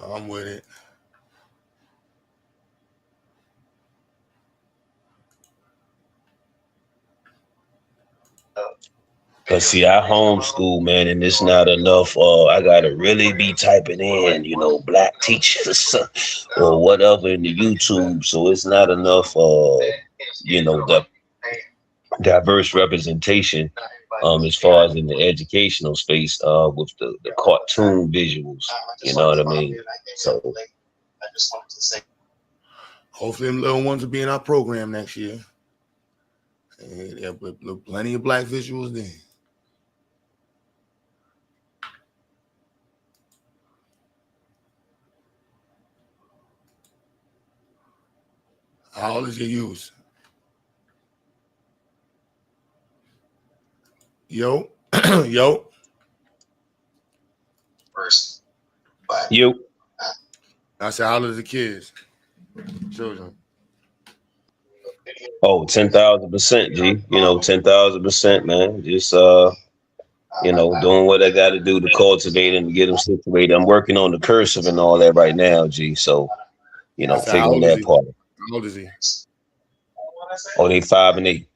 I'm with it. Cause see, I homeschool, man, and it's not enough. I gotta really be typing in, black teachers or whatever in the YouTube. So it's not enough. The diverse representation. As far as in the educational space, with the cartoon visuals. You know what I mean? So Hopefully, them little ones will be in our program next year. And yeah, plenty of black visuals then. How old is your use? Yo, yo. you. I said, how old is the kids? Children. Oh, 10,000%, G. 10,000%, man. Just doing what I got to do to cultivate and get them situated. I'm working on the cursive and all that right now, G. So, I said, figuring that part. How old is he? Oh, they 5 and 8.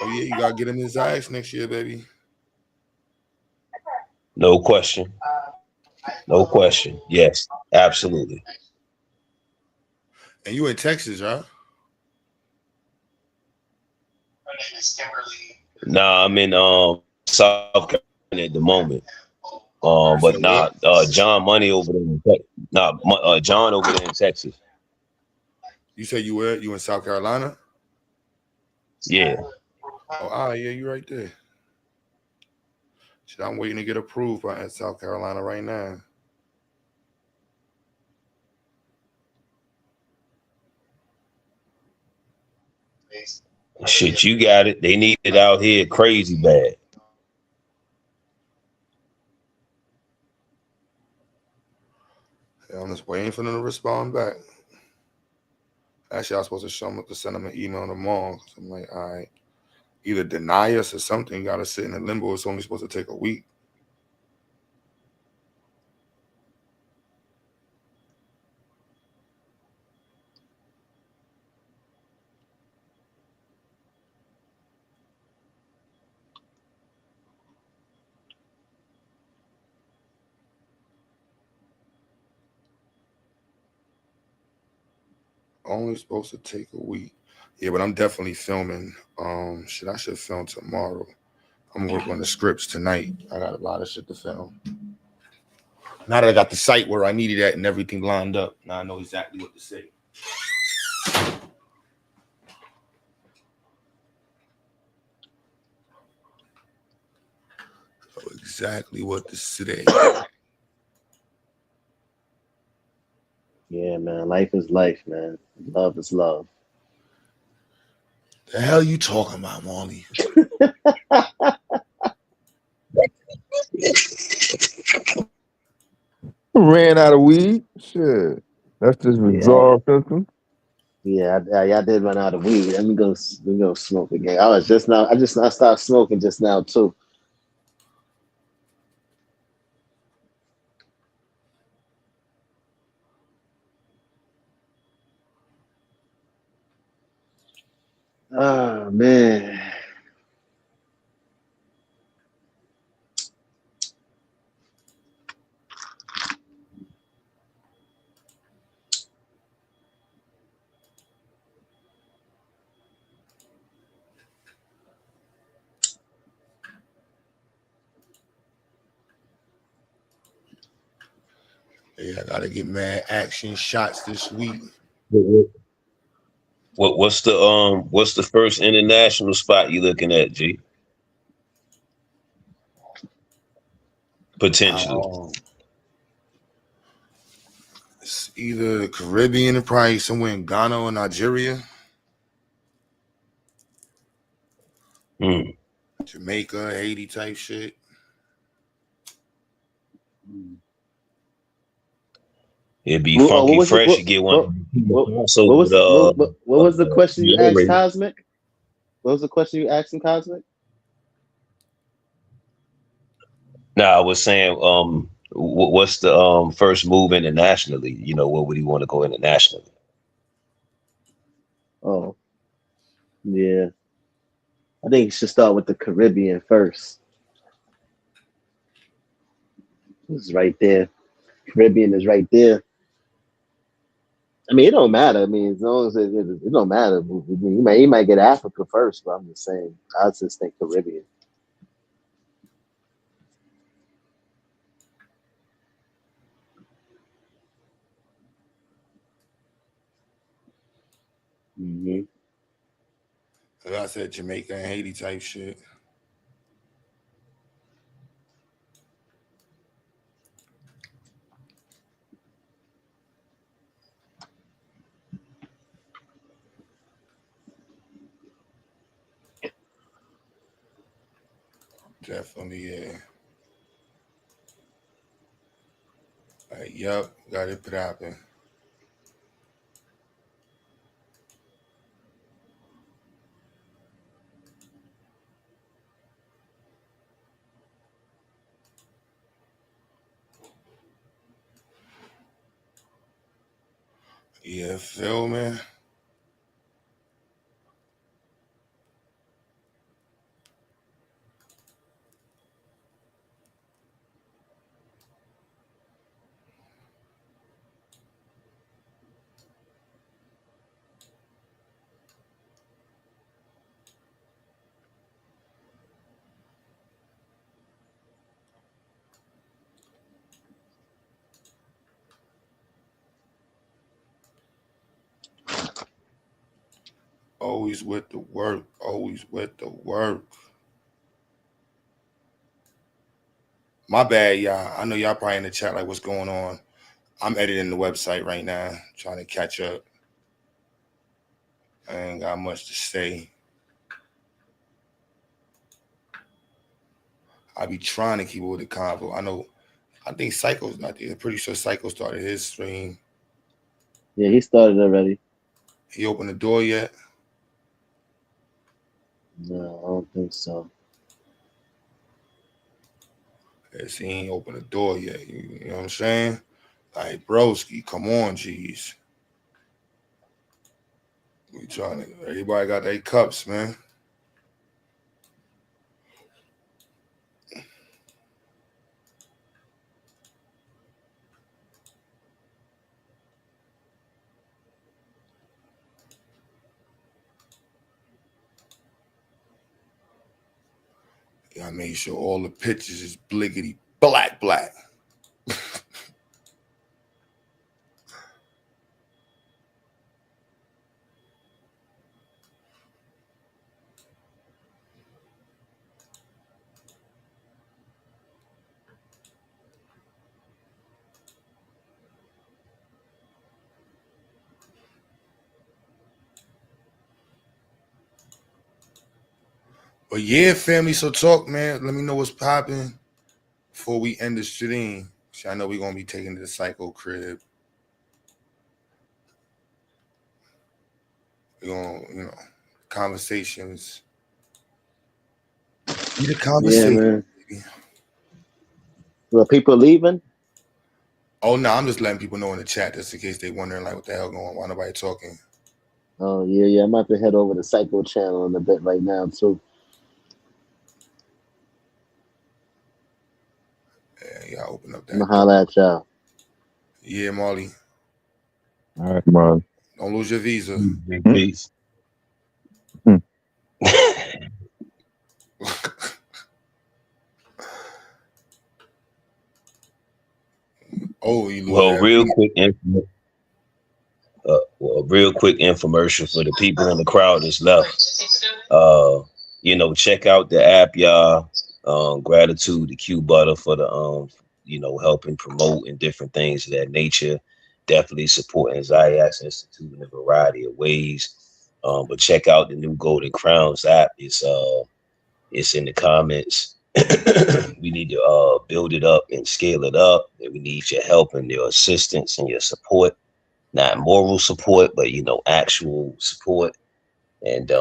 Oh yeah, you gotta get him his eyes next year, baby. No question. No question. Yes, absolutely. And you in Texas, right? Nah, I'm in South Carolina at the moment. But not John Money over there in Texas. John over there in Texas. You said you were? You in South Carolina? Yeah. Oh, yeah, you right there. Shit, I'm waiting to get approved by in South Carolina right now. Shit, you got it. They need it out here crazy bad. Yeah, I'm just waiting for them to respond back. Actually, I was supposed to send them an email tomorrow. So I'm like, all right, either deny us or something. You got to sit in a limbo. It's only supposed to take a week. Only supposed to take a week. Yeah, but I'm definitely filming. I should film tomorrow. I'm gonna work on the scripts tonight. I got a lot of shit to film. Now that I got the site where I needed at and everything lined up, now I know exactly what to say. Know exactly what to say. Yeah, man. Life is life, man. Love is love. The hell you talking about, Marley? Ran out of weed. Shit. That's just withdrawal symptom. Yeah, I did run out of weed. Let me go smoke again. I stopped smoking just now too. Oh man. Yeah, I gotta get mad action shots this week. What's the first international spot you looking at, G? Potentially. It's either the Caribbean or probably somewhere in Ghana or Nigeria. Jamaica, Haiti type shit. It'd be funky fresh to get one. What was the question you asked Cosmic? What was the question you asked him, Cosmic? No, I was saying, what's the first move internationally? You know, where would he want to go internationally? Oh, yeah. I think you should start with the Caribbean first. It's right there. Caribbean is right there. I mean, it don't matter. I mean, as long as it don't matter. You might get Africa first, but I'm just saying. I just think Caribbean. Mm-hmm. Like I said, Jamaica and Haiti type shit. Definitely, yeah. Like, yup, got it popping. Yeah, filming. Always with the work. Always with the work. My bad, y'all. I know y'all probably in the chat like, what's going on? I'm editing the website right now, trying to catch up. I ain't got much to say. I be trying to keep it with the convo. I think Psycho's not there. Pretty sure Psycho started his stream. Yeah, he started already. He opened the door yet? No, I don't think so. Yes, he ain't opened the door yet. You know what I'm saying? Like, broski, come on, G's. We trying to. Everybody got their cups, man. Yeah, I made sure all the pictures is bliggity black. But yeah, family, so talk, man. Let me know what's popping before we end the stream. I know we're gonna be taking to the Psycho crib. We're gonna, conversations. Be the conversation. Yeah, man. Well, people leaving? Oh no, I'm just letting people know in the chat just in case they wondering like what the hell going on, why nobody talking. Oh yeah. I'm about to head over to Psycho channel in a bit right now too. Yeah, open up that. I'm gonna holla at y'all. Yeah, Marley. All right, Marley. Don't lose your visa. Peace. Oh, you lose Well, that real visa. quick, real quick infomercial for the people in the crowd that's left. Check out the app, y'all. Gratitude to Q Butter for the helping promote and different things of that nature. Definitely supporting Zayax Institute in a variety of ways. But check out the new Golden Crowns app. It's in the comments. We need to build it up and scale it up, and we need your help and your assistance and your support. Not moral support, but actual support. And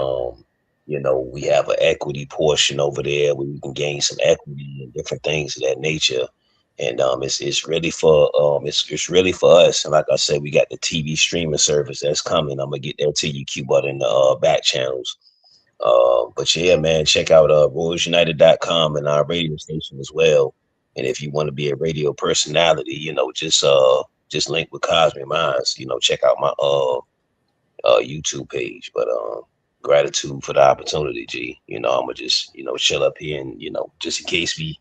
we have an equity portion over there where we can gain some equity and different things of that nature. And it's really for it's really for us. And like I said, we got the TV streaming service that's coming. I'm gonna get that to you, Q-Bud, in the back channels. But yeah, man, check out royalsunited.com and our radio station as well. And if you want to be a radio personality, just link with Cosmic Minds. Check out my YouTube page. But gratitude for the opportunity, G. I'm gonna just chill up here and just in case we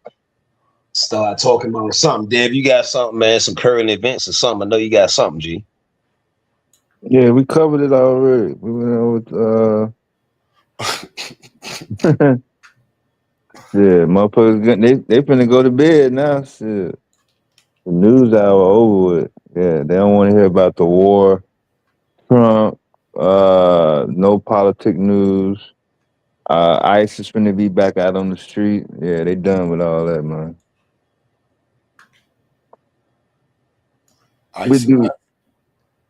start talking about something. Deb, you got something, man? Some current events or something? I know you got something, G. Yeah, we covered it already. We went over yeah, motherfuckers they finna go to bed now. Shit. The news hour over with. Yeah, they don't want to hear about the war, Trump, no politic news. ICE is finna be back out on the street. Yeah, they done with all that, man. We Ice do, left.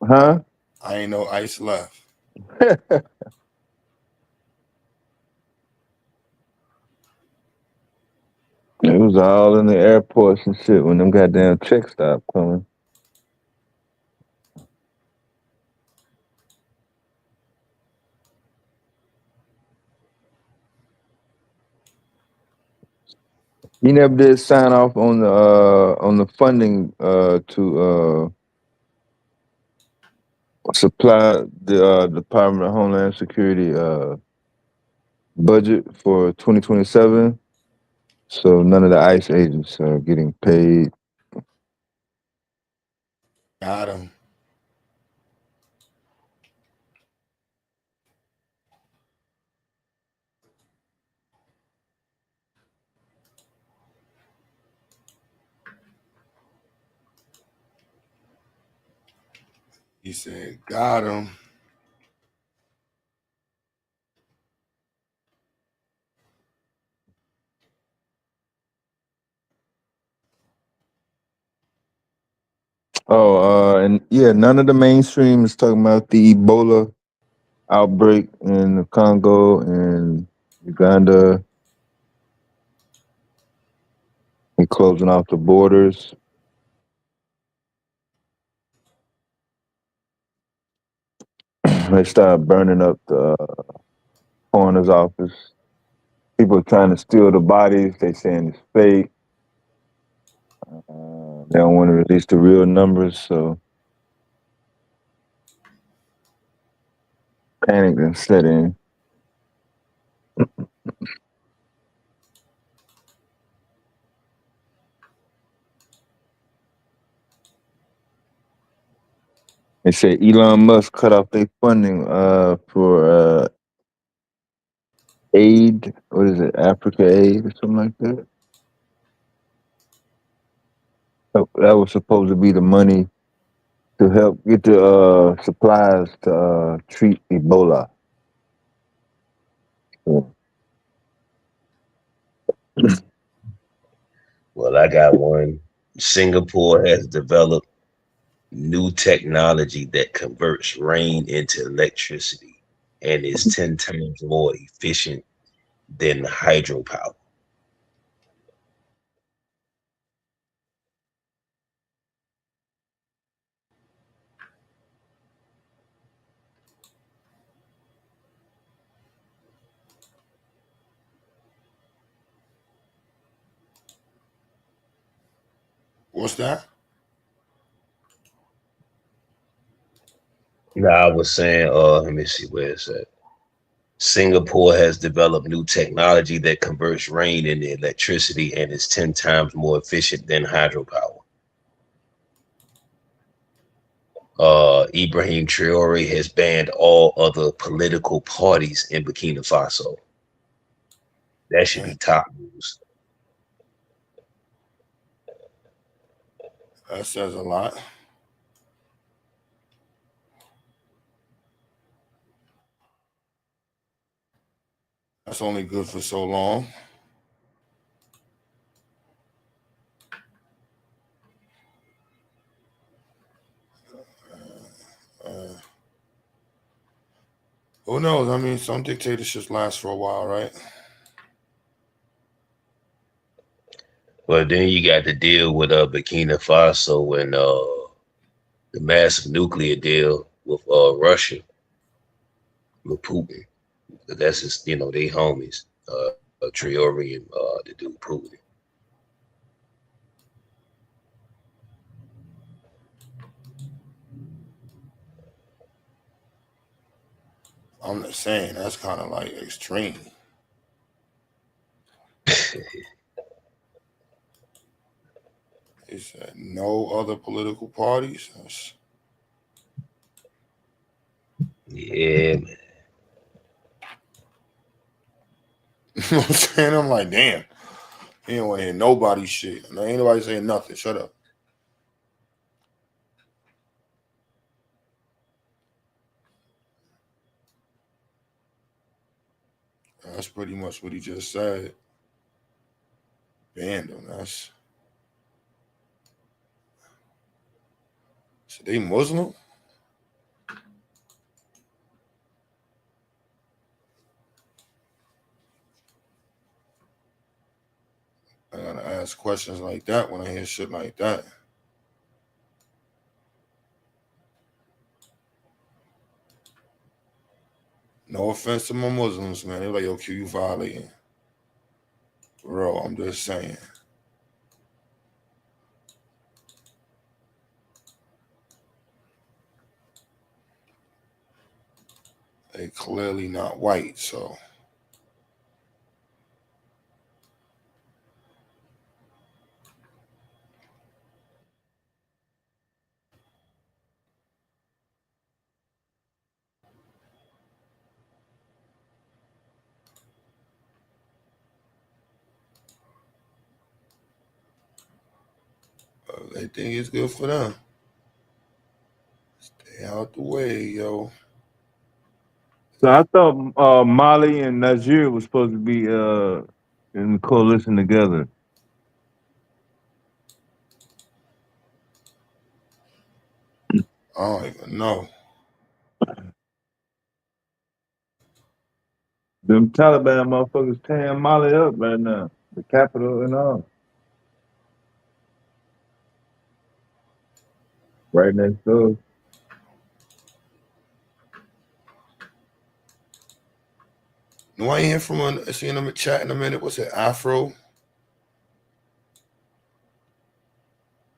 huh? I ain't no ice left. It was all in the airports and shit when them goddamn checks stopped coming. He never did sign off on the funding to supply the Department of Homeland Security budget for 2027. So none of the ICE agents are getting paid. Got him. He said, got him. Oh, and yeah, none of the mainstream is talking about the Ebola outbreak in the Congo and Uganda and closing off the borders. They started burning up the coroner's office. People are trying to steal the bodies. They saying it's fake. They don't want to release the real numbers, so panic then set in. They say Elon Musk cut off their funding for aid. What is it? Africa aid or something like that. That was supposed to be the money to help get the supplies to treat Ebola. Yeah. Well, I got one. Singapore has developed new technology that converts rain into electricity and is 10 times more efficient than hydropower. What's that? Now, I was saying, let me see where it's at. Singapore has developed new technology that converts rain into electricity and is 10 times more efficient than hydropower. Ibrahim Traore has banned all other political parties in Burkina Faso. That should be top news. That says a lot. That's only good for so long. Who knows? I mean, some dictatorships last for a while, right? Well, then you got to deal with Burkina Faso and the massive nuclear deal with Russia, with Putin. That's just, they homies, Traore and the dude Putin. I'm just saying that's kind of like extreme. He said no other political parties. Yeah, man. You know what I'm saying? I'm like, damn. He don't want to hear nobody's shit. No, ain't nobody saying nothing. Shut up. That's pretty much what he just said. Banned him. So they Muslim? I gotta ask questions like that when I hear shit like that. No offense to my Muslims, man. They're like, yo, Q, you violating. Bro, I'm just saying. They clearly not white, so. They think it's good for them. Out the way, yo. So I thought Mali and Nigeria was supposed to be in the coalition together. I don't even know. Them Taliban motherfuckers tearing Mali up right now. The capital and all. Right next door. No, I ain't hear from seeing them chat in a minute. What's it, Afro?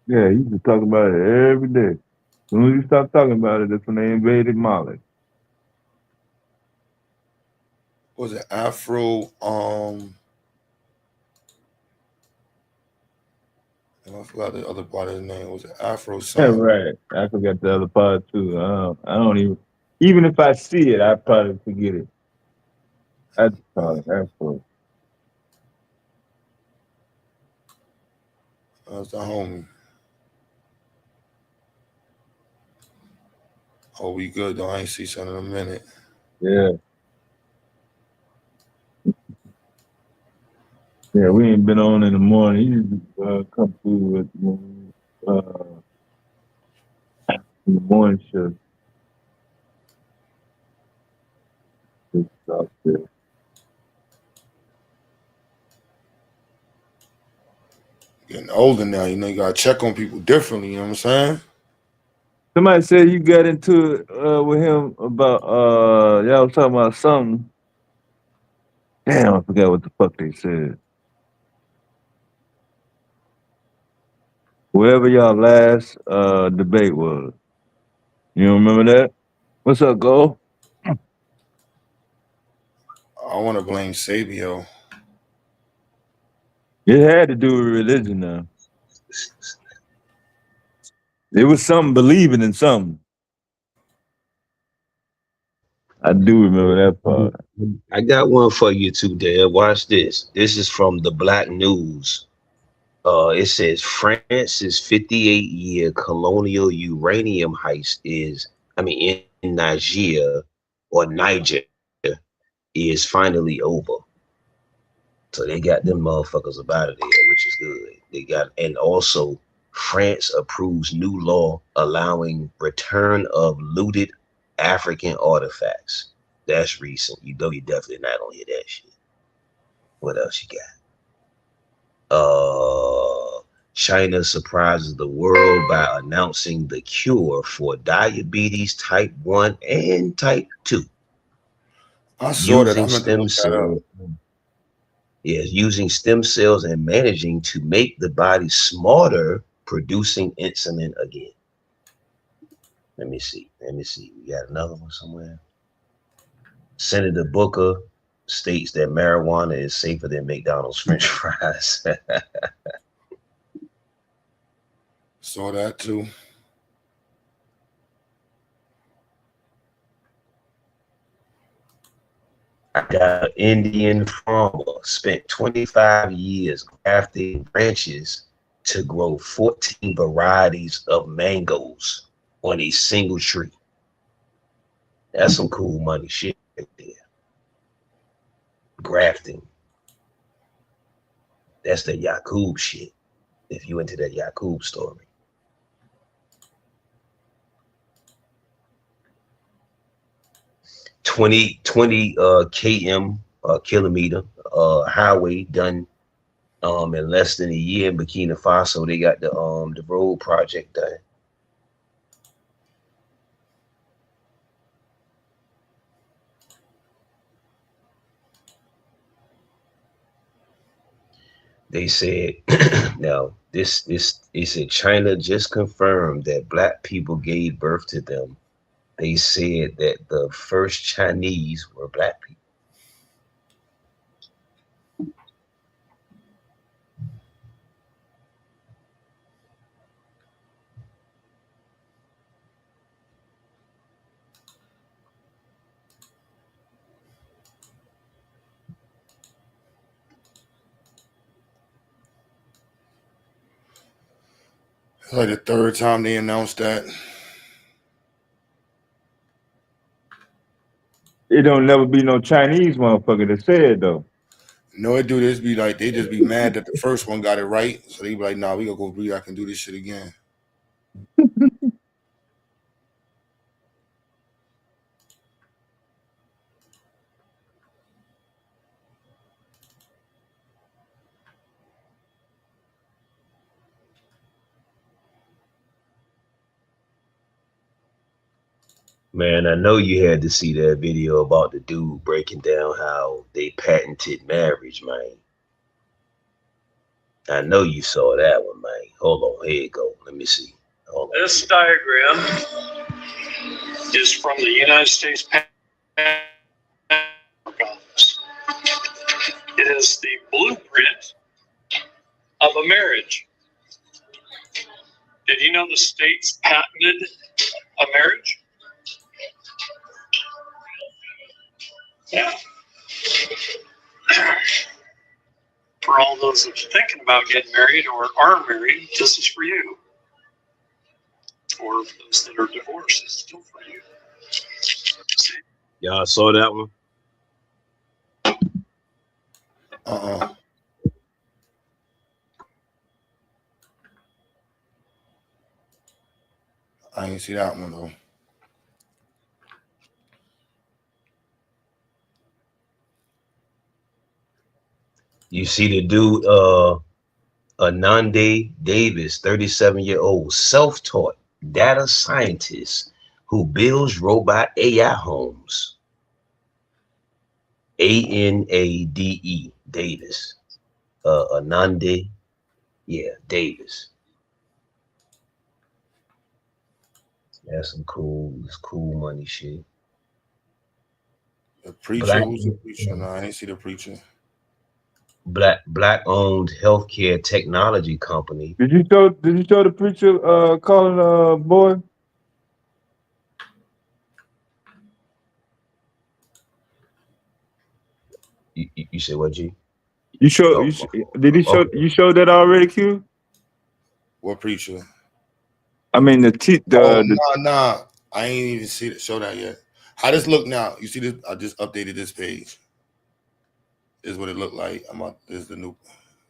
Yeah, you can talk about it every day. As soon as you stop talking about it, that's when they invaded Mali. Was it Afro? I forgot the other part of his name. Was it Afro Yeah, something? right. I forgot the other part too. I don't even if I see it, I probably forget it. I just call it Afro. That's the homie. Oh, we good though. I ain't see something in a minute. Yeah. Yeah, we ain't been on in the morning. You just come through in the morning shift. Just out there. Getting older now, you know, you gotta check on people differently, you know what I'm saying? Somebody said you got into it with him about y'all was talking about something. Damn, I forgot what the fuck they said. Whoever y'all last debate was. You don't remember that? What's up, Go? I wanna blame Sabio. It had to do with religion now. It was something believing in something. I do remember that part. I got one for you too, Dad. Watch this. This is from the Black News. It says France's 58-year colonial uranium heist in Niger or Niger is finally over. So they got them motherfuckers up out of there, which is good. And also France approves new law allowing return of looted African artifacts. That's recent. You know you definitely not gonna hear that shit. What else you got? China surprises the world by announcing the cure for diabetes type 1 and type 2. I saw that. I Using meant to stem look that up. cells. Yes, using stem cells and managing to make the body smarter, producing insulin again. Let me see. We got another one somewhere. Senator Booker states that marijuana is safer than McDonald's French fries. Saw that too. I got an Indian farmer spent 25 years grafting branches to grow 14 varieties of mangoes on a single tree. That's some cool money shit right there. Grafting. That's the Yakub shit. If you into that Yakub story. 20 km kilometer highway done in less than a year in Burkina Faso. They got the road project done. They said now this they said China just confirmed that black people gave birth to them. They said that the first Chinese were black people. It's like the third time they announced that. it don't never be no Chinese motherfucker that said though. No, it do this be like they just be mad that the first one got it right, so they be like, "Nah, we gonna go read. I can do this shit again." Man, I know you had to see that video about the dude breaking down how they patented marriage, man. I know you saw that one, man. Hold on, here you go. Let me see. Hold on. This diagram is from the United States Patent Office. It is the blueprint of a marriage. Did you know the states patented a marriage? Yeah. For all those that are thinking about getting married or are married, this is for you. Or those that are divorced, it's still for you. Y'all saw that one? I ain't see that one though. You see the dude, Anande Davis, 37-year-old self-taught data scientist who builds robot AI homes. Anade Davis. Anande, yeah, Davis. That's some cool money shit. The preacher, who's the preacher? No, I ain't see the preacher. Black owned healthcare technology company. Did you show the preacher calling boy? You said what, G? You show did he show you showed that already, Q? What preacher? I mean Nah. I ain't even show that yet. How does look now? You see this? I just updated this page. This is what it looked like. This is the new.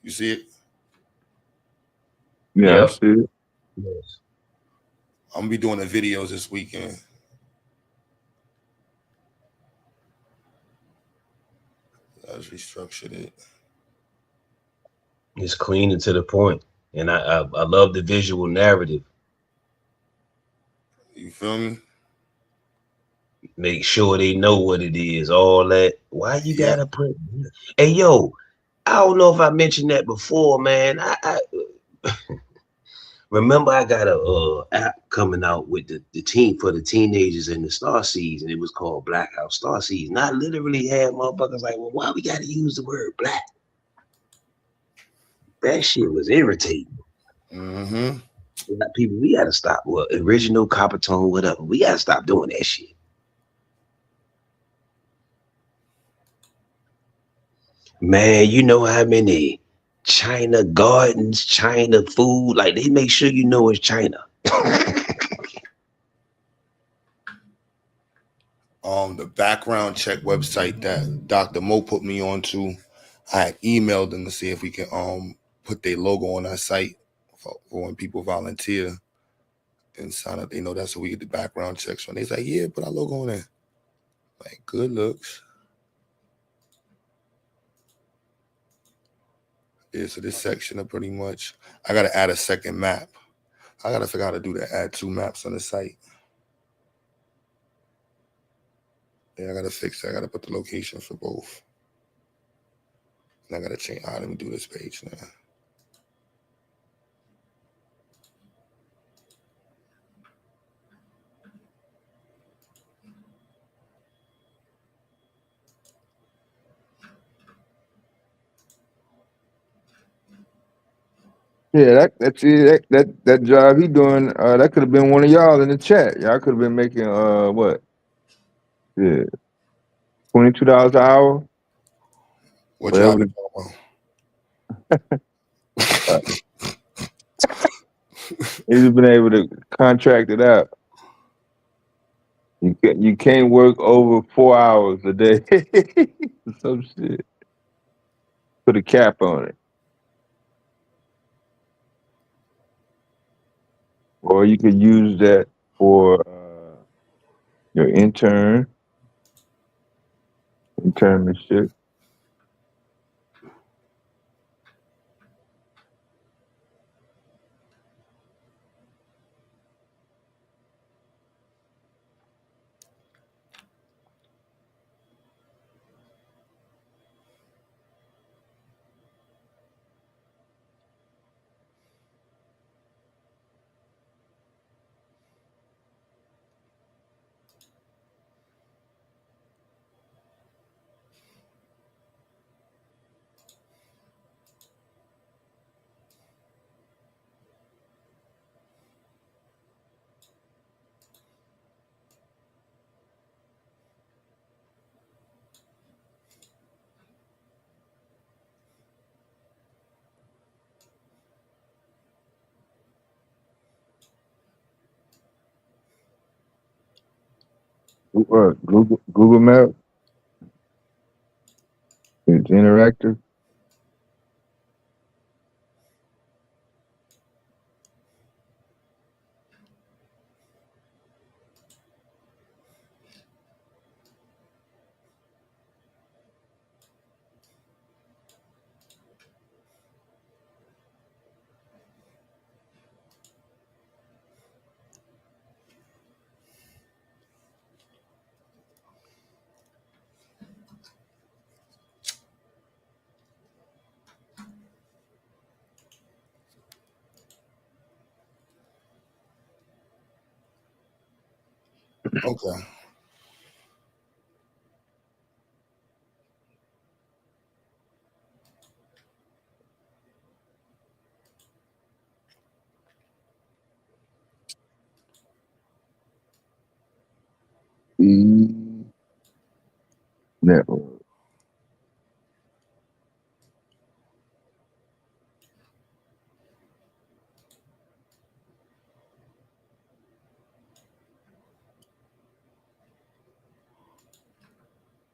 You see it? Yeah, I see it. Yes. I'm gonna be doing the videos this weekend. I just restructured it. It's clean and to the point, and I love the visual narrative. You feel me? Make sure they know what it is. All that. Why you gotta put? Hey, yo, I don't know if I mentioned that before, man. I remember I got a app coming out with the team for the teenagers in the Star Seeds, and it was called Blackout Star Seeds. And I literally had motherfuckers like, well, why we gotta use the word black? That shit was irritating. Mm-hmm. People, we gotta stop. Well, original, copper tone, whatever. We gotta stop doing that shit. Man, you know how many China gardens, China food, like they make sure you know it's China. The background check website that Dr. Mo put me on to, I had emailed them to see if we can put their logo on our site for when people volunteer and sign up. They know that's what we get the background checks from. They like, yeah, put our logo on there. Like, good looks. Yeah, so this section are pretty much, I gotta add a second map. I gotta figure out how to do that, add 2 maps on the site. Yeah, I gotta fix that. I gotta put the location for both. And I gotta change. All right, let me do this page now. Yeah, that's it. That job he doing, that could have been one of y'all in the chat. Y'all could have been making what? Yeah, $22 an hour. What y'all Whatever. be talking about? He's been able to contract it out. You can't work over 4 hours a day. Some shit. Put a cap on it. Or you could use that for your internship. What? Google Maps? It's interactive. Okay. Network.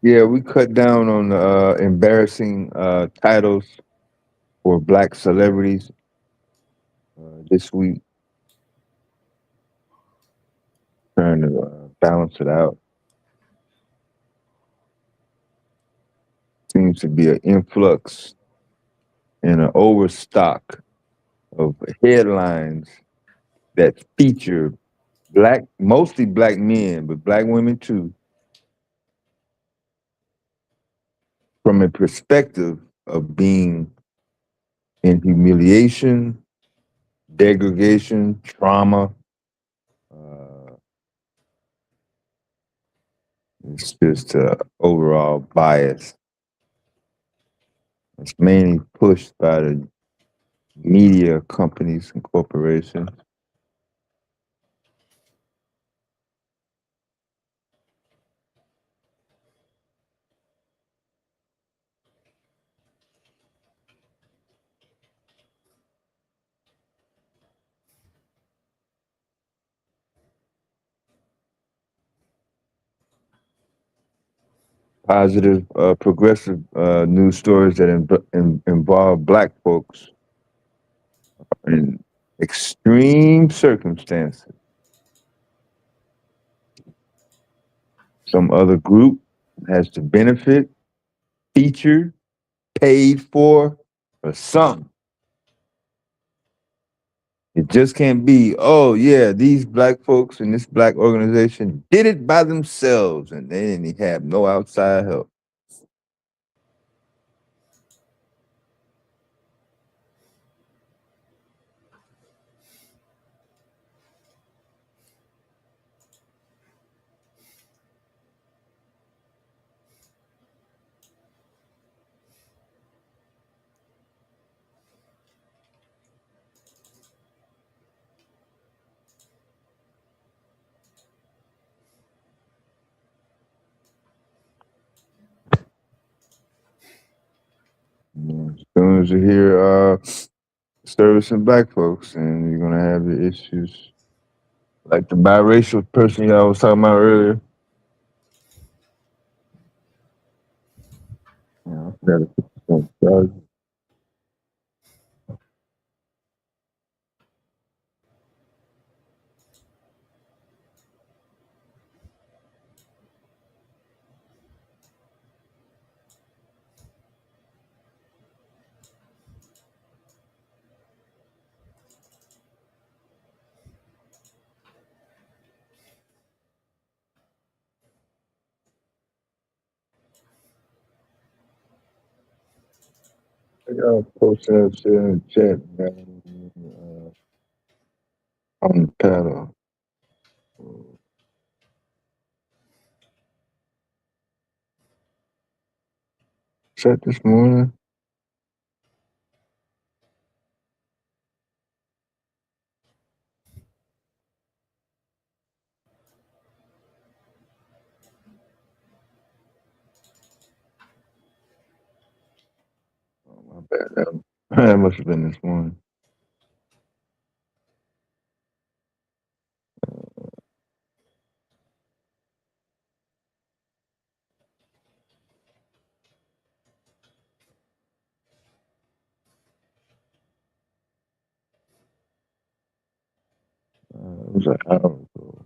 Yeah, we cut down on the embarrassing titles for black celebrities this week, trying to balance it out. Seems to be an influx and an overstock of headlines that feature mostly black men, but black women too, from a perspective of being in humiliation, degradation, trauma. It's just overall bias. It's mainly pushed by the media companies and corporations. Positive, progressive news stories that involve black folks in extreme circumstances. Some other group has to benefit, featured, paid for, or something. It just can't be, oh yeah, these black folks in this black organization did it by themselves and they didn't have no outside help. As soon as you hear servicing black folks, and you're gonna have the issues Like the biracial person y'all was talking about earlier. Yeah, I gotta post that shit in the chat, man. On the panel. Chat this morning. Oh, my bad. That must have been this morning. It was an hour ago.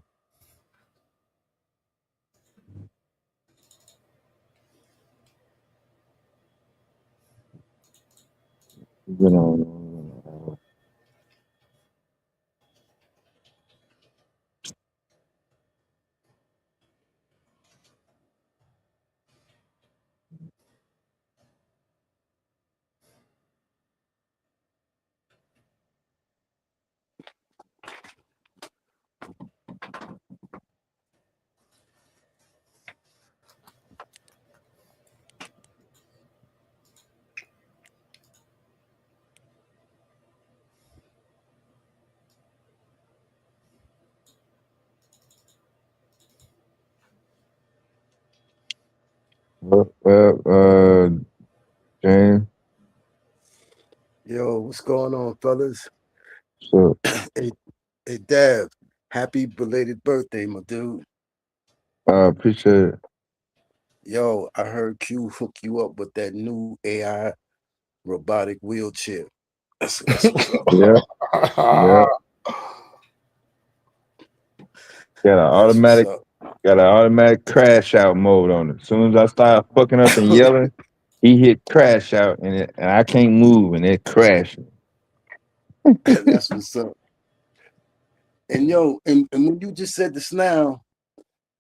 Been on an hour. James. Yo, what's going on, fellas? So, Hey, Dev, happy belated birthday, my dude. I appreciate it. Yo, I heard Q hook you up with that new AI robotic wheelchair. That's what's up. Yeah, yeah. That's what's up. Got an automatic crash out mode on it. As soon as I start fucking up and yelling, he hit crash out and I can't move and it crashes. That's what's up. And yo, and when you just said this now,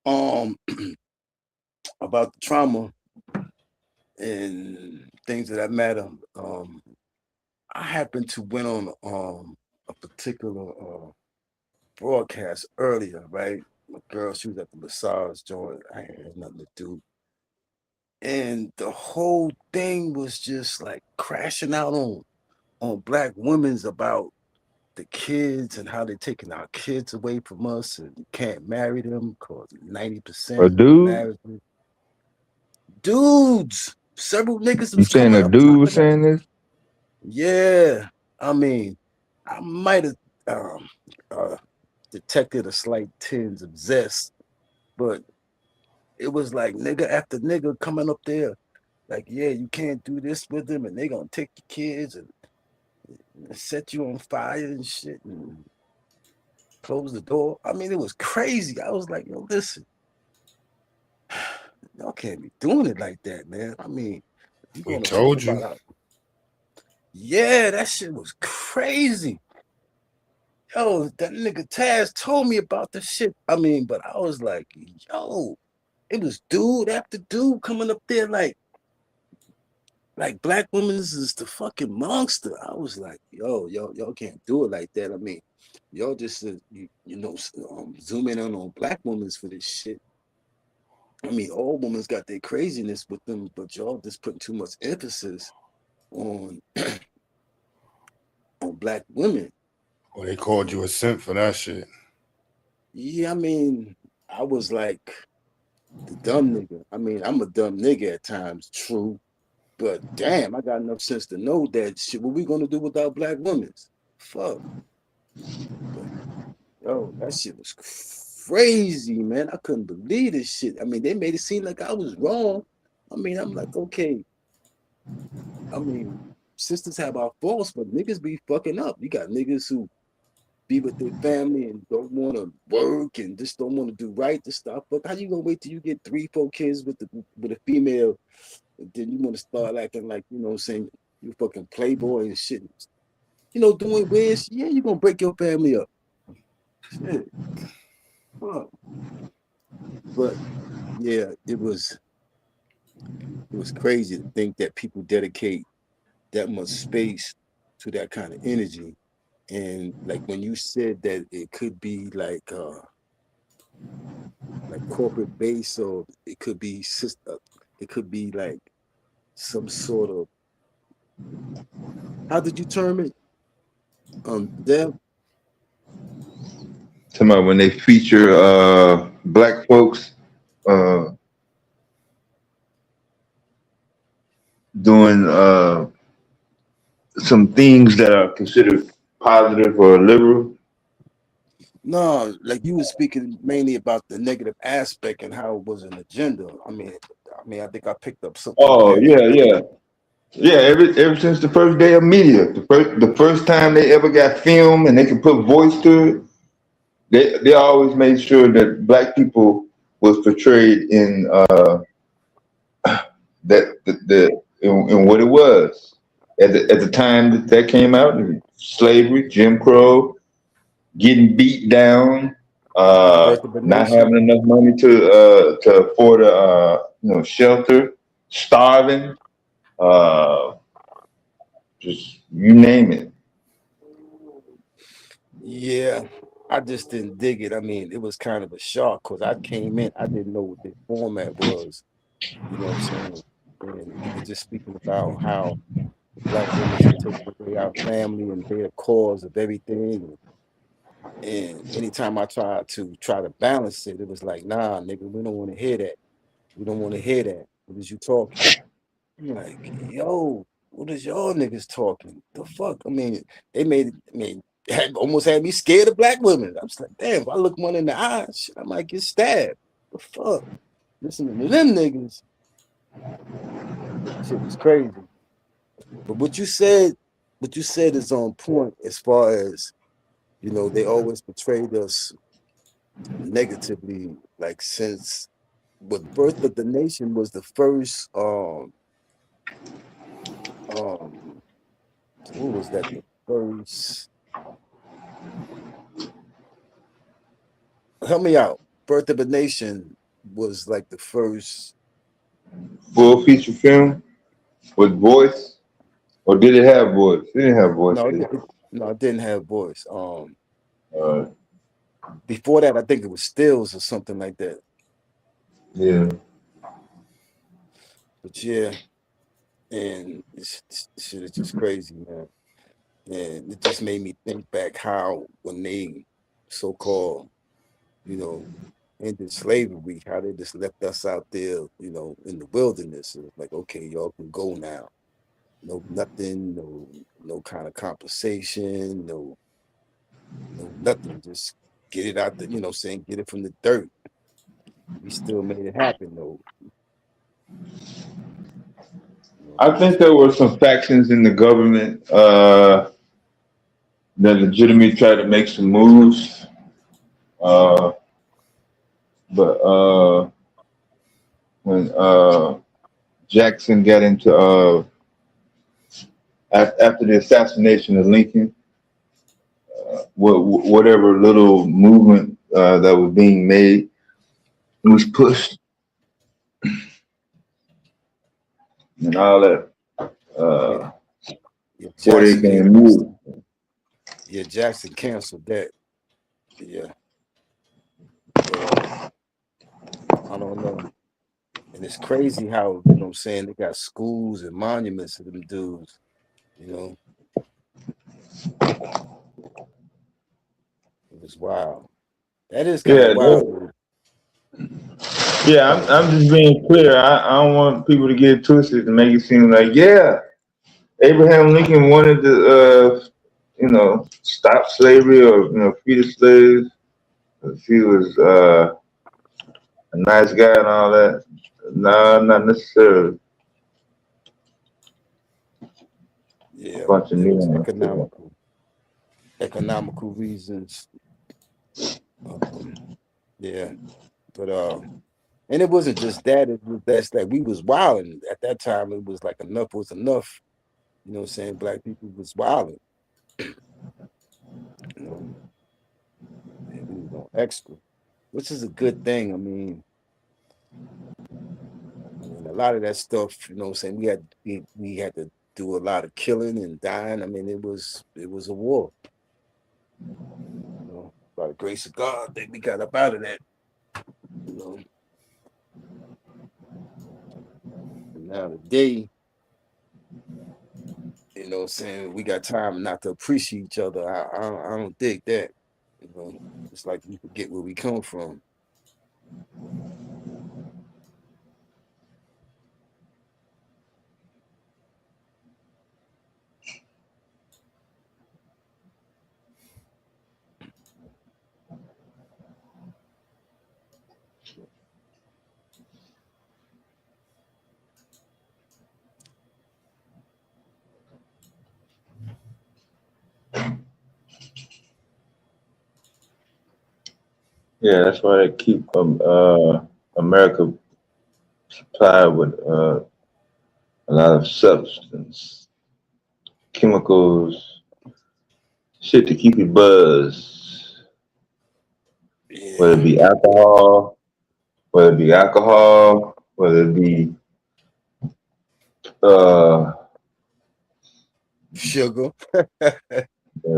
um, about the trauma and things of that matter, I happened to went on a particular broadcast earlier, right? My girl, she was at the massage joint. I ain't had nothing to do. And the whole thing was just like crashing out on black women's about the kids and how they're taking our kids away from us and you can't marry them because 90% A of the dude? marriages. Dudes, several niggas You was saying coming a up dude was popping up. saying this? Yeah. I mean, I might have uh, detected a slight tinge of zest, but it was like nigga after nigga coming up there, like, yeah, you can't do this with them, and they gonna take your kids and set you on fire and shit and close the door. I mean, it was crazy. I was like, yo, listen, y'all can't be doing it like that, man. I mean, you We gonna talk told about you. how, yeah, that shit was crazy. Yo, that nigga Taz told me about the shit. I mean, but I was like, yo, it was dude after dude coming up there like black women is the fucking monster. I was like, yo, y'all can't do it like that. I mean, y'all just zoom in on black women for this shit. I mean, all women got their craziness with them, but y'all just putting too much emphasis on on black women. Well, they called you a simp for that shit. Yeah, I mean, I was like the dumb nigga. I mean, I'm a dumb nigga at times, true. But damn, I got enough sense to know that shit. What we gonna do without black women? Fuck. But Yo, that shit was crazy, man. I couldn't believe this shit. I mean, they made it seem like I was wrong. I mean, I'm like, okay. I mean, sisters have our faults, but niggas be fucking up. You got niggas who be with their family and don't want to work and just don't want to do right to stop. But how you gonna wait till you get 3, 4 kids with a female, and then you want to start acting like, you know what I'm saying, you fucking playboy and shit. You know, doing weird shit. Yeah, you're gonna break your family up. Shit. Fuck. But yeah, it was crazy to think that people dedicate that much space to that kind of energy. And like when you said that it could be like corporate base, or it could be it could be like some sort of, how did you term it? Them. Talking about when they feature black folks doing some things that are considered positive or liberal. No, like you were speaking mainly about the negative aspect and how it was an agenda. I think I picked up something on Oh that. yeah. Ever since the first day of media, the first time they ever got film and they could put voice to it, they always made sure that black people was portrayed in in what it was at the time that came out. Slavery, Jim Crow, getting beat down, Birth of a not Nation. having enough money to afford a shelter, starving, just you name it. Yeah, I just didn't dig it. I mean, it was kind of a shock because I came in, I didn't know what the format was. You know what I'm saying? And you were just speaking about how the black women are taking away our family and they're the cause of everything. And anytime I tried to balance it, it was like, nah, nigga, we don't want to hear that. We don't want to hear that. What is you talking? I'm like, yo, what is y'all niggas talking? The fuck? I mean, they made it, almost had me scared of black women. I was like, damn, if I look one in the eye, shit, I might get stabbed. The fuck? Listening to them niggas, shit was crazy. But what you said is on point as far as, they always portrayed us negatively, like since what Birth of the Nation was the first what was that, the first, help me out. Birth of a Nation was like the first Full feature film with voice, or did it have voice? It didn't have voice. no, it didn't have voice. Before that, I think it was Stills or something like that. Yeah. But yeah, and this shit is just crazy, man. And it just made me think back how when they so-called, ended slavery, how they just left us out there, in the wilderness. It was like, okay, y'all can go now. No nothing, no kind of compensation, no nothing. Just get it out the, saying get it from the dirt. We still made it happen though. I think there were some factions in the government that legitimately tried to make some moves. But when Jackson got into after the assassination of Lincoln, whatever little movement that was being made was pushed, and all that. Before they can move. Yeah, Jackson canceled that. Yeah. But I don't know. And it's crazy how, what I'm saying, they got schools and monuments to them dudes, It was wild. That is kind of wild. Yeah, I'm just being clear. I don't want people to get twisted and make it seem like, yeah, Abraham Lincoln wanted to, stop slavery or, free the slaves. he was a nice guy and all that. No, not necessarily. A Yeah, bunch of it was neon shit. economical reasons. Yeah, but and it wasn't just that. It was that's like we was wilding at that time. It was like enough was enough. You know what I'm saying? Black people was wilding. You know, and we was on extra, which is a good thing. I mean, a lot of that stuff. You know what I'm saying? We had to do a lot of killing and dying. I mean, it was a war. You know, by the grace of God, that we got up out of that. You know, and now today, you know what I'm saying, we got time not to appreciate each other. I don't dig that. You know, it's like we forget where we come from. Yeah, that's why they keep America supplied with a lot of substance, chemicals, shit to keep you buzzed. Whether it Yeah, be alcohol, whether it be uh, sugar. the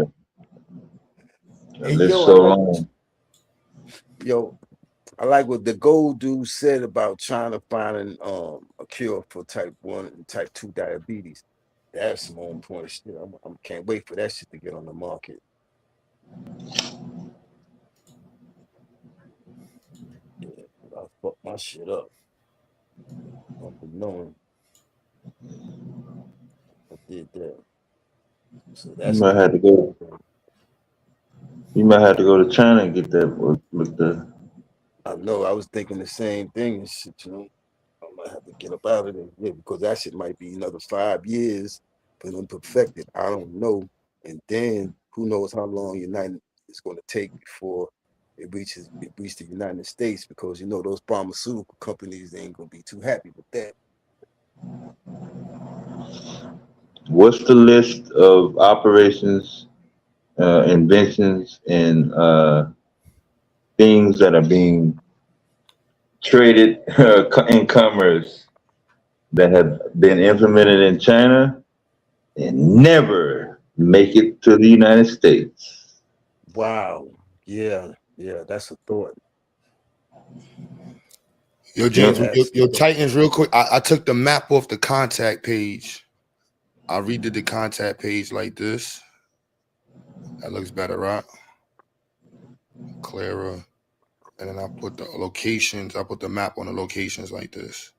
And list yo, I so like what long. I like what the gold dude said about trying to find a cure for type 1 and type 2 diabetes. That's some on point shit. I can't wait for that shit to get on the market. Yeah, I fucked my shit up. Unknown, I did that. So You that's might gonna have be to a good go. thing. You might have to go to China and get that with the. I know I was thinking the same thing and shit, you know. I might have to get up out of there, yeah, because that shit might be another 5 years for them perfected. I don't know. And then who knows how long United is going to take before it reaches the United States, because you know those pharmaceutical companies ain't gonna be too happy with that. What's the list of operations, inventions, and things that are being traded in commerce that have been implemented in China and never make it to the United States? Wow. Yeah, yeah, that's a thought. Yo, Yeah. James, That's your a thought. Titans real quick. I took the map off the contact page. I redid the contact page like this. That looks better, right? Clearer. And then I put the locations. I put the map on the locations like this.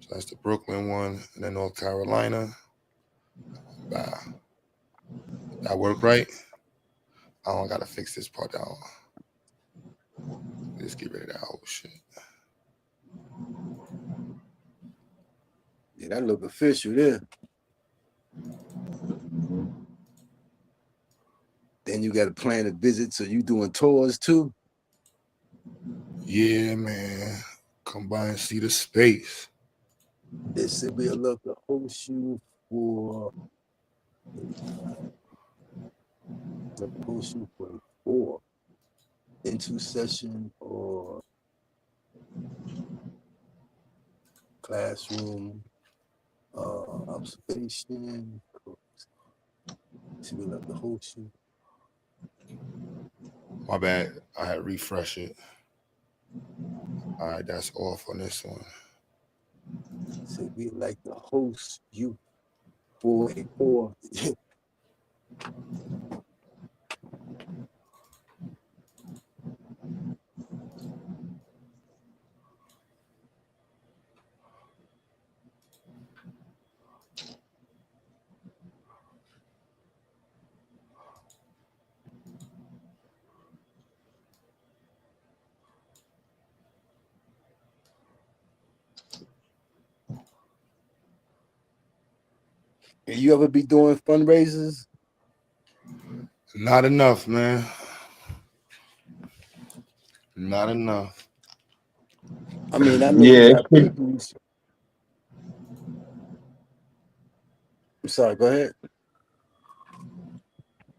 So that's the Brooklyn one, and then North Carolina. Bah. That work right? I don't gotta fix this part down. Let's get rid of that whole shit. Yeah, that look official there. Then you got to plan a visit, so you doing tours too? Yeah, man. Come by and see the space. They said we'll love to host you for a 4 into session or classroom observation. See, we love to host you. My bad. I had to refresh it. All right, that's off on this one. Say we'd like to host you for a 4. And you ever be doing fundraisers? Not enough, man. Not enough. I mean, I know you Yeah, got people. I'm sorry. Go ahead.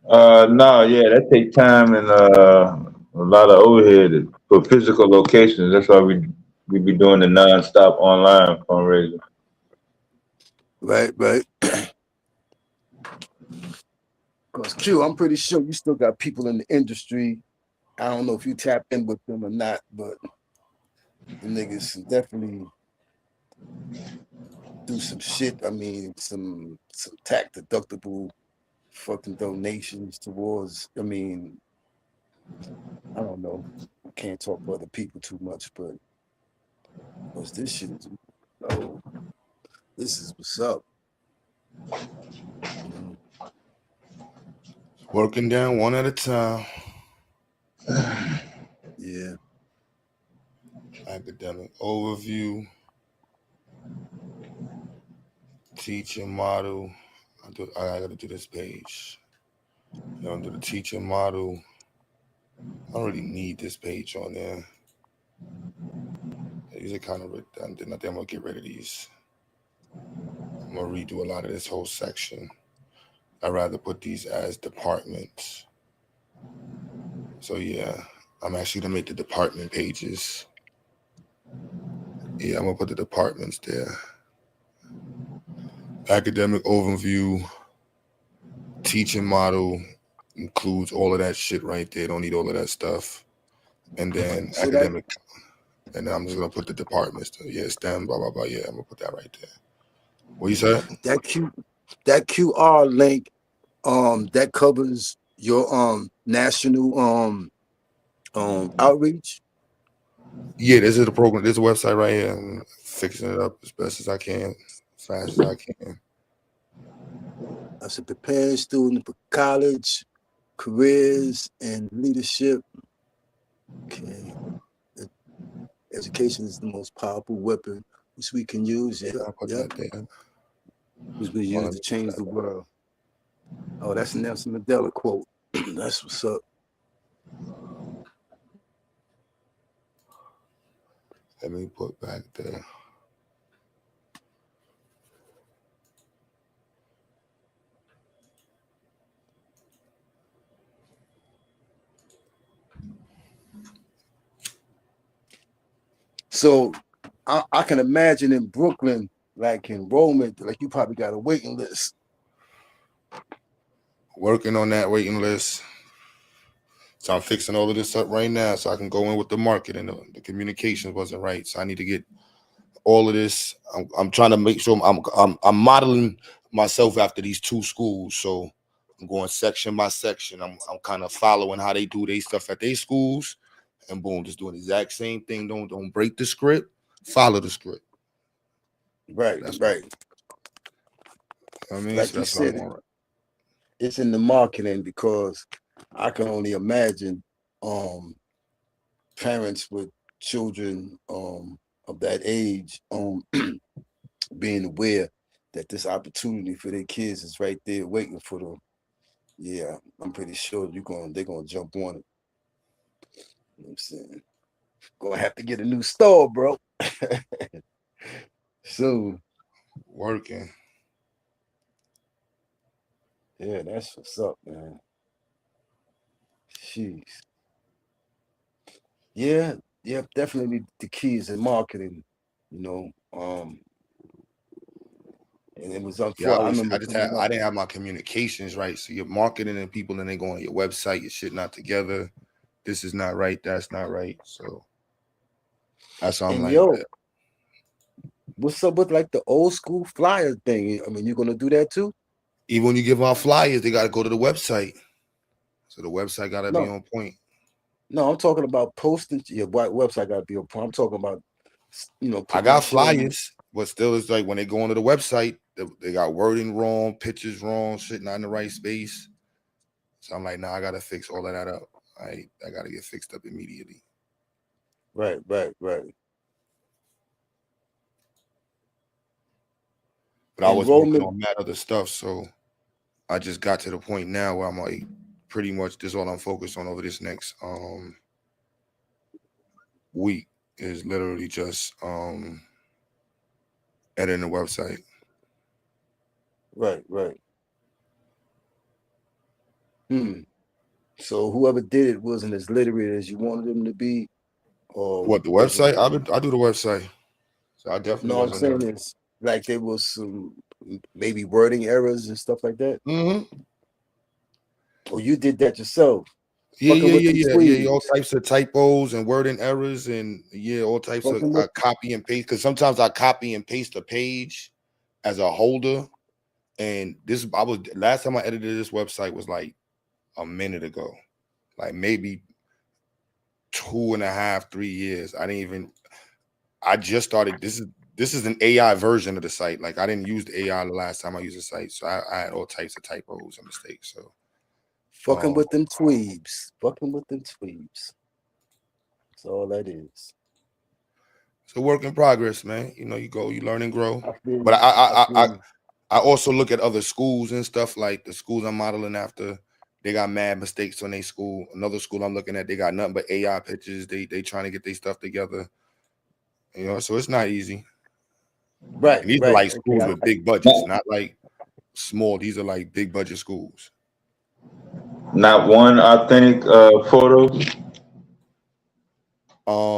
no, yeah, that take time and a lot of overhead for physical locations. That's why we be doing the non-stop online fundraising. Right, right. Because Q, I'm pretty sure you still got people in the industry. I don't know if you tap in with them or not, but the niggas can definitely do some shit. I mean, some tax deductible fucking donations towards. I mean, I don't know. I can't talk for other people too much, but because this shit is, oh, this is what's up. You know? Working down one at a time. Yeah. Academic overview. Teaching model. I gotta do this page. Do the teaching model. I don't really need this page on there. These are kind of redundant. I think I'm gonna get rid of these. I'm gonna redo a lot of this whole section. I'd rather put these as departments. So yeah, I'm actually gonna make the department pages. Yeah, I'm gonna put the departments there. Academic overview, teaching model includes all of that shit right there. Don't need all of that stuff. And then So academic, and then I'm just gonna put the departments. Yeah, STEM, blah blah blah. Yeah, I'm gonna put that right there. What you said? That QR link, that covers your national outreach. Yeah, this is the program. This is a website right here. I'm fixing it up as best as I can, as fast as I can. That's a preparing student for college, careers, and leadership. Okay. Education is the most powerful weapon which we can use. Yeah, I'll put that there. Which we use to change the world. Oh, that's a Nelson Mandela quote. That's what's up. Let me put back there. So I can imagine in Brooklyn, like enrollment, like you probably got a waiting list. Working on that waiting list. So I'm fixing all of this up right now so I can go in with the marketing. The communications wasn't right. So I need to get all of this. I'm trying to make sure I'm modeling myself after these two schools. So I'm going section by section. I'm kind of following how they do their stuff at their schools. And boom, just doing the exact same thing. Don't break the script. Follow the script. Right, right. I mean, Like so you that's what I'm said, on. it's in the marketing because I can only imagine parents with children of that age being aware that this opportunity for their kids is right there waiting for them. Yeah, I'm pretty sure they're gonna jump on it. You know what I'm saying? Gonna have to get a new store, bro. Soon. Working. Yeah, that's what's up, man. Jeez. Yeah, yeah, definitely the keys in marketing, you know. And it was Yeah, unfortunate. I remember coming I up. didn't have my communications right. So you're marketing and people and they go on your website, your shit not together. This is not right, that's not right. So that's why I'm And like, yo, what's up with like the old school flyer thing? I mean, you're gonna do that too? even when you give out flyers, they gotta go to the website. So the website gotta be No, on point. no, I'm talking about posting. Your website gotta be on point. I'm talking about, I putting got showing. flyers, but still it's like when they go onto the website, they got wording wrong, pictures wrong, shit not in the right space. So I'm like, nah, I gotta fix all of that up. I gotta get fixed up immediately. Right. But I was working enrollment. on that other stuff, so I just got to the point now where I'm like, pretty much this is all I'm focused on over this next week is literally just editing the website. Right. So whoever did it wasn't as literate as you wanted them to be, or What, the was it? website? I do the website, so I definitely No, I'm wasn't saying there. is like there was some maybe wording errors and stuff like that. Mm-hmm. Or you did that yourself, Yeah, fucking with them yeah. All tweets, types of typos and wording errors, and yeah, all types of fucking with. copy and paste. Because sometimes I copy and paste a page as a holder, and this I was last time I edited this website was like a minute ago, like maybe 2.5, 3 years. I just started. This is an AI version of the site. Like I didn't use the AI the last time I used the site, so I had all types of typos and mistakes. So Fucking with them tweebs. Fucking with them tweebs. That's all that is. it's a work in progress, man. You know, you learn and grow. I feel But you. I feel you. I also look at other schools and stuff, like the schools I'm modeling after. They got mad mistakes on their school. Another school I'm looking at, they got nothing but AI pictures. They trying to get their stuff together. You know, so it's not easy. Right. And these are like Okay. schools with big budgets, not like small. These are like big budget schools. Not one authentic photo.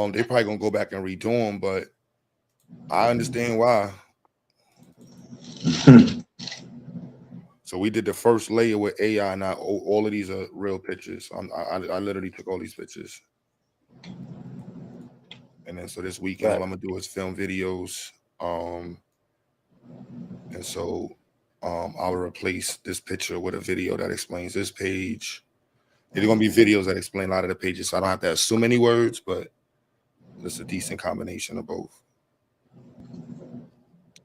They probably gonna go back and redo them, but I understand why. So we did the first layer with AI. Now all of these are real pictures. I literally took all these pictures, and then so this weekend all I'm gonna do is film videos. And so I'll replace this picture with a video that explains this page. There's gonna be videos that explain a lot of the pages, so I don't have to assume any words, but it's a decent combination of both.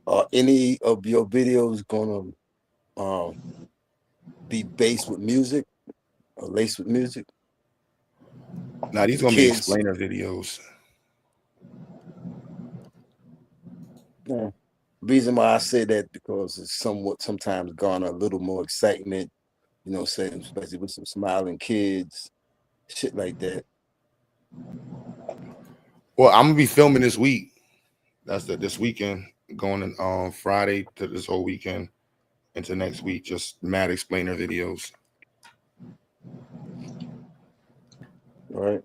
Are any of your videos gonna be based with music or laced with music? Now these The gonna be kids. explainer videos. Yeah. Reason why I say that because it's sometimes garner a little more excitement, you know, saying especially with some smiling kids, shit like that. Well, I'm gonna be filming this week. That's this weekend, going on Friday to this whole weekend into next week. Just mad explainer videos. All right.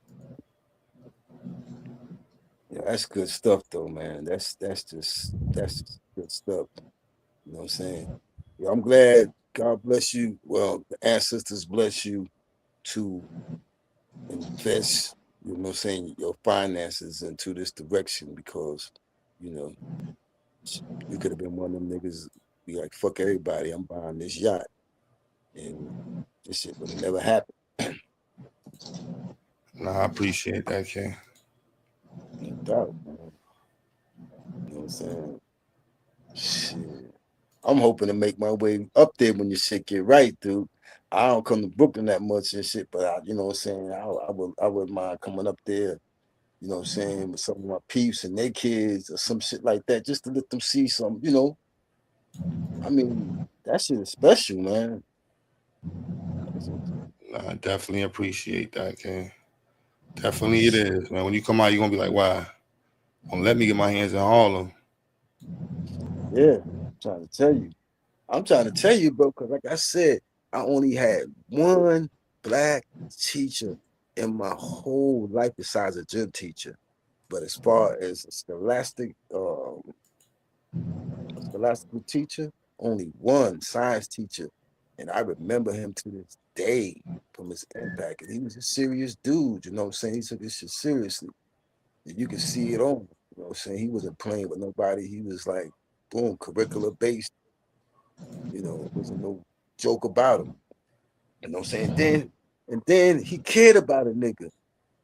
Yeah, that's good stuff though, man. That's just good stuff. You know what I'm saying? Yeah, I'm glad. God bless you. Well, the ancestors bless you to invest, you know what I'm saying, your finances into this direction because, you know, you could have been one of them niggas be like, fuck everybody, I'm buying this yacht. And this shit would have never happened. No, I appreciate that, King. No doubt, man. You know what I'm saying? Shit. I'm hoping to make my way up there when your shit get right, dude. I don't come to Brooklyn that much and shit, but you know what I'm saying? I would mind coming up there, you know what I'm saying, with some of my peeps and their kids or some shit like that, just to let them see some, you know. I mean, that shit is special, man. I definitely appreciate that, King. Definitely it is, man. When you come out, you're gonna be like, wow, don't let me get my hands in Harlem. Yeah, I'm trying to tell you, bro, because like I said, I only had one black teacher in my whole life besides a gym teacher. But as far as a scholastical teacher, only one science teacher. And I remember him to this day from his impact. And he was a serious dude, you know what I'm saying? He took this shit seriously. And you can see it on, you know what I'm saying? He wasn't playing with nobody. He was like, boom, curricular based. You know, it wasn't no joke about him. You know what I'm saying? And then he cared about a nigga.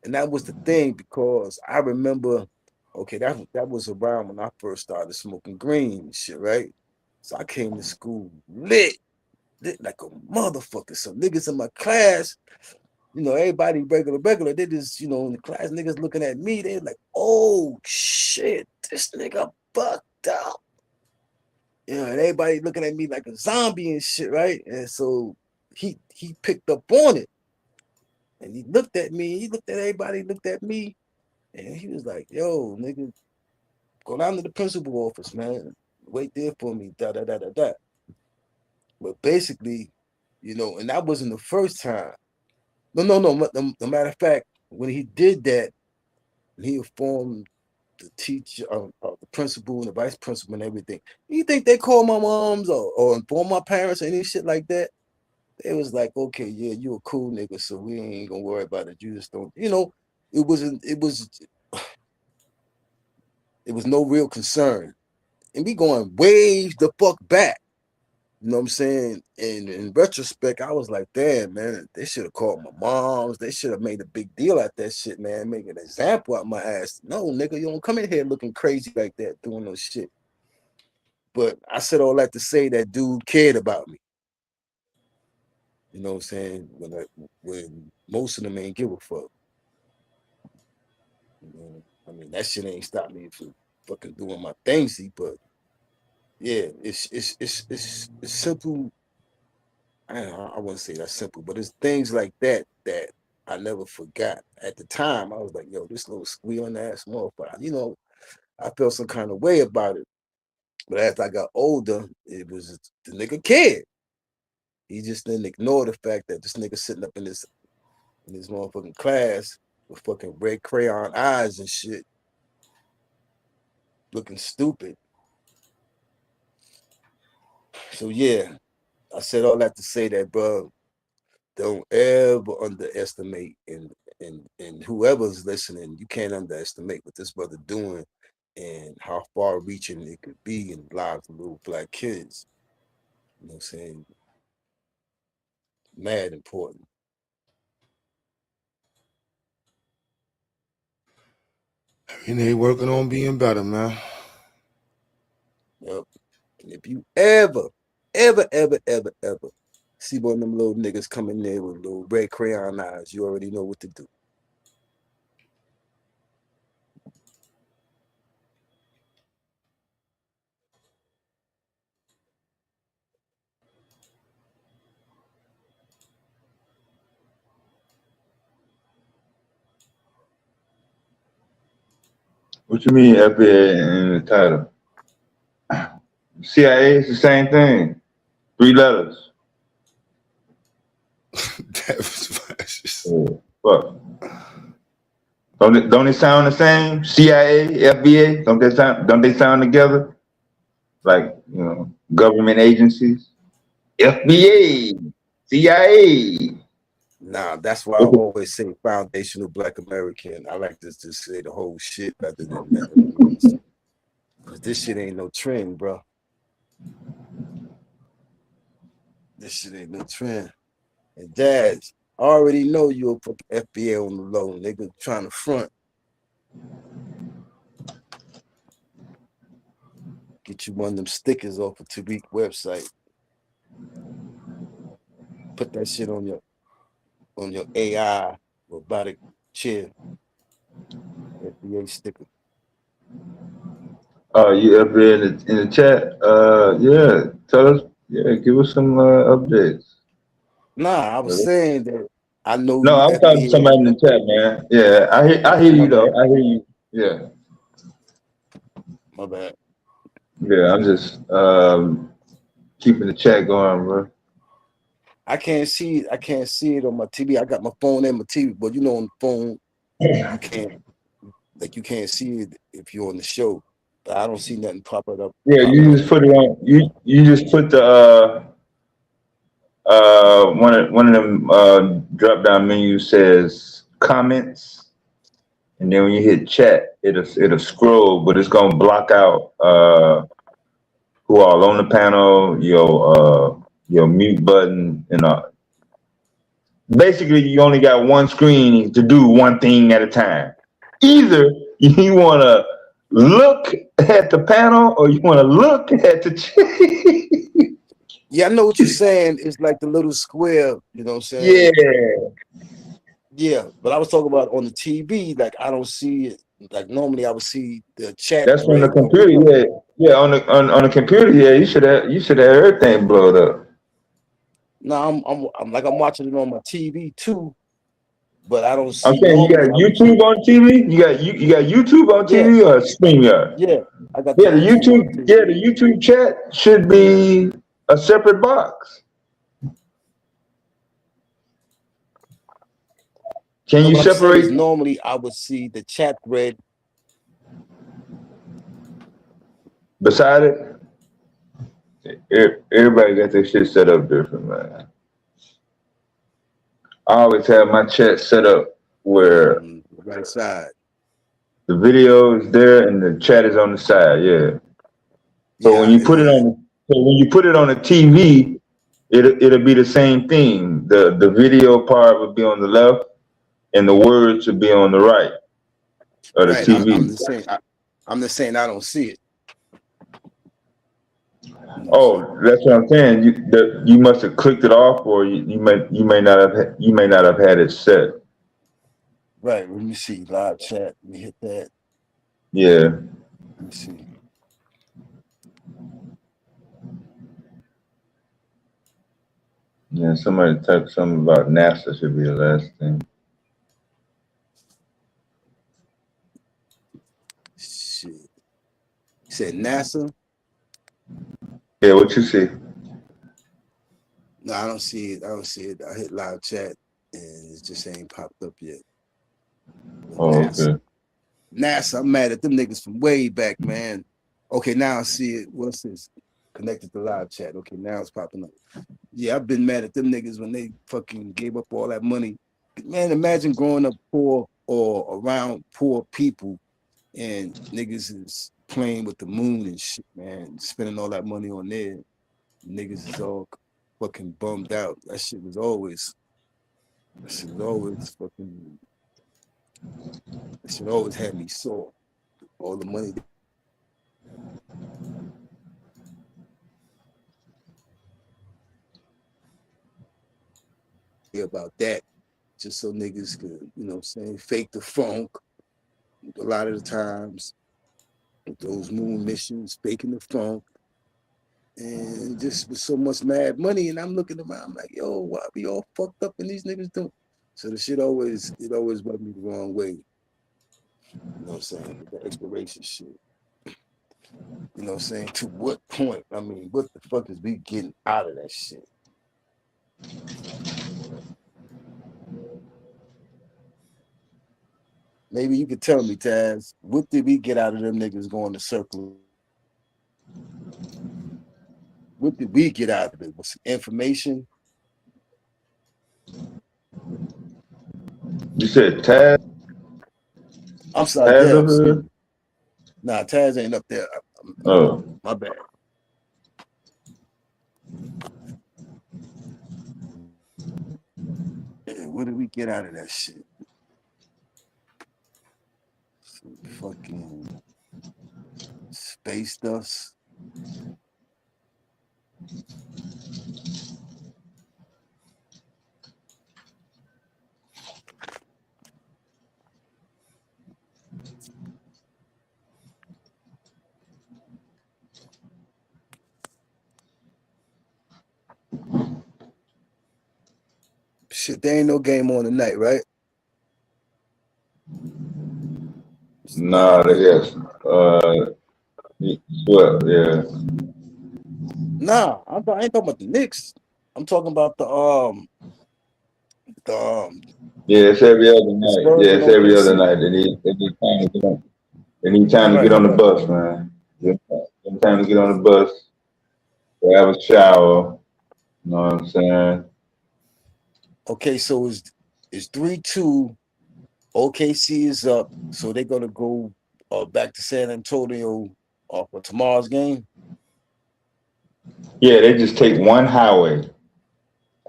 And that was the thing because I remember, okay, that was around when I first started smoking green and shit, right? So I came to school lit like a motherfucker. Some niggas in my class, you know, everybody regular. They just, you know, in the class, niggas looking at me, they like, oh shit, this nigga fucked up. you know, and everybody looking at me like a zombie and shit, right? And so he picked up on it, and he looked at me. He looked at everybody. Looked at me, and he was like, "Yo, nigga, go down to the principal office, man. Wait there for me." Da da da da da. But basically, you know, and that wasn't the first time. No. The matter of fact, when he did that, he informed the teacher, the principal, and the vice principal, and everything. You think they call my moms or inform my parents or any shit like that? They was like, okay, yeah, you a cool nigga, so we ain't gonna worry about it. You just don't, you know. It wasn't. It was no real concern, and we going way the fuck back. You know what I'm saying? And in retrospect, I was like, damn, man, they should have called my moms. They should have made a big deal out that shit, man. Make an example out my ass. No, nigga, you don't come in here looking crazy like that, doing no shit. But I said all that to say that dude cared about me. You know what I'm saying? When most of them ain't give a fuck. You know? I mean, that shit ain't stopped me from fucking doing my thing, see, but yeah, it's simple. I wouldn't say that's simple, but it's things like that that I never forgot. At the time, I was like, yo, this little squealing ass motherfucker. You know, I felt some kind of way about it. But as I got older, it was the nigga cared. He just didn't ignore the fact that this nigga sitting up in this motherfucking class with fucking red crayon eyes and shit, looking stupid. So yeah, I said all that to say that, bro, don't ever underestimate and whoever's listening, you can't underestimate what this brother doing and how far reaching it could be in the lives of little black kids. You know what I'm saying? Mad important. And they working on being better, man. Yep. And if you ever see one of them little niggas coming there with little red crayon eyes, you already know what to do. What you mean FBA in the title? CIA is the same thing. 3 letters. That was What? Don't they sound the same? CIA, FBA, don't they sound together? Like, you know, government agencies? FBA, CIA. Nah, that's why I always say foundational Black American. I like to just say the whole shit rather than that. Cause this shit ain't no trend, bro. This shit ain't no trend. And Dads, I already know you a fucking FBA on the low, nigga, trying to front. Get you one of them stickers off a Tariq website. Put that shit on your AI robotic chair. FBA sticker. You FBA in the chat? Yeah, tell us. Yeah, give us some updates. Nah, I was saying that I know No, you I'm talking to FBA. somebody in the chat, man. Yeah, I hear you though. I hear you. Yeah. My bad. Yeah, I'm just keeping the chat going, bro. I can't see it on my TV. I got my phone and my TV, but you know on the phone you can't see it if you're on the show. But I don't see nothing popping up. Yeah, you just put it on. You just put the one of them drop down menus says comments, and then when you hit chat, it'll scroll, but it's gonna block out who all on the panel, your mute button, and basically you only got one screen to do one thing at a time. Either you want to look at the panel or you want to look at the chat. Yeah, I know what you're saying. It's like the little square, you know what I'm saying? Yeah. Yeah, but I was talking about on the TV, like I don't see it. Like normally I would see the chat That's from the red computer, coming up. yeah. Yeah, on the computer, yeah, you should have everything blowed up. No, I'm watching it on my TV too, but I don't I'm see. saying you got Normally, I would YouTube see. on TV. You got YouTube on Yeah, TV or StreamYard? yeah. I got the Yeah, YouTube on TV. the YouTube chat should be a separate box. Can No, you what I'm saying is separate normally I would see the chat thread. beside it? Everybody got their shit set up different, man. I always have my chat set up where On the right side. the video is there and the chat is on the side. Yeah. So when Yeah, you put it on, so when you put it on the TV, it'll be the same thing. The video part would be on the left, and the words would be on the right of the right. I'm TV. just saying. I'm just saying I don't see it. You know what I'm saying? Oh, that's what I'm saying. You must have clicked it off, or you may not have had it set. Right. Let me see live chat. Let me hit that. Yeah. Let me see. Yeah. Somebody typed something about NASA should be the last thing. Shit. You said NASA? Yeah. What you see? No, I don't see it. I don't see it. I hit live chat and it just ain't popped up yet. But Oh, NASA. okay. NASA, I'm mad at them niggas from way back, man. Okay, now I see it. What's this? Connected to live chat. Okay, now it's popping up. Yeah, I've been mad at them niggas when they fucking gave up all that money. Man, imagine growing up poor or around poor people and niggas is playing with the moon and shit, man. Spending all that money on there. Niggas is all fucking bummed out. That shit was always fucking, that shit always had me sore. All the money about that, just so niggas could, you know what I'm saying, fake the funk a lot of the times with those moon missions, faking the funk, and just with so much mad money. And I'm looking around, I'm like, yo, why we all fucked up and these niggas doing? So the shit always rubbed me the wrong way. You know what I'm saying? With the exploration shit. You know what I'm saying? To what point? I mean, what the fuck is we getting out of that shit? Maybe you could tell me, Taz, what did we get out of them niggas going to circle? What did we get out of it? Was information? You said Taz? I'm Taz Slidell, over excuse here? me. Nah, Taz ain't up there. Oh. My bad. What did we get out of that shit? Some fucking space dust. Shit, there ain't no game on tonight, right? Nah, yes. Well, yeah. Nah, I ain't talking about the Knicks. I'm talking about Yeah, it's every other the night. Spurs Yeah, and it's every other OKC. night. They need time to get on. They need time to get Right, on the right. bus, man. Give them time to get on the bus. Have a shower. You know what I'm saying? Okay, so it's 3-2. OKC is up, so they're gonna go back to San Antonio for tomorrow's game. Yeah, they just take one highway,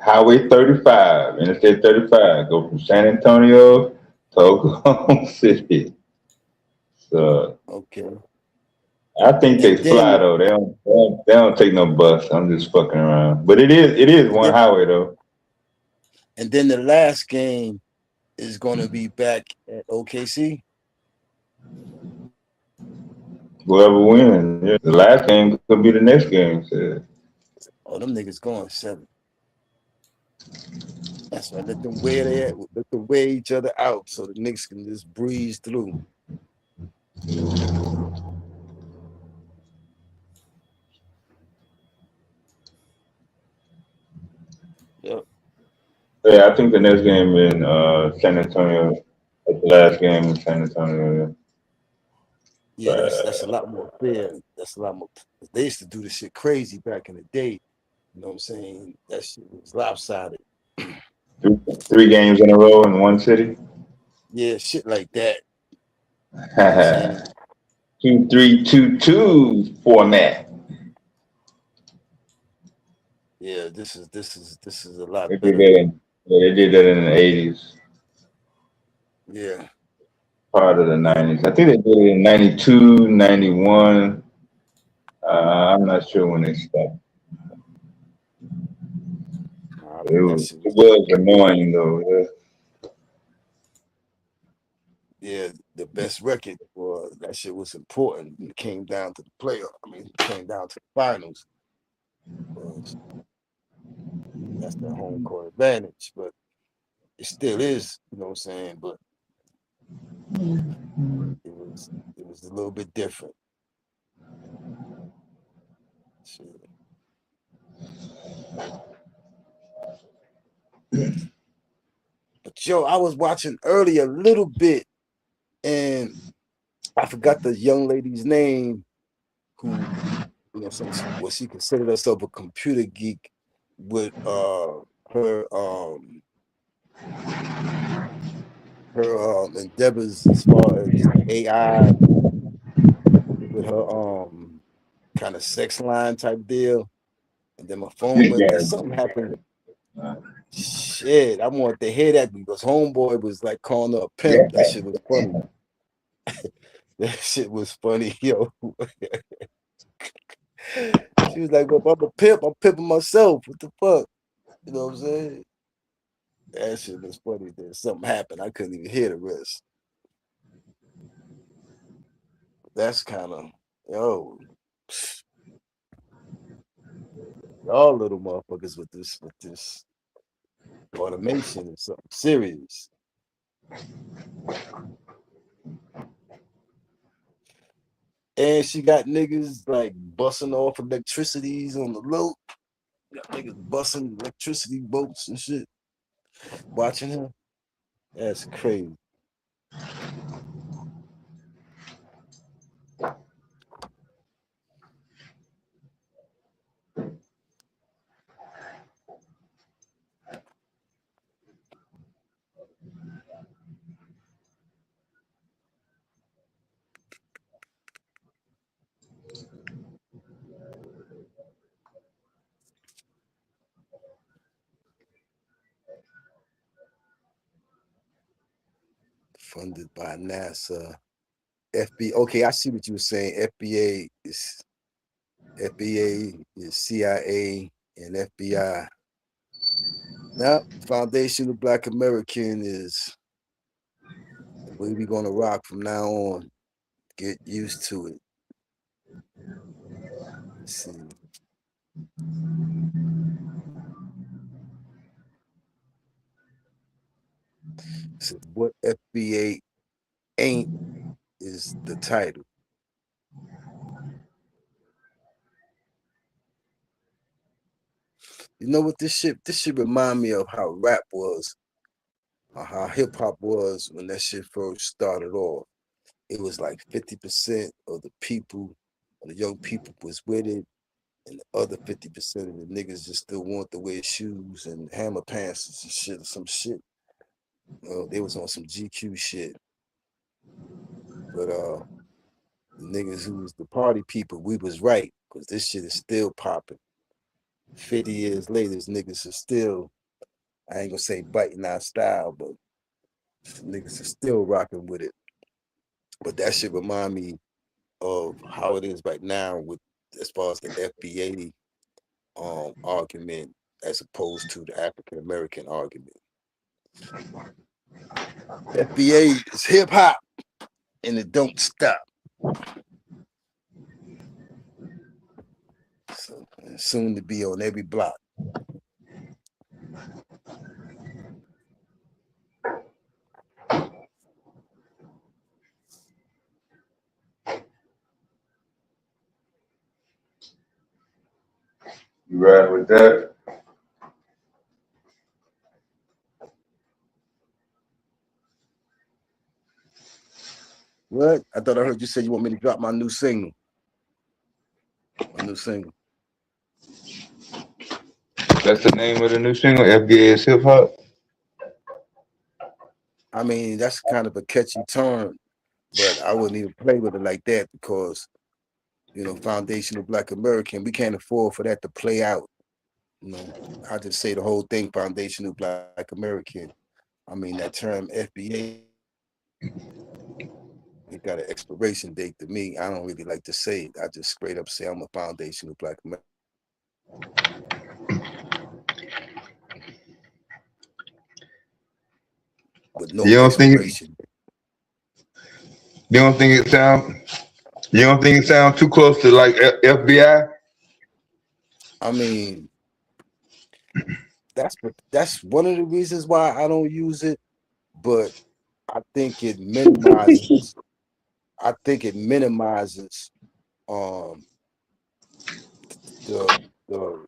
Highway 35, Interstate 35, go from San Antonio to Oklahoma City. So Okay. I think they And fly then though. They don't take no bus. I'm just fucking around. But it is and one then highway though. and then the last game is gonna be back at OKC. Whoever wins, yeah. The last game could be the next game. So. Oh, them niggas going 7. That's right. Let them wear each other out so the Knicks can just breeze through. Yep. Yeah, I think the next game in San Antonio, the last game in San Antonio. Yeah, that's a lot more fair. That's a lot more. They used to do this shit crazy back in the day. You know what I'm saying? That shit was lopsided. 3 games in a row in one city. Yeah, shit like that. You know what I'm saying? 2-3-2-2 format. Yeah, this is a lot They did better that than. they did that in the 80s, Yeah. part of the 90s. I think they did it in 92, 91. I'm not sure when they stopped. It was, Shit it was annoying though. yeah, the best record was that shit was important. It came down to the playoff. I mean, it came down to the finals. That's the home court advantage, but it still is, you know what I'm saying? But it was a little bit different. Shit. But yo, I was watching earlier a little bit, and I forgot the young lady's name who, you know, she considered herself a computer geek with her endeavors as far as AI with her kind of sex line type deal. And then my phone went because something happened. Shit, I wanted to hear that because homeboy was like calling her a pimp. That shit was funny. That shit was funny, yo. She was like, well, I'm a pimp. I'm pimping myself. What the fuck? You know what I'm saying? That shit was funny. Then something happened. I couldn't even hear the rest. That's kind of, yo, y'all little motherfuckers with this automation is something serious. And she got niggas like busting off electricities on the low. Got niggas busting electricity bolts and shit. Watching her. That's crazy. Funded by NASA. FBA. Okay, I see what you were saying. FBA is CIA and FBI. Now, Foundation of Black American is the way we're gonna rock from now on. Get used to it. Let's see. So what FBA ain't is the title. You know what this shit remind me of how rap was, or how hip hop was when that shit first started off. It was like 50% of the people, of the young people was with it, and the other 50% of the niggas just still want to wear shoes and hammer pants and shit or some shit. You know, they was on some GQ shit. But the niggas who was the party people, we was right, because this shit is still popping. 50 years later, these niggas are still, I ain't gonna say biting our style, but niggas are still rocking with it. But that shit remind me of how it is right now with as far as the FBA argument as opposed to the African American argument. FBA is hip hop and it don't stop. soon to be on every block. You ride with that? What? I thought I heard you say you want me to drop my new single. My new single. That's the name of the new single, FBA's Hip Hop. I mean, that's kind of a catchy term, but I wouldn't even play with it like that because, foundational Black American, we can't afford for that to play out. I just say the whole thing, foundational Black American. I mean, that term FBA, it got an expiration date to me. I don't really like to say it. I just straight up say I'm a foundational Black American. With no You don't think expiration. you don't think it sound too close to like FBI? I mean, that's one of the reasons why I don't use it, but I think it minimizes. I think it minimizes the the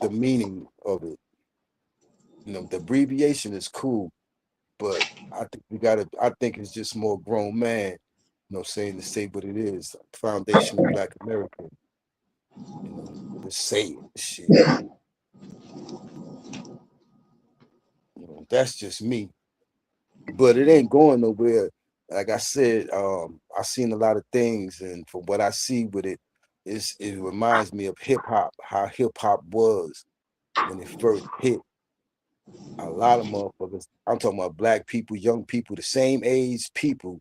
the meaning of it. The abbreviation is cool, but I think I think it's just more grown man, saying to say what it is. Foundational Black American. To say it, shit. That's just me. But it ain't going nowhere. Like I said, I seen a lot of things, and from what I see with it, it reminds me of hip hop, how hip hop was when it first hit. A lot of motherfuckers, I'm talking about Black people, young people, the same age people,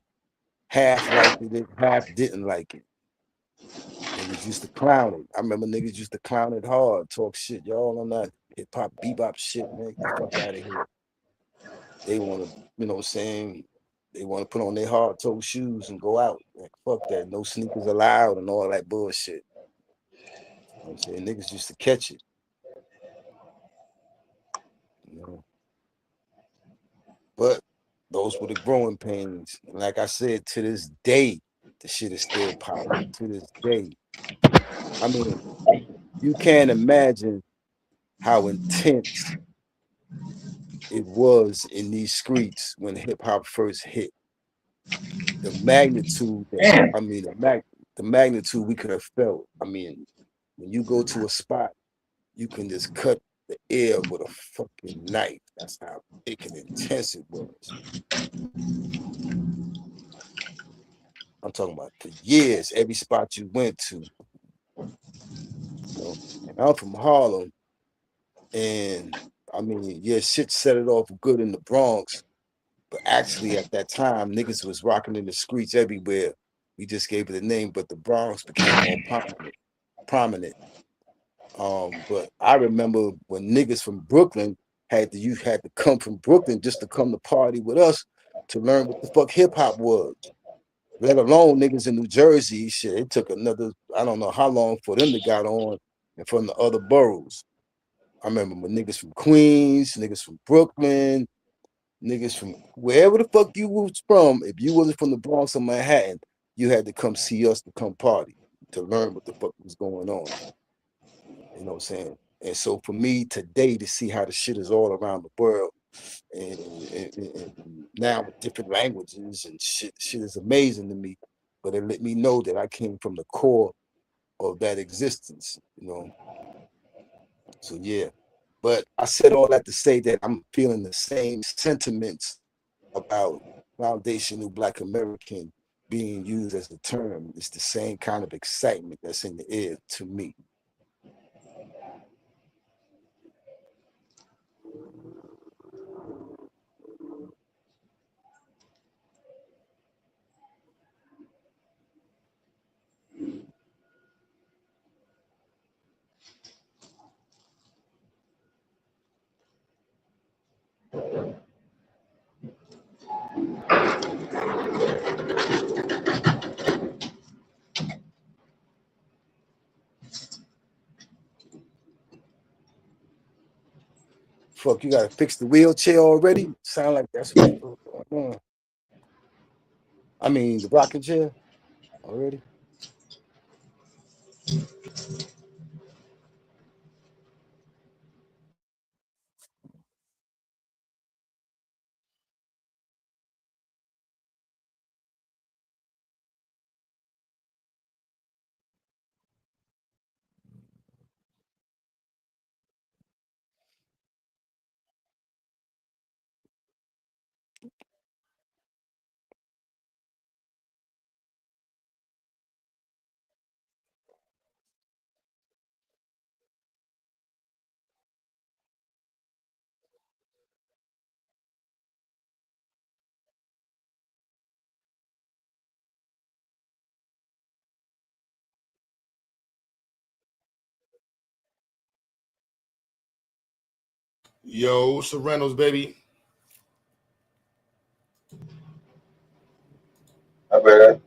half liked it, half didn't like it. Niggas used to clown it. I remember niggas used to clown it hard, talk shit. Y'all on that hip hop, bebop shit, man. Get the fuck out of here. They want to, what I'm saying? They want to put on their hard toe shoes and go out. Like, fuck that. No sneakers allowed and all that bullshit. I'm saying? Niggas used to catch it. But those were the growing pains. And like I said, to this day, the shit is still popping. To this day. I mean, you can't imagine how intense it was in these streets when hip hop first hit. The magnitude the magnitude we could have felt. I mean, when you go to a spot, you can just cut the air with a fucking knife. That's how big and intense it was. I'm talking about for years, every spot you went to. And I'm from Harlem, and I mean, yeah, shit set it off good in the Bronx, but actually at that time, niggas was rocking in the streets everywhere. We just gave it a name, but the Bronx became more prominent. But I remember when niggas from Brooklyn you had to come from Brooklyn just to come to party with us to learn what the fuck hip hop was. Let alone niggas in New Jersey, shit. It took another, I don't know how long for them to got on and from the other boroughs. I remember when niggas from Queens, niggas from Brooklyn, niggas from wherever the fuck you was from, if you wasn't from the Bronx or Manhattan, you had to come see us to come party, to learn what the fuck was going on. You know what I'm saying? And so for me today to see how the shit is all around the world and now with different languages and shit is amazing to me. But it let me know that I came from the core of that existence, So yeah. But I said all that to say that I'm feeling the same sentiments about foundational Black American being used as a term. It's the same kind of excitement that's in the air to me. Fuck, you gotta fix the wheelchair already? Sound like that's what's going on. I mean, the rocking chair already. Yo, Serranos, baby. My bad.